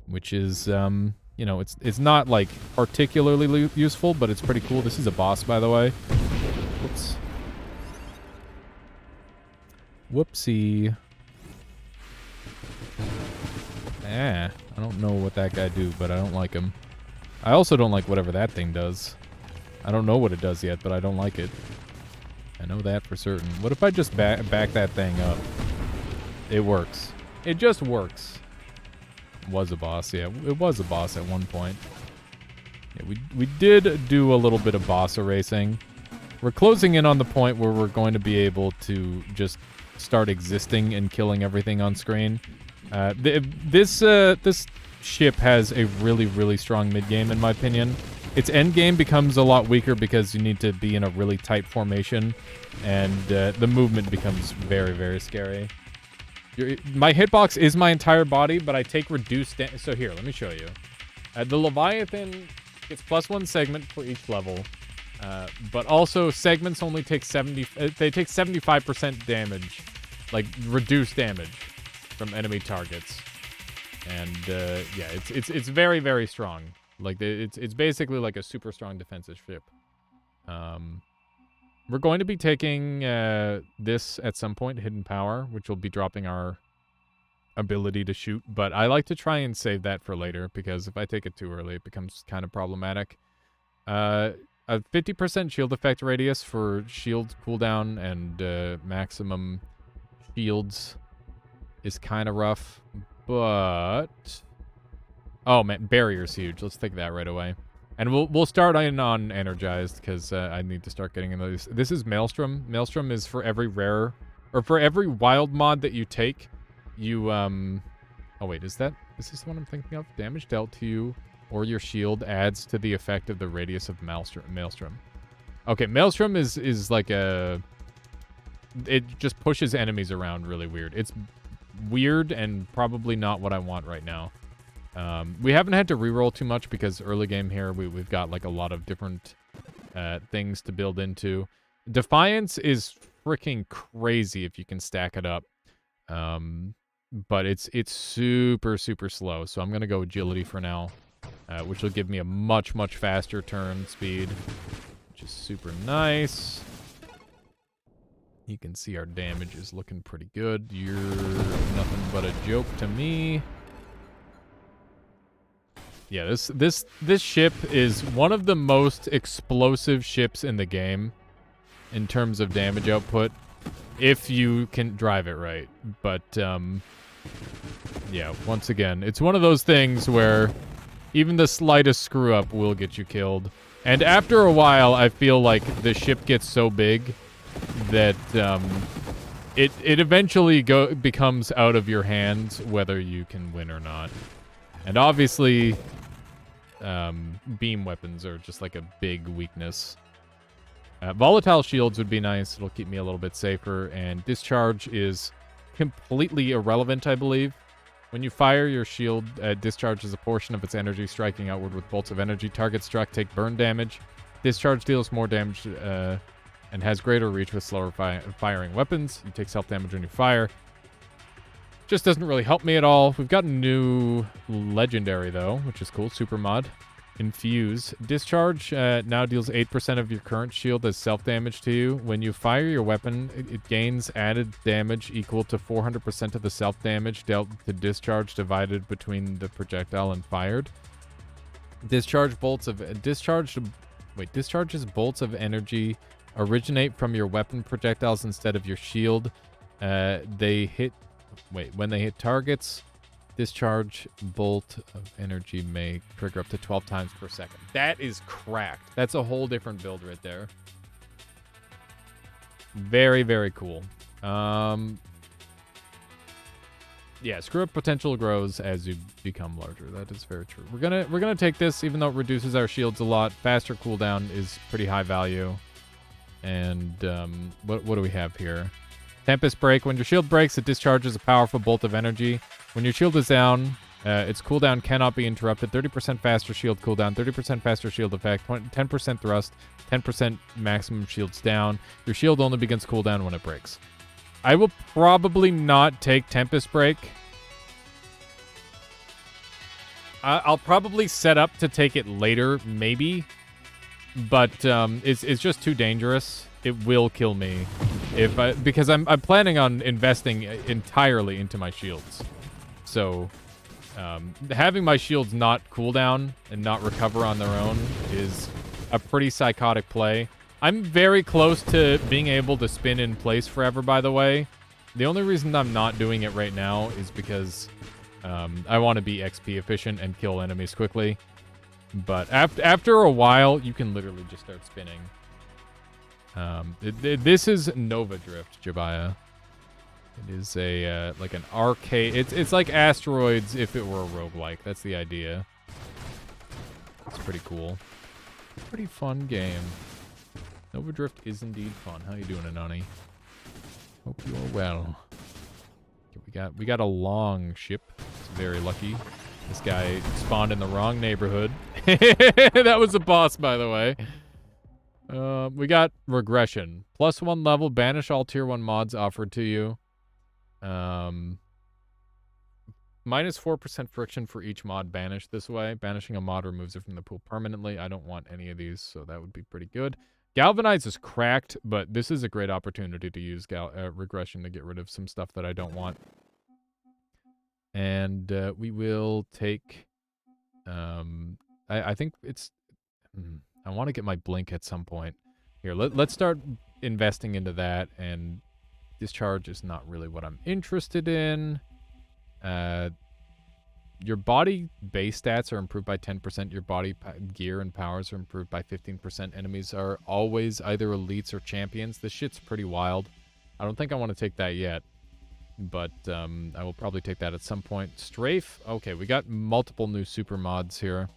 which is, you know, it's not, like, particularly useful, but it's pretty cool. This is a boss, by the way. Whoops. Whoopsie. I don't know what that guy do, but I don't like him. I also don't like whatever that thing does. I don't know what it does yet, but I don't like it. I know that for certain. What if I just back that thing up? It works. It just works. Was a boss, yeah. It was a boss at one point. Yeah, we did do a little bit of boss erasing. We're closing in on the point where we're going to be able to just start existing and killing everything on screen. This ship has a really, really strong mid-game, in my opinion. Its end-game becomes a lot weaker because you need to be in a really tight formation, and the movement becomes very, very scary. My hitbox is my entire body, but I take reduced damage. So here, let me show you. The Leviathan gets +1 segment for each level, but also segments only take 75% damage, like reduced damage from enemy targets. And yeah, it's very, very strong. Like it's basically like a super strong defensive ship. We're going to be taking this at some point, Hidden Power, which will be dropping our ability to shoot. But I like to try and save that for later, because if I take it too early, it becomes kind of problematic. A 50% shield effect radius for shield cooldown and maximum shields is kind of rough. But oh man, barrier's huge. Let's take that right away. And we'll start in on energized, because I need to start getting into this. This is Maelstrom. Maelstrom is for every rare, or for every wild mod that you take, you oh wait, is this the one I'm thinking of? Damage dealt to you or your shield adds to the effect of the radius of Maelstrom. Okay, Maelstrom is like it just pushes enemies around really weird. It's weird and probably not what I want right now. We haven't had to reroll too much because early game here we've got like a lot of different things to build into. Defiance is freaking crazy if you can stack it up. But it's super, super slow. So I'm going to go agility for now, which will give me a much, much faster turn speed, which is super nice. You can see our damage is looking pretty good. You're nothing but a joke to me. Yeah, this ship is one of the most explosive ships in the game in terms of damage output, if you can drive it right. But yeah, once again, it's one of those things where even the slightest screw up will get you killed. And after a while, I feel like the ship gets so big that it eventually becomes out of your hands whether you can win or not. And obviously, beam weapons are just like a big weakness. Volatile shields would be nice. It'll keep me a little bit safer. And discharge is completely irrelevant, I believe. When you fire, your shield discharges a portion of its energy, striking outward with bolts of energy. Targets struck take burn damage. Discharge deals more damage and has greater reach with slower firing weapons. You take self-damage when you fire. Just doesn't really help me at all. We've got a new legendary, though, which is cool. Super mod. Infuse. Discharge now deals 8% of your current shield as self-damage to you. When you fire your weapon, it gains added damage equal to 400% of the self-damage dealt to discharge divided between the projectile and fired. Discharges bolts of energy originate from your weapon projectiles instead of your shield. When they hit targets, discharge bolt of energy may trigger up to 12 times per second. That is cracked. That's a whole different build right there. Very, very cool. Yeah, screw up potential grows as you become larger. That is very true. We're gonna take this, even though it reduces our shields a lot. Faster cooldown is pretty high value. And what do we have here? Tempest Break. When your shield breaks, it discharges a powerful bolt of energy. When your shield is down, its cooldown cannot be interrupted. 30% faster shield cooldown, 30% faster shield effect, 10% thrust, 10% maximum shields down. Your shield only begins cooldown when it breaks. I will probably not take Tempest Break. I'll probably set up to take it later, maybe. But it's just too dangerous. It will kill me because I'm planning on investing entirely into my shields. So having my shields not cooldown and not recover on their own is a pretty psychotic play. I'm very close to being able to spin in place forever, by the way. The only reason I'm not doing it right now is because I want to be XP efficient and kill enemies quickly. But after a while, you can literally just start spinning. This is Nova Drift, Jabaya. It is a like an arcade. It's like Asteroids if it were a roguelike. That's the idea. It's pretty cool. Pretty fun game. Nova Drift is indeed fun. How you doing, Anani? Hope you are well. Okay, we got a long ship. It's very lucky. This guy spawned in the wrong neighborhood. That was a boss, by the way. We got Regression. +1 level. Banish all tier 1 mods offered to you. -4% friction for each mod banished this way. Banishing a mod removes it from the pool permanently. I don't want any of these, so that would be pretty good. Galvanize is cracked, but this is a great opportunity to use Regression to get rid of some stuff that I don't want. And we will take... I think it's... I want to get my Blink at some point. Here, let's start investing into that, and Discharge is not really what I'm interested in. Your body base stats are improved by 10%. Your body gear and powers are improved by 15%. Enemies are always either elites or champions. This shit's pretty wild. I don't think I want to take that yet, but I will probably take that at some point. Strafe. Okay, we got multiple new super mods here.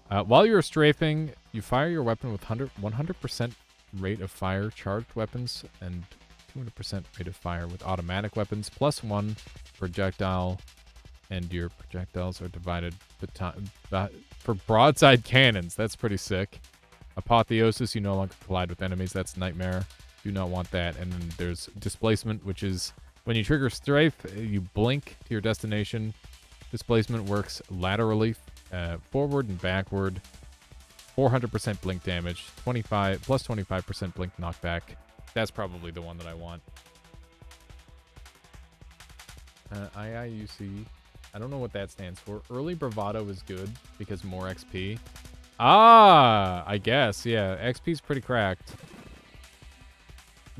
While you're strafing, you fire your weapon with 100% rate of fire charged weapons and 200% rate of fire with automatic weapons, +1 projectile. And your projectiles are divided for broadside cannons. That's pretty sick. Apotheosis, you no longer collide with enemies. That's Nightmare. Do not want that. And then there's Displacement, which is when you trigger Strafe, you blink to your destination. Displacement works laterally, forward and backward. 400% blink damage. +25% blink knockback. That's probably the one that I want. IIUC. I don't know what that stands for. Early Bravado is good because more XP. Ah, I guess. Yeah, XP is pretty cracked.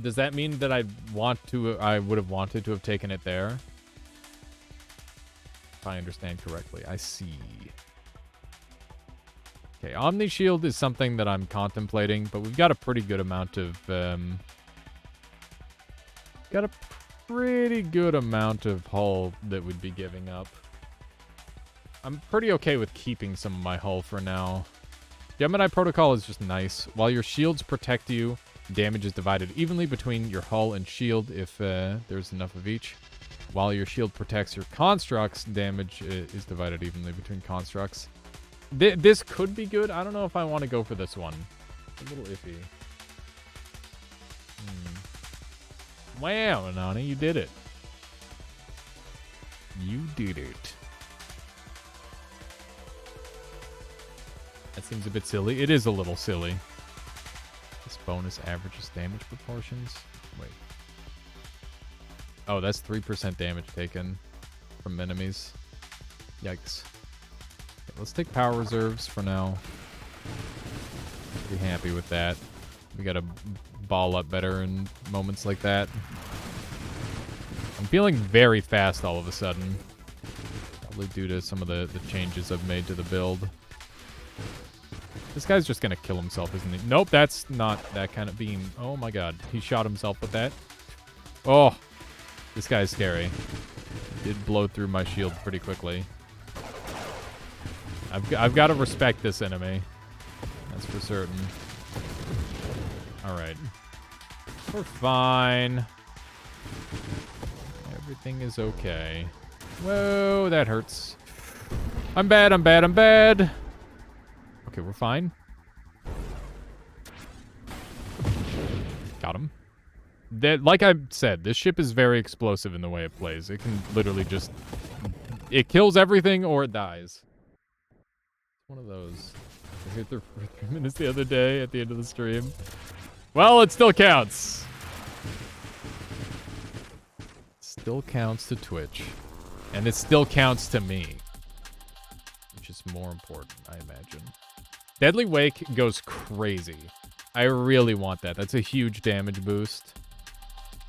Does that mean that I would have wanted to have taken it there? If I understand correctly. I see. Okay, Omni Shield is something that I'm contemplating, but we've got a pretty good amount of hull that we'd be giving up. I'm pretty okay with keeping some of my hull for now. Gemini Protocol is just nice. While your shields protect you, damage is divided evenly between your hull and shield if there's enough of each. While your shield protects your constructs, damage is divided evenly between constructs. This could be good. I don't know if I want to go for this one. It's a little iffy. Wow, Anani, you did it. You did it. That seems a bit silly. It is a little silly. This bonus averages damage proportions. Wait. Oh, that's 3% damage taken from enemies. Yikes. Okay, let's take power reserves for now. Be happy with that. We gotta ball up better in moments like that. I'm feeling very fast all of a sudden. Probably due to some of the changes I've made to the build. This guy's just gonna kill himself, isn't he? Nope, that's not that kind of beam. Oh my god. He shot himself with that. Oh. This guy's scary. Did blow through my shield pretty quickly. I've got to respect this enemy. That's for certain. Alright. We're fine. Everything is okay. Whoa, that hurts. I'm bad, I'm bad, I'm bad. Okay, we're fine. Got him. Like I said, this ship is very explosive in the way it plays. It can literally just... It kills everything or it dies. One of those. I hit there for 3 minutes the other day at the end of the stream. Well, it still counts. Still counts to Twitch. And it still counts to me. Which is more important, I imagine. Deadly Wake goes crazy. I really want that. That's a huge damage boost.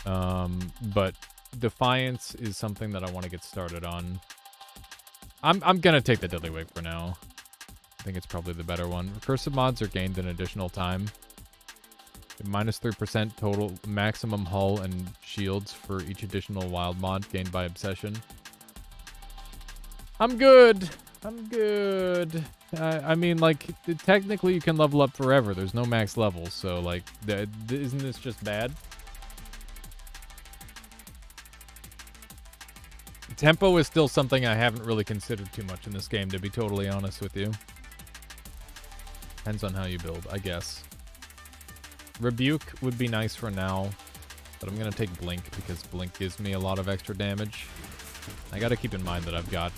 But Defiance is something that I want to get started on. I'm gonna take the Deadly Wake for now. I think it's probably the better one. Recursive mods are gained in additional time. Minus 3% total maximum hull and shields for each additional wild mod gained by Obsession. I'm good. I'm good. I mean, like, technically you can level up forever. There's no max levels, so, like, isn't this just bad? Tempo is still something I haven't really considered too much in this game, to be totally honest with you. Depends on how you build, I guess. Rebuke would be nice for now, but I'm going to take Blink because Blink gives me a lot of extra damage. I got to keep in mind that I've got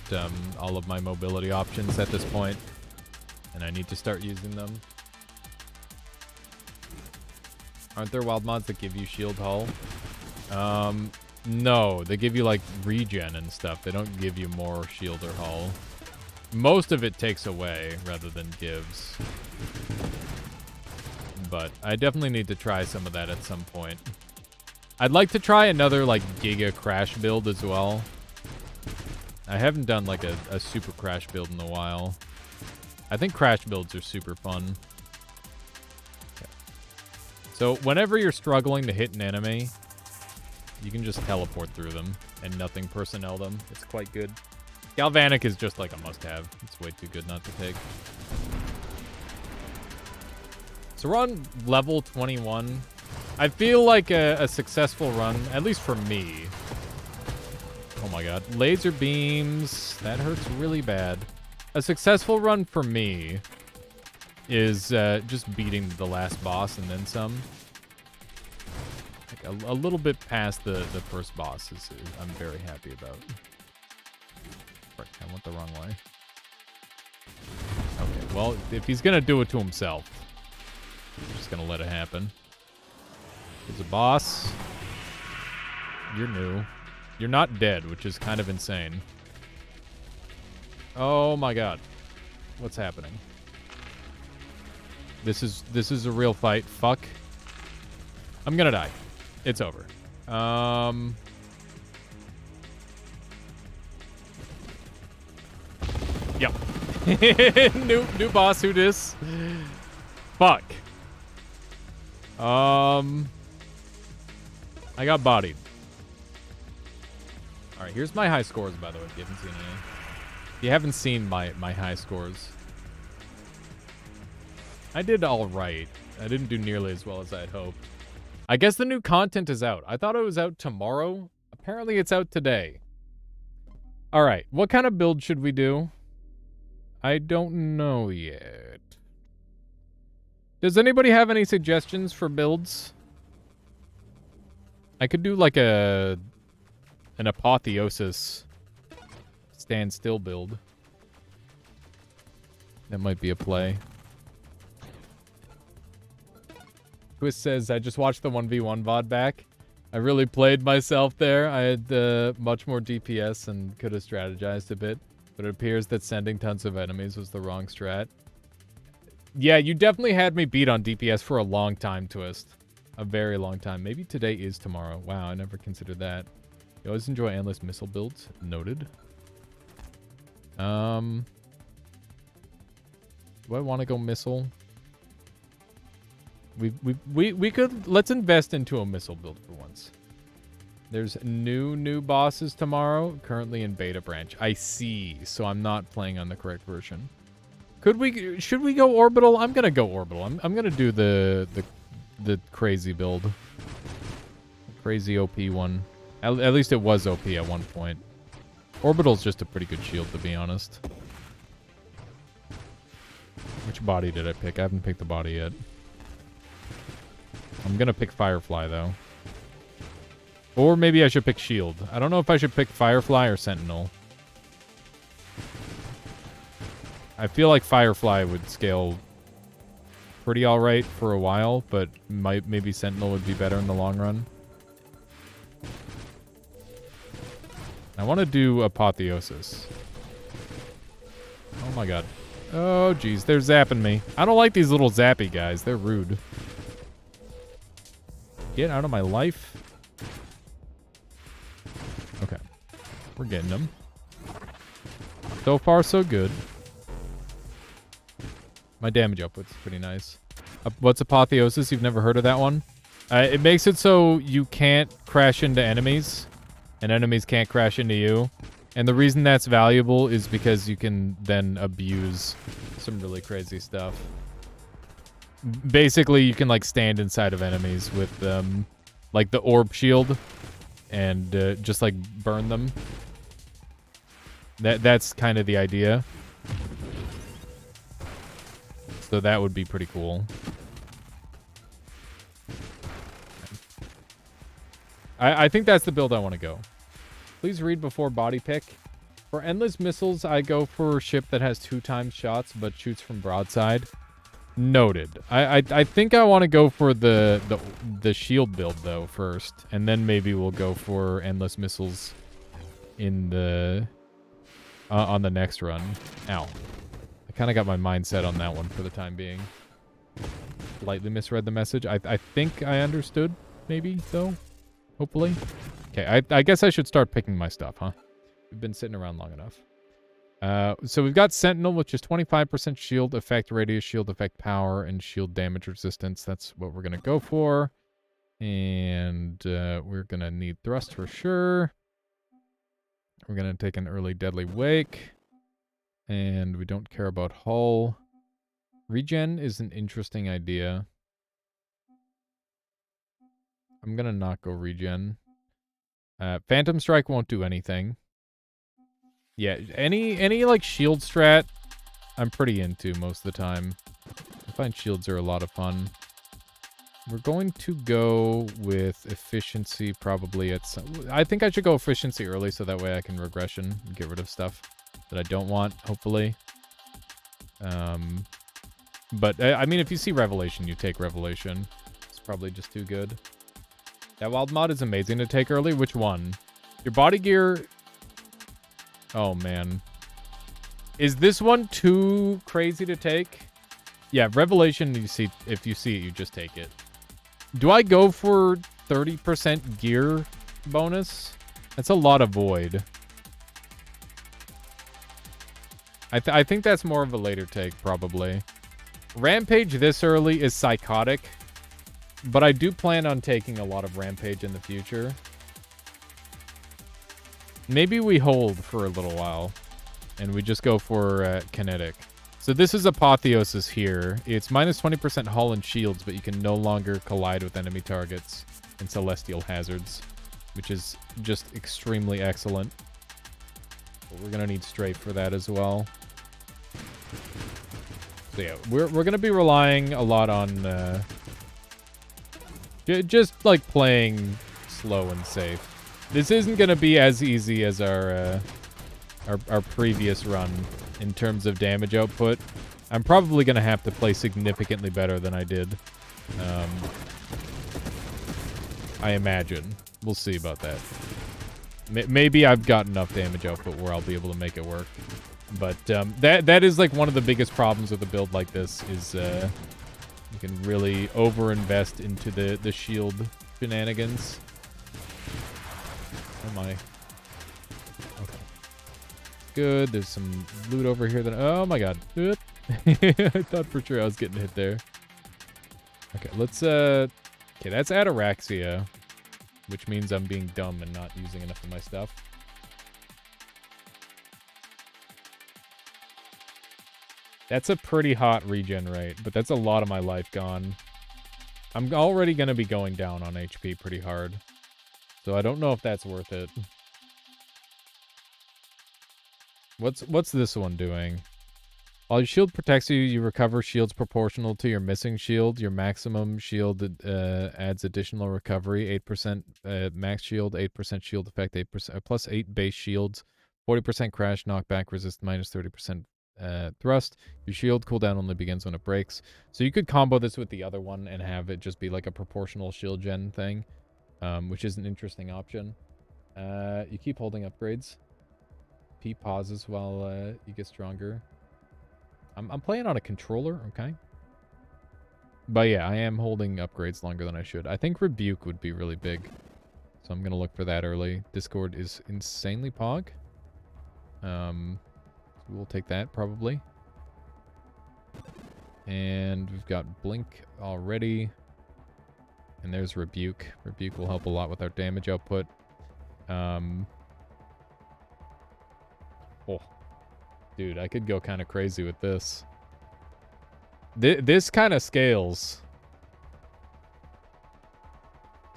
all of my mobility options at this point, and I need to start using them. Aren't there wild mods that give you shield hull? No, they give you like regen and stuff. They don't give you more shield or hull. Most of it takes away rather than gives. But I definitely need to try some of that at some point. I'd like to try another like Giga Crash build as well. I haven't done like a super Crash build in a while. I think Crash builds are super fun. Okay. So whenever you're struggling to hit an enemy, you can just teleport through them and nothing personnel them. It's quite good. Galvanic is just like a must-have. It's way too good not to take. So we're on level 21. I feel like a successful run, at least for me. Oh my god. Laser beams. That hurts really bad. A successful run for me is just beating the last boss and then some. Like a little bit past the first boss is I'm very happy about. Frick, I went the wrong way. Okay, well, if he's gonna do it to himself, I'm just gonna let it happen. There's a boss. You're new. You're not dead, which is kind of insane. Oh my god. What's happening? This is a real fight. Fuck. I'm gonna die. It's over. Yep. new boss. Who dis? Fuck. I got bodied. All right, here's my high scores, by the way, if you haven't seen any. If you haven't seen my high scores. I did all right. I didn't do nearly as well as I had hoped. I guess the new content is out. I thought it was out tomorrow. Apparently it's out today. All right, what kind of build should we do? I don't know yet. Does anybody have any suggestions for builds? I could do like an apotheosis standstill build. That might be a play. Twist says, I just watched the 1v1 VOD back. I really played myself there. I had much more DPS and could have strategized a bit. But it appears that sending tons of enemies was the wrong strat. Yeah, you definitely had me beat on DPS for a long time, Twist. A very long time. Maybe today is tomorrow. Wow, I never considered that. You always enjoy endless missile builds. Noted. Do I want to go missile? We could, let's invest into a missile build for once. There's new bosses tomorrow, currently in beta branch. I see, so I'm not playing on the correct version. Should we go orbital? I'm gonna go orbital. I'm gonna do the crazy build. Crazy OP one. At least it was OP at one point. Orbital's just a pretty good shield, to be honest. Which body did I pick? I haven't picked the body yet. I'm gonna pick Firefly, though. Or maybe I should pick Shield. I don't know if I should pick Firefly or Sentinel. I feel like Firefly would scale pretty alright for a while, but maybe Sentinel would be better in the long run. I want to do Apotheosis. Oh my god. Oh jeez, they're zapping me. I don't like these little zappy guys. They're rude. Get out of my life. Okay. We're getting them. So far, so good. My damage output's pretty nice. What's Apotheosis? You've never heard of that one? It makes it so you can't crash into enemies, and enemies can't crash into you. And the reason that's valuable is because you can then abuse some really crazy stuff. Basically, you can, like, stand inside of enemies with, like, the orb shield and just, like, burn them. That's kind of the idea. So that would be pretty cool. I think that's the build I want to go. Please read before body pick. For endless missiles, I go for a ship that has 2x shots but shoots from broadside. Noted. I think I want to go for the shield build though first, and then maybe we'll go for endless missiles in the on the next run. Ow. I kind of got my mind set on that one for the time being. Lightly misread the message. I think I understood, maybe, though. Hopefully. Okay, I guess I should start picking my stuff, huh? We've been sitting around long enough. So we've got Sentinel, which is 25% shield effect radius, shield effect power, and shield damage resistance. That's what we're going to go for. And we're going to need thrust for sure. We're going to take an early deadly wake. And we don't care about hull. Regen is an interesting idea. I'm going to not go regen. Phantom Strike won't do anything. Yeah, any like shield strat, I'm pretty into most of the time. I find shields are a lot of fun. We're going to go with efficiency probably at some... I think I should go efficiency early so that way I can regression and get rid of stuff that I don't want, hopefully. But, I mean, if you see Revelation, you take Revelation. It's probably just too good. That wild mod is amazing to take early. Which one? Your body gear... Oh, man. Is this one too crazy to take? Yeah, Revelation, if you see it, you just take it. Do I go for 30% gear bonus? That's a lot of void. I think that's more of a later take, probably. Rampage this early is psychotic, but I do plan on taking a lot of Rampage in the future. Maybe we hold for a little while, and we just go for kinetic. So this is Apotheosis here. It's minus 20% hull and shields, but you can no longer collide with enemy targets and celestial hazards, which is just extremely excellent. But we're going to need strafe for that as well. So yeah, we're going to be relying a lot on just like playing slow and safe. This isn't going to be as easy as our previous run in terms of damage output. I'm probably going to have to play significantly better than I did. I imagine. We'll see about that. Maybe I've got enough damage output where I'll be able to make it work. But that is like one of the biggest problems with a build like this is you can really over-invest into the shield shenanigans. Oh my. Okay. good. There's some loot over here that... Oh, my God. Oop. I thought for sure I was getting hit there. Okay, let's... Okay, that's ataraxia, which means I'm being dumb and not using enough of my stuff. That's a pretty hot regen rate, but that's a lot of my life gone. I'm already going to be going down on HP pretty hard. So I don't know if that's worth it. What's this one doing? While your shield protects you, you recover shields proportional to your missing shield. Your maximum shield adds additional recovery. 8% max shield, 8% shield effect, 8% plus 8 base shields, 40% crash, knockback, resist minus 30% thrust. Your shield cooldown only begins when it breaks. So you could combo this with the other one and have it just be like a proportional shield gen thing, which is an interesting option. You keep holding upgrades. P pauses while you get stronger. I'm playing on a controller, okay? But yeah, I am holding upgrades longer than I should. I think Rebuke would be really big. So I'm going to look for that early. Discord is insanely pog. We'll take that, probably. And we've got Blink already. And there's Rebuke. Rebuke will help a lot with our damage output. Oh. Dude, I could go kind of crazy with this. This kind of scales.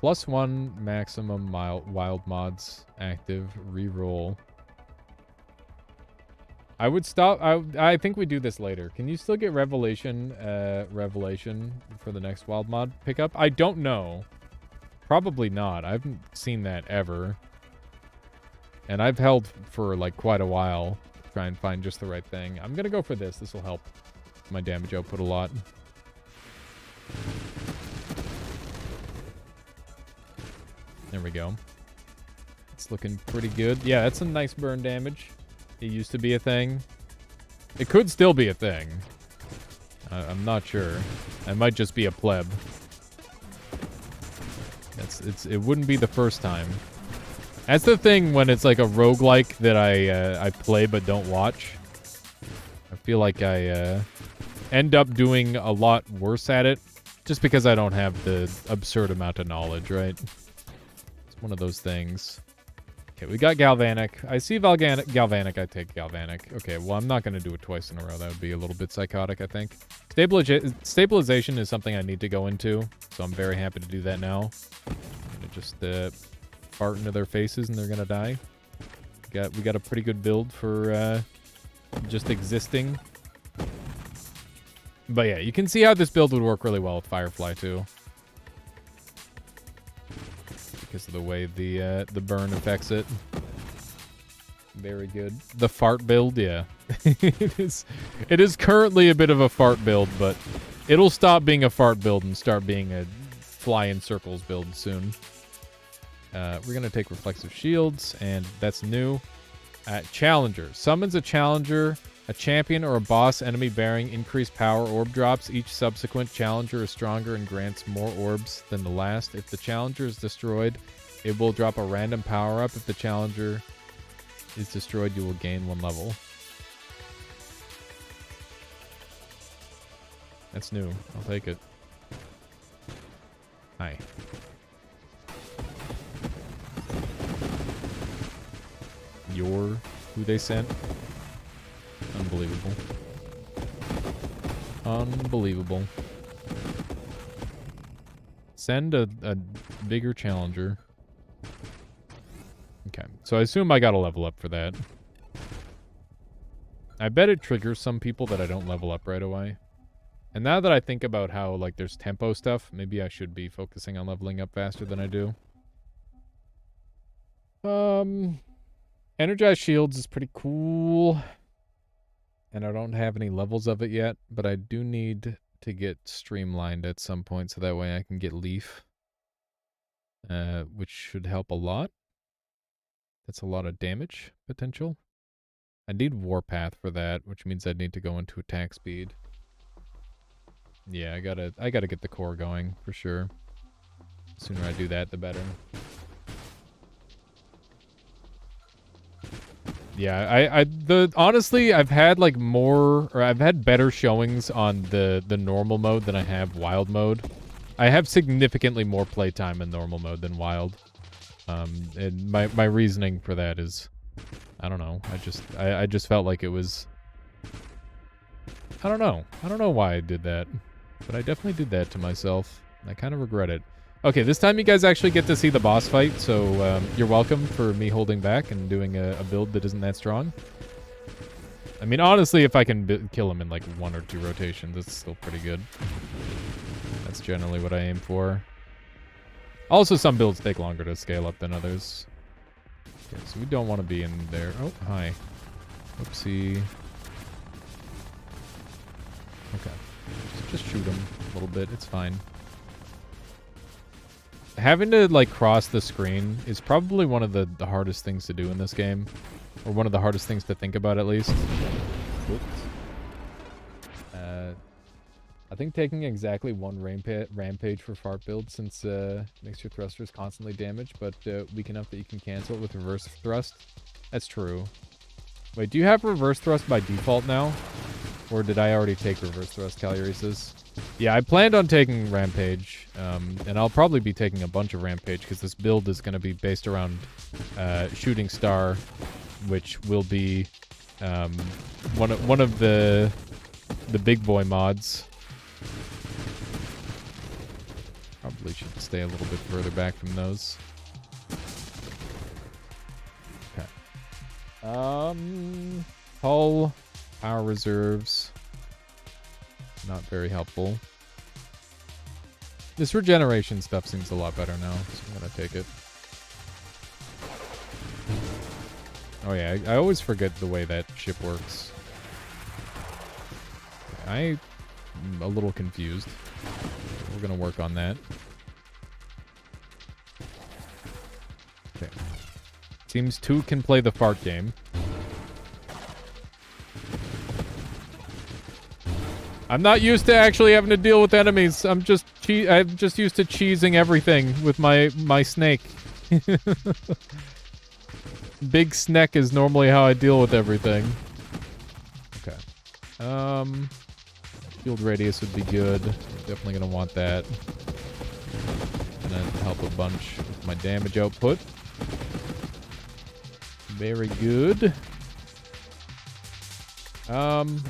+1 maximum wild mods active reroll. I would stop. I think we do this later. Can you still get revelation for the next wild mod pickup? I don't know. Probably not. I haven't seen that ever. And I've held for like quite a while. Try and find just the right thing. I'm gonna go for this. This will help my damage output a lot. There we go. It's looking pretty good. Yeah, that's some nice burn damage. It used to be a thing. It could still be a thing. I'm not sure. I might just be a pleb. It wouldn't be the first time. That's the thing when it's like a roguelike that I play but don't watch. I feel like I end up doing a lot worse at it just because I don't have the absurd amount of knowledge, right? It's one of those things. Okay, we got Galvanic. I see Galvanic, I take Galvanic. Okay, well, I'm not going to do it twice in a row. That would be a little bit psychotic, I think. Stabilization is something I need to go into, so I'm very happy to do that now. I'm going to just fart into their faces and they're going to die. We got a pretty good build for just existing. But yeah, you can see how this build would work really well with Firefly, too. Because of the way the burn affects it. Very good. The fart build, yeah. It is currently a bit of a fart build, but it'll stop being a fart build and start being a fly in circles build soon. We're going to take reflexive shields, and that's new. Challenger. Summons a challenger, a champion, or a boss enemy bearing increased power orb drops. Each subsequent challenger is stronger and grants more orbs than the last. If the challenger is destroyed, it will drop a random power-up. If the challenger is destroyed, you will gain 1 level. That's new. I'll take it. Hi. You're who they sent? Unbelievable. Unbelievable. Send a bigger challenger. Okay, so I assume I gotta level up for that. I bet it triggers some people that I don't level up right away. And now that I think about how, like, there's tempo stuff, maybe I should be focusing on leveling up faster than I do. Energized shields is pretty cool. And I don't have any levels of it yet, but I do need to get streamlined at some point so that way I can get leaf. Which should help a lot. That's a lot of damage potential. I need Warpath for that, which means I need to go into attack speed. Yeah, I gotta get the core going for sure. The sooner I do that, the better. Yeah, honestly, I've had like I've had better showings on the normal mode than I have wild mode. I have significantly more playtime in normal mode than wild. And my reasoning for that is, I don't know. I just felt like it was. I don't know. I don't know why I did that, but I definitely did that to myself. And I kind of regret it. Okay, this time you guys actually get to see the boss fight, so you're welcome for me holding back and doing a build that isn't that strong. I mean, honestly, if I can kill him in like 1 or 2 rotations, it's still pretty good. That's generally what I aim for. Also, some builds take longer to scale up than others. Okay, so we don't want to be in there. Oh, hi. Oopsie. Okay. Just shoot him a little bit. It's fine. Having to, like, cross the screen is probably one of the hardest things to do in this game. Or one of the hardest things to think about, at least. Whoops. I think taking exactly 1 rampage for fart build, since makes your thrusters constantly damaged, but weak enough that you can cancel it with reverse thrust. That's true. Wait, do you have reverse thrust by default now? Or did I already take reverse thrust, Caluresis? Yeah, I planned on taking Rampage, and I'll probably be taking a bunch of Rampage, because this build is going to be based around Shooting Star, which will be one of the big boy mods. Probably should stay a little bit further back from those. Okay. Hull, power reserves. Not very helpful. This regeneration stuff seems a lot better now, so I'm gonna take it. Oh yeah, I always forget the way that ship works. I'm a little confused. We're gonna work on that. Okay. Seems 2 can play the fart game. I'm not used to actually having to deal with enemies. I'm just used to cheesing everything with my snake. Big snack is normally how I deal with everything. Okay. Field radius would be good. Definitely gonna want that. Gonna help a bunch with my damage output. Very good.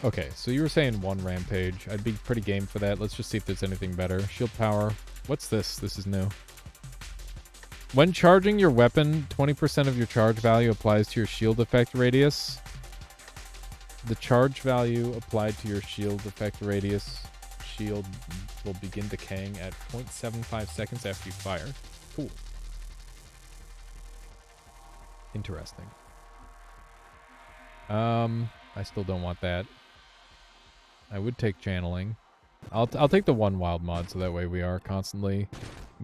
Okay, so you were saying 1 rampage. I'd be pretty game for that. Let's just see if there's anything better. Shield power. What's this? This is new. When charging your weapon, 20% of your charge value applies to your shield effect radius. The charge value applied to your shield effect radius shield will begin decaying at 0.75 seconds after you fire. Cool. Interesting. I still don't want that. I would take channeling. I'll take the 1 wild mod, so that way we are constantly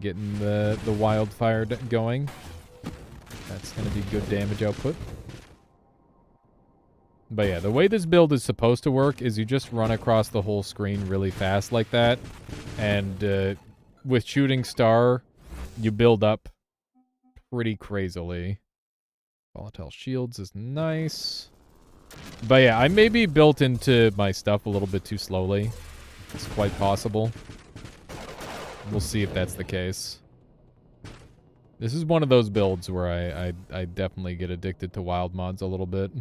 getting the wildfire going. That's gonna be good damage output. But yeah, the way this build is supposed to work is you just run across the whole screen really fast like that. And with Shooting Star, you build up pretty crazily. Volatile shields is nice. But yeah, I may be built into my stuff a little bit too slowly. It's quite possible. We'll see if that's the case. This is one of those builds where I definitely get addicted to wild mods a little bit.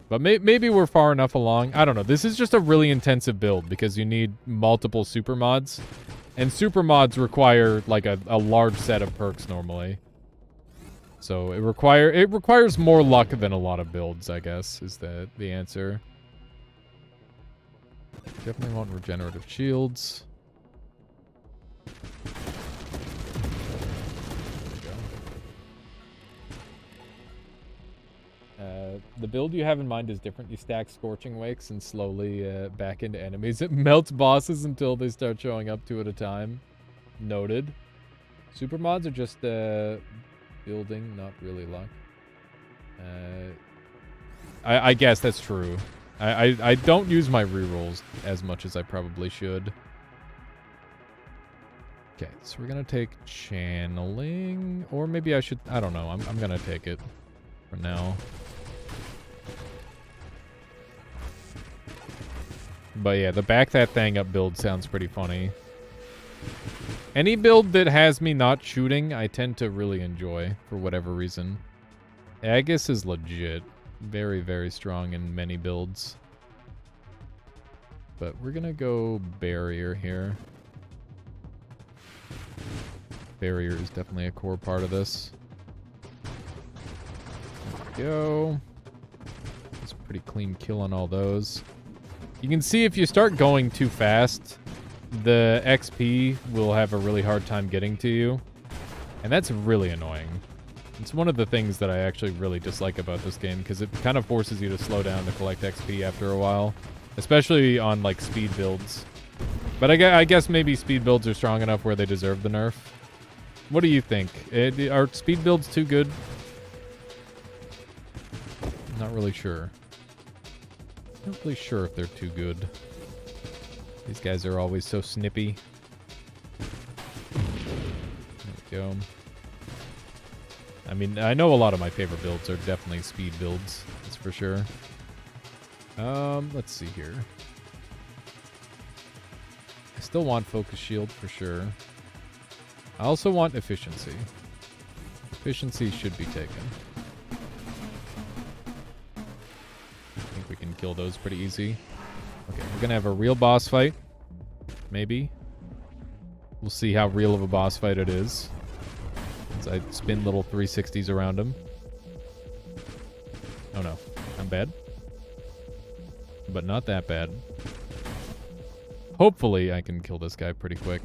But maybe we're far enough along. I don't know. This is just a really intensive build because you need multiple super mods. And super mods require like a large set of perks normally. So it requires more luck than a lot of builds, I guess, is the answer. Definitely want regenerative shields. The build you have in mind is different. You stack Scorching Wakes and slowly back into enemies. It melts bosses until they start showing up 2 at a time. Noted. Super mods are just building, not really luck. I guess that's true. I don't use my rerolls as much as I probably should. Okay, so we're gonna take channeling, or maybe I should. I don't know. I'm gonna take it. for now. But yeah, the back that thing up build sounds pretty funny. Any build that has me not shooting, I tend to really enjoy for whatever reason. Aegis is legit. Very, very strong in many builds. But we're gonna go barrier here. Barrier is definitely a core part of this. There we go. It's a pretty clean kill on all those. You can see if you start going too fast, the XP will have a really hard time getting to you. And that's really annoying. It's one of the things that I actually really dislike about this game, because it kind of forces you to slow down to collect XP after a while. Especially on, like, speed builds. But I guess maybe speed builds are strong enough where they deserve the nerf. What do you think? Are speed builds too good? Not really sure. Not really sure if they're too good. These guys are always so snippy. There we go. I mean, I know a lot of my favorite builds are definitely speed builds. That's for sure. Let's see here. I still want focus shield for sure. I also want efficiency. Efficiency should be taken. I think we can kill those pretty easy. Okay, we're gonna have a real boss fight. Maybe. We'll see how real of a boss fight it is. As I spin little 360s around him. Oh no, I'm bad. But not that bad. Hopefully I can kill this guy pretty quick.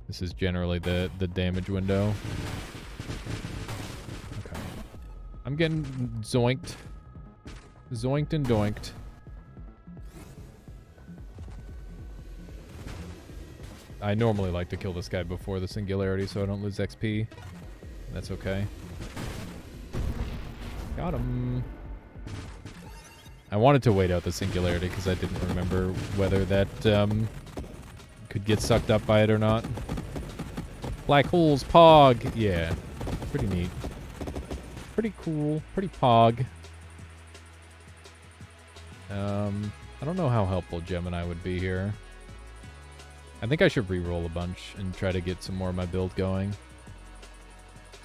This is generally the damage window. Okay. I'm getting zoinked. Zoinked and doinked. I normally like to kill this guy before the singularity so I don't lose XP. That's okay. Got him. I wanted to wait out the singularity because I didn't remember whether that could get sucked up by it or not. Black holes, pog. Yeah, pretty neat. Pretty cool. Pretty pog. I don't know how helpful Gemini would be here. I think I should re-roll a bunch and try to get some more of my build going.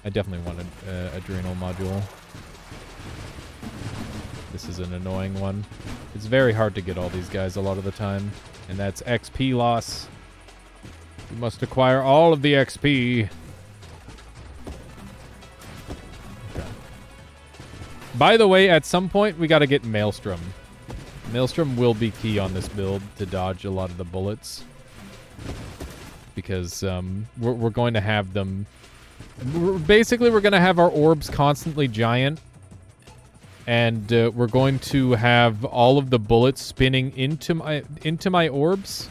I definitely want an adrenal module. This is an annoying one. It's very hard to get all these guys a lot of the time. And that's XP loss. You must acquire all of the XP. Okay. By the way, at some point, we got to get Maelstrom. Maelstrom will be key on this build to dodge a lot of the bullets. Because we're going to have them... Basically, we're going to have our orbs constantly giant. And we're going to have all of the bullets spinning into my orbs.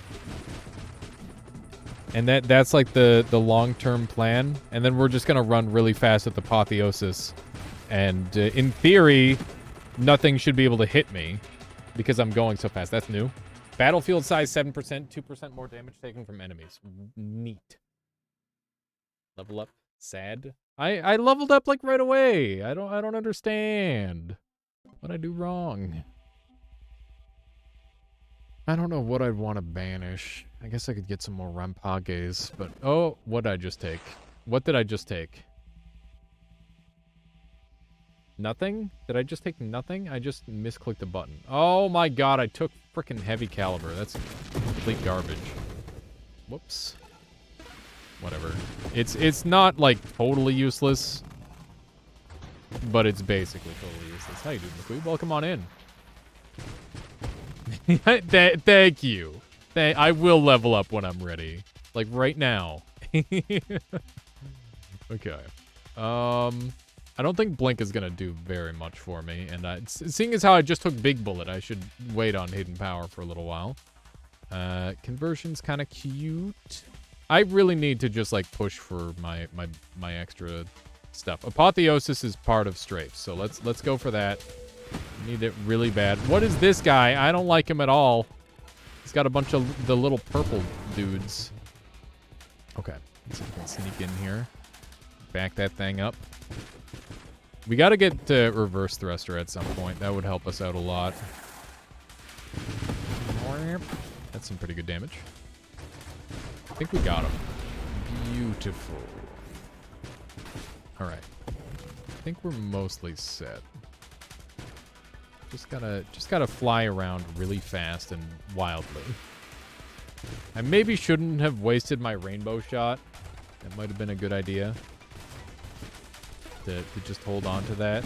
And that's like the long-term plan. And then we're just going to run really fast at the apotheosis. And in theory, nothing should be able to hit me. Because I'm going so fast. That's new. Battlefield size 7%, 2% more damage taken from enemies. Neat. Level up. Sad. I leveled up like right away. I don't understand. What'd I do wrong? I don't know what I'd want to banish. I guess I could get some more Rampages, but oh, what did I just take? What did I just take? Nothing? Did I just take nothing? I just misclicked a button. Oh my god, I took freaking heavy caliber. That's complete garbage. Whoops. Whatever. It's not like totally useless, but it's basically totally useless. How you doing, McQueen? Welcome on in. Thank you. I will level up when I'm ready. Like right now. Okay. I don't think Blink is gonna do very much for me, and seeing as how I just took Big Bullet, I should wait on Hidden Power for a little while. Conversion's kind of cute. I really need to just like push for my extra stuff. Apotheosis is part of Strafe, so let's go for that. Need it really bad. What is this guy? I don't like him at all. He's got a bunch of the little purple dudes. Okay, let's see if we can sneak in here. Back that thing up. We got to get to reverse thruster at some point. That would help us out a lot. That's some pretty good damage. I think we got him. Beautiful. All right. I think we're mostly set. Just gotta fly around really fast and wildly. I maybe shouldn't have wasted my rainbow shot. That might have been a good idea. To just hold on to that.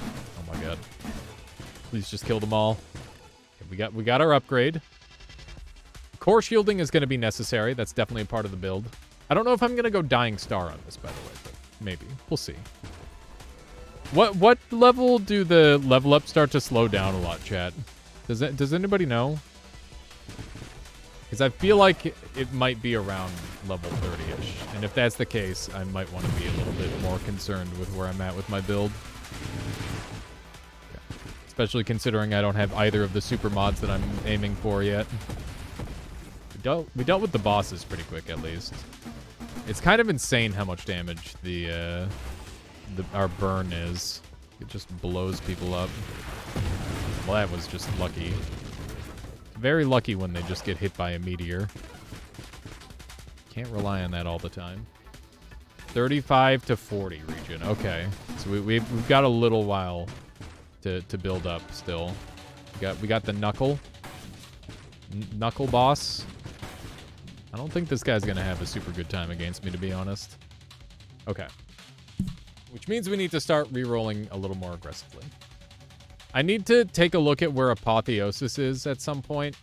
Oh my god. Please just kill them all. Okay, we got our upgrade. Core shielding is going to be necessary. That's definitely a part of the build. I don't know if I'm going to go Dying Star on this, by the way, but maybe. We'll see. What level do the level ups start to slow down a lot, chat? Does anybody know? Because I feel like it might be around level 30-ish. And if that's the case, I might want to be a little bit more concerned with where I'm at with my build. Yeah. Especially considering I don't have either of the super mods that I'm aiming for yet. We dealt with the bosses pretty quick, at least. It's kind of insane how much damage our burn is. It just blows people up. Well, that was just lucky. Very lucky when they just get hit by a meteor. Can't rely on that all the time. 35 to 40 region. Okay. So we've got a little while to build up still. We got the Knuckle. Knuckle boss. I don't think this guy's going to have a super good time against me, to be honest. Okay. Which means we need to start re-rolling a little more aggressively. I need to take a look at where Apotheosis is at some point.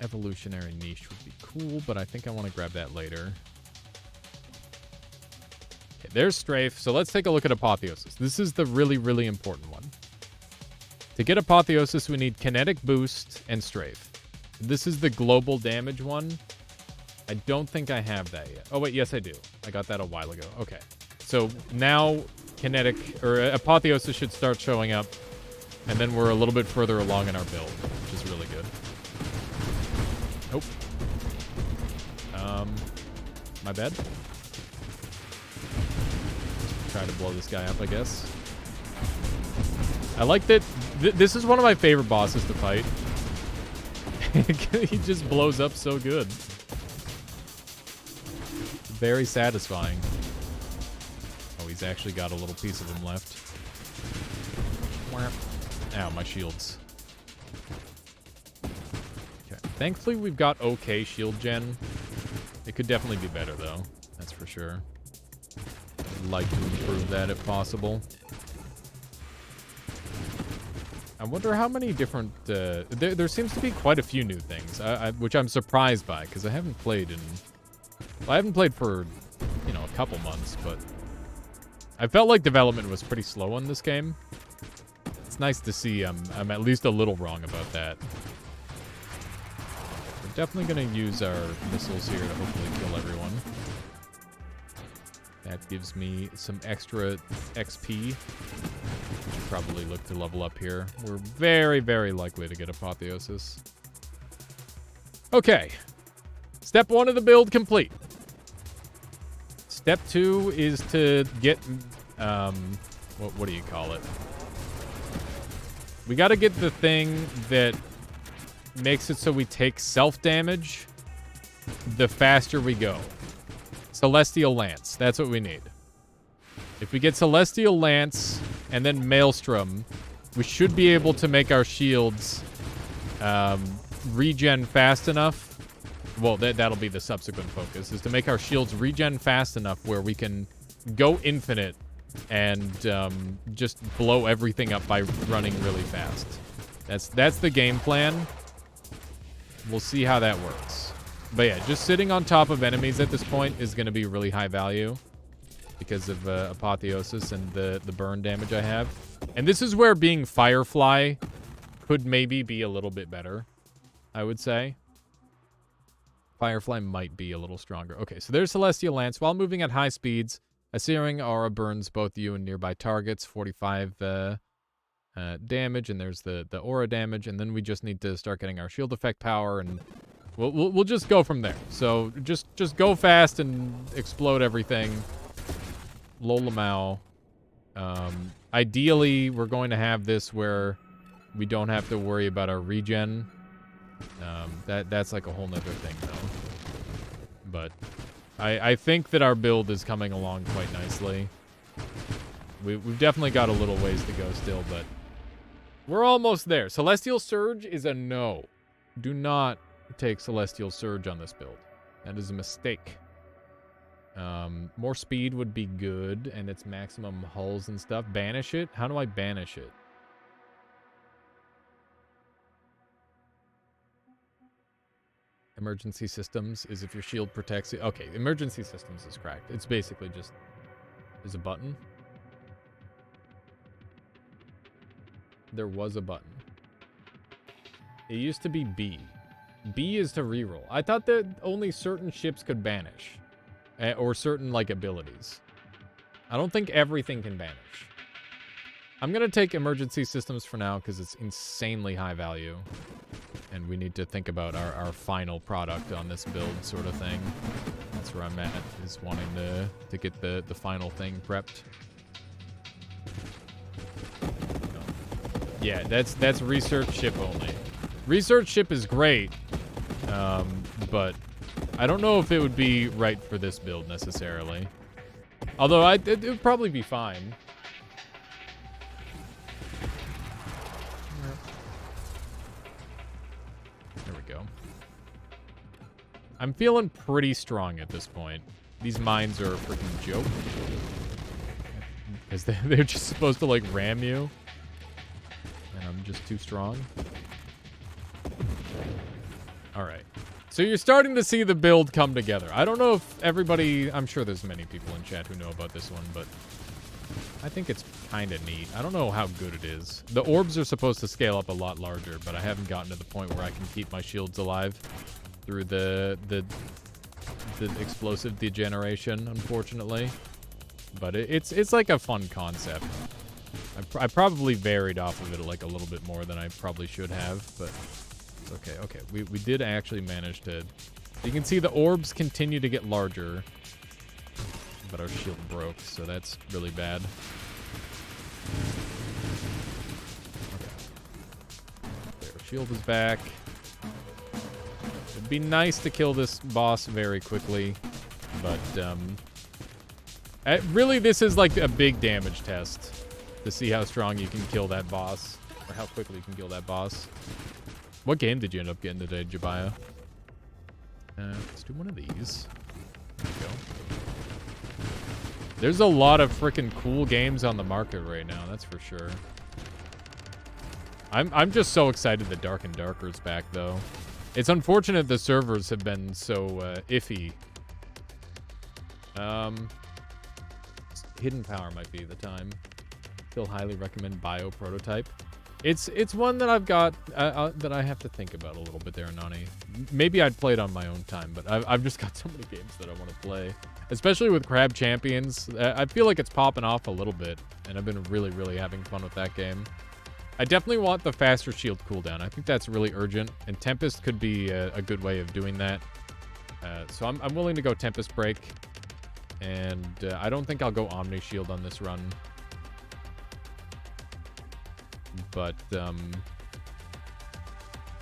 Evolutionary niche would be cool, but I think I want to grab that later. Okay, there's Strafe. So let's take a look at Apotheosis. This is the really, really important one. To get Apotheosis, we need Kinetic Boost and Strafe. This is the global damage one. I don't think I have that yet. Oh, wait, yes, I do. I got that a while ago. Okay. So now Kinetic, or Apotheosis should start showing up, and then we're a little bit further along in our build, which is really good. Nope. My bad. Try to blow this guy up, I guess. I like that. This is one of my favorite bosses to fight. He just blows up so good. Very satisfying. Oh, he's actually got a little piece of him left. Ow, my shields. Okay. Thankfully, we've got okay shield gen. It could definitely be better, though. That's for sure. I'd like to improve that if possible. I wonder how many different... there seems to be quite a few new things, which I'm surprised by, because I haven't played in... Well, I haven't played for, you know, a couple months, but... I felt like development was pretty slow on this game. It's nice to see I'm at least a little wrong about that. We're definitely going to use our missiles here to hopefully kill everyone. That gives me some extra XP. Should probably look to level up here. We're very, very likely to get Apotheosis. Okay. Step 1 of the build complete. Step 2 is to get, what do you call it? We got to get the thing that makes it so we take self-damage the faster we go. Celestial Lance. That's what we need. If we get Celestial Lance and then Maelstrom, we should be able to make our shields regen fast enough. Well, that'll be the subsequent focus, is to make our shields regen fast enough where we can go infinite and just blow everything up by running really fast. That's the game plan. We'll see how that works. But yeah, just sitting on top of enemies at this point is going to be really high value because of Apotheosis and the burn damage I have. And this is where being Firefly could maybe be a little bit better, I would say. Firefly might be a little stronger. Okay, so there's Celestial Lance. While moving at high speeds, a Searing Aura burns both you and nearby targets, 45 damage, and there's the aura damage, and then we just need to start getting our shield effect power and We'll just go from there. So just go fast and explode everything. Lolamau. Ideally, we're going to have this where we don't have to worry about our regen. That's like a whole nother thing, though. But I think that our build is coming along quite nicely. We've definitely got a little ways to go still, but we're almost there. Celestial Surge is a no. Do not take Celestial Surge on this build. That is a mistake. More speed would be good, and it's maximum hulls and stuff. Banish it? How do I banish it? Emergency systems is if your shield protects it. Okay, emergency systems is cracked. It's basically just... There's a button. There was a button. It used to be B. B is to reroll. I thought that only certain ships could banish. Or certain, like, abilities. I don't think everything can banish. I'm going to take emergency systems for now because it's insanely high value. And we need to think about our final product on this build sort of thing. That's where I'm at, is wanting to get the final thing prepped. Yeah, that's research ship only. Research ship is great, but I don't know if it would be right for this build necessarily. Although it would probably be fine. There we go. I'm feeling pretty strong at this point. These mines are a freaking joke. Because they're just supposed to, like, ram you. And I'm just too strong. Alright. So you're starting to see the build come together. I don't know if everybody... I'm sure there's many people in chat who know about this one, but... I think it's kind of neat. I don't know how good it is. The orbs are supposed to scale up a lot larger, but I haven't gotten to the point where I can keep my shields alive through the explosive degeneration, unfortunately. But it's like a fun concept. I probably varied off of it like a little bit more than I probably should have, but okay. We did actually manage to... You can see the orbs continue to get larger, but our shield broke, so that's really bad. Okay. There, shield is back. It'd be nice to kill this boss very quickly, but really this is like a big damage test to see how strong you can kill that boss, or how quickly you can kill that boss. What game did you end up getting today, Jabaya? Let's do one of these. There we go. There's a lot of freaking cool games on the market right now, that's for sure. I'm just so excited that Dark and Darker is back, though. It's unfortunate the servers have been so iffy. Hidden Power might be the time. Still highly recommend Bio Prototype. It's one that I've got that I have to think about a little bit there, Nani. Maybe I'd play it on my own time, but I've just got so many games that I want to play. Especially with Crab Champions. I feel like it's popping off a little bit, and I've been really, really having fun with that game. I definitely want the faster shield cooldown. I think that's really urgent, and Tempest could be a good way of doing that. So I'm willing to go Tempest Break, and I don't think I'll go Omni Shield on this run. But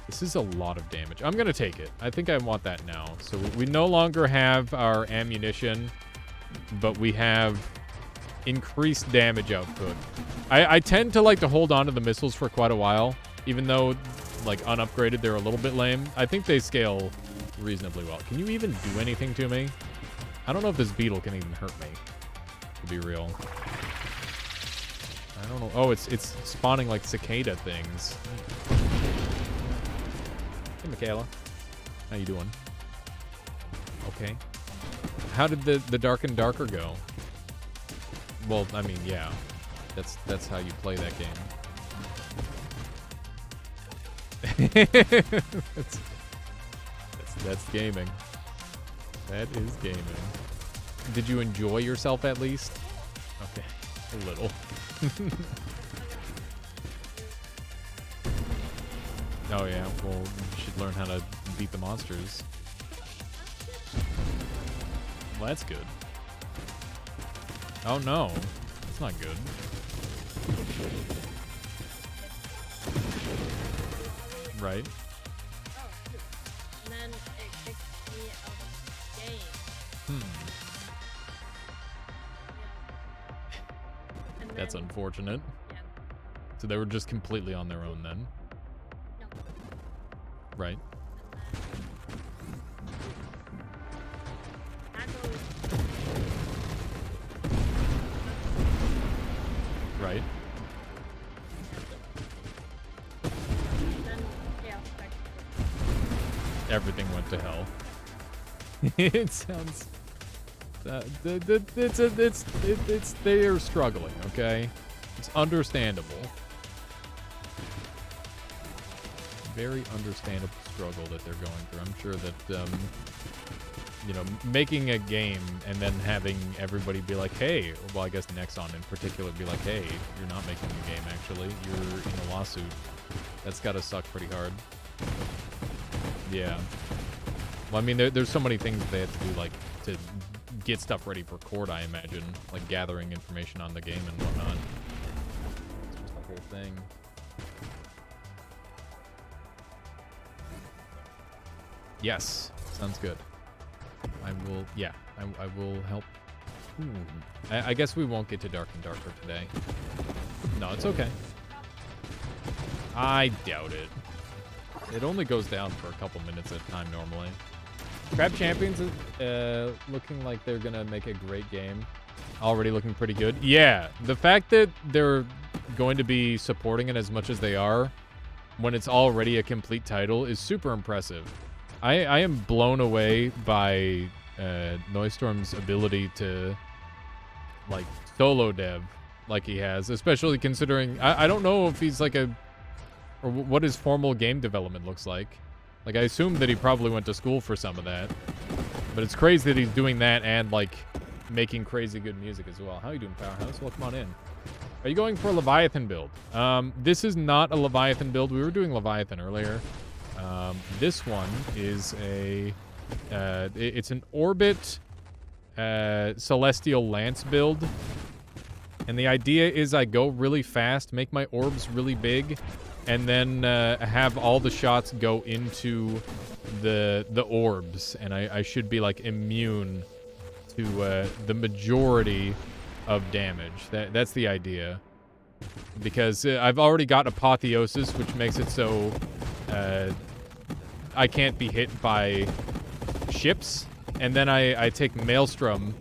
this is a lot of damage. I'm going to take it. I think I want that now. So we no longer have our ammunition, but we have increased damage output. I tend to like to hold on to the missiles for quite a while, even though, like, unupgraded, they're a little bit lame. I think they scale reasonably well. Can you even do anything to me? I don't know if this beetle can even hurt me, to be real. I don't know. Oh, it's spawning like cicada things. Hey, Michaela. How you doing? Okay. How did the Dark and Darker go? Well, I mean, yeah. That's how you play that game. that's gaming. That is gaming. Did you enjoy yourself at least? Okay. A little. Oh yeah, well, you should learn how to beat the monsters. Well, that's good. Oh no, that's not good. Right. And then it kicked me out of the game. And That's then, unfortunate. yeah, So they were just completely on their own then. no. Right. And then Right. chaos affected. Everything went to hell. It sounds. They are struggling. Okay, it's understandable. Very understandable struggle that they're going through. I'm sure that you know, making a game and then having everybody be like, hey, well, I guess Nexon in particular be like, hey, you're not making a game actually. You're in a lawsuit. That's gotta suck pretty hard. Yeah. Well, I mean, there's so many things they have to do, like, to get stuff ready for court, I imagine. Like, gathering information on the game and whatnot. It's just the whole thing. Yes. Sounds good. I will, yeah. I will help. I guess we won't get to Dark and Darker today. No, it's okay. I doubt it. It only goes down for a couple minutes at a time normally. Crab Champions is looking like they're going to make a great game. Already looking pretty good. Yeah, the fact that they're going to be supporting it as much as they are when it's already a complete title is super impressive. I am blown away by Neustorm's ability to, like, solo dev like he has, especially considering I don't know if he's like or what his formal game development looks like. Like, I assume that he probably went to school for some of that. But it's crazy that he's doing that and, like, making crazy good music as well. How you doing, Powerhouse? Well, come on in. Are you going for a Leviathan build? This is not a Leviathan build. We were doing Leviathan earlier. This one is a... it's an Orbit Celestial Lance build. And the idea is I go really fast, make my orbs really big, and then have all the shots go into the orbs, and I should be like immune to the majority of damage. That's the idea, because I've already got Apotheosis, which makes it so I can't be hit by ships, and then I take Maelstrom,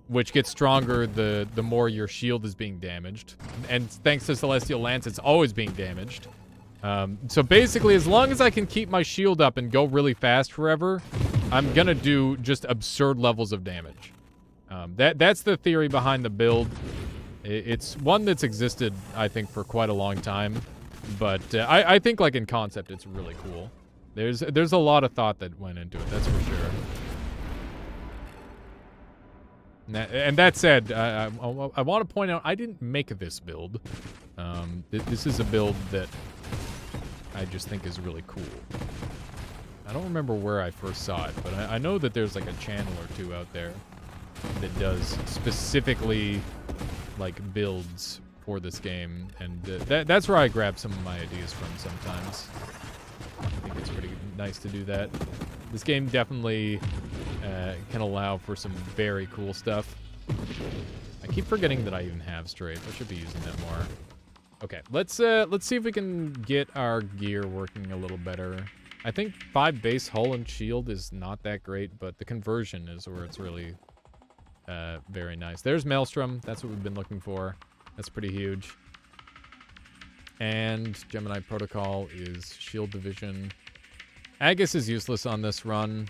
which gets stronger the more your shield is being damaged. And thanks to Celestial Lance, it's always being damaged. So basically, as long as I can keep my shield up and go really fast forever, I'm gonna do just absurd levels of damage. That's the theory behind the build. It's one that's existed, I think, for quite a long time. But I think, like, in concept, it's really cool. There's a lot of thought that went into it, that's for sure. And that said, I want to point out, I didn't make this build. This is a build that I just think is really cool. I don't remember where I first saw it, but I know that there's like a channel or two out there that does specifically like builds for this game, and that's where I grab some of my ideas from sometimes. I think it's pretty nice to do that. This game definitely can allow for some very cool stuff. I keep forgetting that I even have strafe. I should be using that more. Okay, let's see if we can get our gear working a little better. I think 5 base hull and shield is not that great, but the conversion is where it's really very nice. There's Maelstrom. That's what we've been looking for. That's pretty huge. And Gemini Protocol is shield division. Agus is useless on this run.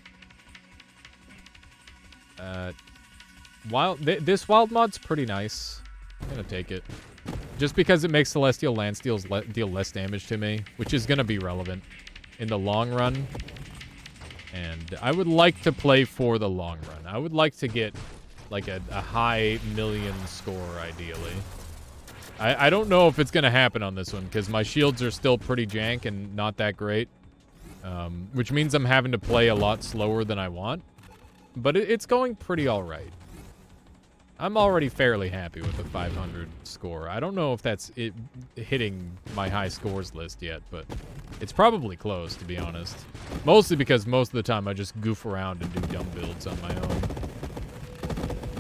This wild mod's pretty nice. I'm gonna take it. Just because it makes Celestial Lance deal less damage to me, which is gonna be relevant in the long run. And I would like to play for the long run. I would like to get like a high million score, ideally. I don't know if it's gonna happen on this one, because my shields are still pretty jank and not that great. which means I'm having to play a lot slower than I want. But it's going pretty all right. I'm already fairly happy with the 500 score. I don't know if that's it hitting my high scores list yet, but it's probably close, to be honest. Mostly because most of the time I just goof around and do dumb builds on my own.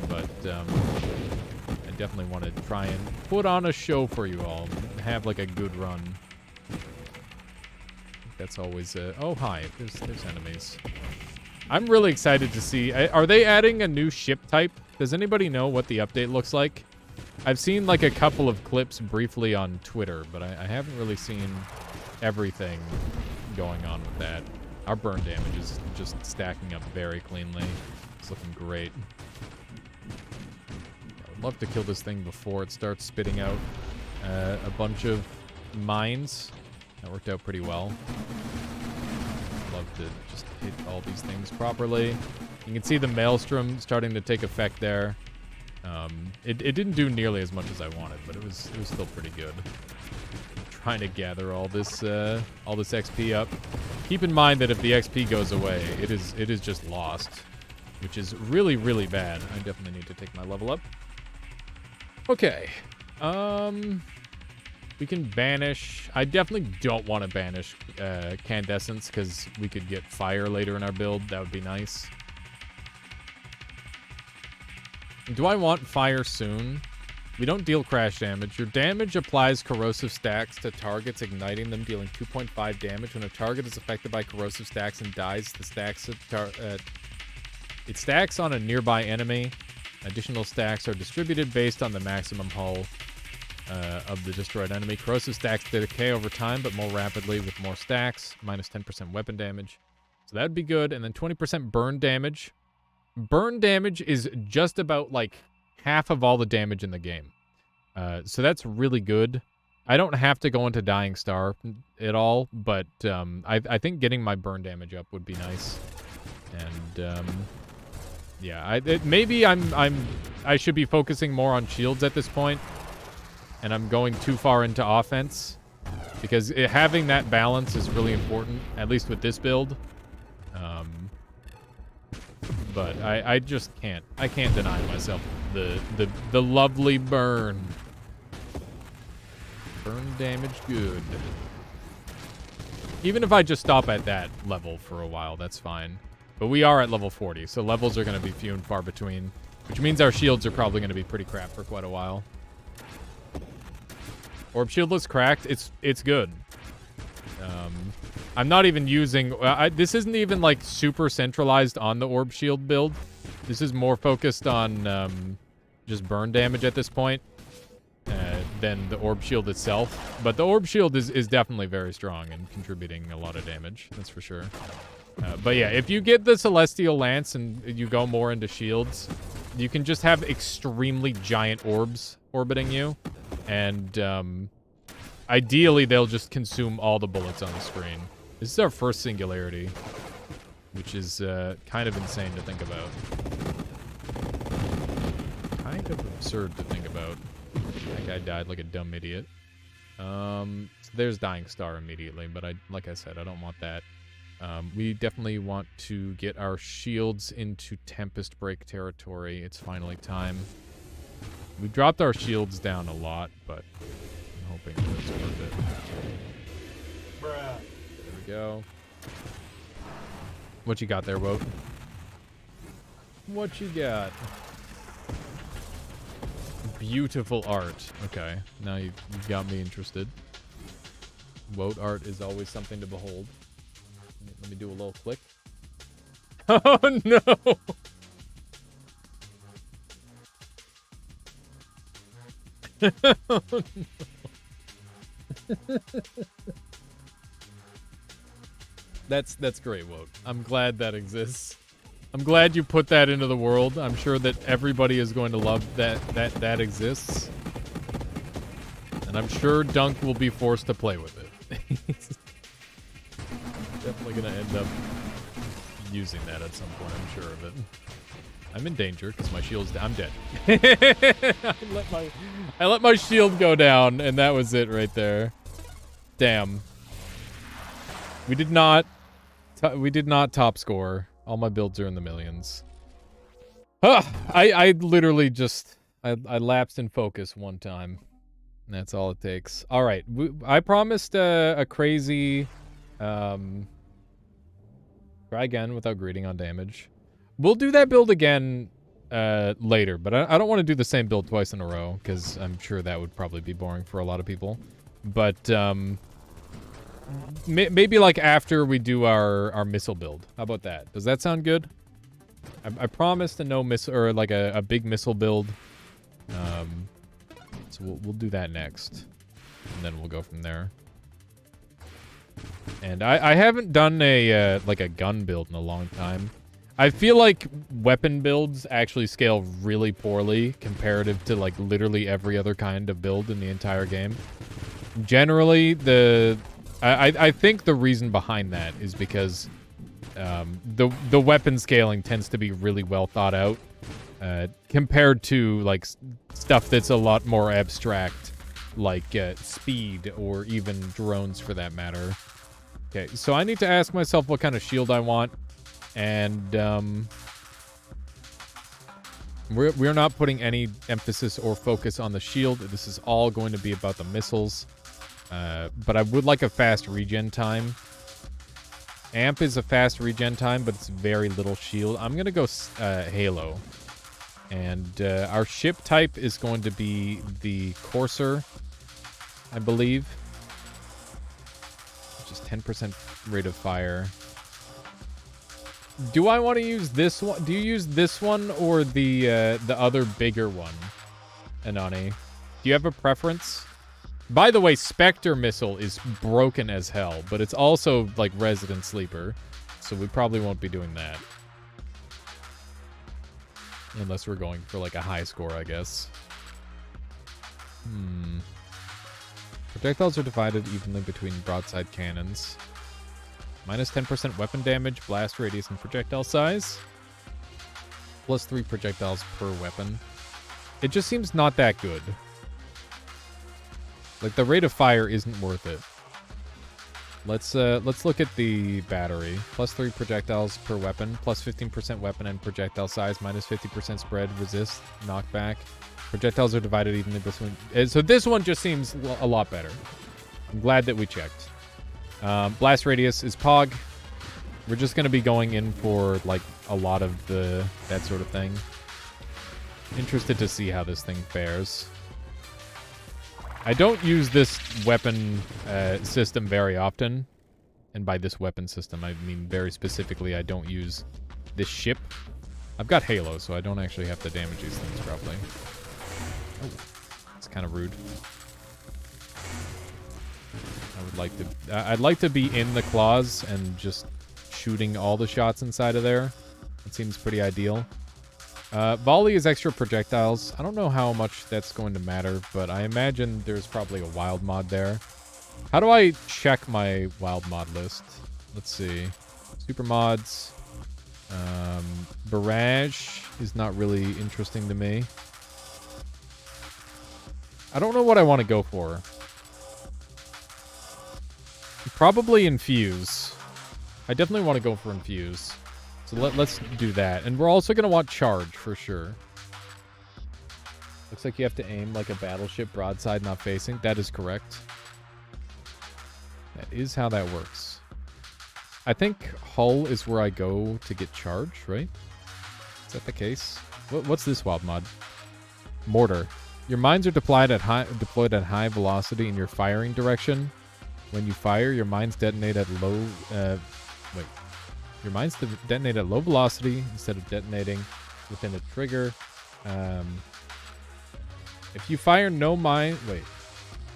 But I definitely want to try and put on a show for you all. Have like a good run. That's always oh, hi. There's enemies. I'm really excited to see. Are they adding a new ship type? Does anybody know what the update looks like? I've seen like a couple of clips briefly on Twitter, but I haven't really seen everything going on with that. Our burn damage is just stacking up very cleanly. It's looking great. I would love to kill this thing before it starts spitting out a bunch of mines. That worked out pretty well. Love to just hit all these things properly. You can see the maelstrom starting to take effect there. It didn't do nearly as much as I wanted, but it was still pretty good. I'm trying to gather all this XP up. Keep in mind that if the XP goes away, it is just lost, which is really, really bad. I definitely need to take my level up. Okay. We can banish. I definitely don't want to banish Candescence because we could get fire later in our build. That would be nice. Do I want fire soon? We don't deal crash damage. Your damage applies corrosive stacks to targets, igniting them, dealing 2.5 damage. When a target is affected by corrosive stacks and dies, the stacks it stacks on a nearby enemy. Additional stacks are distributed based on the maximum hull of the destroyed enemy. Corrosive stacks decay over time, but more rapidly with more stacks. Minus 10% weapon damage. So that'd be good. And then 20% burn damage. Burn damage is just about like half of all the damage in the game. So that's really good. I don't have to go into Dying Star at all, but I think getting my burn damage up would be nice. And yeah, maybe I should be focusing more on shields at this point, and I'm going too far into offense because having that balance is really important, at least with this build. But I just can't. I can't deny myself the lovely burn. Burn damage good. Even if I just stop at that level for a while, that's fine. But we are at level 40, so levels are going to be few and far between, which means our shields are probably going to be pretty crap for quite a while. Orb shield looks cracked. It's good. I'm not even using... this isn't even, like, super centralized on the orb shield build. This is more focused on just burn damage at this point than the orb shield itself. But the orb shield is definitely very strong and contributing a lot of damage. That's for sure. But yeah, if you get the Celestial Lance and you go more into shields, you can just have extremely giant orbs orbiting you. And ideally, they'll just consume all the bullets on the screen. This is our first singularity, which is kind of insane to think about. Kind of absurd to think about. That guy died like a dumb idiot. So there's Dying Star immediately, but like I said, I don't want that. We definitely want to get our shields into Tempest Break territory. It's finally time. We dropped our shields down a lot, but I'm hoping it's worth it. Bruh. There we go. What you got there, Woat? What you got? Beautiful art. Okay, now you've got me interested. Woat art is always something to behold. Let me do a little click. Oh no! Oh, no. That's great, Woat. I'm glad that exists. I'm glad you put that into the world. I'm sure that everybody is going to love that exists. And I'm sure Dunk will be forced to play with it. He's definitely going to end up using that at some point, I'm sure of it. I'm in danger because my shield's down. I'm dead. I let my shield go down, and that was it right there. Damn. We did not We did not top score. All my builds are in the millions. I literally just I lapsed in focus one time. That's all it takes. All right, I promised a crazy. Try again without greeting on damage. We'll do that build again later, but I don't want to do the same build twice in a row because I'm sure that would probably be boring for a lot of people. But maybe like after we do our missile build. How about that? Does that sound good? I promised a no missile or like a big missile build. So we'll do that next, and then we'll go from there. And I haven't done a like a gun build in a long time. I feel like weapon builds actually scale really poorly comparative to like literally every other kind of build in the entire game. Generally, I think the reason behind that is because the weapon scaling tends to be really well thought out compared to like stuff that's a lot more abstract, like speed or even drones for that matter. Okay, so I need to ask myself what kind of shield I want, and we're not putting any emphasis or focus on the shield. This is all going to be about the missiles, but I would like a fast regen time. Amp is a fast regen time, but it's very little shield. I'm going to go Halo. And our ship type is going to be the Courser, I believe. Just 10% rate of fire. Do I want to use this one? Do you use this one or the other bigger one, Anani? Do you have a preference? By the way, Spectre Missile is broken as hell, but it's also like Resident Sleeper, so we probably won't be doing that. Unless we're going for like a high score, I guess. Projectiles are divided evenly between broadside cannons. Minus 10% weapon damage, blast radius, and projectile size. Plus 3 projectiles per weapon. It just seems not that good. Like, the rate of fire isn't worth it. Let's look at the battery. Plus 3 projectiles per weapon, plus 15% weapon and projectile size, minus 50% spread, resist, knockback. Projectiles are divided evenly between... So this one just seems a lot better. I'm glad that we checked. Blast radius is Pog. We're just going to be going in for, like, a lot of that sort of thing. Interested to see how this thing fares. I don't use this weapon system very often. And by this weapon system, I mean very specifically, I don't use this ship. I've got Halo, so I don't actually have to damage these things properly. Oh, that's kind of rude. I'd like to be in the claws and just shooting all the shots inside of there. It seems pretty ideal. Volley is extra projectiles. I don't know how much that's going to matter, but I imagine there's probably a wild mod there. How do I check my wild mod list? Let's see. Super mods. Barrage is not really interesting to me. I don't know what I want to go for. Probably Infuse. I definitely want to go for Infuse. So let's do that. And we're also going to want Charge for sure. Looks like you have to aim like a battleship broadside, not facing. That is correct. That is how that works. I think Hull is where I go to get Charge, right? Is that the case? What's this wild mod? Mortar. Your mines are deployed at high velocity in your firing direction. When you fire, your mines detonate at low... Your mines detonate at low velocity instead of detonating within a trigger. If you fire no mine...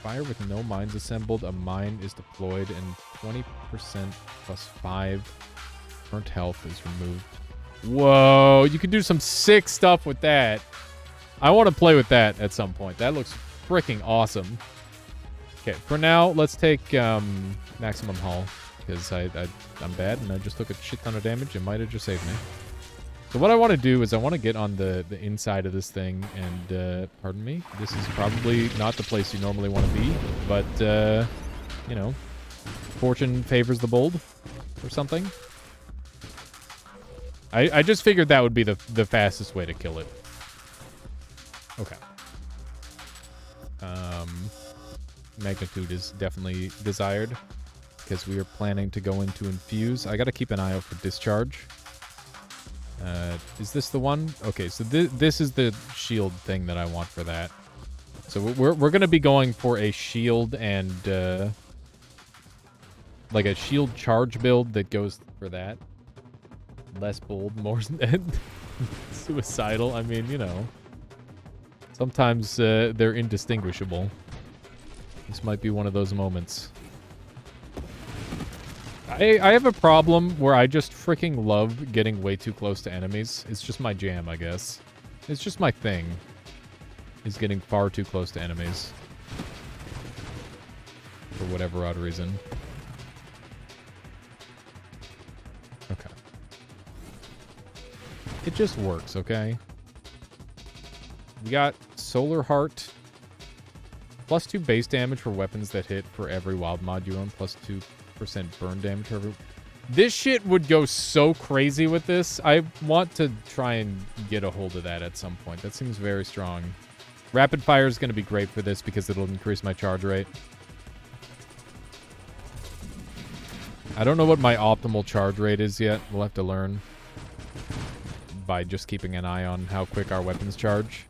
Fire with no mines assembled, a mine is deployed and 20% plus 5 burnt health is removed. Whoa, you can do some sick stuff with that. I want to play with that at some point. That looks freaking awesome. Okay, for now, let's take maximum hull. Because I'm bad and I just took a shit ton of damage. It might have just saved me. So what I want to do is I want to get on the inside of this thing. And, pardon me, this is probably not the place you normally want to be. But, you know, fortune favors the bold or something. I just figured that would be the fastest way to kill it. Okay. Magnitude is definitely desired because we are planning to go into infuse. I got to keep an eye out for discharge. Is this the one? Okay, so this is the shield thing that I want for that. So we're going to be going for a shield and like a shield charge build that goes for that. Less bold, more suicidal. I mean, you know, sometimes they're indistinguishable. This might be one of those moments. I have a problem where I just freaking love getting way too close to enemies. It's just my jam, I guess. It's just my thing. Is getting far too close to enemies. For whatever odd reason. Okay. It just works, okay? We got Solar Heart. +2 base damage for weapons that hit for every wild mod you own. +2% burn damage for every... This shit would go so crazy with this. I want to try and get a hold of that at some point. That seems very strong. Rapid fire is going to be great for this because it'll increase my charge rate. I don't know what my optimal charge rate is yet. We'll have to learn by just keeping an eye on how quick our weapons charge.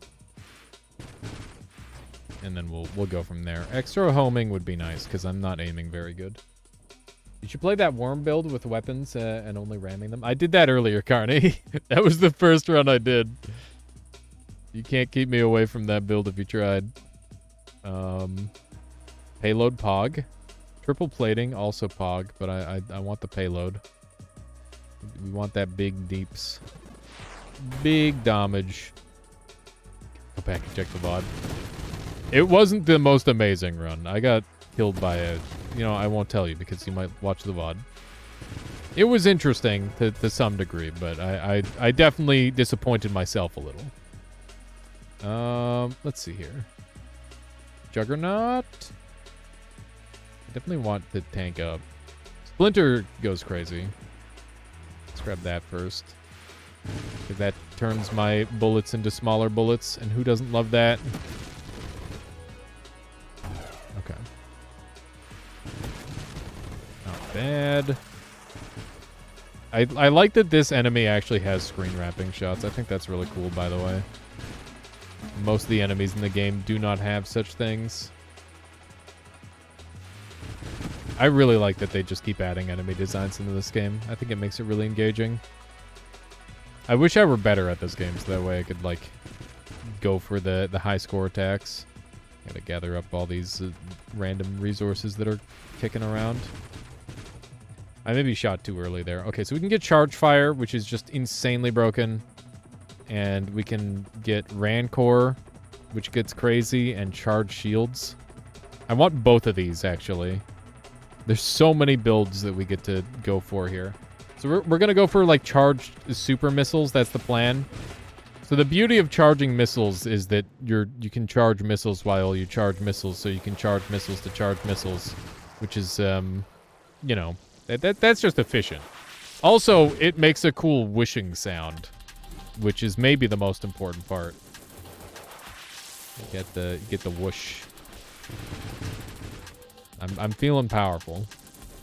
And then we'll go from there. Extra homing would be nice because I'm not aiming very good. You should play that worm build with weapons and only ramming them. I did that earlier, Carney. That was the first run I did. You can't keep me away from that build if you tried. Payload Pog. Triple plating, also Pog, but I want the payload. We want that big deeps. Big damage. Go back and check the VOD. It wasn't the most amazing run. I got killed by a... You know, I won't tell you because you might watch the VOD. It was interesting to some degree, but I definitely disappointed myself a little. Let's see here. Juggernaut. I definitely want to tank up. Splinter goes crazy. Let's grab that first. That turns my bullets into smaller bullets, and who doesn't love that? Okay. Not bad. I like that this enemy actually has screen wrapping shots. I think that's really cool, by the way. Most of the enemies in the game do not have such things. I really like that they just keep adding enemy designs into this game. I think it makes it really engaging. I wish I were better at this game so that way I could, like, go for the high score attacks. Gotta gather up all these random resources that are kicking around. I maybe shot too early there. Okay, so we can get Charge Fire, which is just insanely broken. And we can get Rancor, which gets crazy, and Charge Shields. I want both of these, actually. There's so many builds that we get to go for here. So we're going to go for, like, charged super missiles. That's the plan. So the beauty of charging missiles is that you can charge missiles while you charge missiles, so you can charge missiles to charge missiles, which is, you know, that's just efficient. Also, it makes a cool whooshing sound, which is maybe the most important part. You get the whoosh. I'm feeling powerful.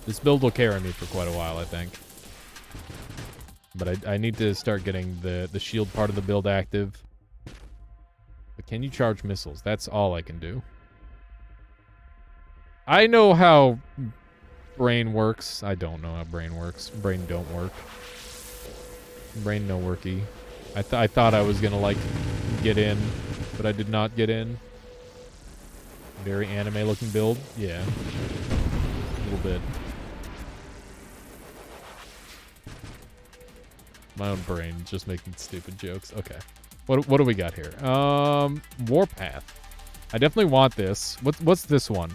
This build will carry me for quite a while, I think. But I need to start getting the shield part of the build active. But can you charge missiles? That's all I can do. I know how brain works. I don't know how brain works. Brain don't work. Brain no worky. I thought I was gonna, like, get in, but I did not get in. Very anime-looking build. Yeah. A little bit. My own brain just making stupid jokes. Okay. What do we got here? Warpath. I definitely want this. What's this one?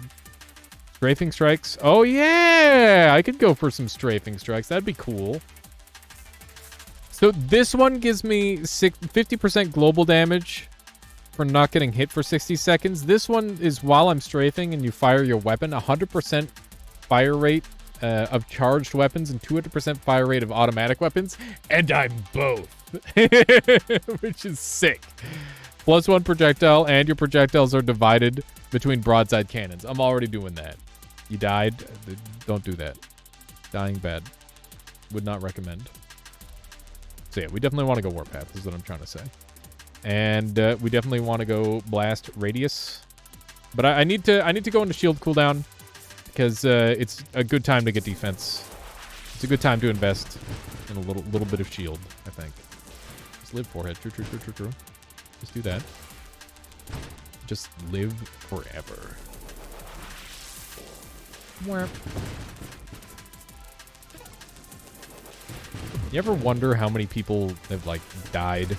Strafing strikes? Oh, yeah! I could go for some strafing strikes. That'd be cool. So this one gives me 50% global damage for not getting hit for 60 seconds. This one is while I'm strafing and you fire your weapon, 100% fire rate of charged weapons and 200% fire rate of automatic weapons, and I'm both, which is sick. +1 projectile, and your projectiles are divided between broadside cannons. I'm already doing that. You died? Don't do that. Dying bad. Would not recommend. So yeah, we definitely want to go Warpath, is what I'm trying to say. And we definitely want to go Blast Radius. But I need to go into shield cooldown because it's a good time to get defense. It's a good time to invest in a little bit of shield, I think. Just live forehead. True. Just do that. Just live forever. You ever wonder how many people have like died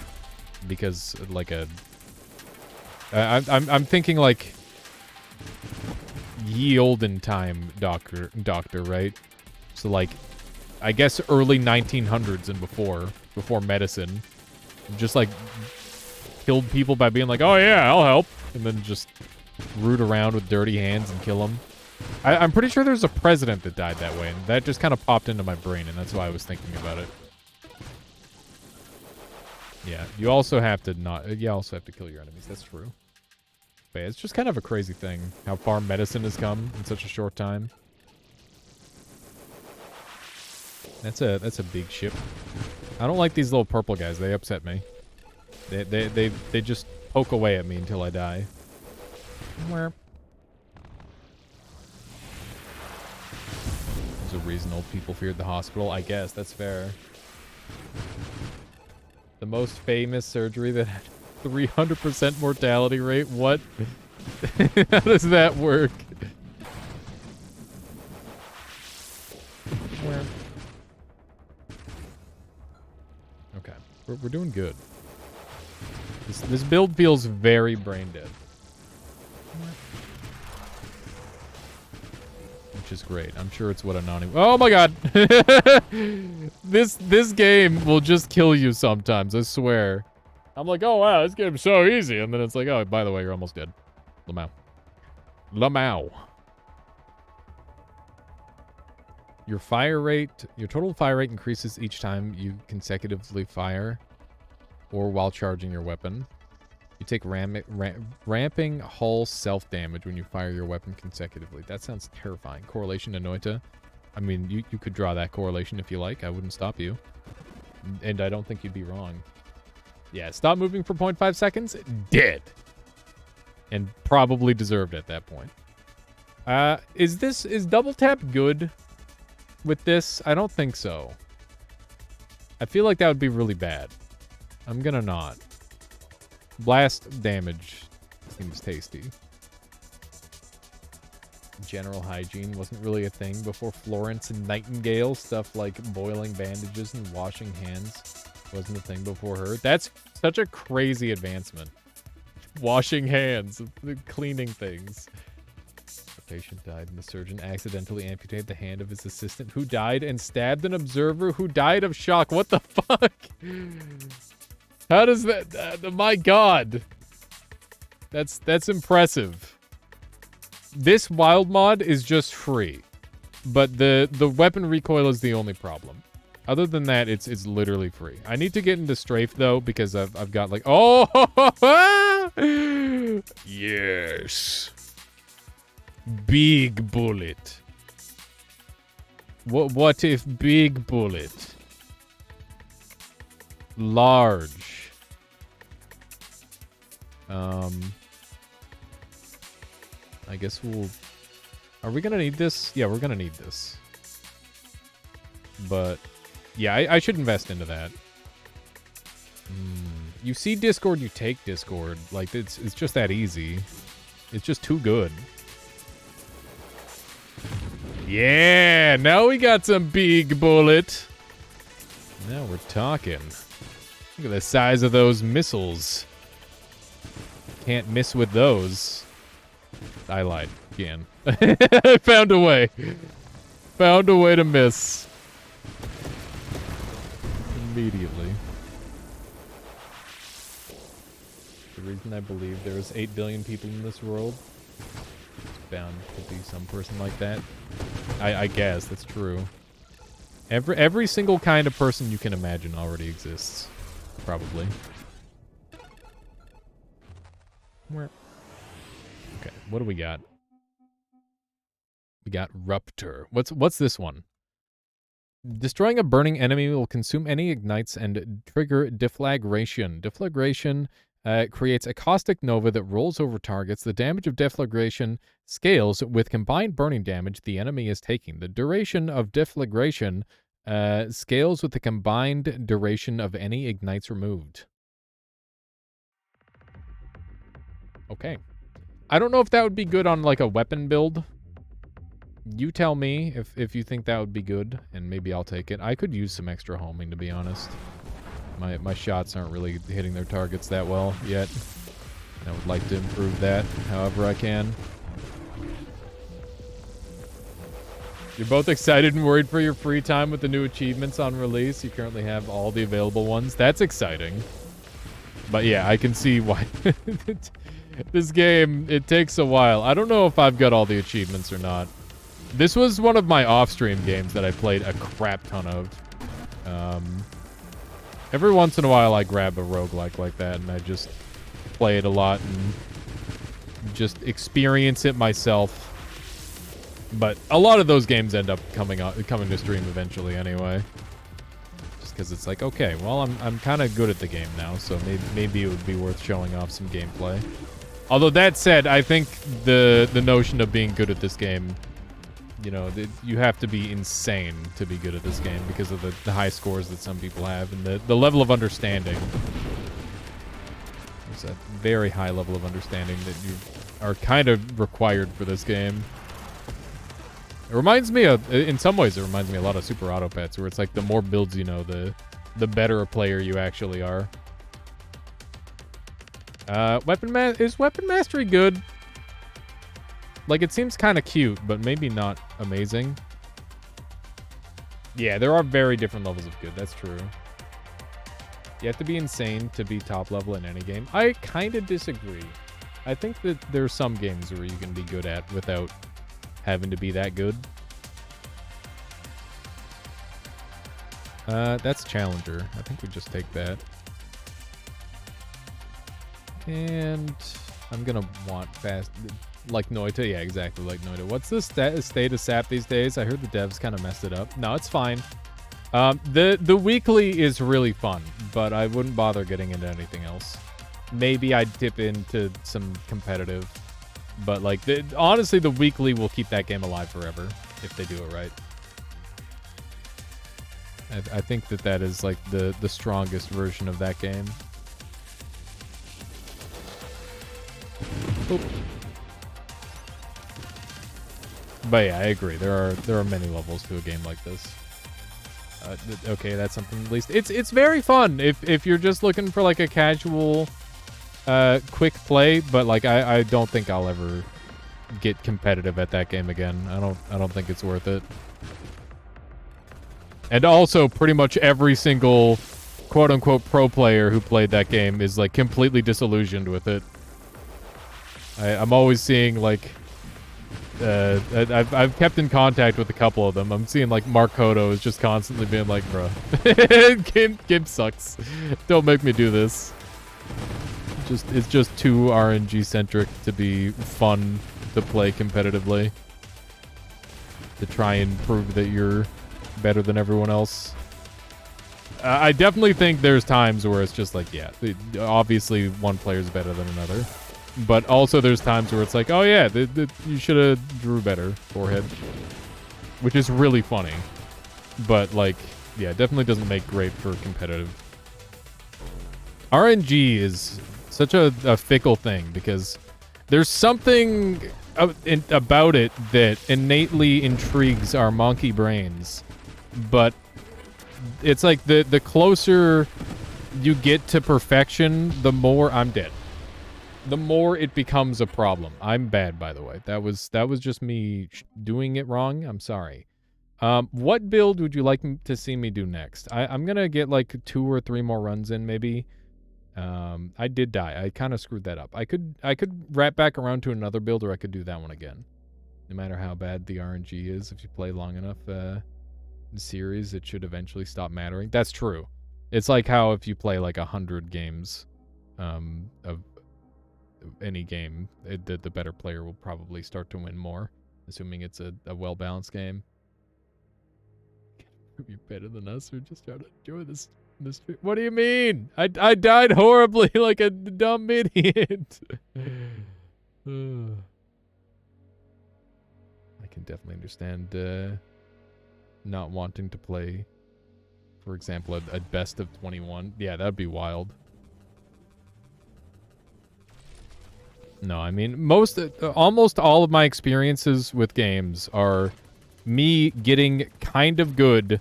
because like a I'm thinking like ye olden time doctor, right? So like I guess early 1900s and before medicine, just like killed people by being like, oh yeah, I'll help, and then just root around with dirty hands and kill them. I'm pretty sure there's a president that died that way, and that just kind of popped into my brain, and that's why I was thinking about it. Yeah, you also have to kill your enemies. That's true. But yeah, it's just kind of a crazy thing how far medicine has come in such a short time. That's a big ship. I don't like these little purple guys. They upset me. They just poke away at me until I die. There's a reason old people feared the hospital. I guess that's fair. The most famous surgery that had 300% mortality rate. What? How does that work? Okay, we're doing good. This build feels very brain dead, which is great. I'm sure it's what Anani. Oh my god! This game will just kill you sometimes. I swear. I'm like, oh wow, this game's so easy, and then it's like, oh, by the way, you're almost dead. Lamau. Your total fire rate increases each time you consecutively fire or while charging your weapon. You take ramping hull self-damage when you fire your weapon consecutively. That sounds terrifying. Correlation to Noita. I mean, you could draw that correlation if you like. I wouldn't stop you. And I don't think you'd be wrong. Yeah, stop moving for 0.5 seconds. Dead. And probably deserved at that point. Is double tap good with this? I don't think so. I feel like that would be really bad. I'm gonna not. Blast damage seems tasty. General hygiene wasn't really a thing before Florence and Nightingale. Stuff like boiling bandages and washing hands wasn't a thing before her. That's such a crazy advancement. Washing hands, cleaning things. A patient died and the surgeon accidentally amputated the hand of his assistant who died and stabbed an observer who died of shock. What the fuck? How does that... my god. That's impressive. This wild mod is just free. But the weapon recoil is the only problem. Other than that, it's literally free. I need to get into strafe though, because I've got like... Oh! Yes. Big bullet. What if big bullet? Large. I guess we'll... Are we gonna need this? Yeah, we're gonna need this. But, yeah, I should invest into that. You see Discord, you take Discord. Like, it's just that easy. It's just too good. Yeah, now we got some big bullet. Now we're talking. Look at the size of those missiles. Can't miss with those. I lied again. I found a way. Found a way to miss. Immediately. The reason I believe there is 8 billion people in this world bound to be some person like that. I guess that's true. Every single kind of person you can imagine already exists, probably. Where? Okay, what do we got? We got Rupture. What's this one? Destroying a burning enemy will consume any ignites and trigger deflagration. Deflagration creates a caustic nova that rolls over targets. The damage of deflagration scales with combined burning damage the enemy is taking. The duration of deflagration scales with the combined duration of any ignites removed. Okay. I don't know if that would be good on like a weapon build. You tell me if you think that would be good, and maybe I'll take it. I could use some extra homing, to be honest. My shots aren't really hitting their targets that well yet. I would like to improve that however I can. You're both excited and worried for your free time with the new achievements on release. You currently have all the available ones. That's exciting. But yeah, I can see why. This game, it takes a while. I don't know if I've got all the achievements or not. This was one of my off-stream games that I played a crap ton of. Every once in a while I grab a roguelike like that and I just play it a lot and just experience it myself. But a lot of those games end up coming to stream eventually anyway. Just because it's like, okay, well, I'm kind of good at the game now, so maybe it would be worth showing off some gameplay. Although that said, I think the notion of being good at this game, you know, you have to be insane to be good at this game because of the high scores that some people have and the level of understanding. There's a very high level of understanding that you are kind of required for this game. It reminds me of, in some ways, it reminds me a lot of Super Auto Pets, where it's like the more builds you know, the better a player you actually are. Is Weapon Mastery good? Like, it seems kind of cute, but maybe not amazing. Yeah, there are very different levels of good. That's true. You have to be insane to be top level in any game. I kind of disagree. I think that there are some games where you can be good at without having to be that good. That's Challenger. I think we just take that. And I'm gonna want fast... Like Noita? Yeah, exactly like Noita. What's the state of SAP these days? I heard the devs kind of messed it up. No, it's fine. The weekly is really fun, but I wouldn't bother getting into anything else. Maybe I'd dip into some competitive, but like honestly, the weekly will keep that game alive forever if they do it right. I think that is like the strongest version of that game. Oop. But yeah, I agree. There are many levels to a game like this. Okay, that's something at least. It's very fun if you're just looking for like a casual, quick play. But like I don't think I'll ever get competitive at that game again. I don't think it's worth it. And also, pretty much every single quote unquote pro player who played that game is like completely disillusioned with it. I'm always seeing like. I've kept in contact with a couple of them. I'm seeing like Mark Cotto is just constantly being like, bruh, game sucks. Don't make me do this. It's just too RNG centric to be fun to play competitively. To try and prove that you're better than everyone else. I definitely think there's times where it's just like, yeah, obviously one player's better than another. But also there's times where it's like, oh yeah, you should have drew better forehead. Which is really funny. But like, yeah, definitely doesn't make great for competitive. RNG is such a fickle thing because there's something about it that innately intrigues our monkey brains. But it's like the closer you get to perfection, the more I'm dead. The more it becomes a problem. I'm bad, by the way. That was just me doing it wrong. I'm sorry. What build would you like to see me do next? I'm gonna get like 2 or 3 more runs in, maybe. I did die. I kind of screwed that up. I could wrap back around to another build, or I could do that one again. No matter how bad the RNG is, if you play long enough the series, it should eventually stop mattering. That's true. It's like how if you play like 100 games of any game, the better player will probably start to win more, assuming it's a well-balanced game. You're better than us. We're just trying to enjoy this. What do you mean? I died horribly like a dumb idiot. I can definitely understand not wanting to play, for example, a best of 21. Yeah, that'd be wild. No, I mean, almost all of my experiences with games are me getting kind of good,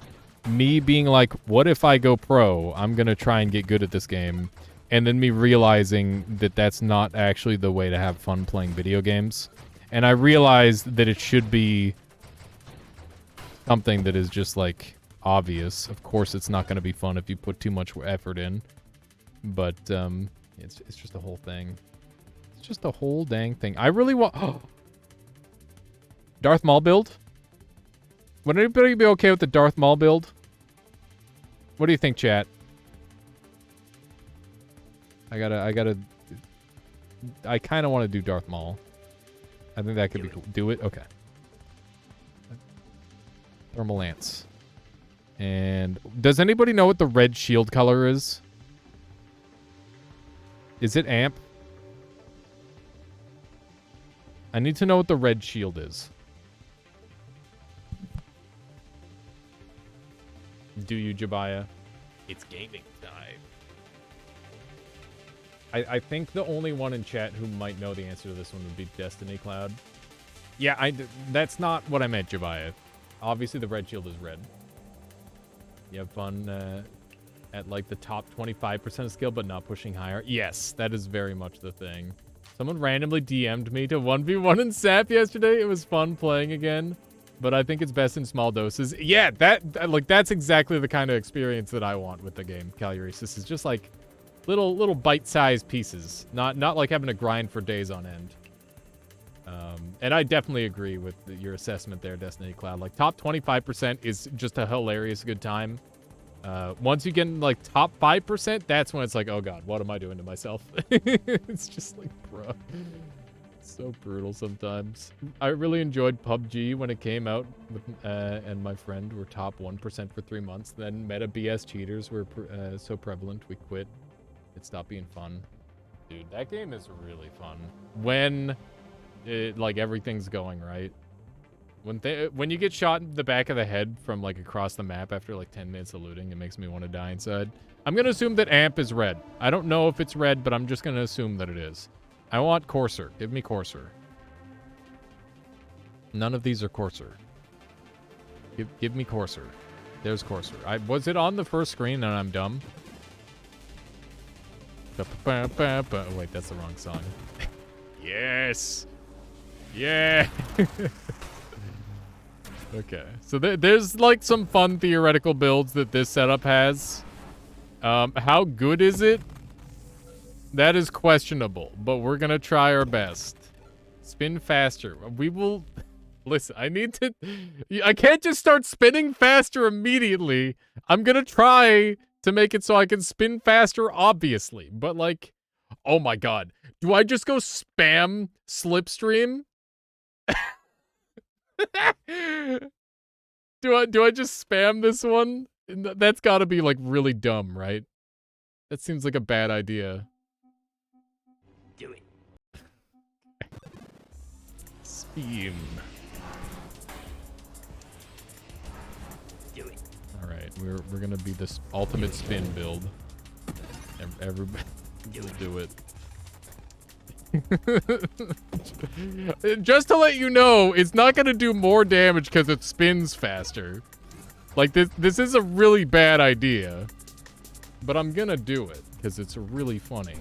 me being like, what if I go pro? I'm going to try and get good at this game. And then me realizing that that's not actually the way to have fun playing video games. And I realized that it should be something that is just, like, obvious. Of course, it's not going to be fun if you put too much effort in. But, it's just a whole thing. It's just a whole dang thing. I really want... Darth Maul build? Would anybody be okay with the Darth Maul build? What do you think, chat? I kind of want to do Darth Maul. I think that could be cool. Do it? Okay. Thermal Lance. And does anybody know what the red shield color is? Is it amp? I need to know what the red shield is. Do you, Jabaya? It's gaming time. I think the only one in chat who might know the answer to this one would be Destiny Cloud. Yeah, that's not what I meant, Jabaya. Obviously, the red shield is red. You have fun at, like, the top 25% of skill, but not pushing higher. Yes, that is very much the thing. Someone randomly DM'd me to 1v1 in SAP yesterday. It was fun playing again, but I think it's best in small doses. Yeah, that's exactly the kind of experience that I want with the game, Caluresis. Is just, like, little bite-sized pieces, not like having to grind for days on end. And I definitely agree with your assessment there, Destiny Cloud. Like, top 25% is just a hilarious good time. Once you get in, like, top 5%, that's when it's like, oh god, what am I doing to myself? It's just like, bro, it's so brutal sometimes. I really enjoyed PUBG when it came out, and my friend were top 1% for 3 months. Then meta BS cheaters were so prevalent, we quit. It stopped being fun. Dude, that game is really fun when like everything's going right. When you get shot in the back of the head from, like, across the map after, like, 10 minutes of looting, it makes me want to die inside. I'm going to assume that amp is red. I don't know if it's red, but I'm just going to assume that it is. I want Courser. Give me Courser. None of these are Courser. Give me Courser. There's Courser. Was it on the first screen and I'm dumb? Oh, wait, that's the wrong song. Yes! Yeah! Okay, so there's, like, some fun theoretical builds that this setup has. How good is it? That is questionable, but we're gonna try our best. Spin faster. We will... Listen, I can't just start spinning faster immediately. I'm gonna try to make it so I can spin faster, obviously. But, like, oh my god. Do I just go spam Slipstream? Do I just spam this one? That's gotta be, like, really dumb, right? That seems like a bad idea. Do it. Spin. Do it. Alright, we're gonna be this ultimate spin build. Everybody will do it. Just to let you know, it's not gonna do more damage because it spins faster. Like, this is a really bad idea. But I'm gonna do it because it's really funny.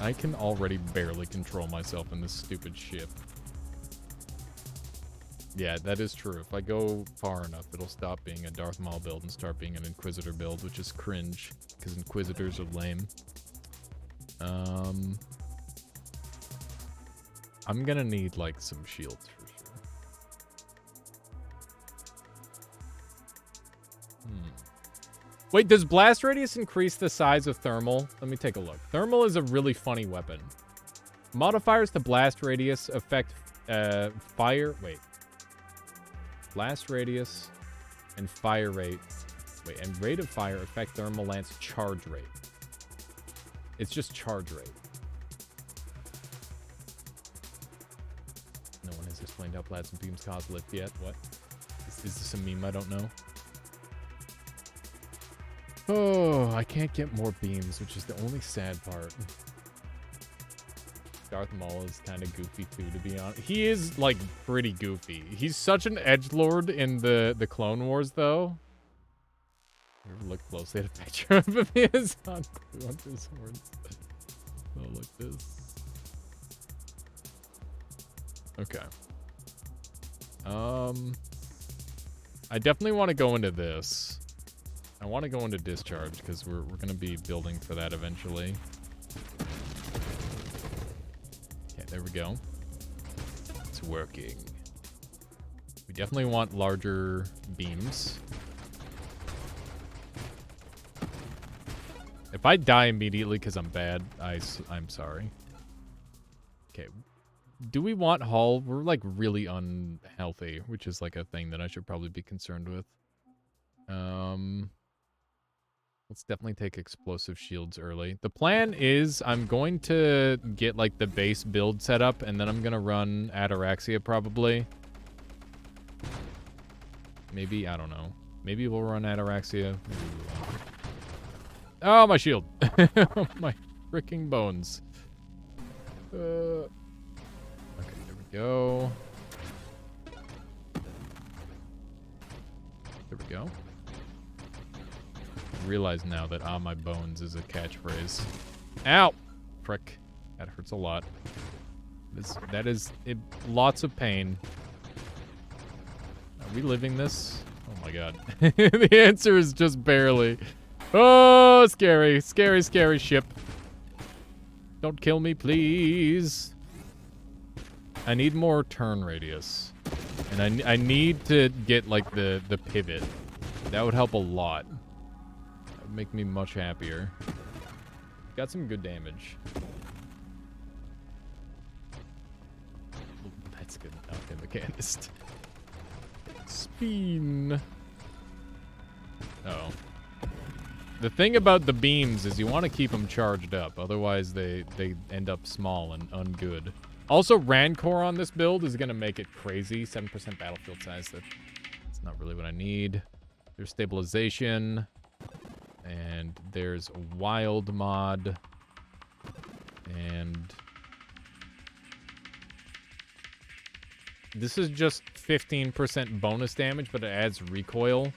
I can already barely control myself in this stupid ship. Yeah, that is true. If I go far enough, it'll stop being a Darth Maul build and start being an Inquisitor build, which is cringe, because Inquisitors are lame. I'm gonna need, like, some shields for sure. Wait, does blast radius increase the size of thermal? Let me take a look. Thermal is a really funny weapon. Modifiers to blast radius affect fire. Wait. Blast radius and fire rate. Wait, and rate of fire affect thermal lance charge rate. It's just charge rate. No one has explained how plasma beams cause lift yet. What? Is this a meme I don't know? Oh, I can't get more beams, which is the only sad part. Darth Maul is kind of goofy too, to be honest. He is, like, pretty goofy. He's such an edgelord in the Clone Wars, though. Look closely at a picture of him. He is on his horns. Oh, like this. Okay. I definitely want to go into this. I want to go into discharge because we're going to be building for that eventually. Okay, there we go. It's working. We definitely want larger beams. If I die immediately because I'm bad, I'm sorry. Okay. Do we want hull? We're, like, really unhealthy, which is, like, a thing that I should probably be concerned with. Let's definitely take explosive shields early. The plan is I'm going to get, like, the base build set up, and then I'm going to run Ataraxia probably. Maybe, I don't know. Maybe we'll run Ataraxia. Oh, my shield. My freaking bones. Okay, there we go. There we go. I realize now that my bones is a catchphrase. Ow! Frick. That hurts a lot. That is lots of pain. Are we living this? Oh my god. The answer is just barely. Oh, scary. Scary, scary ship. Don't kill me, please. I need more turn radius. And I need to get, like, the pivot. That would help a lot. That would make me much happier. Got some good damage. Oh, that's good. Okay, mechanist. Spin. Uh-oh. The thing about the beams is you want to keep them charged up. Otherwise, they end up small and ungood. Also, Rancor on this build is going to make it crazy. 7% battlefield size. That's not really what I need. There's stabilization. And there's wild mod. And this is just 15% bonus damage, but it adds recoil.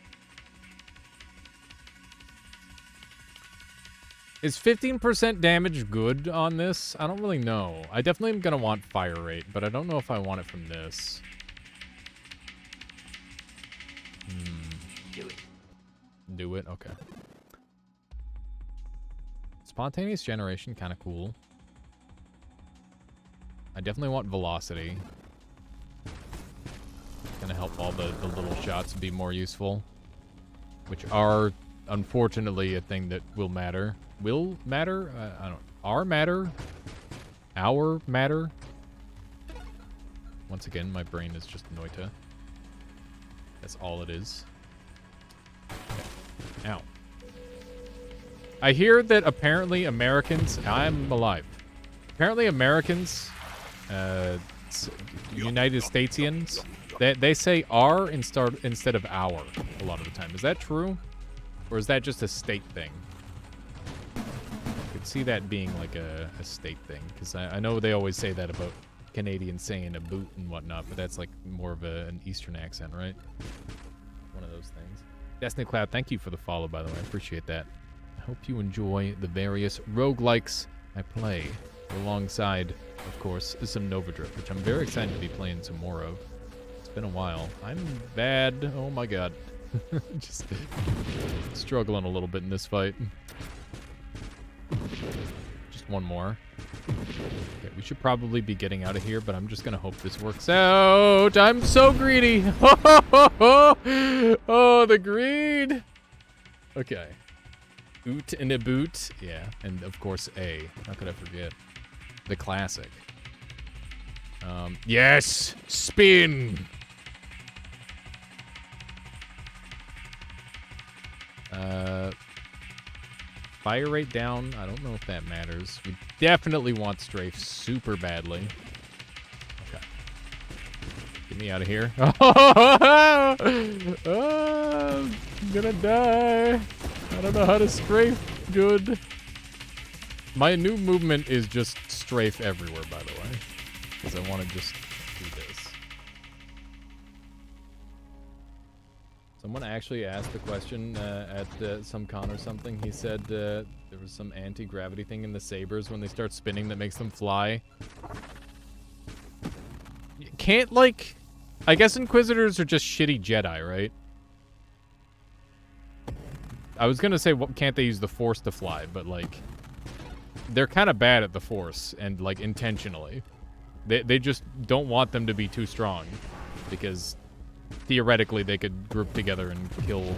Is 15% damage good on this? I don't really know. I definitely am going to want fire rate, but I don't know if I want it from this. Do it. Do it? Okay. Spontaneous generation, kind of cool. I definitely want velocity. Gonna help all the little shots be more useful. Which are, unfortunately, a thing that will matter. Will matter? I don't... Our matter? Our matter? Once again, my brain is just noita. That's all it is. Okay. Ow. I hear that apparently Americans... I'm alive. Apparently Americans... United Statesians... They say "our" instead of "our" a lot of the time. Is that true? Or is that just a state thing? I could see that being like a state thing. Because I know they always say that about Canadians saying a boot and whatnot. But that's like more of an Eastern accent, right? One of those things. Destiny Cloud, thank you for the follow, by the way. I appreciate that. I hope you enjoy the various roguelikes I play. Alongside, of course, some Nova Drift, which I'm very excited to be playing some more of. It's been a while. I'm bad. Oh my god. Just struggling a little bit in this fight. Just one more. Okay, we should probably be getting out of here, but I'm just gonna hope this works out. I'm so greedy. Oh, the greed. Okay. Oot and a boot. Yeah, and of course A. How could I forget? The classic. Yes! Spin! Fire rate down. I don't know if that matters. We definitely want strafe super badly. Okay. Get me out of here. I'm gonna die. I don't know how to strafe good. My new movement is just strafe everywhere, by the way. Because I want to just do this. Someone actually asked the question at some con or something. He said there was some anti-gravity thing in the sabers when they start spinning that makes them fly. You can't, like... I guess Inquisitors are just shitty Jedi, right? I was gonna say, well, can't they use the Force to fly? But, like... They're kind of bad at the Force, and, like, intentionally. They just don't want them to be too strong. Because... theoretically, they could group together and kill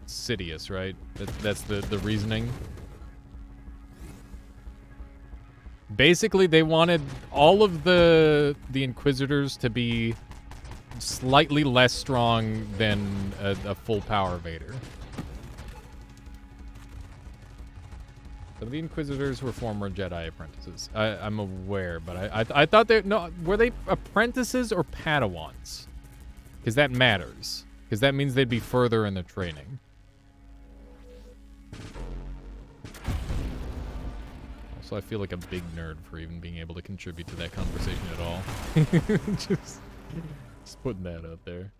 Sidious, right? That's the reasoning. Basically, they wanted all of the Inquisitors to be slightly less strong than a full power Vader. So the Inquisitors were former Jedi apprentices. I'm aware, but I thought they... No, were they apprentices or Padawans? Because that matters. Because that means they'd be further in their training. Also, I feel like a big nerd for even being able to contribute to that conversation at all. just putting that out there.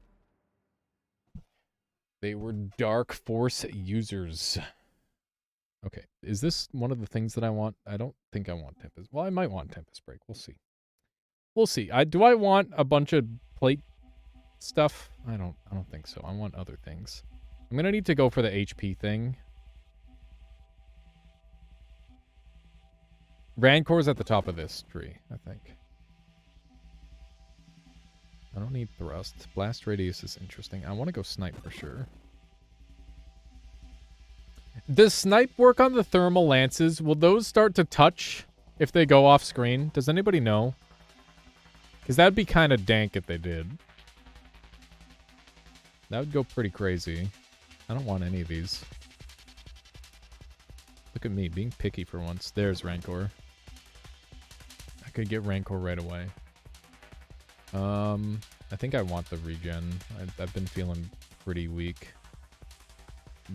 They were Dark Force users. Okay, is this one of the things that I want? I don't think I want Tempest. Well, I might want Tempest Break. We'll see. We'll see. Do I want a bunch of plate stuff? I don't think so. I want other things. I'm gonna need to go for the HP thing. Rancor's at the top of this tree, I think. I don't need thrust. Blast radius is interesting. I want to go snipe for sure. Does snipe work on the thermal lances? Will those start to touch if they go off screen? Does anybody know? Because that'd be kind of dank if they did. That would go pretty crazy. I don't want any of these. Look at me, being picky for once. There's Rancor. I could get Rancor right away. I think I want the regen. I've been feeling pretty weak.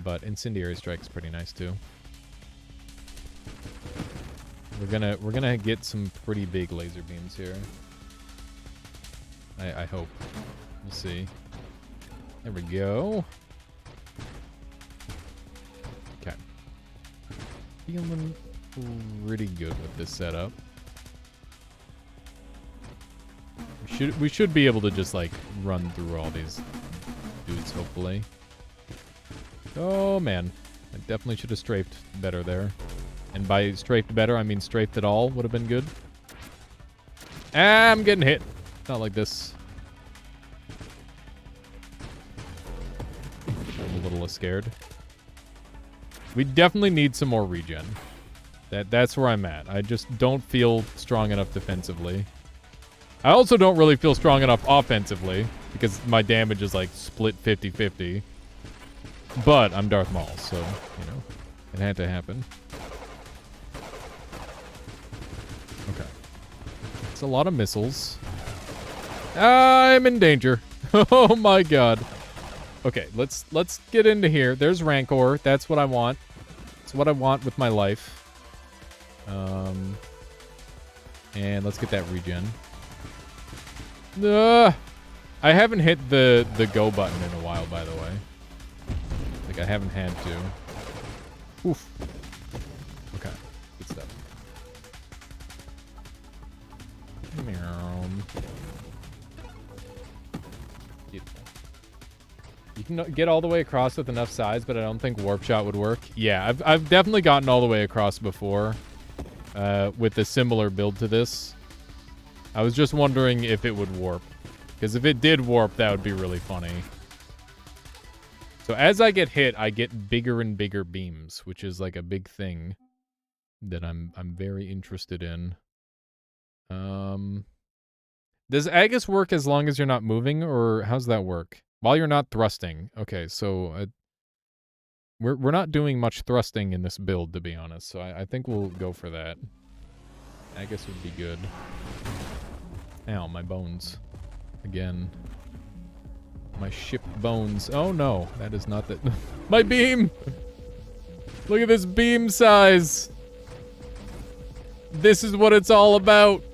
But Incendiary Strike's pretty nice too. We're gonna get some pretty big laser beams here. I hope. We'll see. There we go. Okay. Feeling pretty good with this setup. We should be able to just like run through all these dudes, hopefully. Oh man, I definitely should have strafed better there. And by strafed better, I mean strafed at all would have been good. I'm getting hit. Not like this. I'm a little scared. We definitely need some more regen. That's where I'm at. I just don't feel strong enough defensively. I also don't really feel strong enough offensively because my damage is like split 50-50. But I'm Darth Maul, so, you know, it had to happen. Okay. It's a lot of missiles. I'm in danger. Oh my god. Okay, let's get into here. There's Rancor. That's what I want. It's what I want with my life. And let's get that regen. I haven't hit the go button in a while, by the way. Like, I haven't had to. Oof. Okay. Good stuff. Meow. Beautiful. You can get all the way across with enough size, but I don't think warp shot would work. Yeah, I've definitely gotten all the way across before with a similar build to this. I was just wondering if it would warp. Because if it did warp, that would be really funny. So as I get hit, I get bigger and bigger beams, which is like a big thing that I'm very interested in. Does Agus work as long as you're not moving, or how's that work? While you're not thrusting. Okay, so we're not doing much thrusting in this build, to be honest. So I think we'll go for that. Agus would be good. Ow, my bones. Again. My ship bones. Oh no, that is not that. My beam! Look at this beam size! This is what it's all about!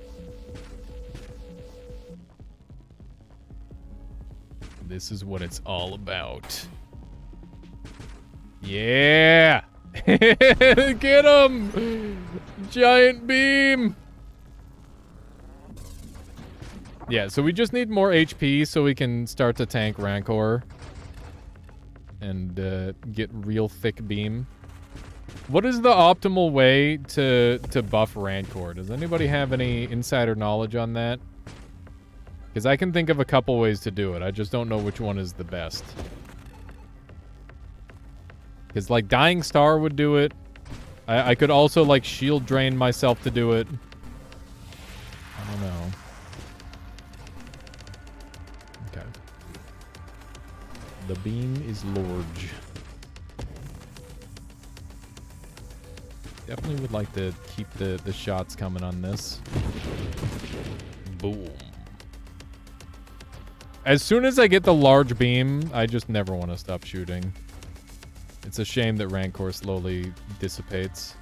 This is what it's all about. Yeah! Get him! Giant beam! Yeah, so we just need more HP so we can start to tank Rancor. And get real thick beam. What is the optimal way to buff Rancor? Does anybody have any insider knowledge on that? Because I can think of a couple ways to do it. I just don't know which one is the best. Because, like, Dying Star would do it. I could also, like, shield drain myself to do it. I don't know. Okay. The beam is large. Definitely would like to keep the shots coming on this. Boom. As soon as I get the large beam, I just never want to stop shooting. It's a shame that Rancor slowly dissipates.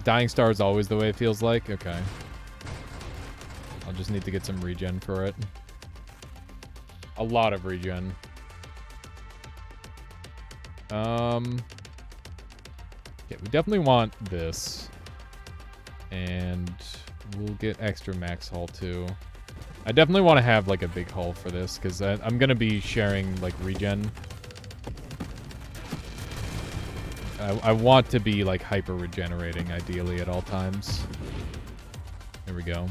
Dying Star is always the way it feels like? Okay. I'll just need to get some regen for it. A lot of regen. Yeah, we definitely want this. And we'll get extra max hull too. I definitely want to have like a big hull for this because I'm going to be sharing like regen. I want to be like hyper regenerating ideally at all times. There we go.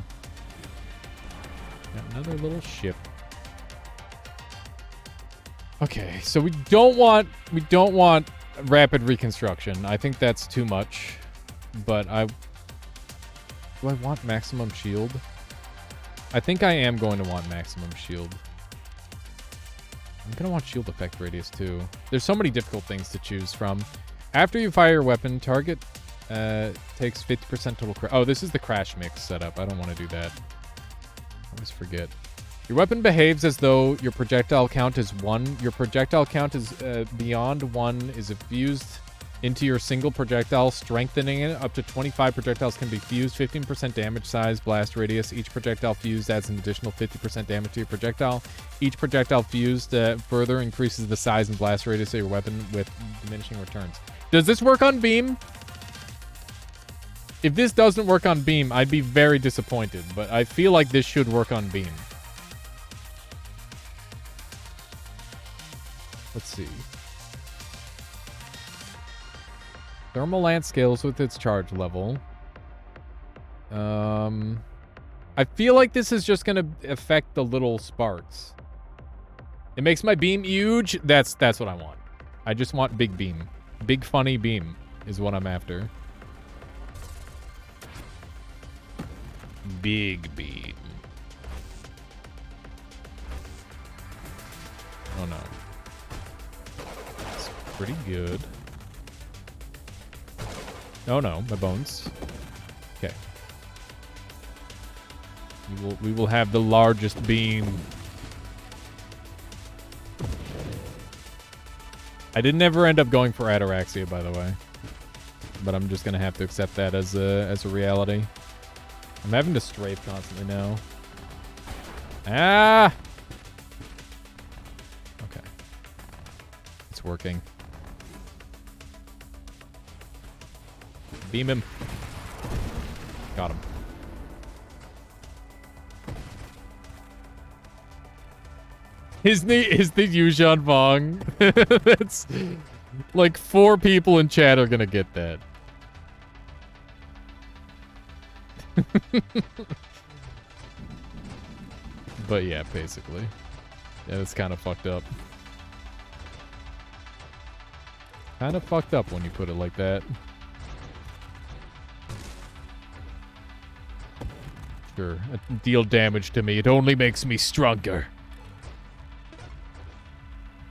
Got another little ship. Okay, so we don't want rapid reconstruction. I think that's too much. But do I want maximum shield? I think I am going to want maximum shield. I'm going to want shield effect radius too. There's so many difficult things to choose from. After you fire your weapon, target takes 50% total crash. Oh, this is the crash mix setup. I don't want to do that. I always forget. Your weapon behaves as though your projectile count is 1. Your projectile count is beyond 1 is fused into your single projectile, strengthening it. Up to 25 projectiles can be fused. 15% damage size, blast radius. Each projectile fused adds an additional 50% damage to your projectile. Each projectile fused further increases the size and blast radius of your weapon with diminishing returns. Does this work on beam? If this doesn't work on beam, I'd be very disappointed, but I feel like this should work on beam. Let's see. Thermal lance scales with its charge level. I feel like this is just gonna affect the little sparks. It makes my beam huge. That's what I want. I just want big beam. Big funny beam is what I'm after. Big beam. Oh no. It's pretty good. Oh no, my bones. Okay. We will have the largest beam. I didn't ever end up going for ataraxia, by the way. But I'm just gonna have to accept that as a reality. I'm having to strafe constantly now. Ah! Okay. It's working. Beam him. Got him. Is the Yuzhan Vong? That's like 4 people in chat are gonna get that. But yeah, basically. Yeah, that's kind of fucked up. Kind of fucked up when you put it like that. Sure, deal damage to me. It only makes me stronger.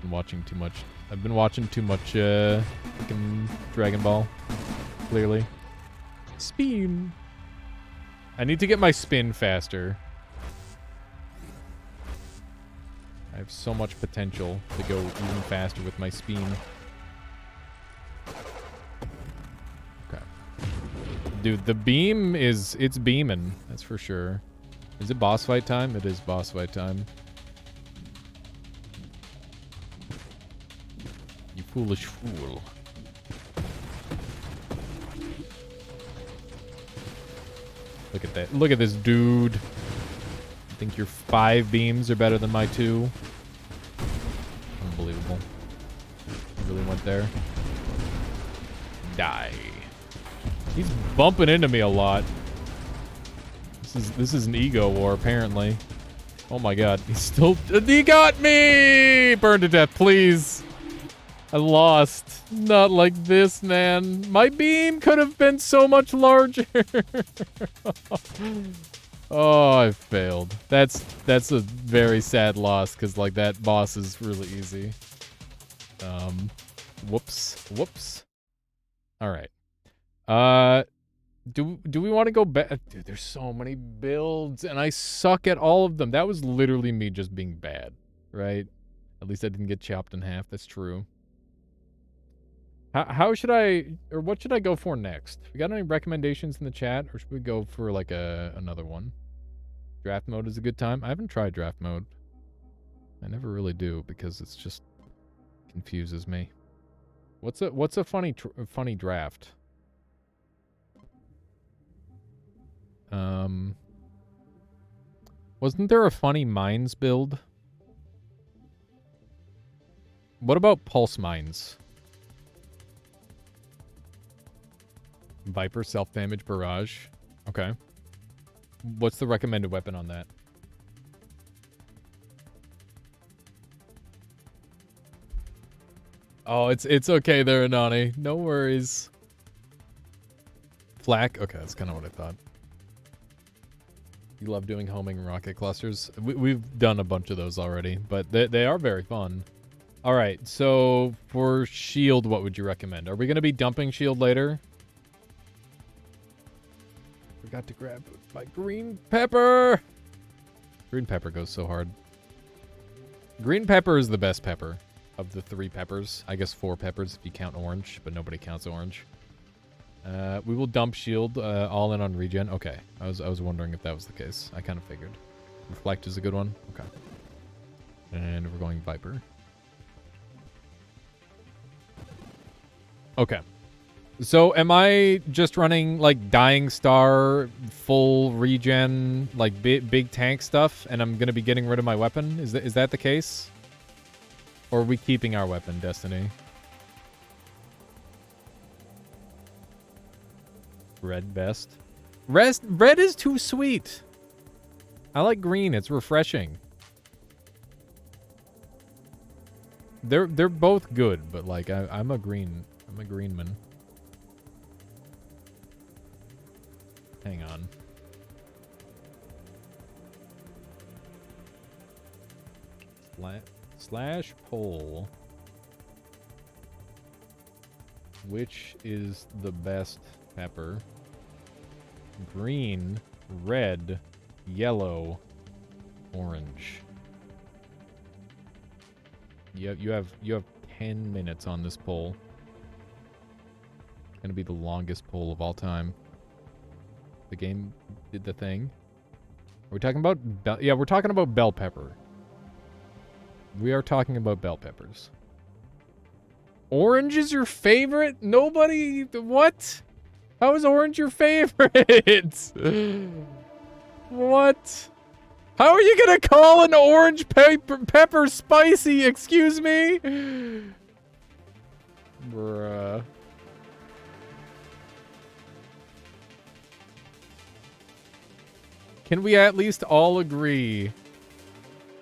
Been watching too much. I've been watching too much fucking Dragon Ball. Clearly. Spin. I need to get my spin faster. I have so much potential to go even faster with my spin. Okay. Dude, the beam it's beaming. That's for sure. Is it boss fight time? It is boss fight time. You foolish fool. Look at that. Look at this dude. I think your 5 beams are better than my 2. Unbelievable. He really went there. Die. He's bumping into me a lot. This is an ego war, apparently. Oh my god. He's still... He got me! Burn to death, please. I lost. Not like this, man. My beam could have been so much larger. Oh, I failed. That's a very sad loss, because, like, that boss is really easy. Whoops. Alright. Do we want to go back? Dude, there's so many builds, and I suck at all of them. That was literally me just being bad, right? At least I didn't get chopped in half. That's true. How should I, or what should I go for next? We got any recommendations in the chat, or should we go for like another one? Draft mode is a good time. I haven't tried draft mode. I never really do because it's just confuses me. What's a funny draft? Wasn't there a funny mines build? What about pulse mines? Viper self-damage barrage. Okay. What's the recommended weapon on that? Oh, it's okay there, Anani. No worries. Flak? Okay, that's kind of what I thought. You love doing homing rocket clusters? We've done a bunch of those already, but they are very fun. All right, so for shield, what would you recommend? Are we going to be dumping shield later? Forgot to grab my green pepper. Green pepper goes so hard. Green pepper is the best pepper of the 3 peppers. I guess 4 peppers if you count orange, but nobody counts orange. We will dump shield all in on regen. Okay, I was wondering if that was the case. I kind of figured. Reflect is a good one. Okay. And we're going Viper. Okay. So am I just running like Dying Star, full regen, like big tank stuff, and I'm gonna be getting rid of my weapon? Is that the case? Or are we keeping our weapon, Destiny? Red best. Red is too sweet. I like green. It's refreshing. They're both good, but like I'm a green man. Hang on. Slash poll. Which is the best pepper? Green, red, yellow, orange. You have 10 minutes on this poll. It's gonna be the longest poll of all time. The game did the thing. Are we talking about yeah, we're talking about bell pepper. We are talking about bell peppers. Orange is your favorite? Nobody... What? How is orange your favorite? What? How are you gonna call an orange pepper spicy? Excuse me? Bruh. Can we at least all agree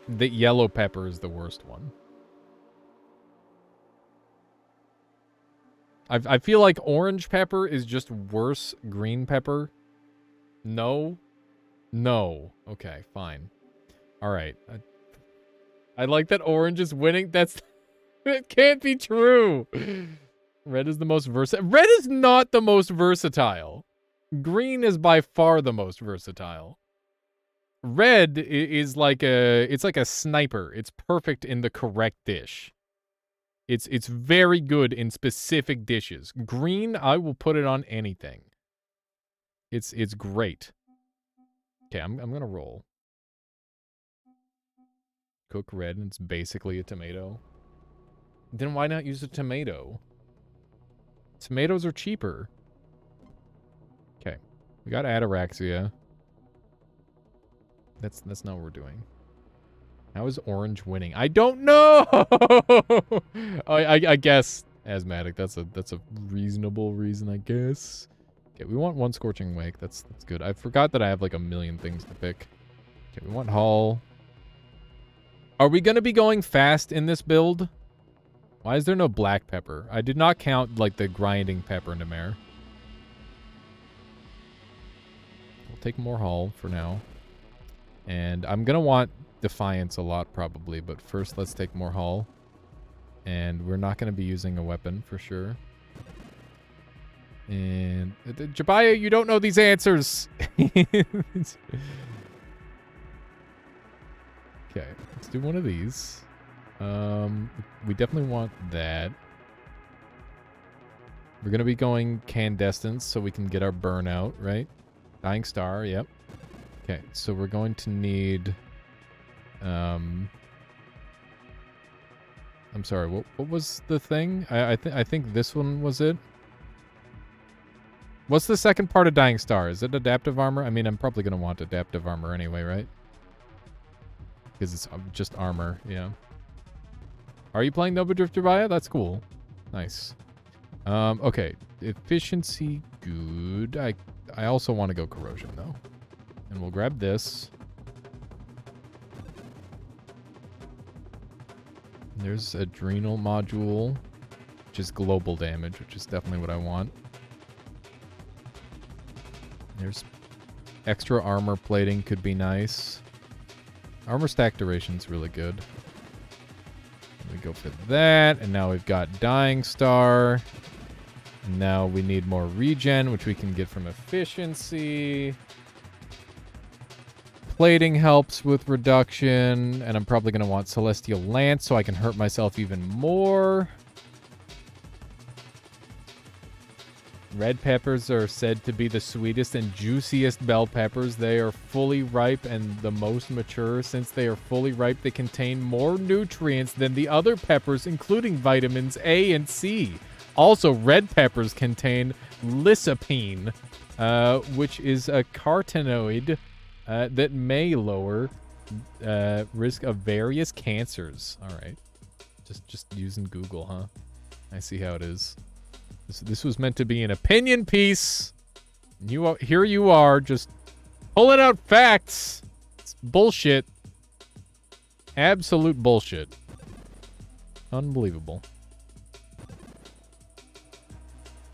that yellow pepper is the worst one? I feel like orange pepper is just worse green pepper. No? No. Okay, fine. All right. I like that orange is winning. That's... It can't be true. Red is the most versatile. Red is not the most versatile. Green is by far the most versatile. Red is like it's like a sniper. It's perfect in the correct dish. It's very good in specific dishes. Green, I will put it on anything. It's great. Okay, I'm gonna roll. Cook red, and it's basically a tomato. Then why not use a tomato? Tomatoes are cheaper. Okay, we got ataraxia. That's not what we're doing. How is orange winning? I don't know. I guess asthmatic. That's a reasonable reason, I guess. Okay, we want one scorching wake. That's good. I forgot that I have like a million things to pick. Okay, we want hull. Are we gonna be going fast in this build? Why is there no black pepper? I did not count like the grinding pepper in the mare. We'll take more hull for now. And I'm gonna want Defiance a lot probably, but first let's take more hull. And we're not gonna be using a weapon for sure. And Jabaya, you don't know these answers. Okay, let's do one of these. We definitely want that. We're gonna be going Candescence so we can get our burnout, right? Dying Star, yep. Okay, so we're going to need I'm sorry, what was the thing? I think this one was it. What's the second part of Dying Star? Is it adaptive armor? I mean, I'm probably gonna want adaptive armor anyway, right? Because it's just armor, yeah. Are you playing Nova Drift Jabaya? That's cool. Nice. Okay. Efficiency, good. I also want to go corrosion, though. And we'll grab this. There's adrenal module, which is global damage, which is definitely what I want. There's extra armor plating, could be nice. Armor stack duration's really good. We go for that, and now we've got Dying Star. And now we need more regen, which we can get from efficiency. Plating helps with reduction, and I'm probably going to want Celestial Lance so I can hurt myself even more. Red peppers are said to be the sweetest and juiciest bell peppers. They are fully ripe and the most mature. Since they are fully ripe, they contain more nutrients than the other peppers, including vitamins A and C. Also, red peppers contain lycopene, which is a carotenoid that may lower risk of various cancers. All right. Just using Google, huh? I see how it is. This was meant to be an opinion piece. Here you are, just pulling out facts. It's bullshit. Absolute bullshit. Unbelievable.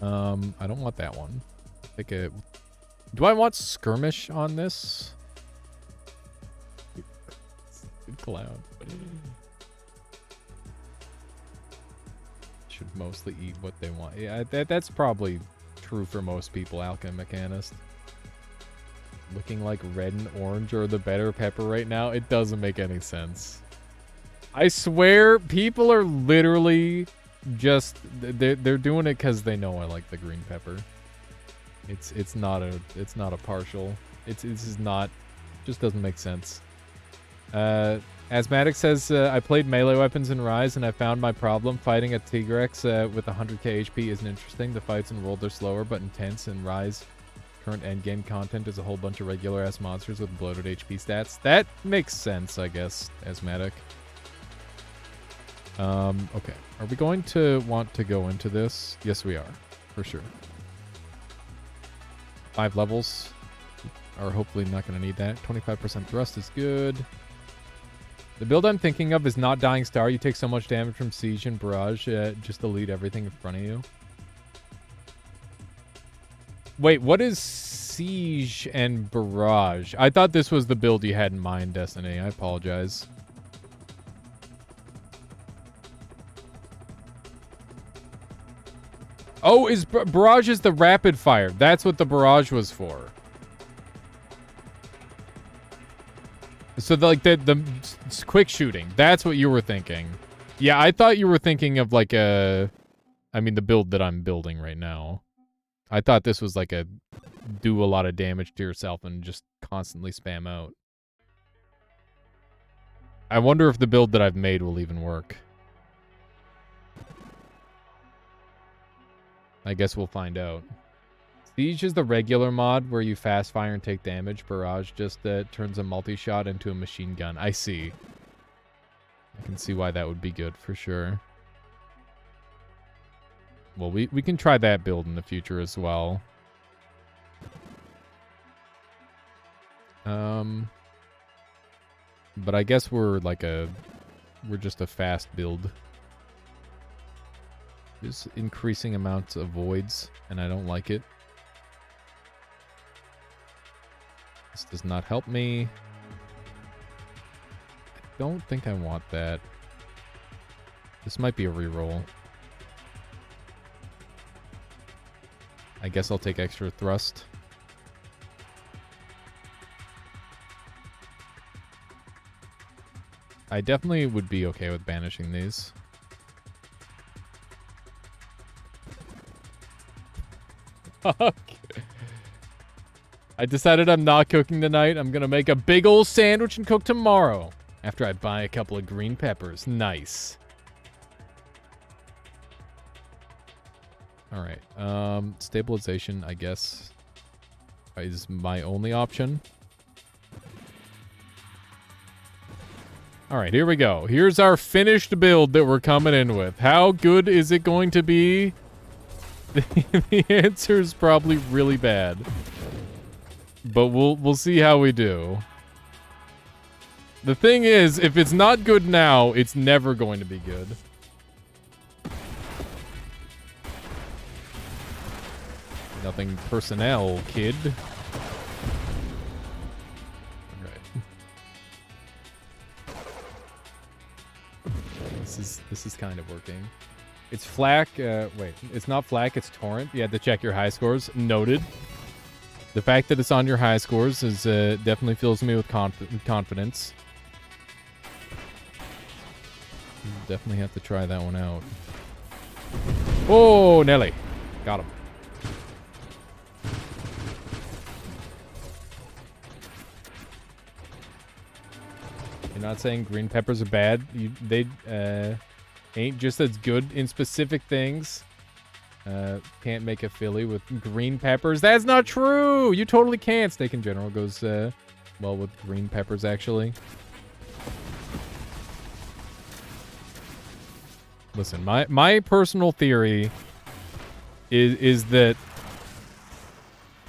I don't want that one. Do I want skirmish on this? Good clown. Should mostly eat what they want. Yeah, that's probably true for most people, Alchemichanist. Looking like red and orange are the better pepper right now. It doesn't make any sense. I swear, people are literally just they're doing it because they know I like the green pepper. It's not a partial. This is not. Just doesn't make sense. Asthmatic says, I played melee weapons in Rise and I found my problem. Fighting a Tigrex with 100k HP isn't interesting. The fights in World are slower but intense, and Rise Current endgame content is a whole bunch of regular-ass monsters with bloated HP stats. That makes sense, I guess, Asthmatic. Okay. Are we going to want to go into this? Yes, we are. For sure. 5 levels. Are hopefully not going to need that. 25% thrust is good. The build I'm thinking of is not Dying Star. You take so much damage from Siege and Barrage. Just delete everything in front of you. Wait, what is Siege and Barrage? I thought this was the build you had in mind, Destiny. I apologize. Oh, Barrage is the rapid fire. That's what the Barrage was for. So the quick shooting. That's what you were thinking. Yeah, I thought you were thinking of like the build that I'm building right now. I thought this was like a do a lot of damage to yourself and just constantly spam out. I wonder if the build that I've made will even work. I guess we'll find out. Siege is the regular mod where you fast fire and take damage. Barrage just turns a multi-shot into a machine gun. I see. I can see why that would be good for sure. Well, we can try that build in the future as well. But I guess we're just a fast build. Just increasing amounts of voids, and I don't like it. This does not help me. I don't think I want that. This might be a reroll. I guess I'll take extra thrust. I definitely would be okay with banishing these. Okay. I decided I'm not cooking tonight. I'm gonna make a big old sandwich and cook tomorrow. After I buy a couple of green peppers. Nice. Alright. Stabilization, I guess, is my only option. Alright, here we go. Here's our finished build that we're coming in with. How good is it going to be? The answer is probably really bad. But we'll see how we do. The thing is, if it's not good now, it's never going to be good. Nothing personnel, kid. This is kind of working. It's flak. Wait, it's not flak. It's torrent. You had to check your high scores. Noted. The fact that it's on your high scores is definitely fills me with confidence. Definitely have to try that one out. Oh, Nelly, got him. You're not saying green peppers are bad. They ain't just as good in specific things. Can't make a Philly with green peppers. That's not true! You totally can't. Steak in general goes well with green peppers, actually. Listen, my personal theory is that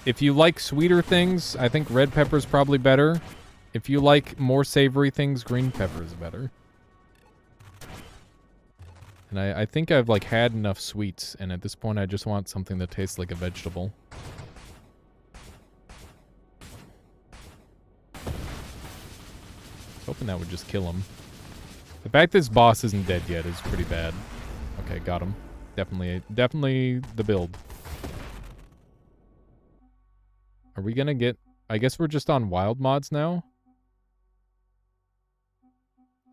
if you like sweeter things, I think red pepper is probably better. If you like more savory things, green pepper is better. And I think I've had enough sweets, and at this point I just want something that tastes like a vegetable. Hoping that would just kill him. The fact this boss isn't dead yet is pretty bad. Okay, got him. Definitely the build. Are we gonna get... I guess we're just on wild mods now?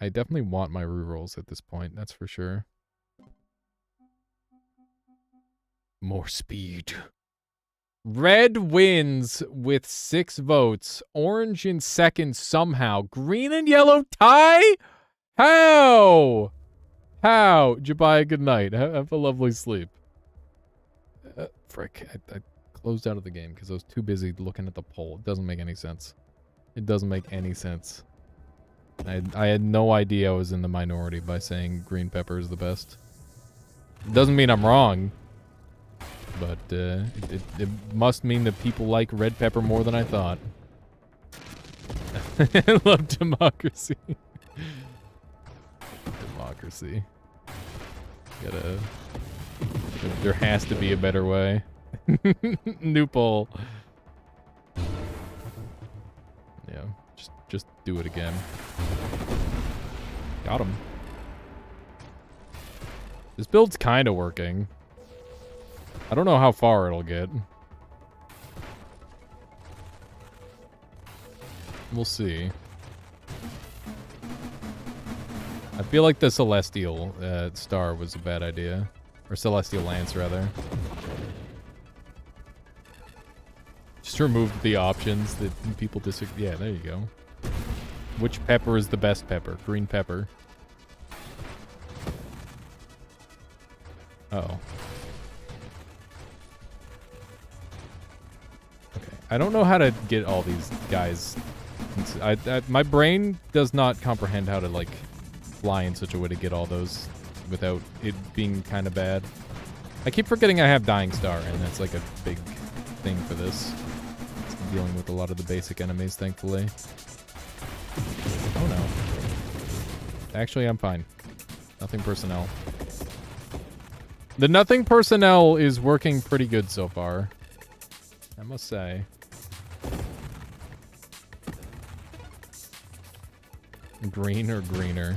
I definitely want my rerolls at this point, that's for sure. More speed. Red wins with 6 votes. Orange in second somehow. Green and yellow tie? How? How? Jabaya, good night. Have a lovely sleep. Frick. I closed out of the game because I was too busy looking at the poll. It doesn't make any sense. It doesn't make any sense. I had no idea I was in the minority by saying green pepper is the best. It doesn't mean I'm wrong. But it must mean that people like red pepper more than I thought. I love democracy. Democracy. There has to be a better way. New poll. Yeah, just do it again. Got him. This build's kind of working. I don't know how far it'll get. We'll see. I feel like the Celestial Star was a bad idea. Or Celestial Lance, rather. Just remove the options that people disagree. Yeah, there you go. Which pepper is the best pepper? Green pepper. Uh-oh. Okay. I don't know how to get all these guys. My brain does not comprehend how to, like, fly in such a way to get all those without it being kind of bad. I keep forgetting I have Dying Star, and that's, like, a big thing for this. It's dealing with a lot of the basic enemies, thankfully. Oh, no. Actually, I'm fine. Nothing personnel. The nothing personnel is working pretty good so far, I must say. Green or greener?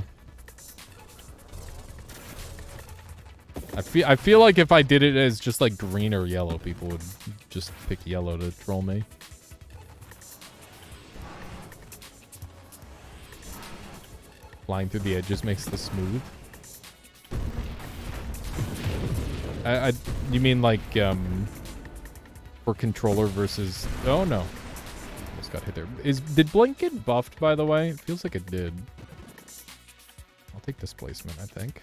I feel like if I did it as just like green or yellow, people would just pick yellow to troll me. Flying through the edges makes this smooth. You mean like for controller versus? Oh no, almost got hit there. Did Blink get buffed, by the way? It feels like it did. I'll take displacement, I think.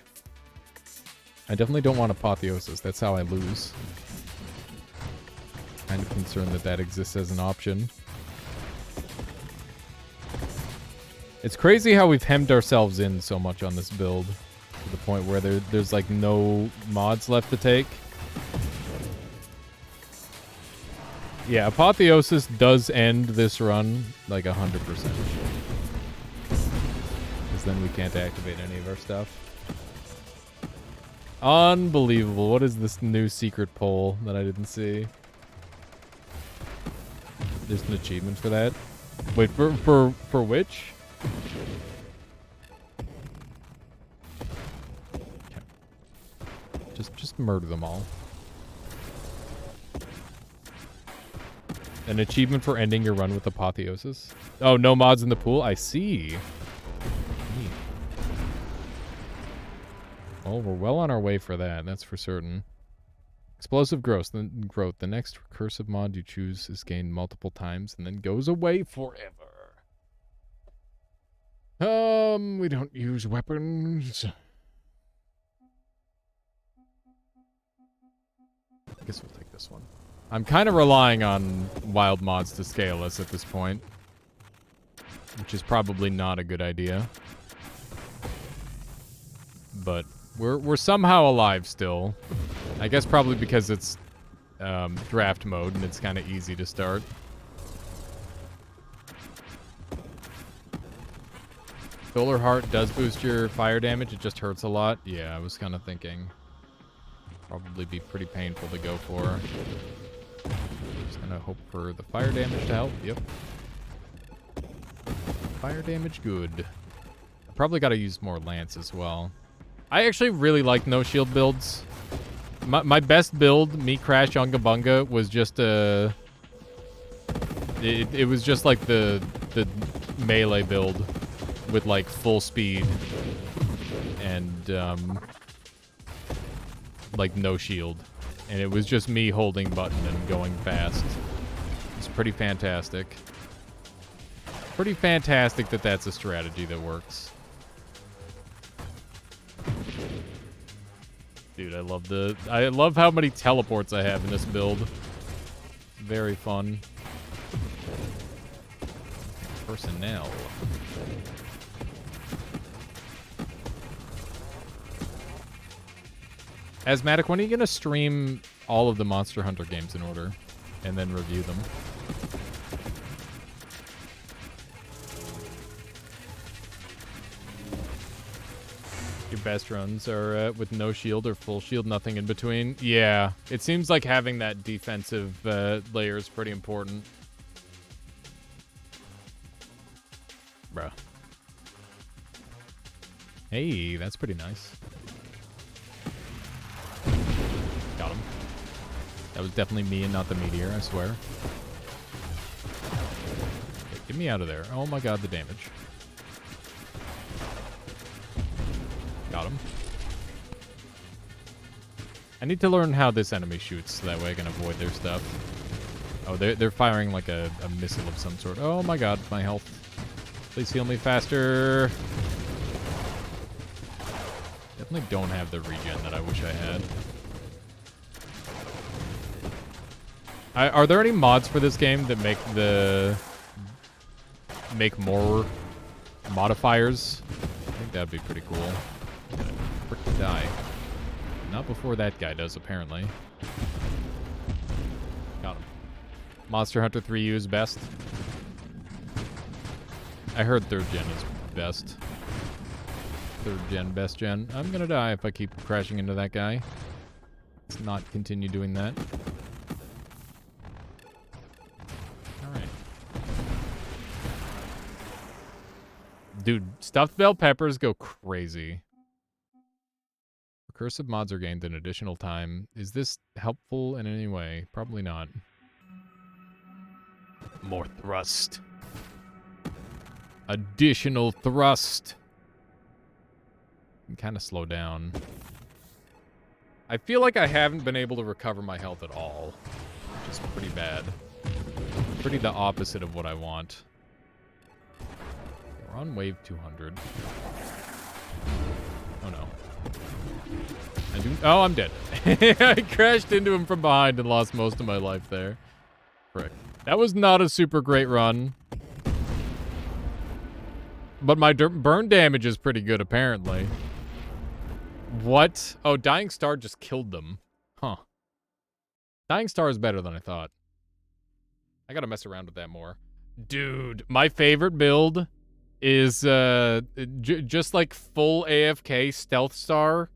I definitely don't want Apotheosis. That's how I lose. Kind of concerned that that exists as an option. It's crazy how we've hemmed ourselves in so much on this build. To the point where there's like no mods left to take. Yeah, Apotheosis does end this run like 100%. Because then we can't activate any of our stuff. Unbelievable. What is this new secret poll that I didn't see? There's an achievement for that. Wait, for which? Just murder them all. An achievement for ending your run with Apotheosis. Oh, no mods in the pool? I see. Neat. Well, we're well on our way for that, that's for certain. Explosive growth. The next recursive mod you choose is gained multiple times and then goes away forever. We don't use weapons. I guess we'll take this one. I'm kind of relying on wild mods to scale us at this point, which is probably not a good idea. But we're somehow alive still. I guess probably because it's draft mode and it's kind of easy to start. Solar Heart does boost your fire damage. It just hurts a lot. Yeah, I was kind of thinking. Probably be pretty painful to go for. Just gonna hope for the fire damage to help. Yep. Fire damage, good. I probably gotta use more lance as well. I actually really like no shield builds. My best build, me Crash Unga Bunga, was just it was just like the melee build with like full speed and like no shield, and it was just me holding button and going fast. It's pretty fantastic. Pretty fantastic that that's a strategy that works. Dude, I love how many teleports I have in this build. Very fun. Personnel. Asthmatic, when are you going to stream all of the Monster Hunter games in order and then review them? Your best runs are with no shield or full shield, nothing in between. Yeah, it seems like having that defensive layer is pretty important. Bruh. Hey, that's pretty nice. Got him. That was definitely me and not the meteor, I swear. Okay, get me out of there. Oh my god, the damage. Got him. I need to learn how this enemy shoots so that way I can avoid their stuff. Oh, they're firing like a missile of some sort. Oh my god, my health. Please heal me faster. Definitely don't have the regen that I wish I had. Are there any mods for this game that make more modifiers? I think that'd be pretty cool. I'm gonna frickin' die. Not before that guy does, apparently. Got him. Monster Hunter 3U is best. I heard 3rd gen is best. 3rd gen, best gen. I'm gonna die if I keep crashing into that guy. Let's not continue doing that. Alright. Dude, stuffed bell peppers go crazy. Recursive mods are gained in additional time. Is this helpful in any way? Probably not. More thrust. Additional thrust. Kind of slow down. I feel like I haven't been able to recover my health at all, which is pretty bad. Pretty the opposite of what I want. We're on wave 200. Oh no. Oh, I'm dead. I crashed into him from behind and lost most of my life there. Frick. That was not a super great run. But my burn damage is pretty good, apparently. What? Oh, Dying Star just killed them. Huh. Dying Star is better than I thought. I gotta mess around with that more. Dude, my favorite build is just like full AFK Stealth Star.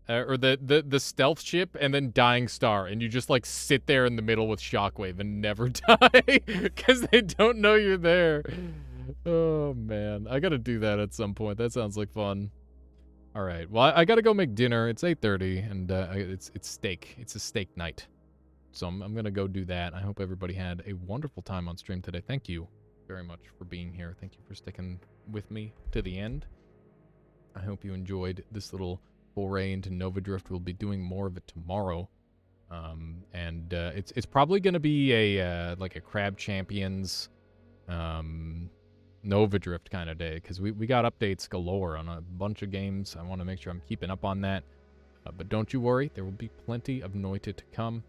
Or the Stealth Ship and then Dying Star. And you just like sit there in the middle with Shockwave and never die. Because they don't know you're there. Oh, man. I gotta do that at some point. That sounds like fun. All right. Well, I gotta go make dinner. It's 8:30, and it's steak. It's a steak night. So I'm gonna go do that. I hope everybody had a wonderful time on stream today. Thank you very much for being here. Thank you for sticking with me to the end. I hope you enjoyed this little foray into Nova Drift. We'll be doing more of it tomorrow. It's probably gonna be a like a Crab Champions Nova Drift kind of day, because we got updates galore on a bunch of games. I want to make sure I'm keeping up on that. But don't you worry, there will be plenty of Noita to come.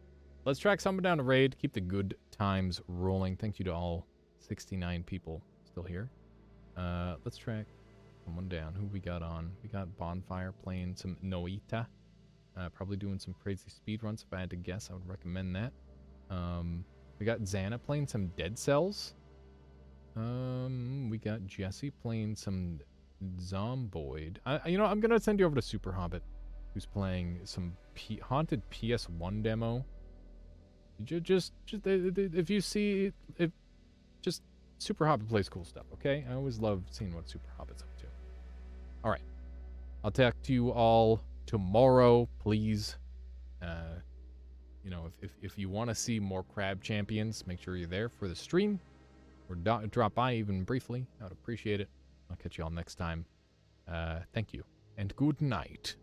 Let's track someone down to raid. Keep the good times rolling. Thank you to all 69 people still here. Let's track someone down. Who we got on? We got Bonfire playing some Noita. Probably doing some crazy speed runs. If I had to guess, I would recommend that. We got Xana playing some Dead Cells. We got Jesse playing some Zomboid. You know, I'm gonna send you over to Super Hobbit, who's playing some haunted PS1 demo. Just if you see it, just Super Hobbit plays cool stuff. Okay, I always love seeing what Super Hobbit's up to. All right, I'll talk to you all tomorrow, please. You know, if you want to see more Crab Champions, make sure you're there for the stream. Or drop by even briefly. I would appreciate it. I'll catch you all next time. Thank you, and good night.